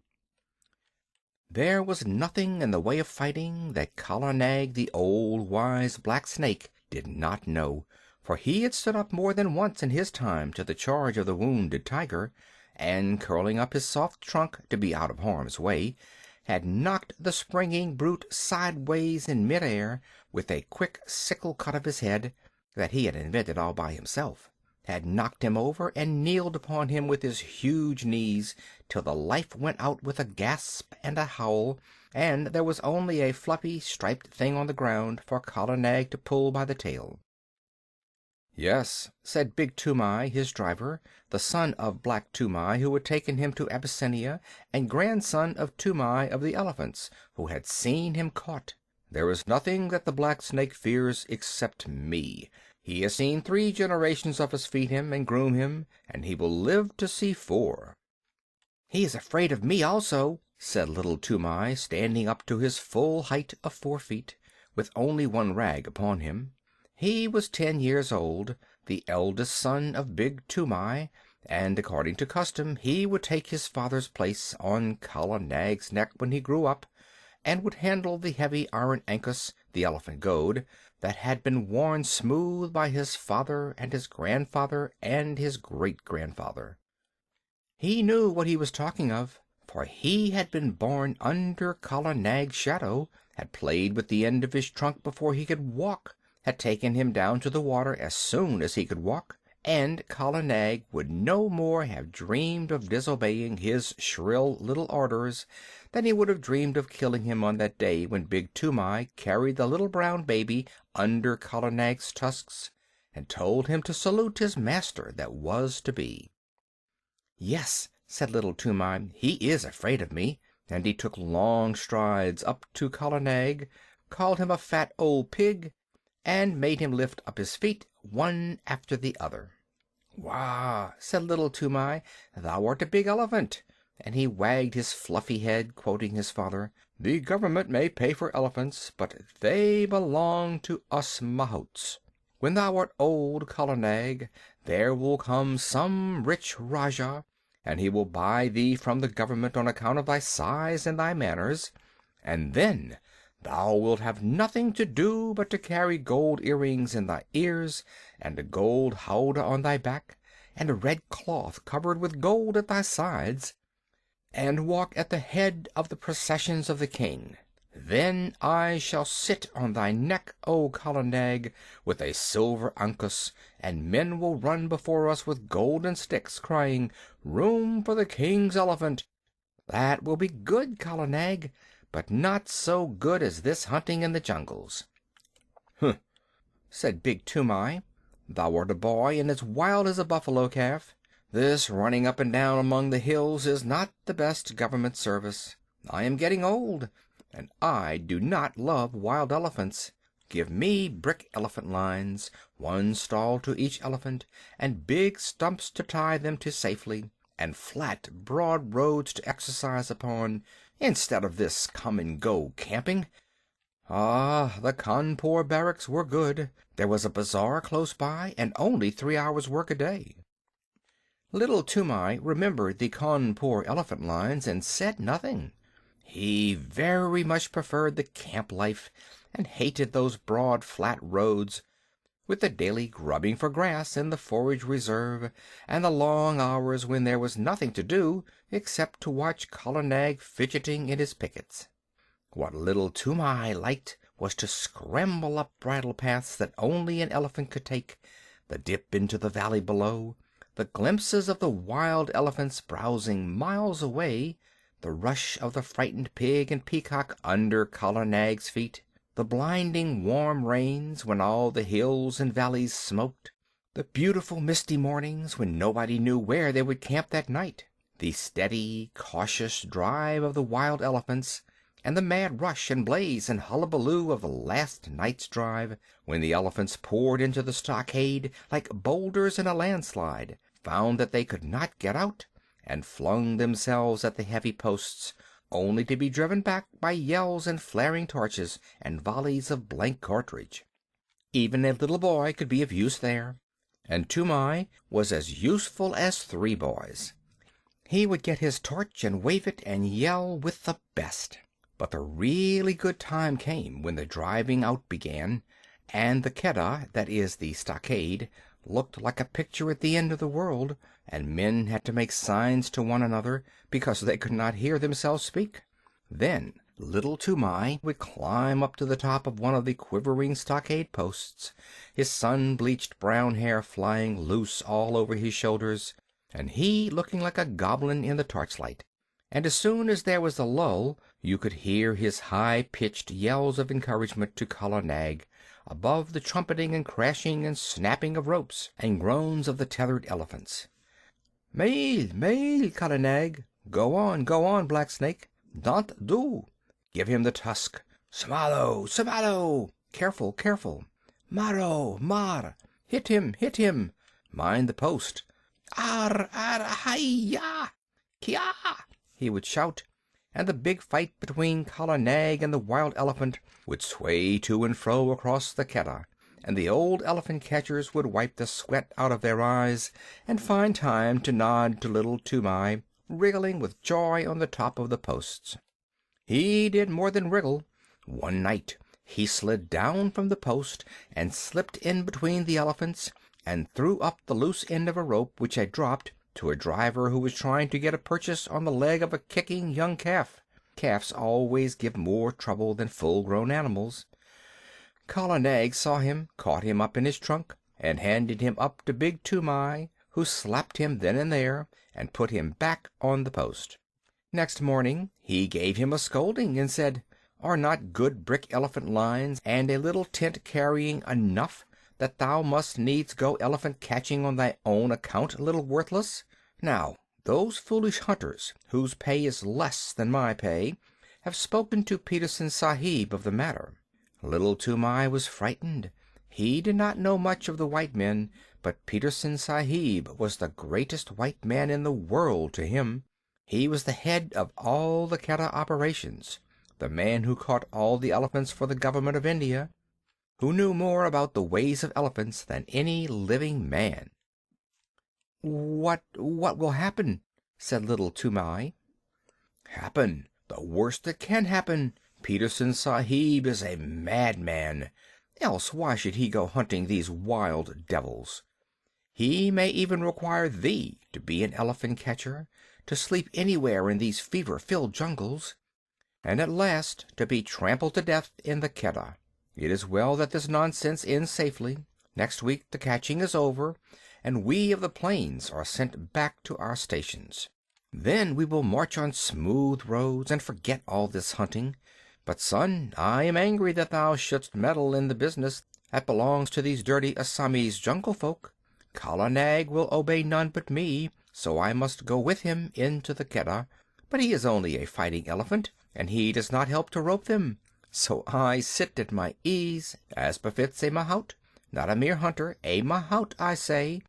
There was nothing in the way of fighting that Kala Nag, the old wise black snake, did not know, for he had stood up more than once in his time to the charge of the wounded tiger, and, curling up his soft trunk to be out of harm's way, had knocked the springing brute sideways in mid-air with a quick sickle cut of his head that he had invented all by himself, had knocked him over and kneeled upon him with his huge knees till the life went out with a gasp and a howl, and there was only a fluffy striped thing on the ground for Kala Nag to pull by the tail. "Yes," said Big Toomai, his driver, the son of Black Toomai, who had taken him to Abyssinia, and grandson of Toomai of the elephants, who had seen him caught. "There is nothing that the black snake fears except me. He has seen 3 generations of us feed him and groom him, and he will live to see 4. "He is afraid of me also," said little Toomai, standing up to his full height of 4 feet, with only one rag upon him. He was 10 years old, the eldest son of Big Toomai, and according to custom he would take his father's place on Kala Nag's neck when he grew up, and would handle the heavy iron ankus, the elephant goad, that had been worn smooth by his father and his grandfather and his great-grandfather. He knew what he was talking of, for he had been born under Kala Nag's shadow, had played with the end of his trunk before he could walk, had taken him down to the water as soon as he could walk, and Kala Nag would no more have dreamed of disobeying his shrill little orders than he would have dreamed of killing him on that day when Big Toomai carried the little brown baby under Kala Nag's tusks, and told him to salute his master that was to be. "Yes," said little Toomai, "he is afraid of me," and he took long strides up to Kala Nag, called him a fat old pig, and made him lift up his feet one after the other. "Wah!" said little Toomai, "thou art a big elephant," and he wagged his fluffy head, quoting his father, "The government may pay for elephants, but they belong to us mahouts." When thou art old, Kala Nag, there will come some rich Rajah, and he will buy thee from the government on account of thy size and thy manners, and then thou wilt have nothing to do but to carry gold earrings in thy ears, and a gold howdah on thy back, and a red cloth covered with gold at thy sides, and walk at the head of the processions of the king. Then I shall sit on thy neck, O Kala Nag, with a silver ankus, and men will run before us with golden sticks, crying, 'Room for the king's elephant!' That will be good, Kala Nag, but not so good as this hunting in the jungles." "Humph!" said Big Toomai. "Thou art a boy and as wild as a buffalo calf. This running up and down among the hills is not the best government service. I am getting old, and I do not love wild elephants. Give me brick elephant lines, one stall to each elephant, and big stumps to tie them to safely, and flat, broad roads to exercise upon, instead of this come-and-go camping. Ah, the Cawnpore barracks were good. There was a bazaar close by, and only 3 hours' work a day." Little Toomai remembered the Cawnpore elephant lines and said nothing. He very much preferred the camp life, and hated those broad, flat roads, with the daily grubbing for grass in the forage reserve, and the long hours when there was nothing to do except to watch Kala Nag fidgeting in his pickets. What little Toomai liked was to scramble up bridle paths that only an elephant could take, the dip into the valley below, the glimpses of the wild elephants browsing miles away, the rush of the frightened pig and peacock under Kala Nag's feet, the blinding warm rains when all the hills and valleys smoked, the beautiful misty mornings when nobody knew where they would camp that night, the steady, cautious drive of the wild elephants, and the mad rush and blaze and hullabaloo of the last night's drive, when the elephants poured into the stockade like boulders in a landslide, found that they could not get out, and flung themselves at the heavy posts, only to be driven back by yells and flaring torches and volleys of blank cartridge. Even a little boy could be of use there, and Toomai was as useful as 3 boys. He would get his torch and wave it and yell with the best. But the really good time came when the driving out began, and the keddah, that is, the stockade, looked like a picture at the end of the world, and men had to make signs to one another because they could not hear themselves speak. Then little Toomai would climb up to the top of one of the quivering stockade posts, his sun-bleached brown hair flying loose all over his shoulders, and he looking like a goblin in the torchlight. And as soon as there was a lull, you could hear his high-pitched yells of encouragement to Kala Nag, above the trumpeting and crashing and snapping of ropes, and groans of the tethered elephants. "Mail, mail, Kala Nag! Go on, Black Snake! Don't do! Give him the tusk! Smalo, smalo! Careful, careful! Maro, mar! Hit him, hit him! Mind the post! Ar, hi-ya! Kia!" he would shout, and the big fight between Kala Nag and the wild elephant would sway to and fro across the keddah, and the old elephant catchers would wipe the sweat out of their eyes and find time to nod to little Toomai, wriggling with joy on the top of the posts. He did more than wriggle. One night he slid down from the post and slipped in between the elephants and threw up the loose end of a rope which had dropped to a driver who was trying to get a purchase on the leg of a kicking young calf. Calves always give more trouble than full-grown animals. Kala Nag saw him, caught him up in his trunk, and handed him up to Big Toomai, who slapped him then and there and put him back on the post. Next morning he gave him a scolding and said, "Are not good brick elephant lines and a little tent carrying enough, that thou must needs go elephant catching on thy own account, little worthless? Now, those foolish hunters, whose pay is less than my pay, have spoken to Petersen Sahib of the matter." Little Toomai was frightened. He did not know much of the white men, but Petersen Sahib was the greatest white man in the world to him. He was the head of all the keddah operations, the man who caught all the elephants for the government of India. who knew more about the ways of elephants than any living man. "What will happen?" said little Toomai. "Happen? The worst that can happen. Peterson Sahib is a madman. Else why should he go hunting these wild devils? He may even require thee to be an elephant catcher, to sleep anywhere in these fever-filled jungles, and at last to be trampled to death in the Keddah. It is well that this nonsense ends safely. Next week the catching is over, and we of the plains are sent back to our stations. Then we will march on smooth roads and forget all this hunting. But, son, I am angry that thou shouldst meddle in the business that belongs to these dirty Assamese jungle folk. Kala Nag will obey none but me, so I must go with him into the Keddah. But he is only a fighting elephant, and he does not help to rope them. So I sit at my ease, as befits a mahout, not a mere hunter, a mahout, I say,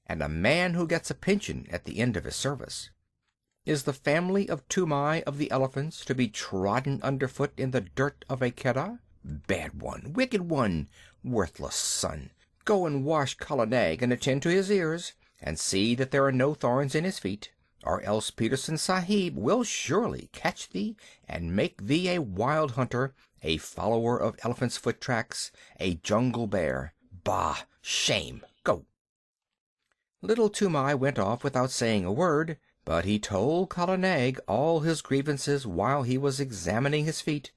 and a man who gets a pension at the end of his service. Is the family of Toomai of the elephants to be trodden underfoot in the dirt of a Keddah? Bad one, wicked one, worthless son! Go and wash Kala Nag and attend to his ears, and see that there are no thorns in his feet, or else Peterson Sahib will surely catch thee and make thee a wild hunter, a follower of elephant's foot tracks, a jungle bear. Bah! Shame! Go!" Little Toomai went off without saying a word, but he told Kala Nag all his grievances while he was examining his feet.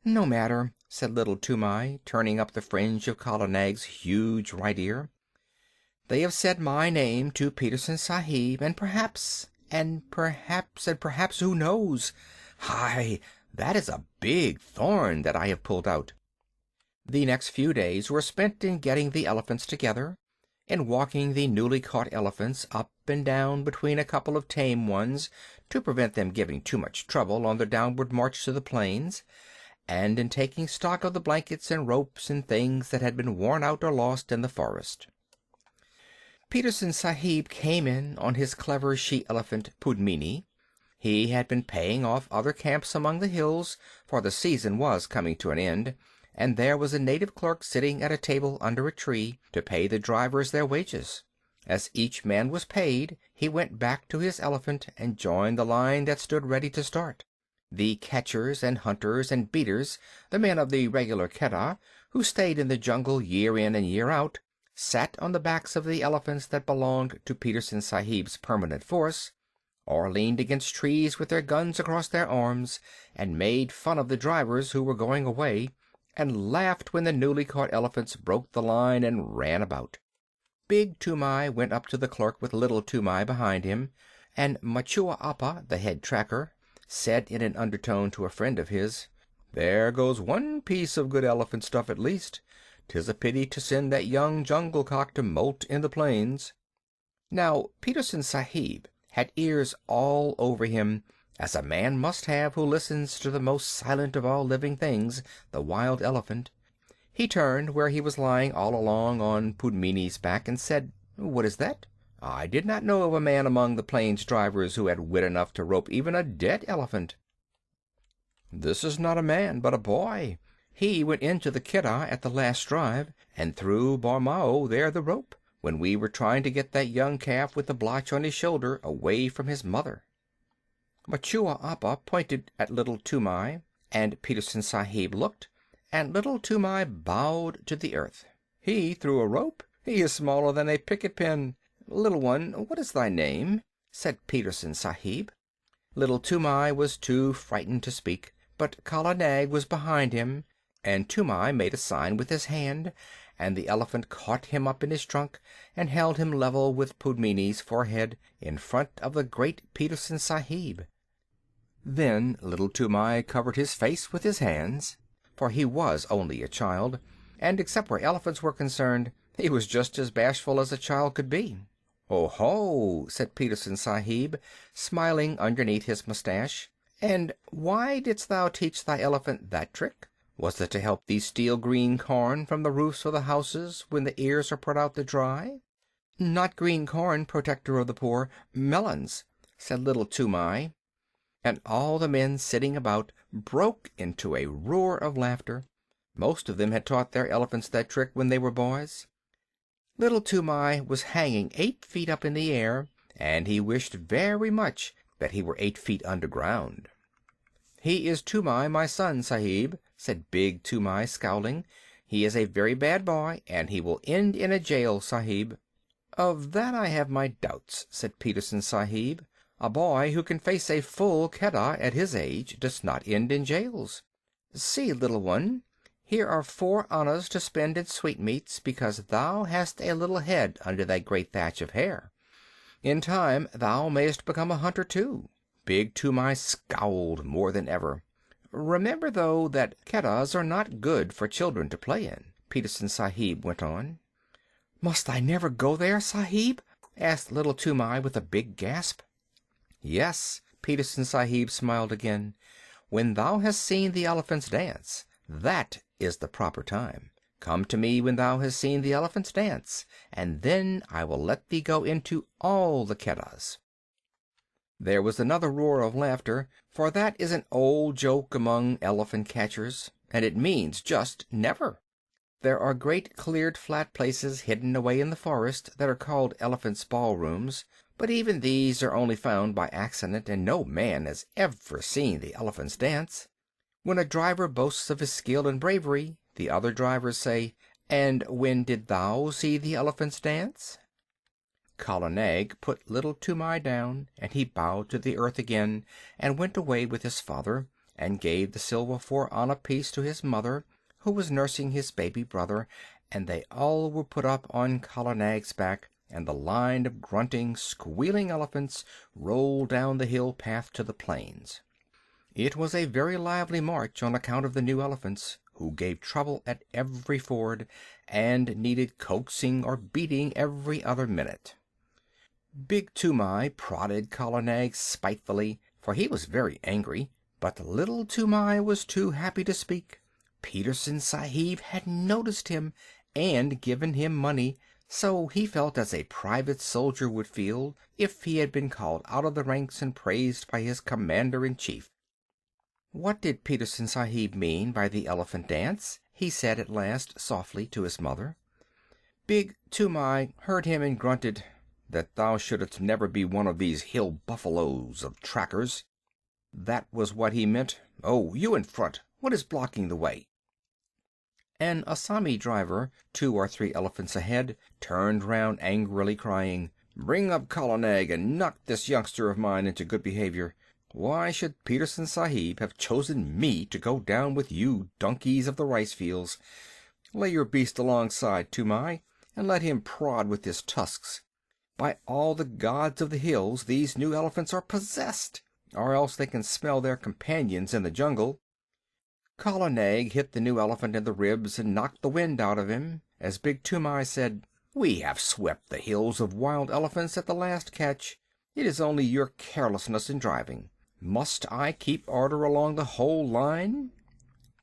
"No matter," said little Toomai, turning up the fringe of Kala Nag's huge right ear. "They have said my name to Peterson Sahib, and perhaps, who knows? Hi! That is a big thorn that I have pulled out." The next few days were spent in getting the elephants together, in walking the newly caught elephants up and down between a couple of tame ones to prevent them giving too much trouble on their downward march to the plains, and in taking stock of the blankets and ropes and things that had been worn out or lost in the forest. Peterson Sahib came in on his clever she-elephant Pudmini. He had been paying off other camps among the hills, for the season was coming to an end, and there was a native clerk sitting at a table under a tree to pay the drivers their wages. As each man was paid, he went back to his elephant and joined the line that stood ready to start. The catchers and hunters and beaters, the men of the regular Keddah, who stayed in the jungle year in and year out, sat on the backs of the elephants that belonged to Peterson Sahib's permanent force, or leaned against trees with their guns across their arms, and made fun of the drivers who were going away, and laughed when the newly caught elephants broke the line and ran about. Big Toomai went up to the clerk with little Toomai behind him, and Machua Appa, the head tracker, said in an undertone to a friend of his, "There goes one piece of good elephant stuff at least. 'Tis a pity to send that young jungle cock to molt in the plains." Now Peterson Sahib had ears all over him, as a man must have who listens to the most silent of all living things, the wild elephant. He turned where he was lying all along on Pudmini's back, and said, "What is that? I did not know of a man among the plains drivers who had wit enough to rope even a dead elephant." "This is not a man, but a boy. He went into the Keddah at the last drive, and threw Barmao there the rope, when we were trying to get that young calf with the blotch on his shoulder away from his mother." Machua Appa pointed at little Toomai, and Peterson Sahib looked, and little Toomai bowed to the earth. "He threw a rope? He is smaller than a picket pin. Little one, what is thy name?" said Peterson Sahib. Little Toomai was too frightened to speak, but Kala Nag was behind him, and Toomai made a sign with his hand, and the elephant caught him up in his trunk and held him level with Pudmini's forehead in front of the great Peterson Sahib. Then little Toomai covered his face with his hands, for he was only a child, and except where elephants were concerned, he was just as bashful as a child could be. "Oh ho!" said Peterson Sahib, smiling underneath his mustache. "And why didst thou teach thy elephant that trick? Was it to help thee steal green corn from the roofs of the houses when the ears are put out to dry?" "Not green corn, protector of the poor, melons," said little Toomai, and all the men sitting about broke into a roar of laughter. Most of them had taught their elephants that trick when they were boys. Little Toomai was hanging 8 feet up in the air, and he wished very much that he were 8 feet underground. "He is Toomai, my son, Sahib," said Big Toomai, scowling. "He is a very bad boy, and he will end in a jail, Sahib." "Of that I have my doubts," said Peterson Sahib. "A boy who can face a full Keddah at his age does not end in jails. See, little one, here are 4 annas to spend in sweetmeats, because thou hast a little head under that great thatch of hair. In time thou mayest become a hunter too." Big Toomai scowled more than ever. "Remember, though, that Keddahs are not good for children to play in," Peterson Sahib went on. "Must I never go there, Sahib?" asked Little Toomai with a big gasp. "Yes," Peterson Sahib smiled again. "When thou hast seen the elephants dance, that is the proper time. Come to me when thou hast seen the elephants dance, and then I will let thee go into all the Keddahs." There was another roar of laughter, for that is an old joke among elephant catchers, and it means just never. There are great cleared flat places hidden away in the forest that are called elephants' ballrooms, but even these are only found by accident, and no man has ever seen the elephants dance. When a driver boasts of his skill and bravery, the other drivers say, "And when did thou see the elephants dance?" Kala Nag put Little Toomai down, and he bowed to the earth again and went away with his father, and gave the silver 4 anna piece to his mother, who was nursing his baby brother, and they all were put up on Kala Nag's back, and the line of grunting, squealing elephants rolled down the hill path to the plains. It was a very lively march on account of the new elephants, who gave trouble at every ford, and needed coaxing or beating every other minute. Big Toomai prodded Kala Nag spitefully, for he was very angry, but Little Toomai was too happy to speak. Peterson Sahib had noticed him and given him money, so he felt as a private soldier would feel if he had been called out of the ranks and praised by his commander-in-chief. "What did Peterson Sahib mean by the elephant dance?" he said at last softly to his mother. Big Toomai heard him and grunted, "That thou shouldst never be one of these hill buffaloes of trackers. That was what he meant. Oh, you in front, what is blocking the way?" An Assami driver, 2 or 3 elephants ahead, turned round angrily, crying, "Bring up Kala Nag and knock this youngster of mine into good behavior. Why should Peterson Sahib have chosen me to go down with you donkeys of the rice fields? Lay your beast alongside, Toomai, and let him prod with his tusks. By all the gods of the hills, these new elephants are possessed, or else they can smell their companions in the jungle." Kala Nag hit the new elephant in the ribs and knocked the wind out of him, as Big Toomai said, "We have swept the hills of wild elephants at the last catch. It is only your carelessness in driving. Must I keep order along the whole line?"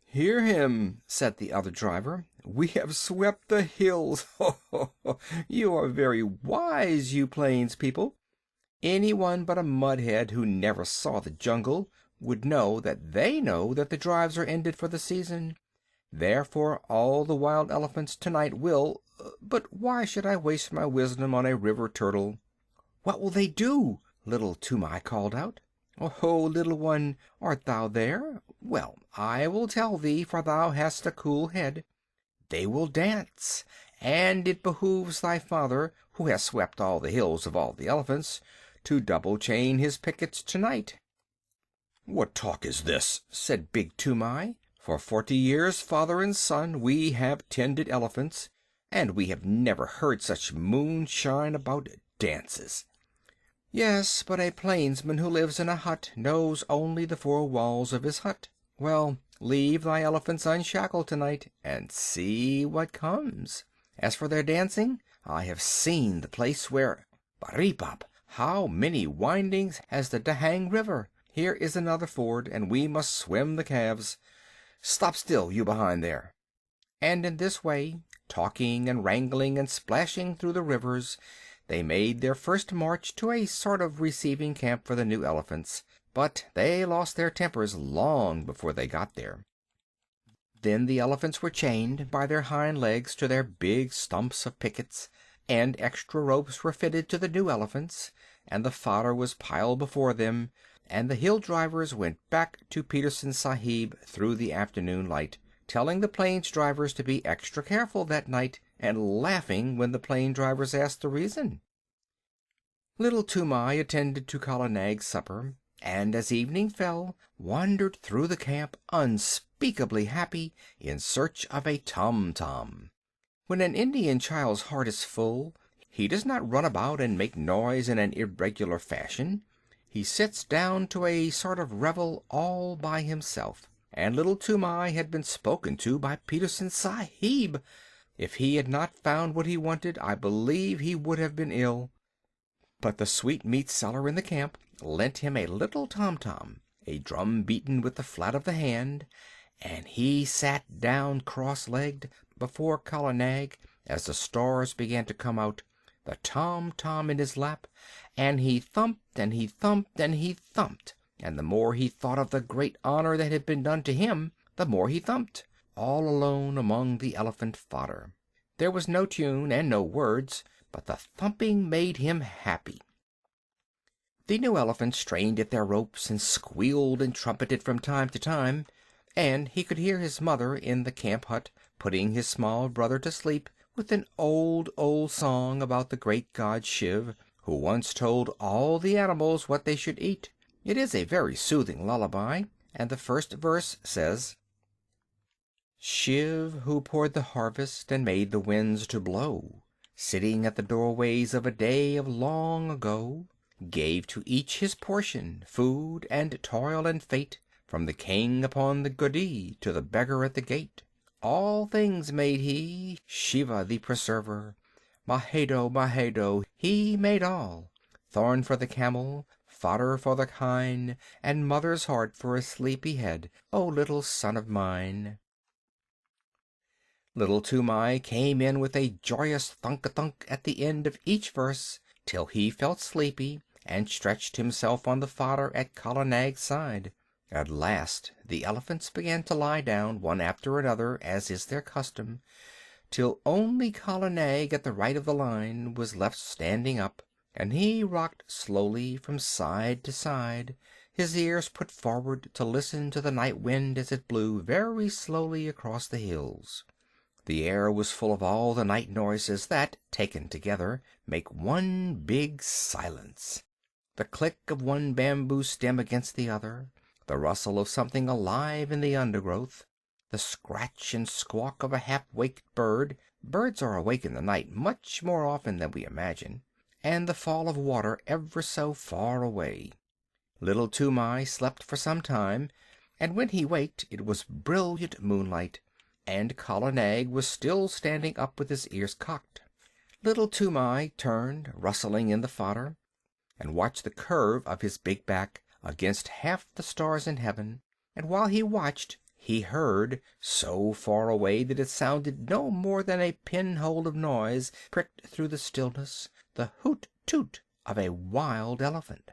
"Hear him," said the other driver. "We have swept the hills. Ho, ho, ho. You are very wise, you plains people. Anyone but a mudhead who never saw the jungle would know that the drives are ended for the season. Therefore all the wild elephants tonight will but why should I waste my wisdom on a river turtle?" "What will they do?" Little Toomai called out. "Oh, little one, art thou there? Well, I will tell thee, for thou hast a cool head. They will dance, and it behooves thy father, who has swept all the hills of all the elephants, to double chain his pickets tonight." "What talk is this?" said Big Toomai. "For 40 years, father and son, we have tended elephants, and we have never heard such moonshine about dances." "Yes, but a plainsman who lives in a hut knows only the 4 walls of his hut. Well, leave thy elephants unshackled tonight, and see what comes. As for their dancing, I have seen the place where Baripap! How many windings has the Dahang River! Here is another ford, and we must swim the calves. Stop still, you behind there!" And in this way, talking and wrangling and splashing through the rivers, they made their first march to a sort of receiving camp for the new elephants, but they lost their tempers long before they got there. Then the elephants were chained by their hind legs to their big stumps of pickets, and extra ropes were fitted to the new elephants, and the fodder was piled before them, and the hill drivers went back to Petersen Sahib through the afternoon light, telling the plains drivers to be extra careful that night, and laughing when the plain drivers asked the reason. Little Toomai attended to Kala Nag's supper, and as evening fell, wandered through the camp unspeakably happy in search of a tom-tom. When an Indian child's heart is full, he does not run about and make noise in an irregular fashion. He sits down to a sort of revel all by himself, and little Toomai had been spoken to by Petersen Sahib. If he had not found what he wanted, I believe he would have been ill. But the sweetmeat seller in the camp lent him a little tom-tom, a drum beaten with the flat of the hand, and he sat down cross-legged before Kala Nag as the stars began to come out, the tom-tom in his lap, and he thumped and he thumped and he thumped, and the more he thought of the great honor that had been done to him, the more he thumped, all alone among the elephant fodder. There was no tune and no words, but the thumping made him happy. The new elephants strained at their ropes and squealed and trumpeted from time to time, and he could hear his mother in the camp hut putting his small brother to sleep with an old, old song about the great god Shiv, who once told all the animals what they should eat. It is a very soothing lullaby, and the first verse says: Shiv, who poured the harvest and made the winds to blow, sitting at the doorways of a day of long ago, gave to each his portion, food and toil and fate, from the king upon the guddi to the beggar at the gate. All things made he, Shiva the preserver. Mahedo, Mahedo, he made all. Thorn for the camel, fodder for the kine, and mother's heart for a sleepy head, O little son of mine. Little Toomai came in with a joyous thunk-a-thunk at the end of each verse, till he felt sleepy, and stretched himself on the fodder at Kala Nag's side. At last the elephants began to lie down one after another, as is their custom, till only Kala Nag at the right of the line was left standing up, and he rocked slowly from side to side, his ears put forward to listen to the night wind as it blew very slowly across the hills. The air was full of all the night noises that, taken together, make one big silence. The click of one bamboo stem against the other, the rustle of something alive in the undergrowth, the scratch and squawk of a half-waked bird (birds are awake in the night much more often than we imagine), and the fall of water ever so far away. Little Toomai slept for some time, and when he waked it was brilliant moonlight, and Kala Nag was still standing up with his ears cocked. Little Toomai turned, rustling in the fodder, and watched the curve of his big back against half the stars in heaven, and while he watched he heard, so far away that it sounded no more than a pinhole of noise pricked through the stillness, the hoot-toot of a wild elephant.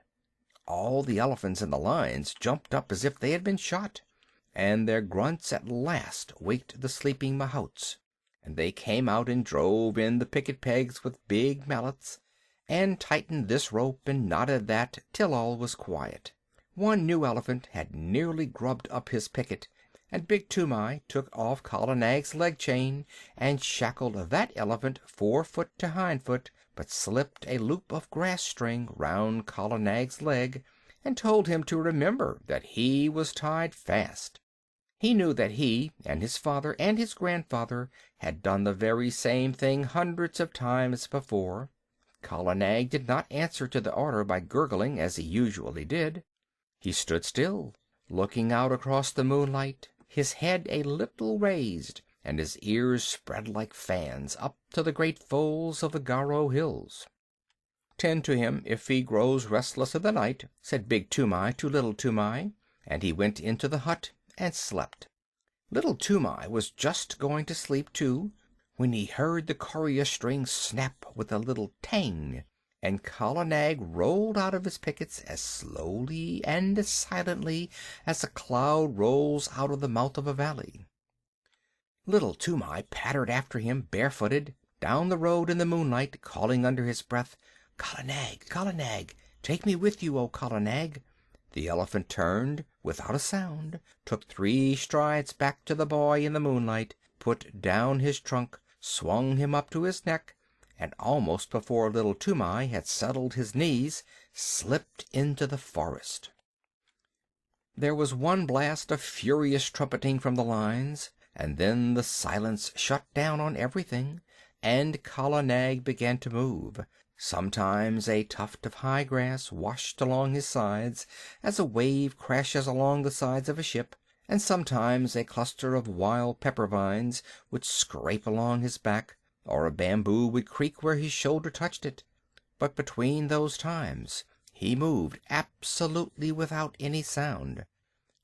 All the elephants in the lines jumped up as if they had been shot, and their grunts at last waked the sleeping mahouts, and they came out and drove in the picket pegs with big mallets, and tightened this rope and knotted that, till all was quiet. One new elephant had nearly grubbed up his picket, and Big Toomai took off Kala Nag's leg chain and shackled that elephant 4 foot to hind foot, but slipped a loop of grass string round Kala Nag's leg, and told him to remember that he was tied fast. He knew that he and his father and his grandfather had done the very same thing hundreds of times before. Kala Nag did not answer to the order by gurgling as he usually did. He stood still, looking out across the moonlight, his head a little raised, and his ears spread like fans up to the great folds of the Garo hills. "Tend to him if he grows restless in the night," said Big Toomai to Little Toomai, and he went into the hut and slept. Little Toomai was just going to sleep too, when he heard the courier string snap with a little tang, and Kala Nag rolled out of his pickets as slowly and as silently as a cloud rolls out of the mouth of a valley. Little Toomai pattered after him barefooted, down the road in the moonlight, calling under his breath, "Kala Nag, Kala Nag, take me with you, O Kala Nag." The elephant turned without a sound, took 3 strides back to the boy in the moonlight, put down his trunk, swung him up to his neck, and almost before little Toomai had settled his knees, slipped into the forest. There was one blast of furious trumpeting from the lines, and then the silence shut down on everything, and Kala Nag began to move. Sometimes a tuft of high grass washed along his sides as a wave crashes along the sides of a ship, and sometimes a cluster of wild pepper vines would scrape along his back, or a bamboo would creak where his shoulder touched it. But between those times he moved absolutely without any sound,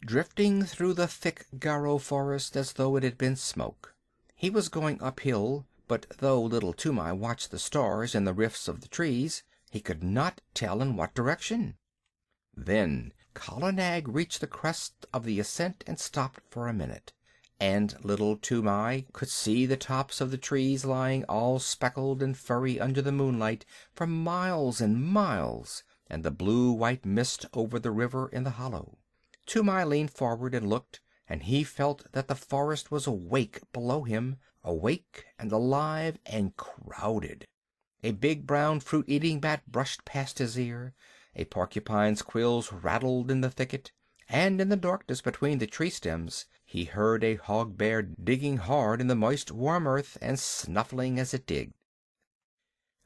drifting through the thick Garo forest as though it had been smoke. He was going uphill, but though little Toomai watched the stars in the rifts of the trees, he could not tell in what direction. Then Kala Nag reached the crest of the ascent and stopped for a minute, and little Toomai could see the tops of the trees lying all speckled and furry under the moonlight for miles and miles, and the blue-white mist over the river in the hollow. Toomai leaned forward and looked, and he felt that the forest was awake below him, awake and alive and crowded. A big brown fruit-eating bat brushed past his ear, a porcupine's quills rattled in the thicket, and in the darkness between the tree stems he heard a hog-bear digging hard in the moist, warm earth and snuffling as it digged.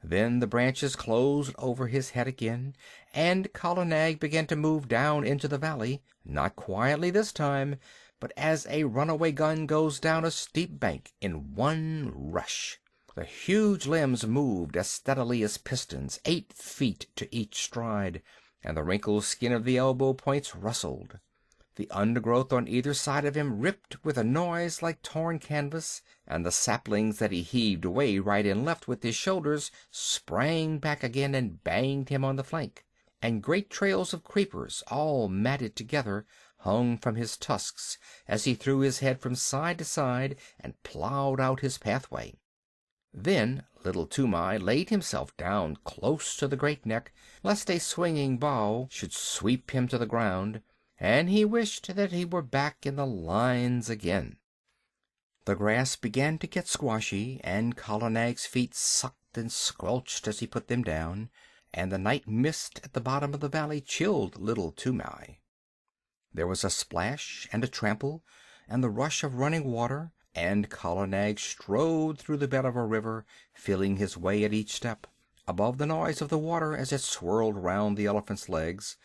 Then the branches closed over his head again, and Kala Nag began to move down into the valley, not quietly this time, but as a runaway gun goes down a steep bank in one rush. The huge limbs moved as steadily as pistons, 8 feet to each stride, and the wrinkled skin of the elbow points rustled. The undergrowth on either side of him ripped with a noise like torn canvas, and the saplings that he heaved away right and left with his shoulders sprang back again and banged him on the flank, and great trails of creepers, all matted together, hung from his tusks as he threw his head from side to side and plowed out his pathway. Then little Toomai laid himself down close to the great neck, lest a swinging bough should sweep him to the ground, and he wished that he were back in the lines again. The grass began to get squashy, and Kala Nag's feet sucked and squelched as he put them down, and the night mist at the bottom of the valley chilled little Toomai. There was a splash and a trample and the rush of running water, and Kala Nag strode through the bed of a river, feeling his way at each step. Above the noise of the water as it swirled round the elephant's legs,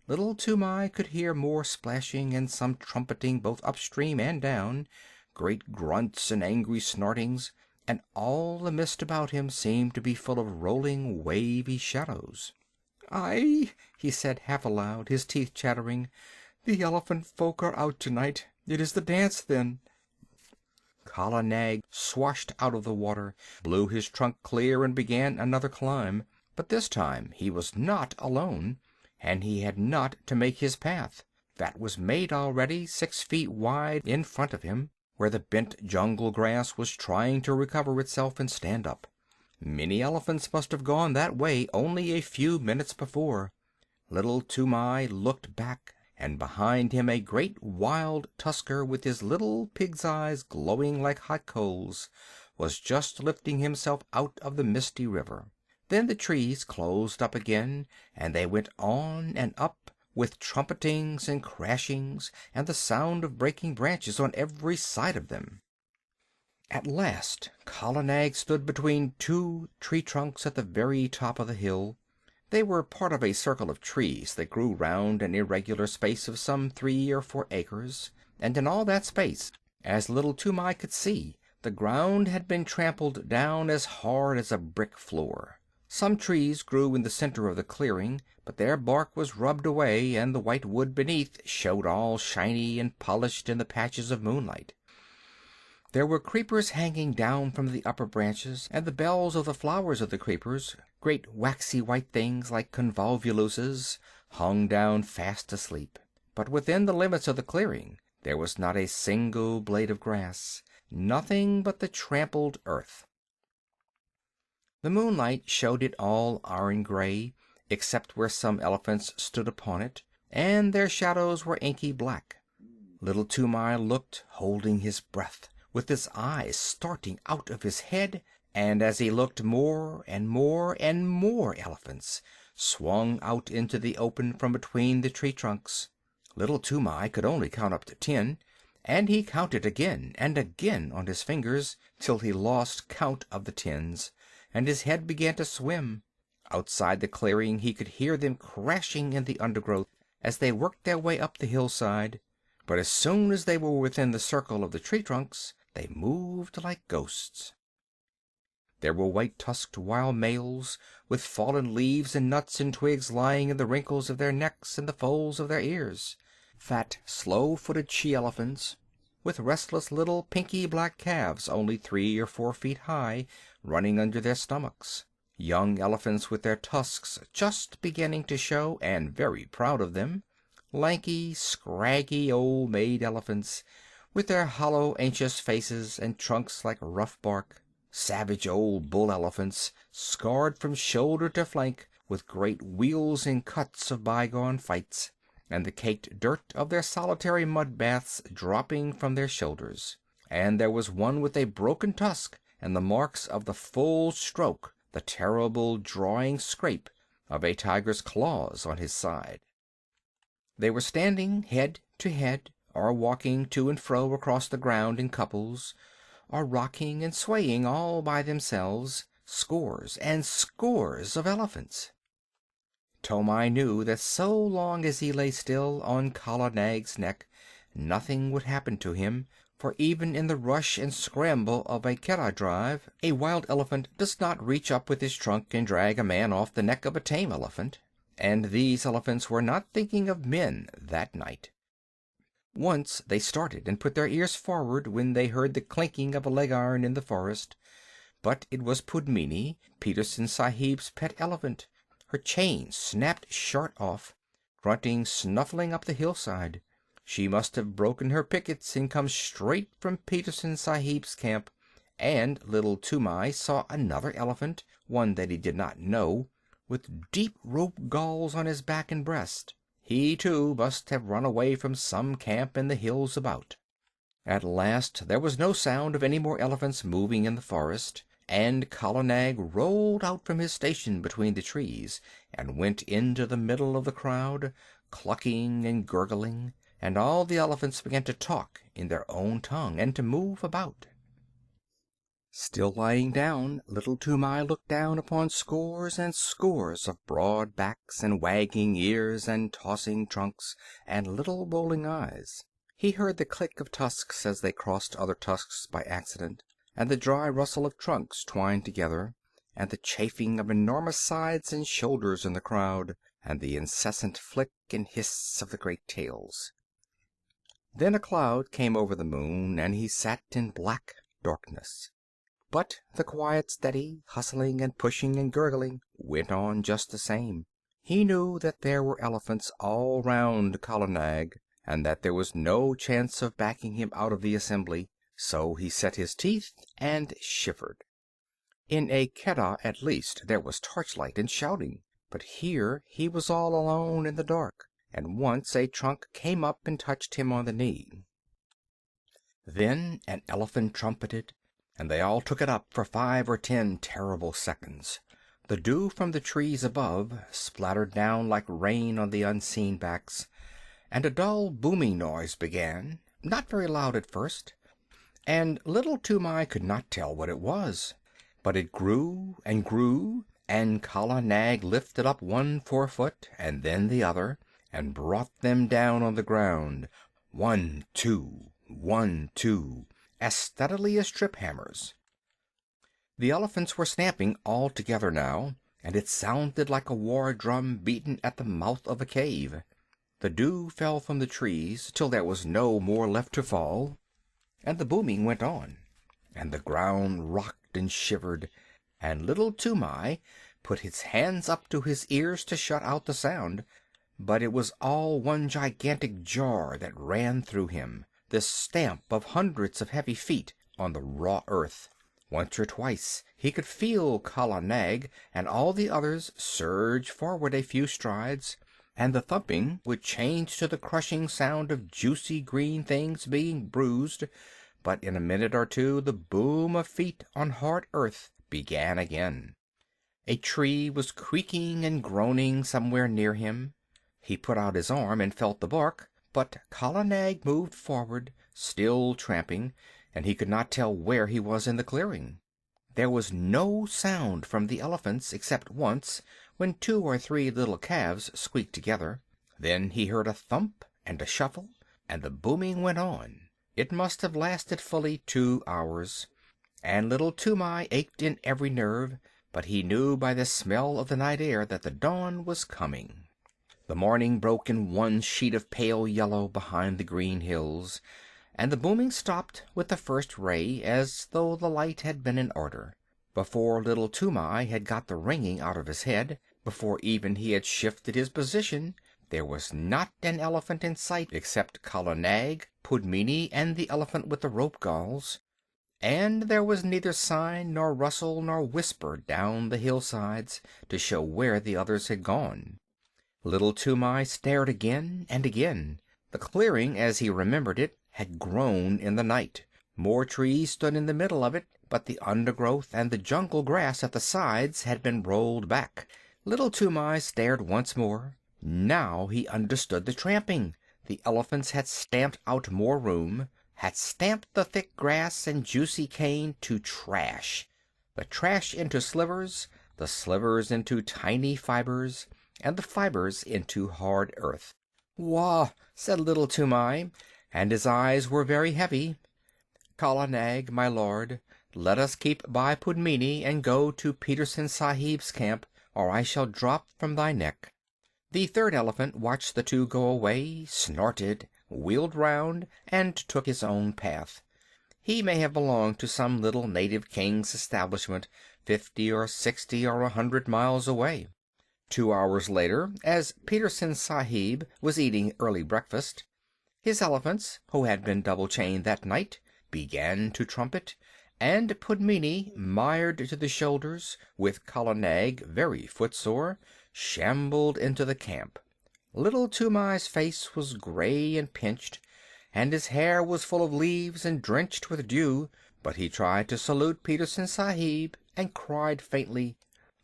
little Toomai could hear more splashing and some trumpeting both upstream and down, great grunts and angry snortings, and all the mist about him seemed to be full of rolling, wavy shadows. "Aye," he said half aloud, his teeth chattering, "the elephant folk are out tonight. It is the dance, then." Kala Nag swashed out of the water, blew his trunk clear, and began another climb. But this time he was not alone, and he had not to make his path. That was made already, 6 feet wide in front of him, where the bent jungle grass was trying to recover itself and stand up. Many elephants must have gone that way only a few minutes before. Little Toomai looked back, and behind him a great wild tusker, with his little pig's eyes glowing like hot coals, was just lifting himself out of the misty river. Then the trees closed up again, and they went on and up, with trumpetings and crashings, and the sound of breaking branches on every side of them. At last Kala Nag stood between 2 tree trunks at the very top of the hill. They were part of a circle of trees that grew round an irregular space of some 3 or 4 acres, and in all that space, as little Toomai could see, the ground had been trampled down as hard as a brick floor. Some trees grew in the center of the clearing, but their bark was rubbed away, and the white wood beneath showed all shiny and polished in the patches of moonlight. There were creepers hanging down from the upper branches, and the bells of the flowers of the creepers, great waxy white things like convolvuluses, hung down fast asleep. But within the limits of the clearing there was not a single blade of grass, nothing but the trampled earth. The moonlight showed it all iron gray, except where some elephants stood upon it, and their shadows were inky black. Little Toomai looked, holding his breath, with his eyes starting out of his head, and as he looked, more and more and more elephants swung out into the open from between the tree trunks. Little Toomai could only count up to 10, and he counted again and again on his fingers, till he lost count of the tens, and his head began to swim. Outside the clearing he could hear them crashing in the undergrowth as they worked their way up the hillside, but as soon as they were within the circle of the tree trunks they moved like ghosts. There were white-tusked wild males, with fallen leaves and nuts and twigs lying in the wrinkles of their necks and the folds of their ears. Fat, slow-footed she-elephants, with restless little pinky black calves only 3 or 4 feet high, running under their stomachs. Young elephants with their tusks just beginning to show, and very proud of them. Lanky, scraggy old maid elephants, with their hollow, anxious faces and trunks like rough bark. Savage old bull elephants, scarred from shoulder to flank with great wheals and cuts of bygone fights, and the caked dirt of their solitary mud baths dropping from their shoulders. And there was one with a broken tusk and the marks of the full stroke, the terrible drawing scrape of a tiger's claws on his side. They were standing head to head, or walking to and fro across the ground in couples, or rocking and swaying all by themselves, scores and scores of elephants. Toomai knew that so long as he lay still on Kala Nag's neck, nothing would happen to him, for even in the rush and scramble of a Keddah drive, a wild elephant does not reach up with his trunk and drag a man off the neck of a tame elephant. And these elephants were not thinking of men that night. Once they started and put their ears forward when they heard the clinking of a leg iron in the forest, but it was Pudmini, Peterson Sahib's pet elephant. Her chain snapped short off, grunting, snuffling up the hillside. She must have broken her pickets and come straight from Peterson Sahib's camp, and little Toomai saw another elephant, one that he did not know, with deep rope galls on his back and breast. He, too, must have run away from some camp in the hills about. At last there was no sound of any more elephants moving in the forest, and Kala Nag rolled out from his station between the trees and went into the middle of the crowd, clucking and gurgling, and all the elephants began to talk in their own tongue and to move about. Still lying down, little Toomai looked down upon scores and scores of broad backs and wagging ears and tossing trunks and little rolling eyes. He heard the click of tusks as they crossed other tusks by accident, and the dry rustle of trunks twined together, and the chafing of enormous sides and shoulders in the crowd, and the incessant flick and hiss of the great tails. Then a cloud came over the moon, and he sat in black darkness. But the quiet, steady hustling and pushing and gurgling went on just the same. He knew that there were elephants all round Kala Nag, and that there was no chance of backing him out of the assembly, so he set his teeth and shivered. In a Keddah, at least, there was torchlight and shouting, but here he was all alone in the dark, and once a trunk came up and touched him on the knee. Then an elephant trumpeted, and they all took it up for 5 or 10 terrible seconds. The dew from the trees above splattered down like rain on the unseen backs, and a dull booming noise began, not very loud at first, and little Toomai could not tell what it was. But it grew and grew, and Kala Nag lifted up one forefoot and then the other, and brought them down on the ground, 1, 2, 1, 2, as steadily as trip hammers. The elephants were snapping all together now, and it sounded like a war drum beaten at the mouth of a cave. The dew fell from the trees till there was no more left to fall, and the booming went on, and the ground rocked and shivered, and little Toomai put his hands up to his ears to shut out the sound, but it was all one gigantic jar that ran through him, this stamp of hundreds of heavy feet on the raw earth. Once or twice he could feel Kala Nag and all the others surge forward a few strides, and the thumping would change to the crushing sound of juicy green things being bruised, but in a minute or two the boom of feet on hard earth began again. A tree was creaking and groaning somewhere near him. He put out his arm and felt the bark, but Kala Nag moved forward, still tramping, and he could not tell where he was in the clearing. There was no sound from the elephants except once, when 2 or 3 little calves squeaked together. Then he heard a thump and a shuffle, and the booming went on. It must have lasted fully 2 hours, and little Toomai ached in every nerve, but he knew by the smell of the night air that the dawn was coming. The morning broke in one sheet of pale yellow behind the green hills, and the booming stopped with the first ray, as though the light had been in order. Before little Toomai had got the ringing out of his head, before even he had shifted his position, there was not an elephant in sight except Kala Nag, Pudmini, and the elephant with the rope galls, and there was neither sign nor rustle nor whisper down the hillsides to show where the others had gone. Little Toomai stared again and again. The clearing, as he remembered it, had grown in the night. More trees stood in the middle of it, but the undergrowth and the jungle grass at the sides had been rolled back. Little Toomai stared once more. Now he understood the tramping. The elephants had stamped out more room, had stamped the thick grass and juicy cane to trash, the trash into slivers, the slivers into tiny fibers, and the fibers into hard earth. "Wah!" said little Toomai, and his eyes were very heavy. "Kala Nag, my lord, let us keep by Pudmini and go to Petersen Sahib's camp, or I shall drop from thy neck." The third elephant watched the two go away, snorted, wheeled round, and took his own path. He may have belonged to some little native king's establishment 50 or 60 or 100 miles away. 2 hours later, as Petersen Sahib was eating early breakfast, his elephants, who had been double-chained that night, began to trumpet, and Pudmini, mired to the shoulders, with Kala Nag very footsore, shambled into the camp. Little Toomai's face was gray and pinched, and his hair was full of leaves and drenched with dew, but he tried to salute Petersen Sahib and cried faintly,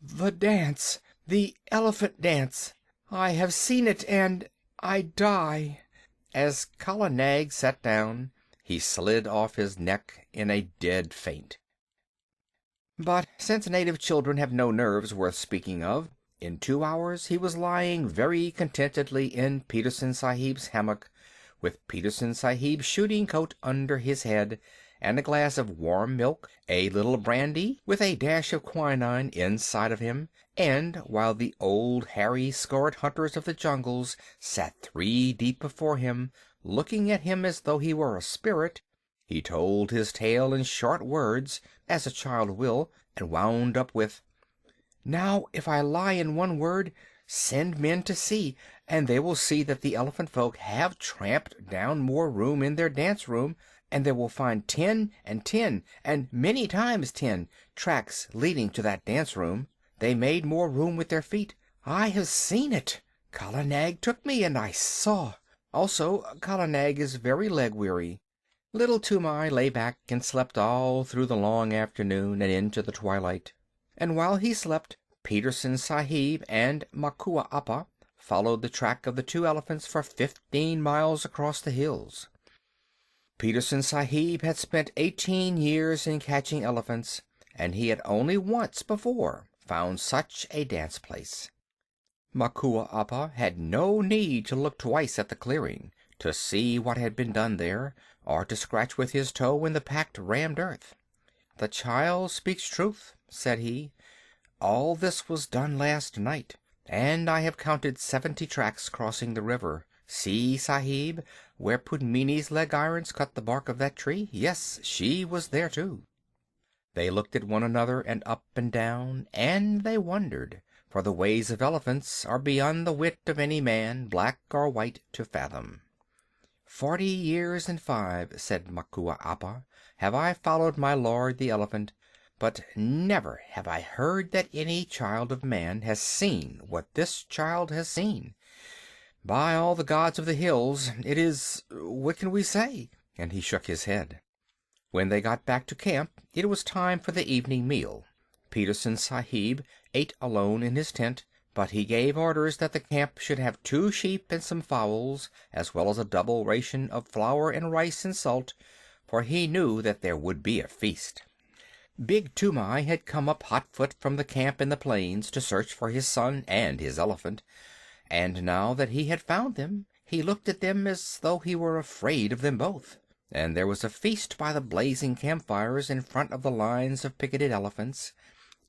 "The dance! The elephant dance! I have seen it, and I die." As Kala Nag sat down, he slid off his neck in a dead faint. But since native children have no nerves worth speaking of, in 2 hours he was lying very contentedly in Petersen Sahib's hammock, with Petersen Sahib's shooting coat under his head, and a glass of warm milk, a little brandy with a dash of quinine inside of him, and while the old hairy scarred hunters of the jungles sat 3 deep before him, looking at him as though he were a spirit, he told his tale in short words, as a child will, and wound up with, "Now, if I lie in one word, send men to see, and they will see that the elephant folk have tramped down more room in their dance room, and they will find 10 and 10, and many times 10, tracks leading to that dance room. They made more room with their feet. I have seen it. Kala Nag took me, and I saw. Also, Kala Nag is very leg-weary." Little Toomai lay back and slept all through the long afternoon and into the twilight. And while he slept, Petersen Sahib and Makua Appa followed the track of the 2 elephants for 15 miles across the hills. Petersen Sahib had spent 18 years in catching elephants, and he had only once before found such a dance place. Makua Appa had no need to look twice at the clearing to see what had been done there, or to scratch with his toe in the packed rammed earth. "The child speaks truth," said he. "All this was done last night, and I have counted 70 tracks crossing the river. See, Sahib, where Pudmini's leg irons cut the bark of that tree. Yes, she was there too." They looked at one another and up and down, and they wondered, for the ways of elephants are beyond the wit of any man, black or white, to fathom. 40 years and 5, said Makua Appa, have I followed my lord the elephant, but never have I heard that any child of man has seen what this child has seen. By all the gods of the hills, it is... what can we say? And he shook his head. When they got back to camp, it was time for the evening meal. Petersen Sahib ate alone in his tent, but he gave orders that the camp should have 2 sheep and some fowls, as well as a double ration of flour and rice and salt, for he knew that there would be a feast. Big Toomai had come up hotfoot from the camp in the plains to search for his son and his elephant, and now that he had found them, he looked at them as though he were afraid of them both. And there was a feast by the blazing campfires in front of the lines of picketed elephants,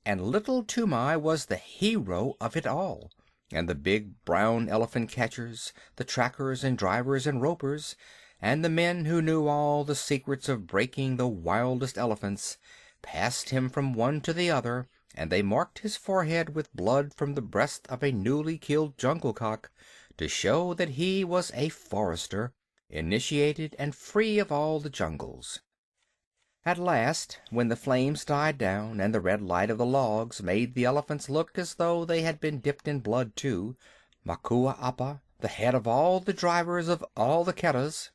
and little Toomai was the hero of it all, and the big brown elephant catchers, the trackers and drivers and ropers, and the men who knew all the secrets of breaking the wildest elephants, passed him from one to the other, and they marked his forehead with blood from the breast of a newly killed jungle cock, to show that he was a forester, initiated and free of all the jungles. At last, when the flames died down and the red light of the logs made the elephants look as though they had been dipped in blood too, Makua Appa, the head of all the drivers of all the Keddahs,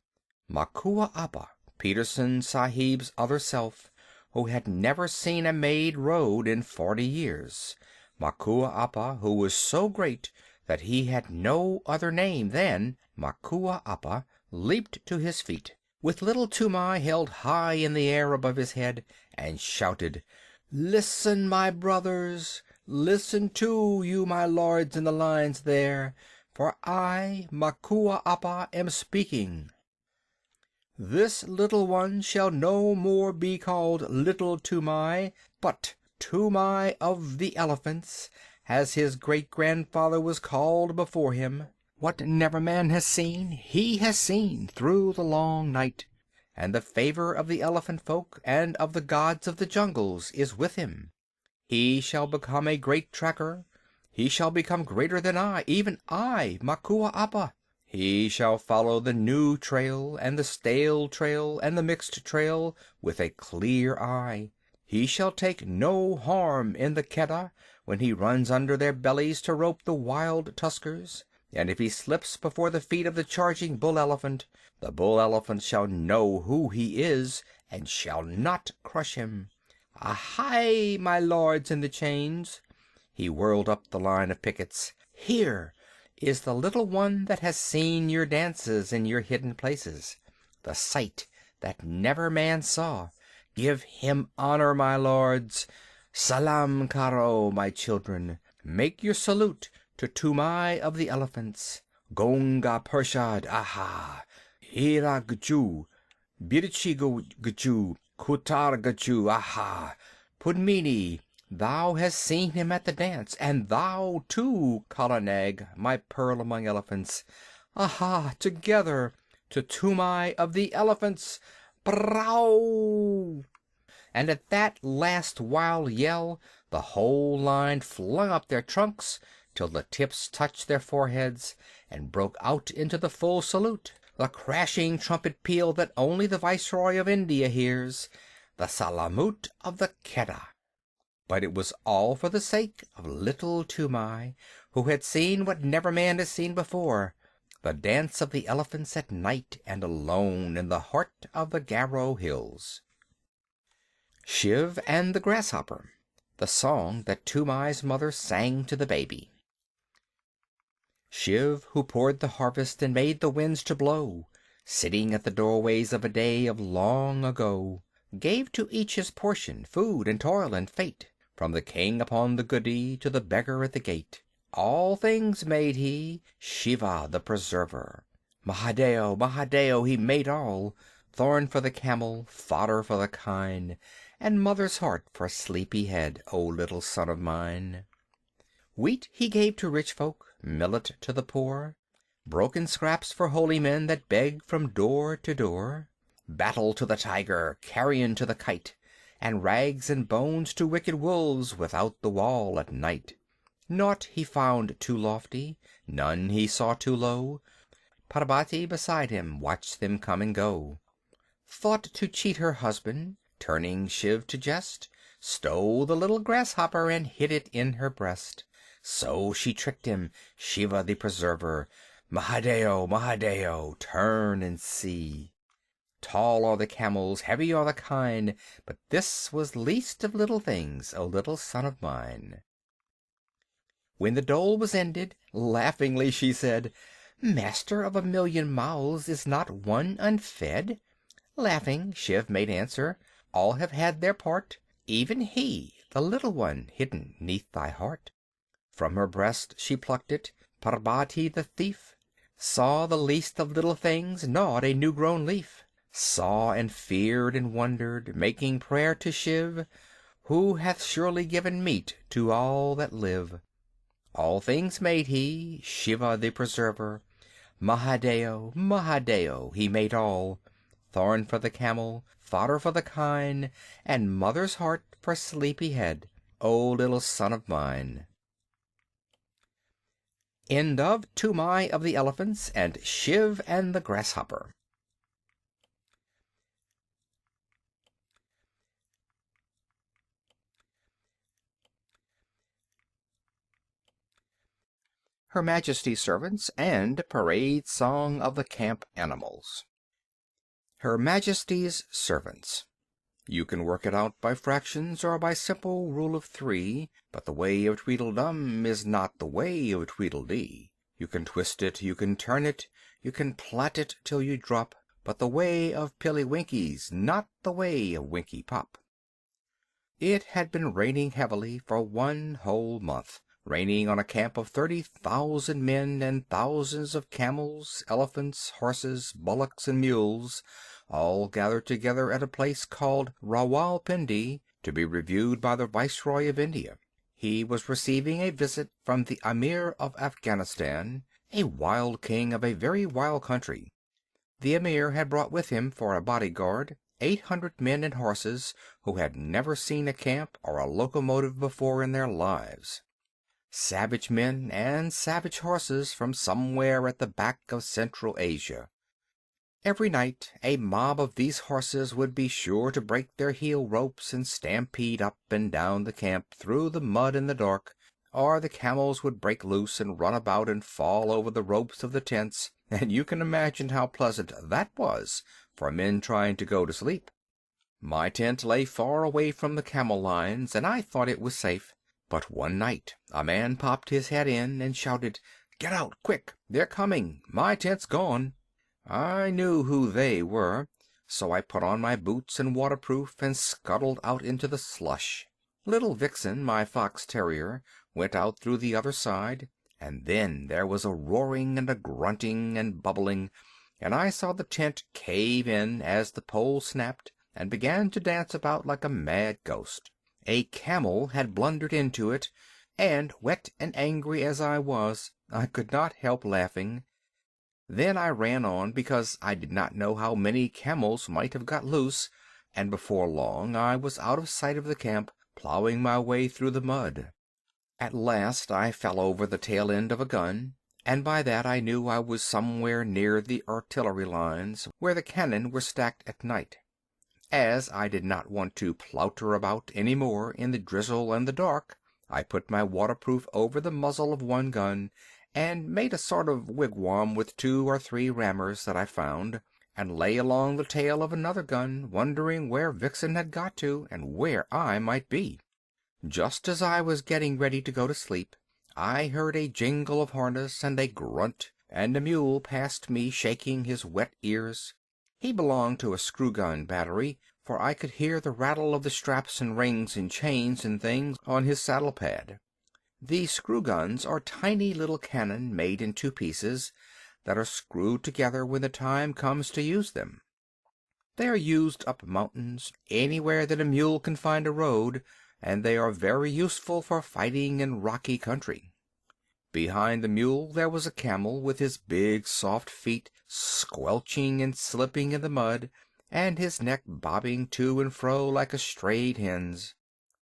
Makua Appa, Petersen Sahib's other self, who had never seen a maid rode in 40 years, Makua Appa, who was so great that he had no other name than Makua Appa, leaped to his feet, with little Toomai held high in the air above his head, and shouted, "Listen, my brothers! Listen too, you my lords in the lines there, for I, Makua Appa, am speaking. This little one shall no more be called Little Toomai, but Toomai of the Elephants, as his great-grandfather was called before him. What never man has seen, he has seen through the long night, and the favor of the elephant folk and of the gods of the jungles is with him. He shall become a great tracker. He shall become greater than I, even I, Makua Appa. He shall follow the new trail, and the stale trail, and the mixed trail, with a clear eye. He shall take no harm in the Keddah when he runs under their bellies to rope the wild tuskers. And if he slips before the feet of the charging bull-elephant, the bull-elephant shall know who he is, and shall not crush him. Ahai, my lords in the chains!" He whirled up the line of pickets. "Here is the little one that has seen your dances in your hidden places, the sight that never man saw. Give him honor, my lords. Salam karo, my children. Make your salute to Toomai of the Elephants. Gonga Pershad, aha! Ira Gju, Birchigo Gju, Kutar Gju, aha! Pudmini, thou hast seen him at the dance, and thou too, Kala Nag, my pearl among elephants. Aha! Together to Toomai of the Elephants. Brow!" And at that last wild yell, the whole line flung up their trunks till the tips touched their foreheads, and broke out into the full salute, the crashing trumpet peal that only the Viceroy of India hears, the Salamut of the Keddah. But it was all for the sake of little Toomai, who had seen what never man has seen before, the dance of the elephants at night and alone in the heart of the Garo Hills. Shiv and the Grasshopper, the song that Toomai's mother sang to the baby. Shiv, who poured the harvest and made the winds to blow, sitting at the doorways of a day of long ago, gave to each his portion, food and toil and fate, from the king upon the goody to the beggar at the gate. All things made he, Shiva the preserver. Mahadeo, Mahadeo, he made all, thorn for the camel, fodder for the kine, and mother's heart for sleepy head, O little son of mine. Wheat he gave to rich folk, millet to the poor, broken scraps for holy men that beg from door to door, battle to the tiger, carrion to the kite, and rags and bones to wicked wolves without the wall at night. Naught he found too lofty, none he saw too low, Parbati beside him watched them come and go. Thought to cheat her husband, turning Shiv to jest, stole the little grasshopper and hid it in her breast. So she tricked him, Shiva the preserver. Mahadeo, Mahadeo, turn and see. Tall are the camels, heavy are the kine, but this was least of little things, O little son of mine. When the dole was ended, laughingly she said, Master of 1,000,000 mouths, is not one unfed? Laughing, Shiv made answer, All have had their part, even he, the little one, hidden 'neath thy heart. From her breast she plucked it. Parbati the thief saw the least of little things, gnawed a new-grown leaf. Saw and feared and wondered, making prayer to Shiv, who hath surely given meat to all that live. All things made he, Shiva the preserver. Mahadeo, Mahadeo, he made all. Thorn for the camel, fodder for the kine, and mother's heart for sleepy head, O little son of mine. End of Toomai of the Elephants and Shiv and the Grasshopper. Her Majesty's Servants and Parade Song of the Camp Animals. Her Majesty's Servants. You can work it out by fractions or by simple rule of 3, but the way of Tweedledum is not the way of Tweedledee. You can twist it, you can turn it, you can plait it till you drop, but the way of Pilly-Winky's not the way of Winky Pop. It had been raining heavily for 1 whole month. Raining on a camp of 30,000 men and thousands of camels, elephants, horses, bullocks, and mules, all gathered together at a place called Rawalpindi to be reviewed by the Viceroy of India. He was receiving a visit from the Amir of Afghanistan, a wild king of a very wild country. The Amir had brought with him for a bodyguard 800 men and horses who had never seen a camp or a locomotive before in their lives. Savage men and savage horses from somewhere at the back of Central Asia. Every night a mob of these horses would be sure to break their heel ropes and stampede up and down the camp through the mud in the dark, or the camels would break loose and run about and fall over the ropes of the tents, and you can imagine how pleasant that was for men trying to go to sleep. My tent lay far away from the camel lines, and I thought it was safe. But one night a man popped his head in and shouted, "Get out, quick! They're coming! My tent's gone!" I knew who "they" were, so I put on my boots and waterproof and scuttled out into the slush. Little Vixen, my fox terrier, went out through the other side, and then there was a roaring and a grunting and bubbling, and I saw the tent cave in as the pole snapped and began to dance about like a mad ghost. A camel had blundered into it, and, wet and angry as I was, I could not help laughing. Then I ran on, because I did not know how many camels might have got loose, and before long I was out of sight of the camp, plowing my way through the mud. At last I fell over the tail end of a gun, and by that I knew I was somewhere near the artillery lines, where the cannon were stacked at night. As I did not want to plouter about any more in the drizzle and the dark, I put my waterproof over the muzzle of one gun, and made a sort of wigwam with 2 or 3 rammers that I found, and lay along the tail of another gun, wondering where Vixen had got to, and where I might be. Just as I was getting ready to go to sleep, I heard a jingle of harness and a grunt, and a mule passed me shaking his wet ears. He belonged to a screw-gun battery, for I could hear the rattle of the straps and rings and chains and things on his saddle-pad. The screw-guns are tiny little cannon made in 2 pieces that are screwed together when the time comes to use them. They are used up mountains, anywhere that a mule can find a road, and they are very useful for fighting in rocky country. Behind the mule there was a camel, with his big soft feet squelching and slipping in the mud, and his neck bobbing to and fro like a strayed hen's.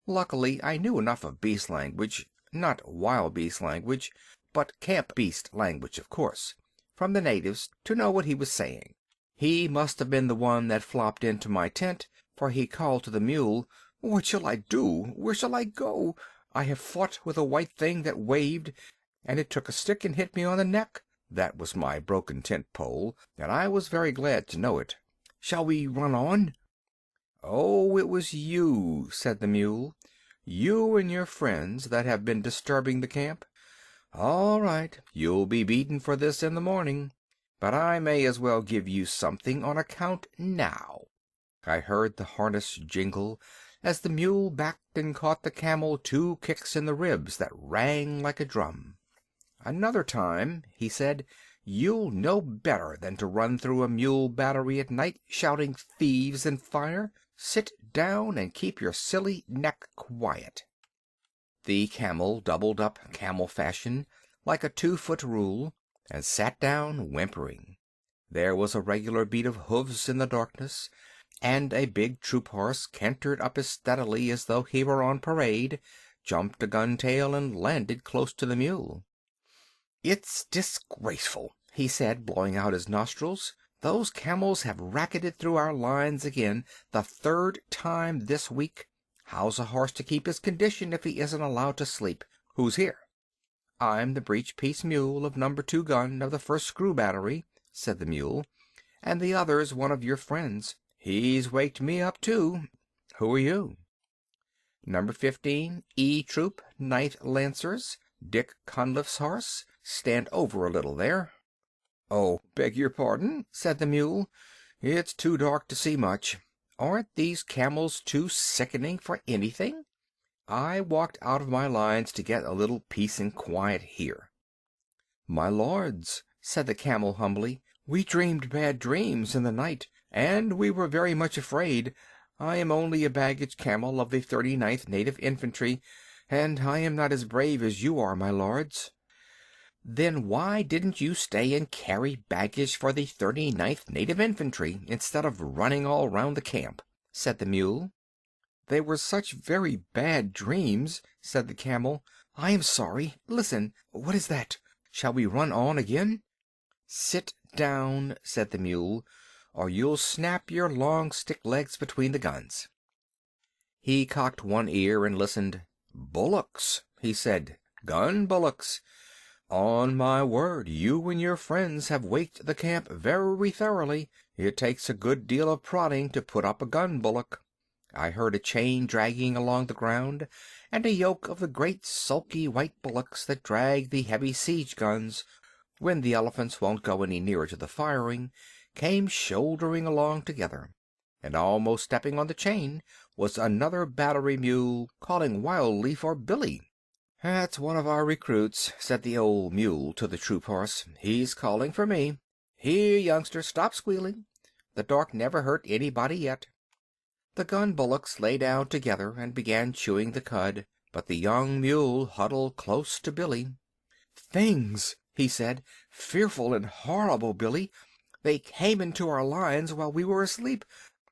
Luckily I knew enough of beast language, not wild beast language, but camp beast language, of course, from the natives to know what he was saying. He must have been the one that flopped into my tent, for he called to the mule, "What shall I do? Where shall I go? I have fought with a white thing that waved, and it took a stick and hit me on the neck. That was my broken tent pole, and I was very glad to know it. Shall we run on?" "Oh, it was you," said the mule. "You and your friends that have been disturbing the camp. All right, you'll be beaten for this in the morning, but I may as well give you something on account now." I heard the harness jingle as the mule backed and caught the camel 2 kicks in the ribs that rang like a drum. "Another time," he said, "you'll know better than to run through a mule battery at night shouting thieves and fire. Sit down and keep your silly neck quiet." The camel doubled up camel fashion, like a 2-foot rule, and sat down whimpering. There was a regular beat of hoofs in the darkness, and a big troop horse cantered up as steadily as though he were on parade, jumped a gun tail, and landed close to the mule. "It's disgraceful," he said, blowing out his nostrils. "Those camels have racketed through our lines again, the 3rd time this week. How's a horse to keep his condition if he isn't allowed to sleep? Who's here?" "I'm the breech-piece mule of number 2 gun of the 1st screw battery," said the mule, "and the other's one of your friends. He's waked me up, too. Who are you?" "Number 15, E Troop, 9th Lancers, Dick Conliff's horse. Stand over a little there." "Oh, beg your pardon," said the mule. "It's too dark to see much. Aren't these camels too sickening for anything? I walked out of my lines to get a little peace and quiet here." "My lords," said the camel humbly, "we dreamed bad dreams in the night, and we were very much afraid. I am only a baggage camel of the 39th Native Infantry, and I am not as brave as you are, my lords." "Then why didn't you stay and carry baggage for the 39th Native Infantry, instead of running all round the camp?" said the mule. "They were such very bad dreams," said the camel. "I am sorry. Listen, what is that? Shall we run on again?" "Sit down," said the mule, "or you'll snap your long stick legs between the guns." He cocked one ear and listened. "Bullocks," he said. "Gun bullocks. On my word, you and your friends have waked the camp very thoroughly. It takes a good deal of prodding to put up a gun bullock." I heard a chain dragging along the ground, and a yoke of the great sulky white bullocks that drag the heavy siege guns when the elephants won't go any nearer to the firing, came shouldering along together, and almost stepping on the chain was another battery mule calling wildly for Billy. "That's one of our recruits," said the old mule to the troop horse. "He's calling for me. Here, youngster, stop squealing. The dark never hurt anybody yet." The gun bullocks lay down together and began chewing the cud, but the young mule huddled close to Billy. "Things," he said. "Fearful and horrible, Billy. They came into our lines while we were asleep.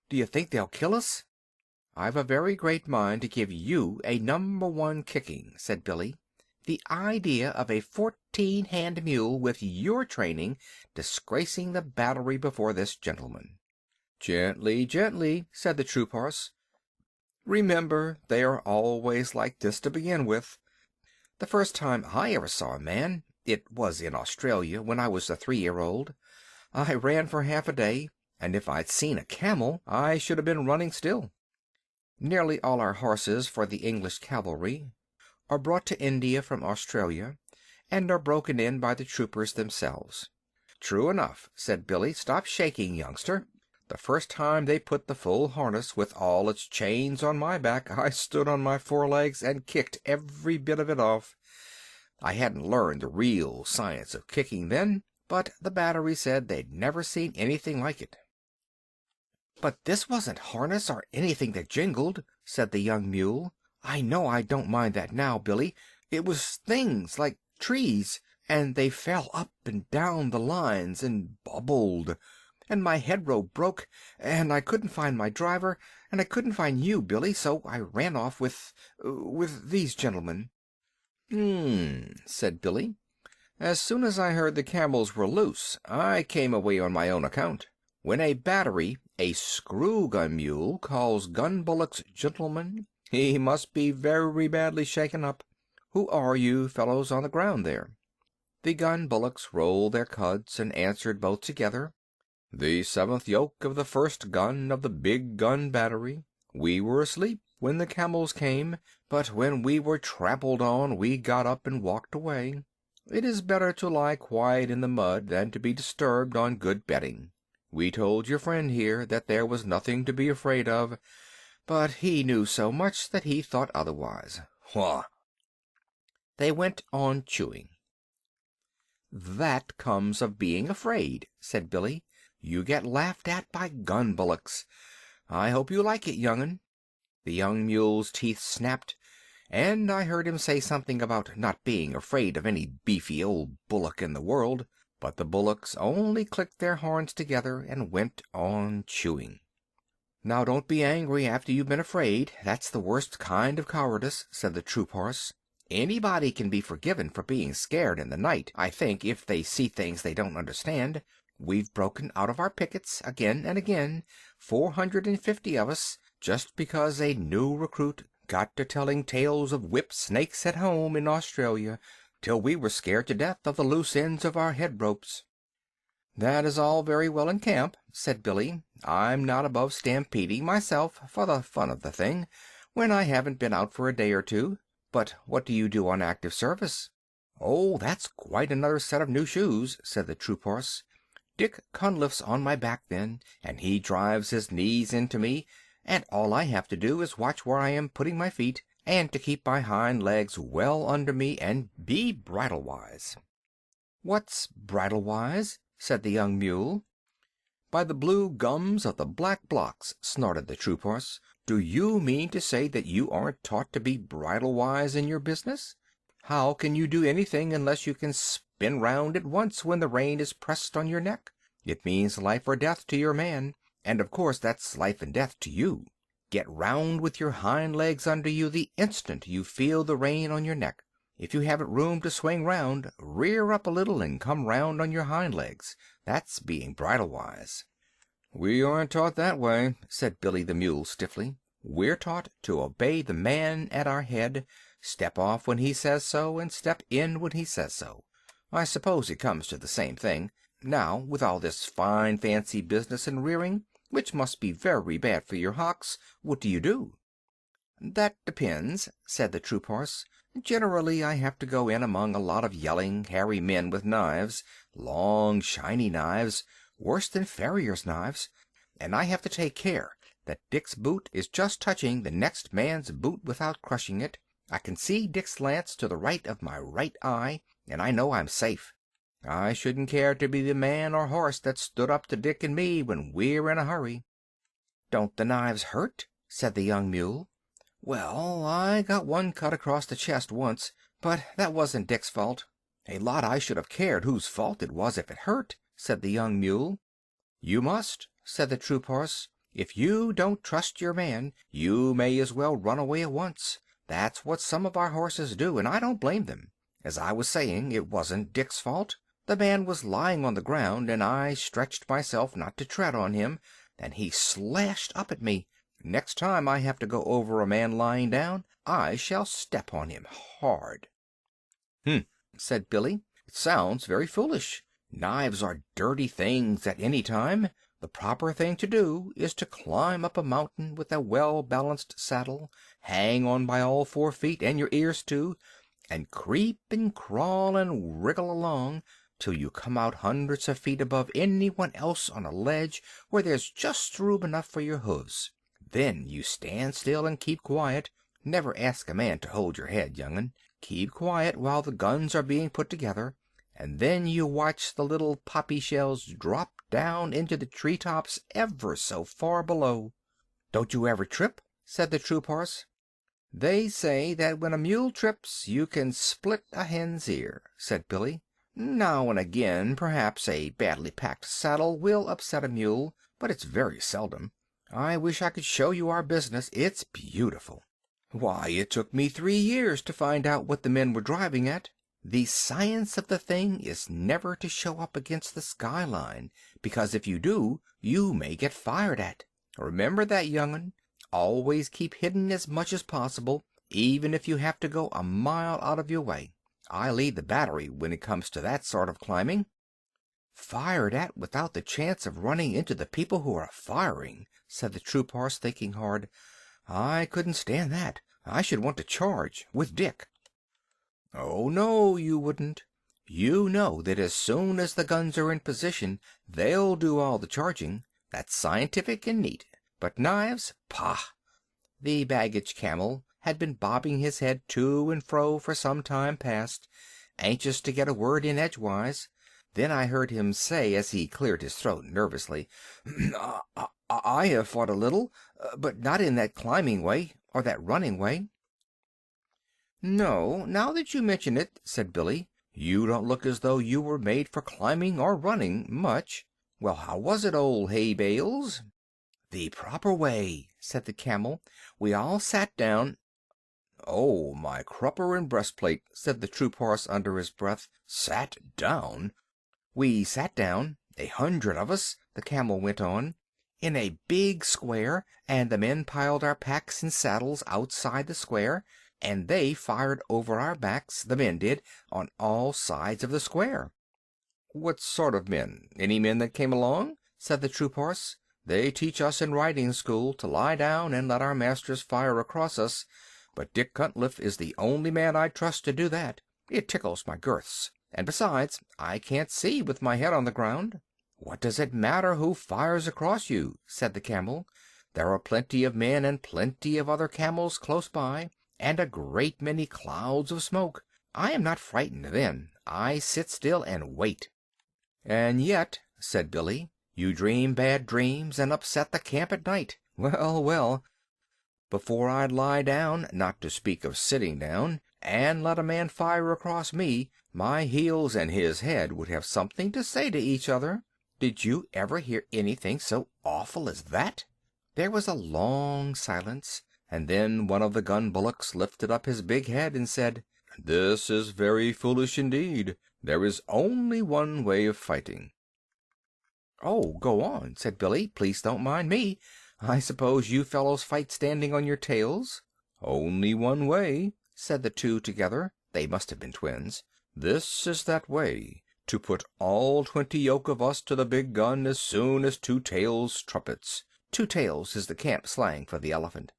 Do you think they'll kill us?" "I've a very great mind to give you a number 1 kicking," said Billy. "The idea of a 14-hand mule with your training disgracing the battery before this gentleman." "Gently, gently," said the troop horse. "Remember, they are always like this to begin with. The first time I ever saw a man, it was in Australia, when I was a 3-year-old. I ran for half a day, and if I'd seen a camel I should have been running still. Nearly all our horses for the English cavalry are brought to India from Australia, and are broken in by the troopers themselves." "True enough," said Billy. "Stop shaking, youngster. The first time they put the full harness with all its chains on my back, I stood on my forelegs and kicked every bit of it off. I hadn't learned the real science of kicking then, but the battery said they'd never seen anything like it." "But this wasn't harness or anything that jingled," said the young mule. "I know I don't mind that now, Billy. It was things like trees, and they fell up and down the lines and bubbled. And my head rope broke, and I couldn't find my driver, and I couldn't find you, Billy, so I ran off with these gentlemen." "Hmm," said Billy. As soon as I heard the camels were loose, I came away on my own account. When a battery, a screw-gun mule, calls gun bullocks gentlemen, he must be very badly shaken up. Who are you fellows on the ground there?" The gun bullocks rolled their cuds and answered both together. "The seventh yoke of the first gun of the big gun battery. We were asleep when the camels came, but when we were trampled on we got up and walked away. It is better to lie quiet in the mud than to be disturbed on good bedding. We told your friend here that there was nothing to be afraid of, but he knew so much that he thought otherwise. Wah!" They went on chewing. "That comes of being afraid," said Billy. "You get laughed at by gun bullocks. I hope you like it, young'un." The young mule's teeth snapped, and I heard him say something about not being afraid of any beefy old bullock in the world, but the bullocks only clicked their horns together and went on chewing. "Now don't be angry after you've been afraid. That's the worst kind of cowardice," said the troop horse. "Anybody can be forgiven for being scared in the night, I think, if they see things they don't understand. We've broken out of our pickets again and again, 450 of us, just because a new recruit got to telling tales of whip snakes at home in Australia, till we were scared to death of the loose ends of our head ropes." "That is all very well in camp," said Billy. "I'm not above stampeding myself, for the fun of the thing, when I haven't been out for a day or two. But what do you do on active service?" "Oh, that's quite another set of new shoes," said the troop horse. "Dick Cunliffe's on my back then, and he drives his knees into me, and all I have to do is watch where I am putting my feet, and to keep my hind legs well under me and be bridle-wise." "What's bridle-wise?" said the young mule. "By the blue gums of the black blocks," snorted the troop horse. "Do you mean to say that you aren't taught to be bridle-wise in your business? How can you do anything unless you can spin round at once when the rein is pressed on your neck? It means life or death to your man, and of course that's life and death to you. Get round with your hind legs under you the instant you feel the rein on your neck. If you haven't room to swing round, rear up a little and come round on your hind legs. That's being bridle-wise." "We aren't taught that way," said Billy the mule stiffly. "We're taught to obey the man at our head, step off when he says so, and step in when he says so. I suppose it comes to the same thing. Now, with all this fine fancy business and rearing, which must be very bad for your hocks, what do you do?" "That depends," said the troop horse. "Generally I have to go in among a lot of yelling, hairy men with knives, long, shiny knives, worse than farriers' knives, and I have to take care that Dick's boot is just touching the next man's boot without crushing it. I can see Dick's lance to the right of my right eye, and I know I'm safe. I shouldn't care to be the man or horse that stood up to Dick and me when we're in a hurry." "Don't the knives hurt?" said the young mule. "Well, I got one cut across the chest once, but that wasn't Dick's fault." "A lot I should have cared whose fault it was if it hurt," said the young mule. "You must," said the troop horse. "If you don't trust your man, you may as well run away at once. That's what some of our horses do, and I don't blame them. As I was saying, it wasn't Dick's fault. The man was lying on the ground, and I stretched myself not to tread on him, and he slashed up at me. Next time I have to go over a man lying down, I shall step on him hard." "Hm," said Billy. "It sounds very foolish. Knives are dirty things at any time. The proper thing to do is to climb up a mountain with a well-balanced saddle, hang on by all 4 feet and your ears too, and creep and crawl and wriggle along till you come out hundreds of feet above anyone else on a ledge where there's just room enough for your hoofs. Then you stand still and keep quiet. Never ask a man to hold your head, young'un. Keep quiet while the guns are being put together, and then you watch the little poppy shells drop down into the tree tops ever so far below." "Don't you ever trip?" said the troop horse. "They say that when a mule trips you can split a hen's ear," said Billy. "Now and again, perhaps, a badly packed saddle will upset a mule, but it's very seldom. I wish I could show you our business. It's beautiful. Why, it took me 3 years to find out what the men were driving at. The science of the thing is never to show up against the skyline, because if you do, you may get fired at. Remember that, young'un. Always keep hidden as much as possible, even if you have to go a mile out of your way. I lead the battery when it comes to that sort of climbing." "Fired at without the chance of running into the people who are firing," said the troop horse, thinking hard. "I couldn't stand that. I should want to charge with Dick." "Oh, no, you wouldn't. You know that as soon as the guns are in position, they'll do all the charging. That's scientific and neat. But knives? Pah!" The baggage camel had been bobbing his head to and fro for some time past, anxious to get a word in edgewise. Then I heard him say, as he cleared his throat nervously, "I have fought a little, but not in that climbing way, or that running way." "No, now that you mention it," said Billy, "you don't look as though you were made for climbing or running much. Well, how was it, old hay bales?" "The proper way," said the camel. "We all sat down—" "Oh, my crupper and breastplate," said the troop horse under his breath. "Sat down?" "We sat down, 100 of us," the camel went on, "in a big square, and the men piled our packs and saddles outside the square, and they fired over our backs, the men did, on all sides of the square." "What sort of men? Any men that came along?" said the troop horse. "They teach us in riding school to lie down and let our masters fire across us, but Dick Cuntliffe is the only man I'd trust to do that. It tickles my girths, and besides, I can't see with my head on the ground." "What does it matter who fires across you?" said the camel. "There are plenty of men and plenty of other camels close by, and a great many clouds of smoke. I am not frightened then. I sit still and wait." "And yet," said Billy, "you dream bad dreams and upset the camp at night. Well, well, before I'd lie down, not to speak of sitting down, and let a man fire across me, my heels and his head would have something to say to each other. Did you ever hear anything so awful as that?" There was a long silence, and then one of the gun bullocks lifted up his big head and said, "This is very foolish indeed. There is only one way of fighting." "Oh, go on," said Billy. "Please don't mind me. I suppose you fellows fight standing on your tails?" "Only one way," said the two together. They must have been twins. "This is that way: to put all 20 yoke of us to the big gun as soon as Two Tails trumpets." Two Tails is the camp slang for the elephant.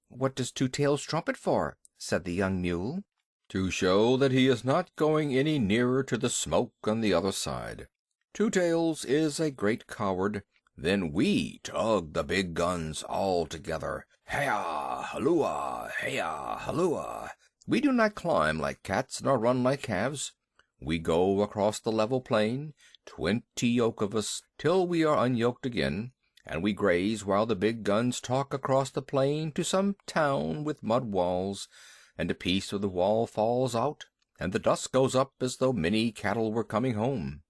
"What does Two Tails trumpet for?" said the young mule. "To show that he is not going any nearer to the smoke on the other side. Two Tails is a great coward. Then we tug the big guns all together. Heya, halloa, heya, halloa. We do not climb like cats, nor run like calves. We go across the level plain, 20 yoke of us, till we are unyoked again, and we graze while the big guns talk across the plain to some town with mud walls, and a piece of the wall falls out, and the dust goes up as though many cattle were coming home."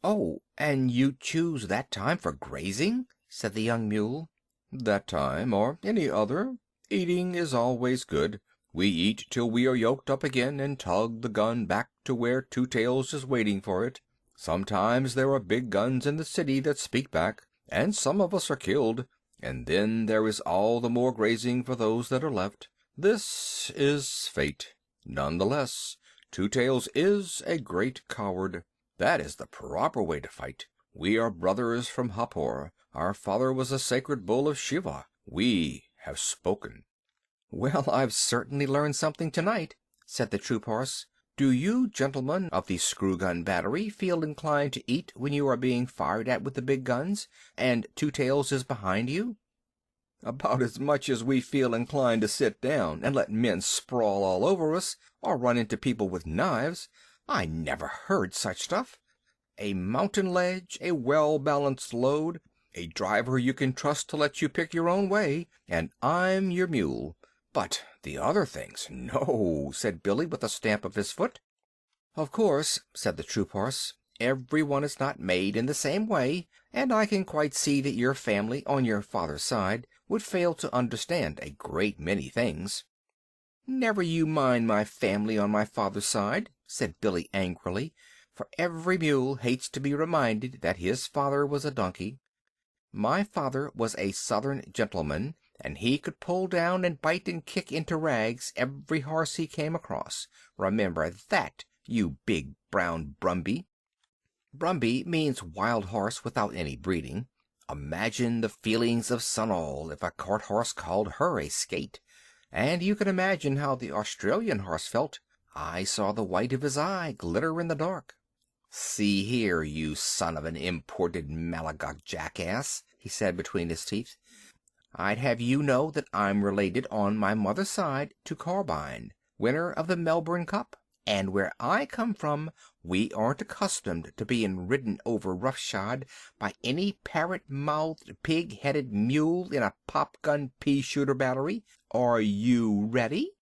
"Oh, and you choose that time for grazing?" said the young mule. "That time, or any other. Eating is always good. We eat till we are yoked up again, and tug the gun back to where Two Tails is waiting for it. Sometimes there are big guns in the city that speak back, and some of us are killed, and then there is all the more grazing for those that are left. This is fate. None the less, Two Tails is a great coward. That is the proper way to fight. We are brothers from Happor. Our father was a sacred bull of Shiva. We have spoken." "Well, I've certainly learned something tonight," said the troop horse. "Do you gentlemen of the screw gun battery feel inclined to eat when you are being fired at with the big guns, and Two Tails is behind you?" "About as much as we feel inclined to sit down and let men sprawl all over us, or run into people with knives. I never heard such stuff. A mountain ledge, a well-balanced load, a driver you can trust to let you pick your own way, and I'm your mule. But the other things, no," said Billy, with a stamp of his foot. "Of course," said the troop horse, "everyone is not made in the same way, and I can quite see that your family, on your father's side, would fail to understand a great many things." "Never you mind my family on my father's side," said Billy angrily, for every mule hates to be reminded that his father was a donkey. "My father was a Southern gentleman, and he could pull down and bite and kick into rags every horse he came across. Remember that, you big brown Brumby." Brumby means wild horse without any breeding. Imagine the feelings of Sunol if a cart horse called her a skate. And you can imagine how the Australian horse felt. I saw the white of his eye glitter in the dark. "See here, you son of an imported Malaga jackass," he said between his teeth, "I'd have you know that I'm related on my mother's side to Carbine, winner of the Melbourne Cup. And where I come from, we aren't accustomed to being ridden over roughshod by any parrot-mouthed, pig-headed mule in a pop-gun pea-shooter battery. Are you ready?"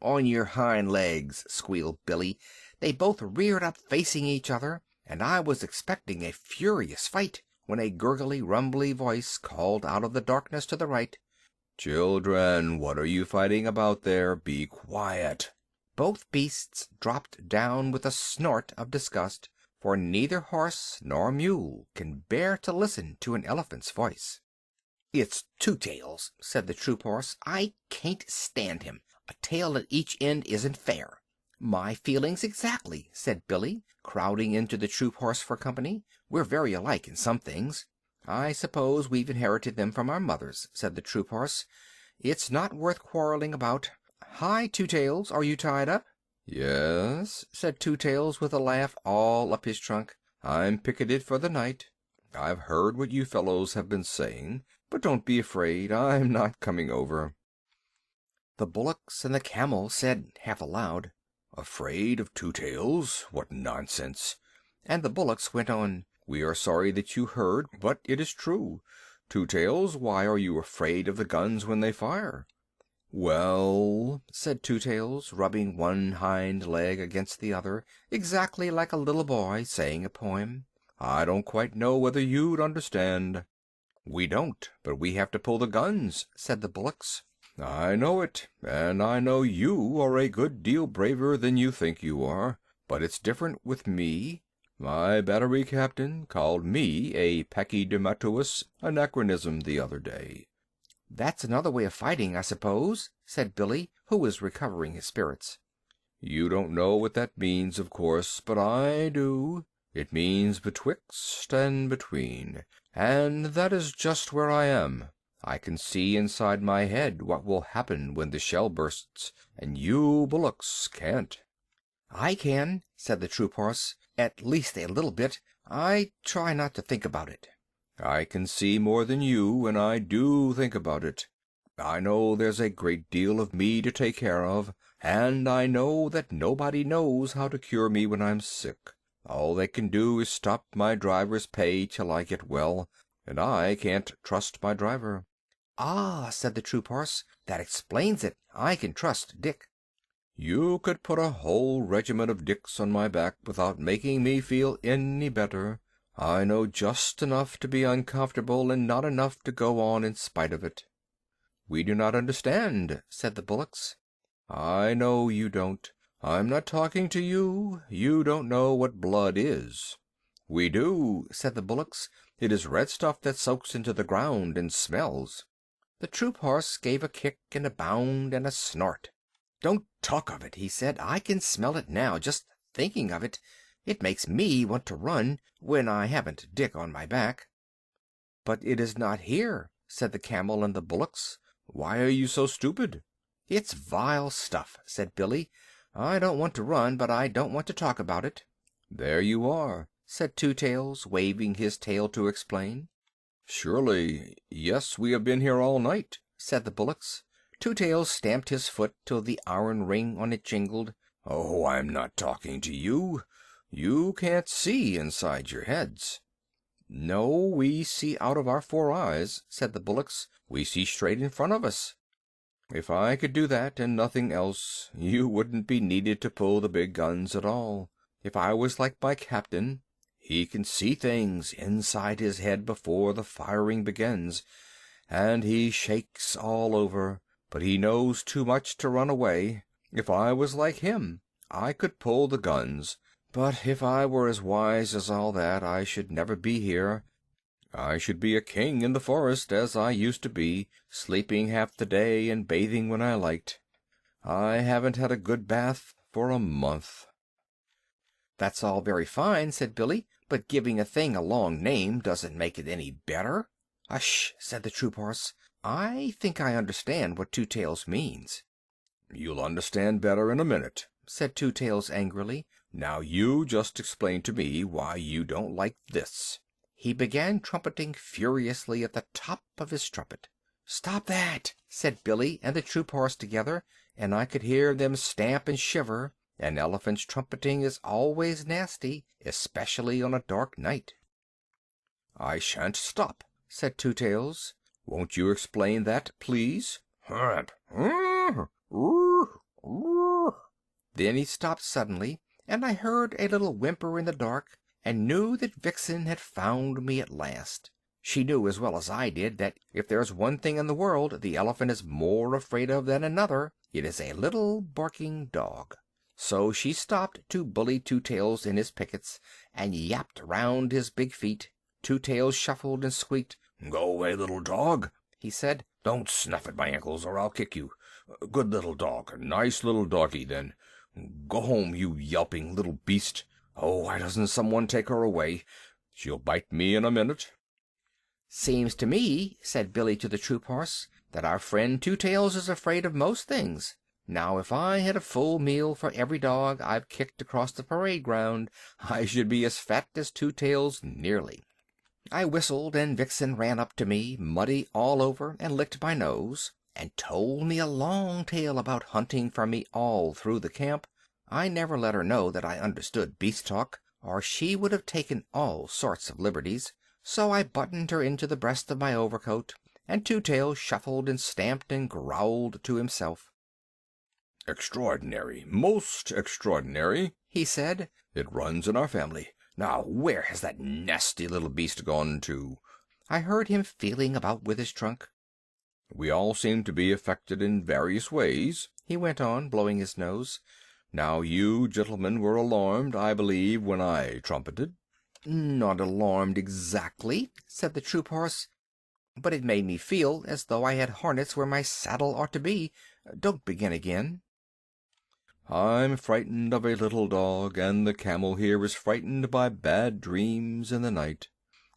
"On your hind legs," squealed Billy. They both reared up facing each other, and I was expecting a furious fight, when a gurgly, rumbly voice called out of the darkness to the right, "Children, what are you fighting about there? Be quiet." Both beasts dropped down with a snort of disgust, for neither horse nor mule can bear to listen to an elephant's voice. "It's Two Tails," said the troop horse. "I can't stand him. A tail at each end isn't fair." "My feelings exactly," said Billy, crowding into the troop horse for company. "We're very alike in some things." "I suppose we've inherited them from our mothers," said the troop horse. "It's not worth quarreling about. Hi, Two Tails, are you tied up?" "Yes," said Two Tails with a laugh all up his trunk. "I'm picketed for the night. I've heard what you fellows have been saying, but don't be afraid, I'm not coming over." The bullocks and the camel said half aloud, "Afraid of Two Tails? What nonsense!" And the bullocks went on, "We are sorry that you heard, but it is true. Two Tails, why are you afraid of the guns when they fire?" "Well," said Two Tails, rubbing one hind leg against the other, exactly like a little boy saying a poem, "I don't quite know whether you'd understand." "We don't, but we have to pull the guns," said the bullocks. "I know it, and I know you are a good deal braver than you think you are. But it's different with me. My battery captain called me a pachydermatous anachronism the other day." "That's another way of fighting, I suppose," said Billy, who was recovering his spirits. "You don't know what that means, of course, but I do. It means betwixt and between, and that is just where I am. I can see inside my head what will happen when the shell bursts, and you bullocks can't." "I can," said the troop horse, "at least a little bit. I try not to think about it." "I can see more than you, and I do think about it. I know there's a great deal of me to take care of, and I know that nobody knows how to cure me when I'm sick. All they can do is stop my driver's pay till I get well, and I can't trust my driver." "Ah," said the troop horse, "that explains it. I can trust Dick." "You could put a whole regiment of Dicks on my back without making me feel any better. I know just enough to be uncomfortable, and not enough to go on in spite of it." "We do not understand," said the bullocks. "I know you don't. I'm not talking to you. You don't know what blood is." "We do," said the bullocks. "It is red stuff that soaks into the ground and smells." The troop horse gave a kick and a bound and a snort. "Don't talk of it," he said. "I can smell it now, just thinking of it. It makes me want to run, when I haven't Dick on my back." "But it is not here," said the camel and the bullocks. "Why are you so stupid?" "It's vile stuff," said Billy. "I don't want to run, but I don't want to talk about it." "There you are," said Two Tails, waving his tail to explain. "Surely, yes, we have been here all night," said the bullocks. Two Tails stamped his foot till the iron ring on it jingled. "Oh, I'm not talking to you. You can't see inside your heads." "No, we see out of our four eyes," said the bullocks. "We see straight in front of us." "If I could do that and nothing else, you wouldn't be needed to pull the big guns at all. If I was like my captain, he can see things inside his head before the firing begins, and he shakes all over, but he knows too much to run away. If I was like him, I could pull the guns, but if I were as wise as all that, I should never be here. I should be a king in the forest, as I used to be, sleeping half the day and bathing when I liked. I haven't had a good bath for a month." "That's all very fine," said Billy, "but giving a thing a long name doesn't make it any better." "Hush!" said the troop horse. "I think I understand what Two Tails means." "You'll understand better in a minute," said Two Tails angrily. "Now you just explain to me why you don't like this." He began trumpeting furiously at the top of his trumpet. "Stop that!" said Billy and the troop horse together, and I could hear them stamp and shiver. An elephant's trumpeting is always nasty, especially on a dark night. "I shan't stop," said Two Tails. "Won't you explain that, please?" Then he stopped suddenly, and I heard a little whimper in the dark, and knew that Vixen had found me at last. She knew as well as I did that if there's one thing in the world the elephant is more afraid of than another, it is a little barking dog. So she stopped to bully Two Tails in his pickets, and yapped round his big feet. Two Tails shuffled and squeaked. "Go away, little dog," he said. "Don't snuff at my ankles, or I'll kick you. Good little dog, nice little doggy, then. Go home, you yelping little beast. Oh, why doesn't someone take her away? She'll bite me in a minute." "Seems to me," said Billy to the troop horse, "that our friend Two Tails is afraid of most things. Now, if I had a full meal for every dog I've kicked across the parade ground, I should be as fat as Two Tails nearly." I whistled, and Vixen ran up to me, muddy all over, and licked my nose, and told me a long tale about hunting for me all through the camp. I never let her know that I understood beast talk, or she would have taken all sorts of liberties, so I buttoned her into the breast of my overcoat, and Two Tails shuffled and stamped and growled to himself. "Extraordinary, most extraordinary," he said. "It runs in our family. Now, where has that nasty little beast gone to?" I heard him feeling about with his trunk. "We all seem to be affected in various ways," he went on, blowing his nose. "Now, you gentlemen were alarmed, I believe, when I trumpeted." "Not alarmed exactly," said the troop horse, "but it made me feel as though I had hornets where my saddle ought to be. Don't begin again." "I'm frightened of a little dog, and the camel here is frightened by bad dreams in the night."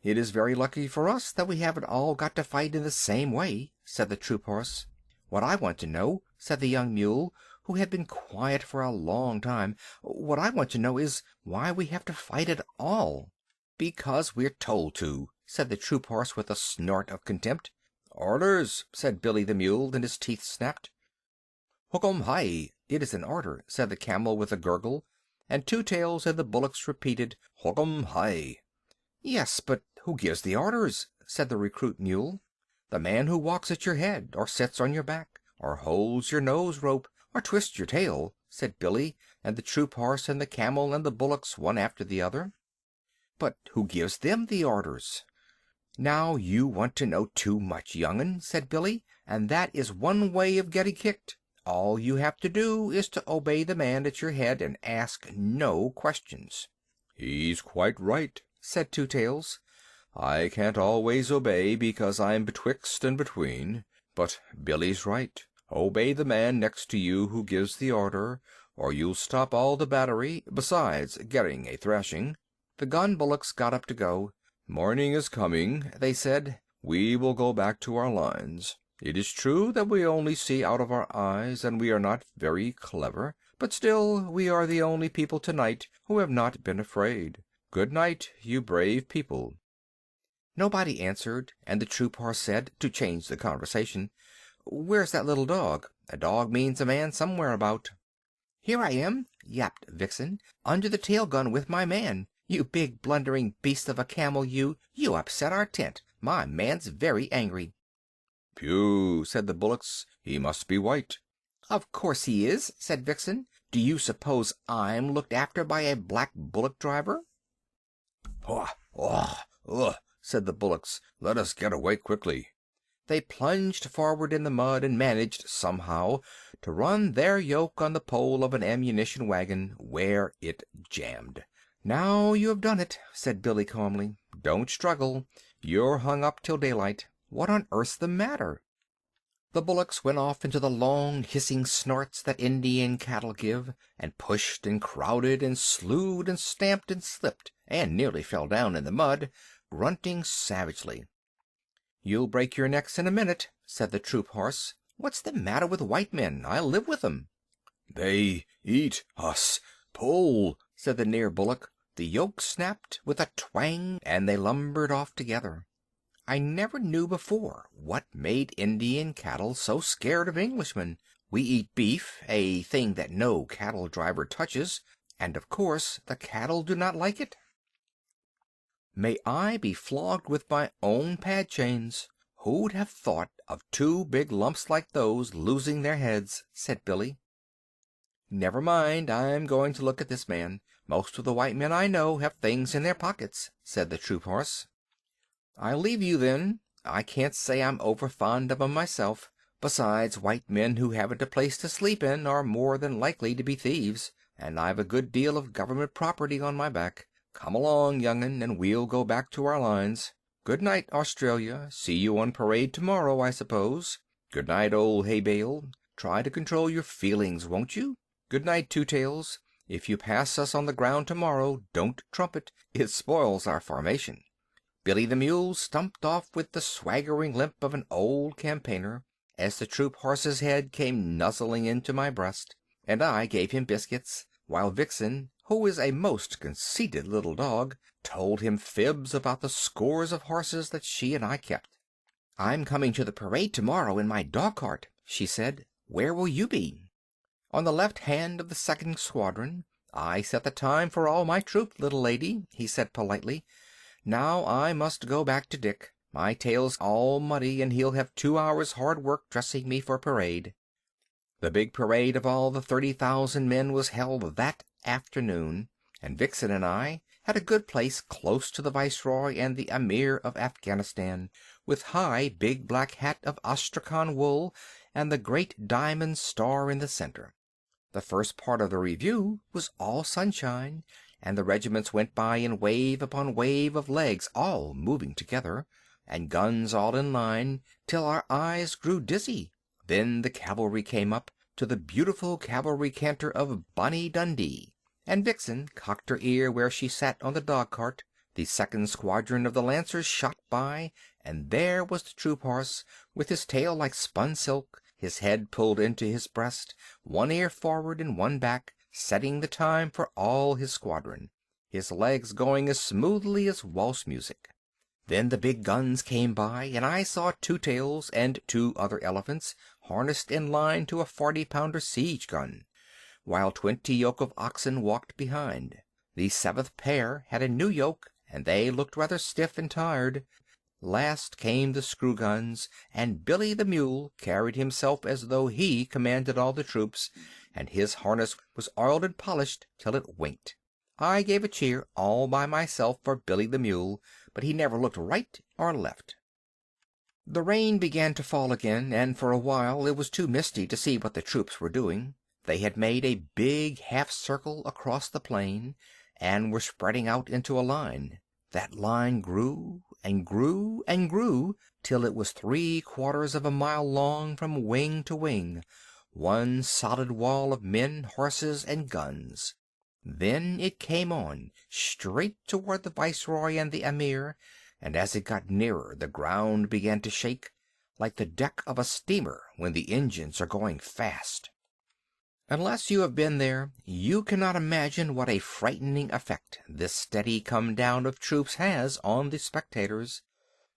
"It is very lucky for us that we haven't all got to fight in the same way," said the troop horse. "What I want to know," said the young mule, who had been quiet for a long time, "what I want to know is why we have to fight at all." "Because we're told to," said the troop horse with a snort of contempt. "Orders," said Billy the mule, and his teeth snapped. "Hookum hi! It is an order," said the camel with a gurgle, and Two Tails and the bullocks repeated, "Hookum hi!" "Yes, but who gives the orders?" said the recruit mule. "The man who walks at your head, or sits on your back, or holds your nose rope, or twists your tail," said Billy and the troop horse and the camel and the bullocks, one after the other. "But who gives them the orders?" "Now you want to know too much, young'un," said Billy, "and that is one way of getting kicked. All you have to do is to obey the man at your head and ask no questions." "He's quite right," said Two Tails. "I can't always obey because I'm betwixt and between. But Billy's right. Obey the man next to you who gives the order, or you'll stop all the battery, besides getting a thrashing." The gun bullocks got up to go. "Morning is coming," they said. "We will go back to our lines. It is true that we only see out of our eyes, and we are not very clever, but still we are the only people tonight who have not been afraid. Good night, you brave people." Nobody answered, and the troop horse said, to change the conversation, "Where's that little dog? A dog means a man somewhere about." "Here I am," yapped Vixen, "under the tail gun with my man. You big blundering beast of a camel, you upset our tent. My man's very angry." "Phew!" said the bullocks. "He must be white." "Of course he is," said Vixen. "Do you suppose I'm looked after by a black bullock driver?" "Haw! Haw! Ugh!" said the bullocks. "Let us get away quickly." they plunged forward in the mud and managed, somehow, to run their yoke on the pole of an ammunition wagon, where it jammed. "Now you have done it," said Billy calmly. "Don't struggle. You're hung up till daylight. What on earth's the matter?" The bullocks went off into the long hissing snorts that Indian cattle give, and pushed and crowded and slewed and stamped and slipped, and nearly fell down in the mud, grunting savagely. "You'll break your necks in a minute," said the troop horse. "What's the matter with white men? I live with them." "They eat us. Pull," said the near bullock. The yoke snapped with a twang, and they lumbered off together. I never knew before what made Indian cattle so scared of Englishmen. We eat beef, a thing that no cattle driver touches, and of course the cattle do not like it. May I be flogged with my own pad chains. Who'd have thought of two big lumps like those losing their heads, said Billy. Never mind, I'm going to look at this man. Most of the white men I know have things in their pockets, said the troop horse. I'll leave you then. I can't say I'm over fond of 'em myself. Besides, white men who haven't a place to sleep in are more than likely to be thieves, and I've a good deal of government property on my back. Come along, young'un, and we'll go back to our lines. Good night, Australia. See you on parade tomorrow, I suppose. Good night, old hay bale. Try to control your feelings, won't you? Good night, Two Tails. If you pass us on the ground tomorrow, don't trumpet. It spoils our formation. Billy the Mule stumped off with the swaggering limp of an old campaigner, as the troop horse's head came nuzzling into my breast, and I gave him biscuits, while Vixen, who is a most conceited little dog, told him fibs about the scores of horses that she and I kept. "I'm coming to the parade tomorrow in my dog-cart," she said. "Where will you be?" "On the left hand of the second squadron. I set the time for all my troop, little lady," he said politely. "Now I must go back to Dick. My tail's all muddy, and he'll have 2 hours' hard work dressing me for parade." The big parade of all the 30,000 men was held that afternoon, and Vixen and I had a good place close to the Viceroy and the Emir of Afghanistan, with high big black hat of Astrakhan wool and the great diamond star in the center. The first part of the review was all sunshine, and the regiments went by in wave upon wave of legs all moving together, and guns all in line, till our eyes grew dizzy. Then the cavalry came up, to the beautiful cavalry canter of Bonnie Dundee, and Vixen cocked her ear where she sat on the dog-cart. The second squadron of the Lancers shot by, and there was the troop horse, with his tail like spun silk, his head pulled into his breast, one ear forward and one back, setting the time for all his squadron, his legs going as smoothly as waltz music. Then the big guns came by, and I saw Two Tails and 2 other elephants harnessed in line to a 40-pounder siege gun, while 20 yoke of oxen walked behind. The 7th pair had a new yoke, and they looked rather stiff and tired. Last came the screw guns, and Billy the Mule carried himself as though he commanded all the troops, and his harness was oiled and polished till it winked. I gave a cheer all by myself for Billy the Mule, but he never looked right or left. The rain began to fall again, and for a while it was too misty to see what the troops were doing. They had made a big half-circle across the plain, and were spreading out into a line. That line grew and grew and grew, till it was 3/4 of a mile long from wing to wing, one solid wall of men, horses, and guns. Then it came on, straight toward the Viceroy and the Emir, and as it got nearer the ground began to shake, like the deck of a steamer when the engines are going fast. Unless you have been there, you cannot imagine what a frightening effect this steady come-down of troops has on the spectators,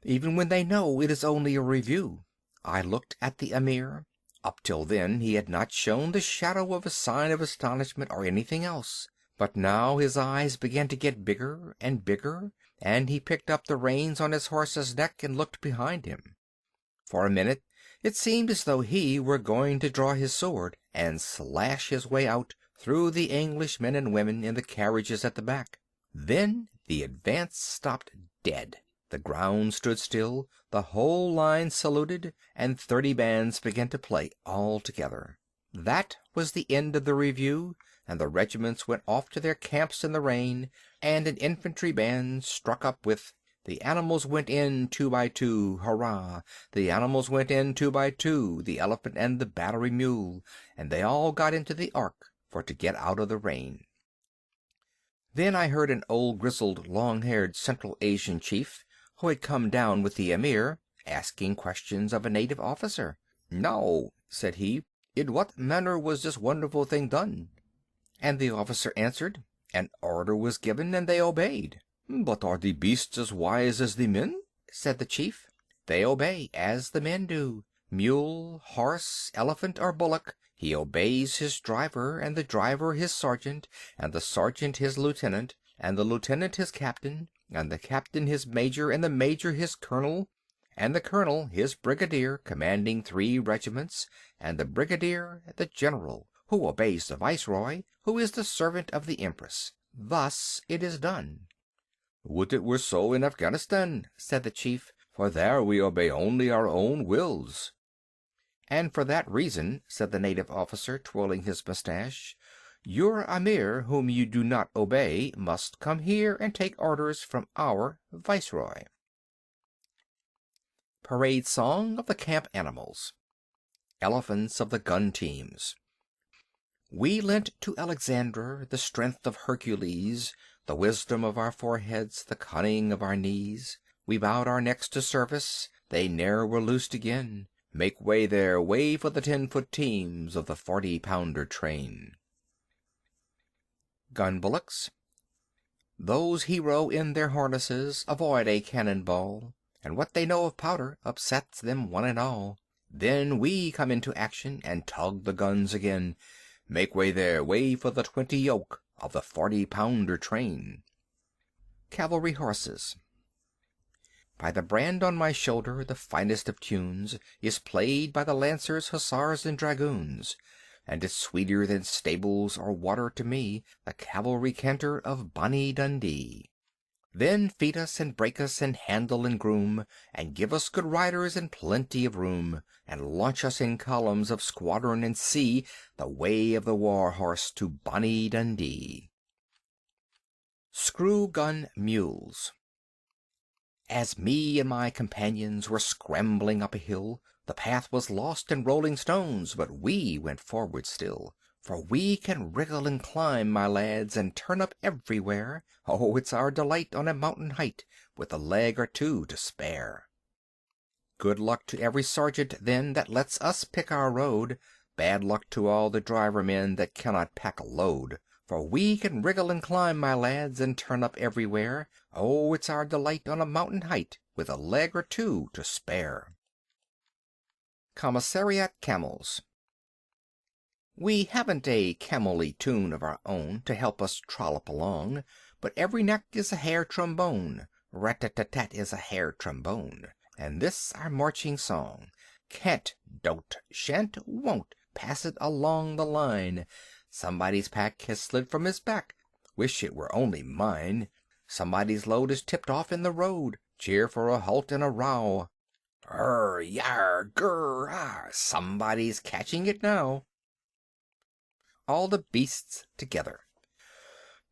even when they know it is only a review. I looked at the Emir. Up till then he had not shown the shadow of a sign of astonishment or anything else, but now his eyes began to get bigger and bigger, and he picked up the reins on his horse's neck and looked behind him. For a minute it seemed as though he were going to draw his sword and slash his way out through the English men and women in the carriages at the back. Then the advance stopped dead. The ground stood still, the whole line saluted, and 30 bands began to play all together. That was the end of the review, and the regiments went off to their camps in the rain, and an infantry band struck up with "The animals went in 2 by 2, hurrah! The animals went in 2 by 2, the elephant and the battery mule, and they all got into the ark for to get out of the rain." Then I heard an old grizzled, long-haired Central Asian chief, who had come down with the Emir, asking questions of a native officer. "Now," said he, "in what manner was this wonderful thing done?" And the officer answered, "An order was given, and they obeyed." "But are the beasts as wise as the men?" said the chief. "They obey as the men do. Mule, horse, elephant, or bullock, he obeys his driver, and the driver his sergeant, and the sergeant his lieutenant, and the lieutenant his captain, and the captain his major, and the major his colonel, and the colonel his brigadier, commanding 3 regiments, and the brigadier the general, who obeys the viceroy, who is the servant of the empress. Thus it is done." "Would it were so in Afghanistan," said the chief, "for there we obey only our own wills." "And for that reason," said the native officer, twirling his mustache, "your Amir, whom you do not obey, must come here and take orders from our viceroy." Parade Song of the Camp Animals. Elephants of the Gun Teams. We lent to Alexander the strength of Hercules, the wisdom of our foreheads, the cunning of our knees. We bowed our necks to service, they ne'er were loosed again. Make way there, way for the 10-foot teams of the 40-pounder train. Gun bullocks. Those hero in their harnesses avoid a cannon ball, and what they know of powder upsets them one and all. Then we come into action and tug the guns again. Make way there, way for the 20 yoke of the 40-pounder train. Cavalry horses. By the brand on my shoulder, the finest of tunes is played by the lancers, hussars, and dragoons, and it's sweeter than stables or water to me, the cavalry canter of Bonnie Dundee. Then feed us and break us and handle and groom, and give us good riders and plenty of room, and launch us in columns of squadron and see the way of the war horse to Bonnie Dundee. Screw gun mules. As me and my companions were scrambling up a hill, the path was lost in rolling stones, but we went forward still. For we can wriggle and climb, my lads, and turn up everywhere. Oh, it's our delight on a mountain height, with a leg or 2 to spare. Good luck to every sergeant, then, that lets us pick our road. Bad luck to all the driver men that cannot pack a load. For we can wriggle and climb, my lads, and turn up everywhere. Oh, it's our delight on a mountain height, with a leg or 2 to spare. Commissariat camels. We haven't a camel-y tune of our own to help us trollop along, but every neck is a hair trombone, rat-tat-tat-tat is a hair trombone, and this our marching song. Can't, don't, shan't, won't, pass it along the line. Somebody's pack has slid from his back, wish it were only mine. Somebody's load is tipped off in the road, cheer for a halt and a row. Yar, grr, ah, somebody's catching it now. All the beasts together.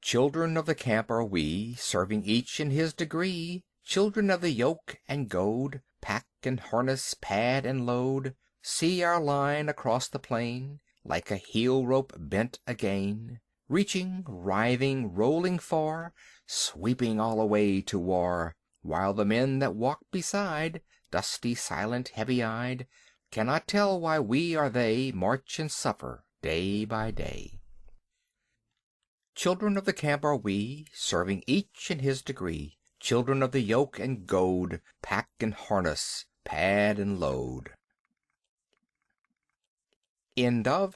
Children of the camp are we, serving each in his degree. Children of the yoke and goad, pack and harness, pad and load. See our line across the plain, like a heel rope bent again, reaching, writhing, rolling far, sweeping all away to war, while the men that walk beside, dusty, silent, heavy-eyed, cannot tell why we or they march and suffer day by day. Children of the camp are we, serving each in his degree. Children of the yoke and goad, pack and harness, pad and load. End of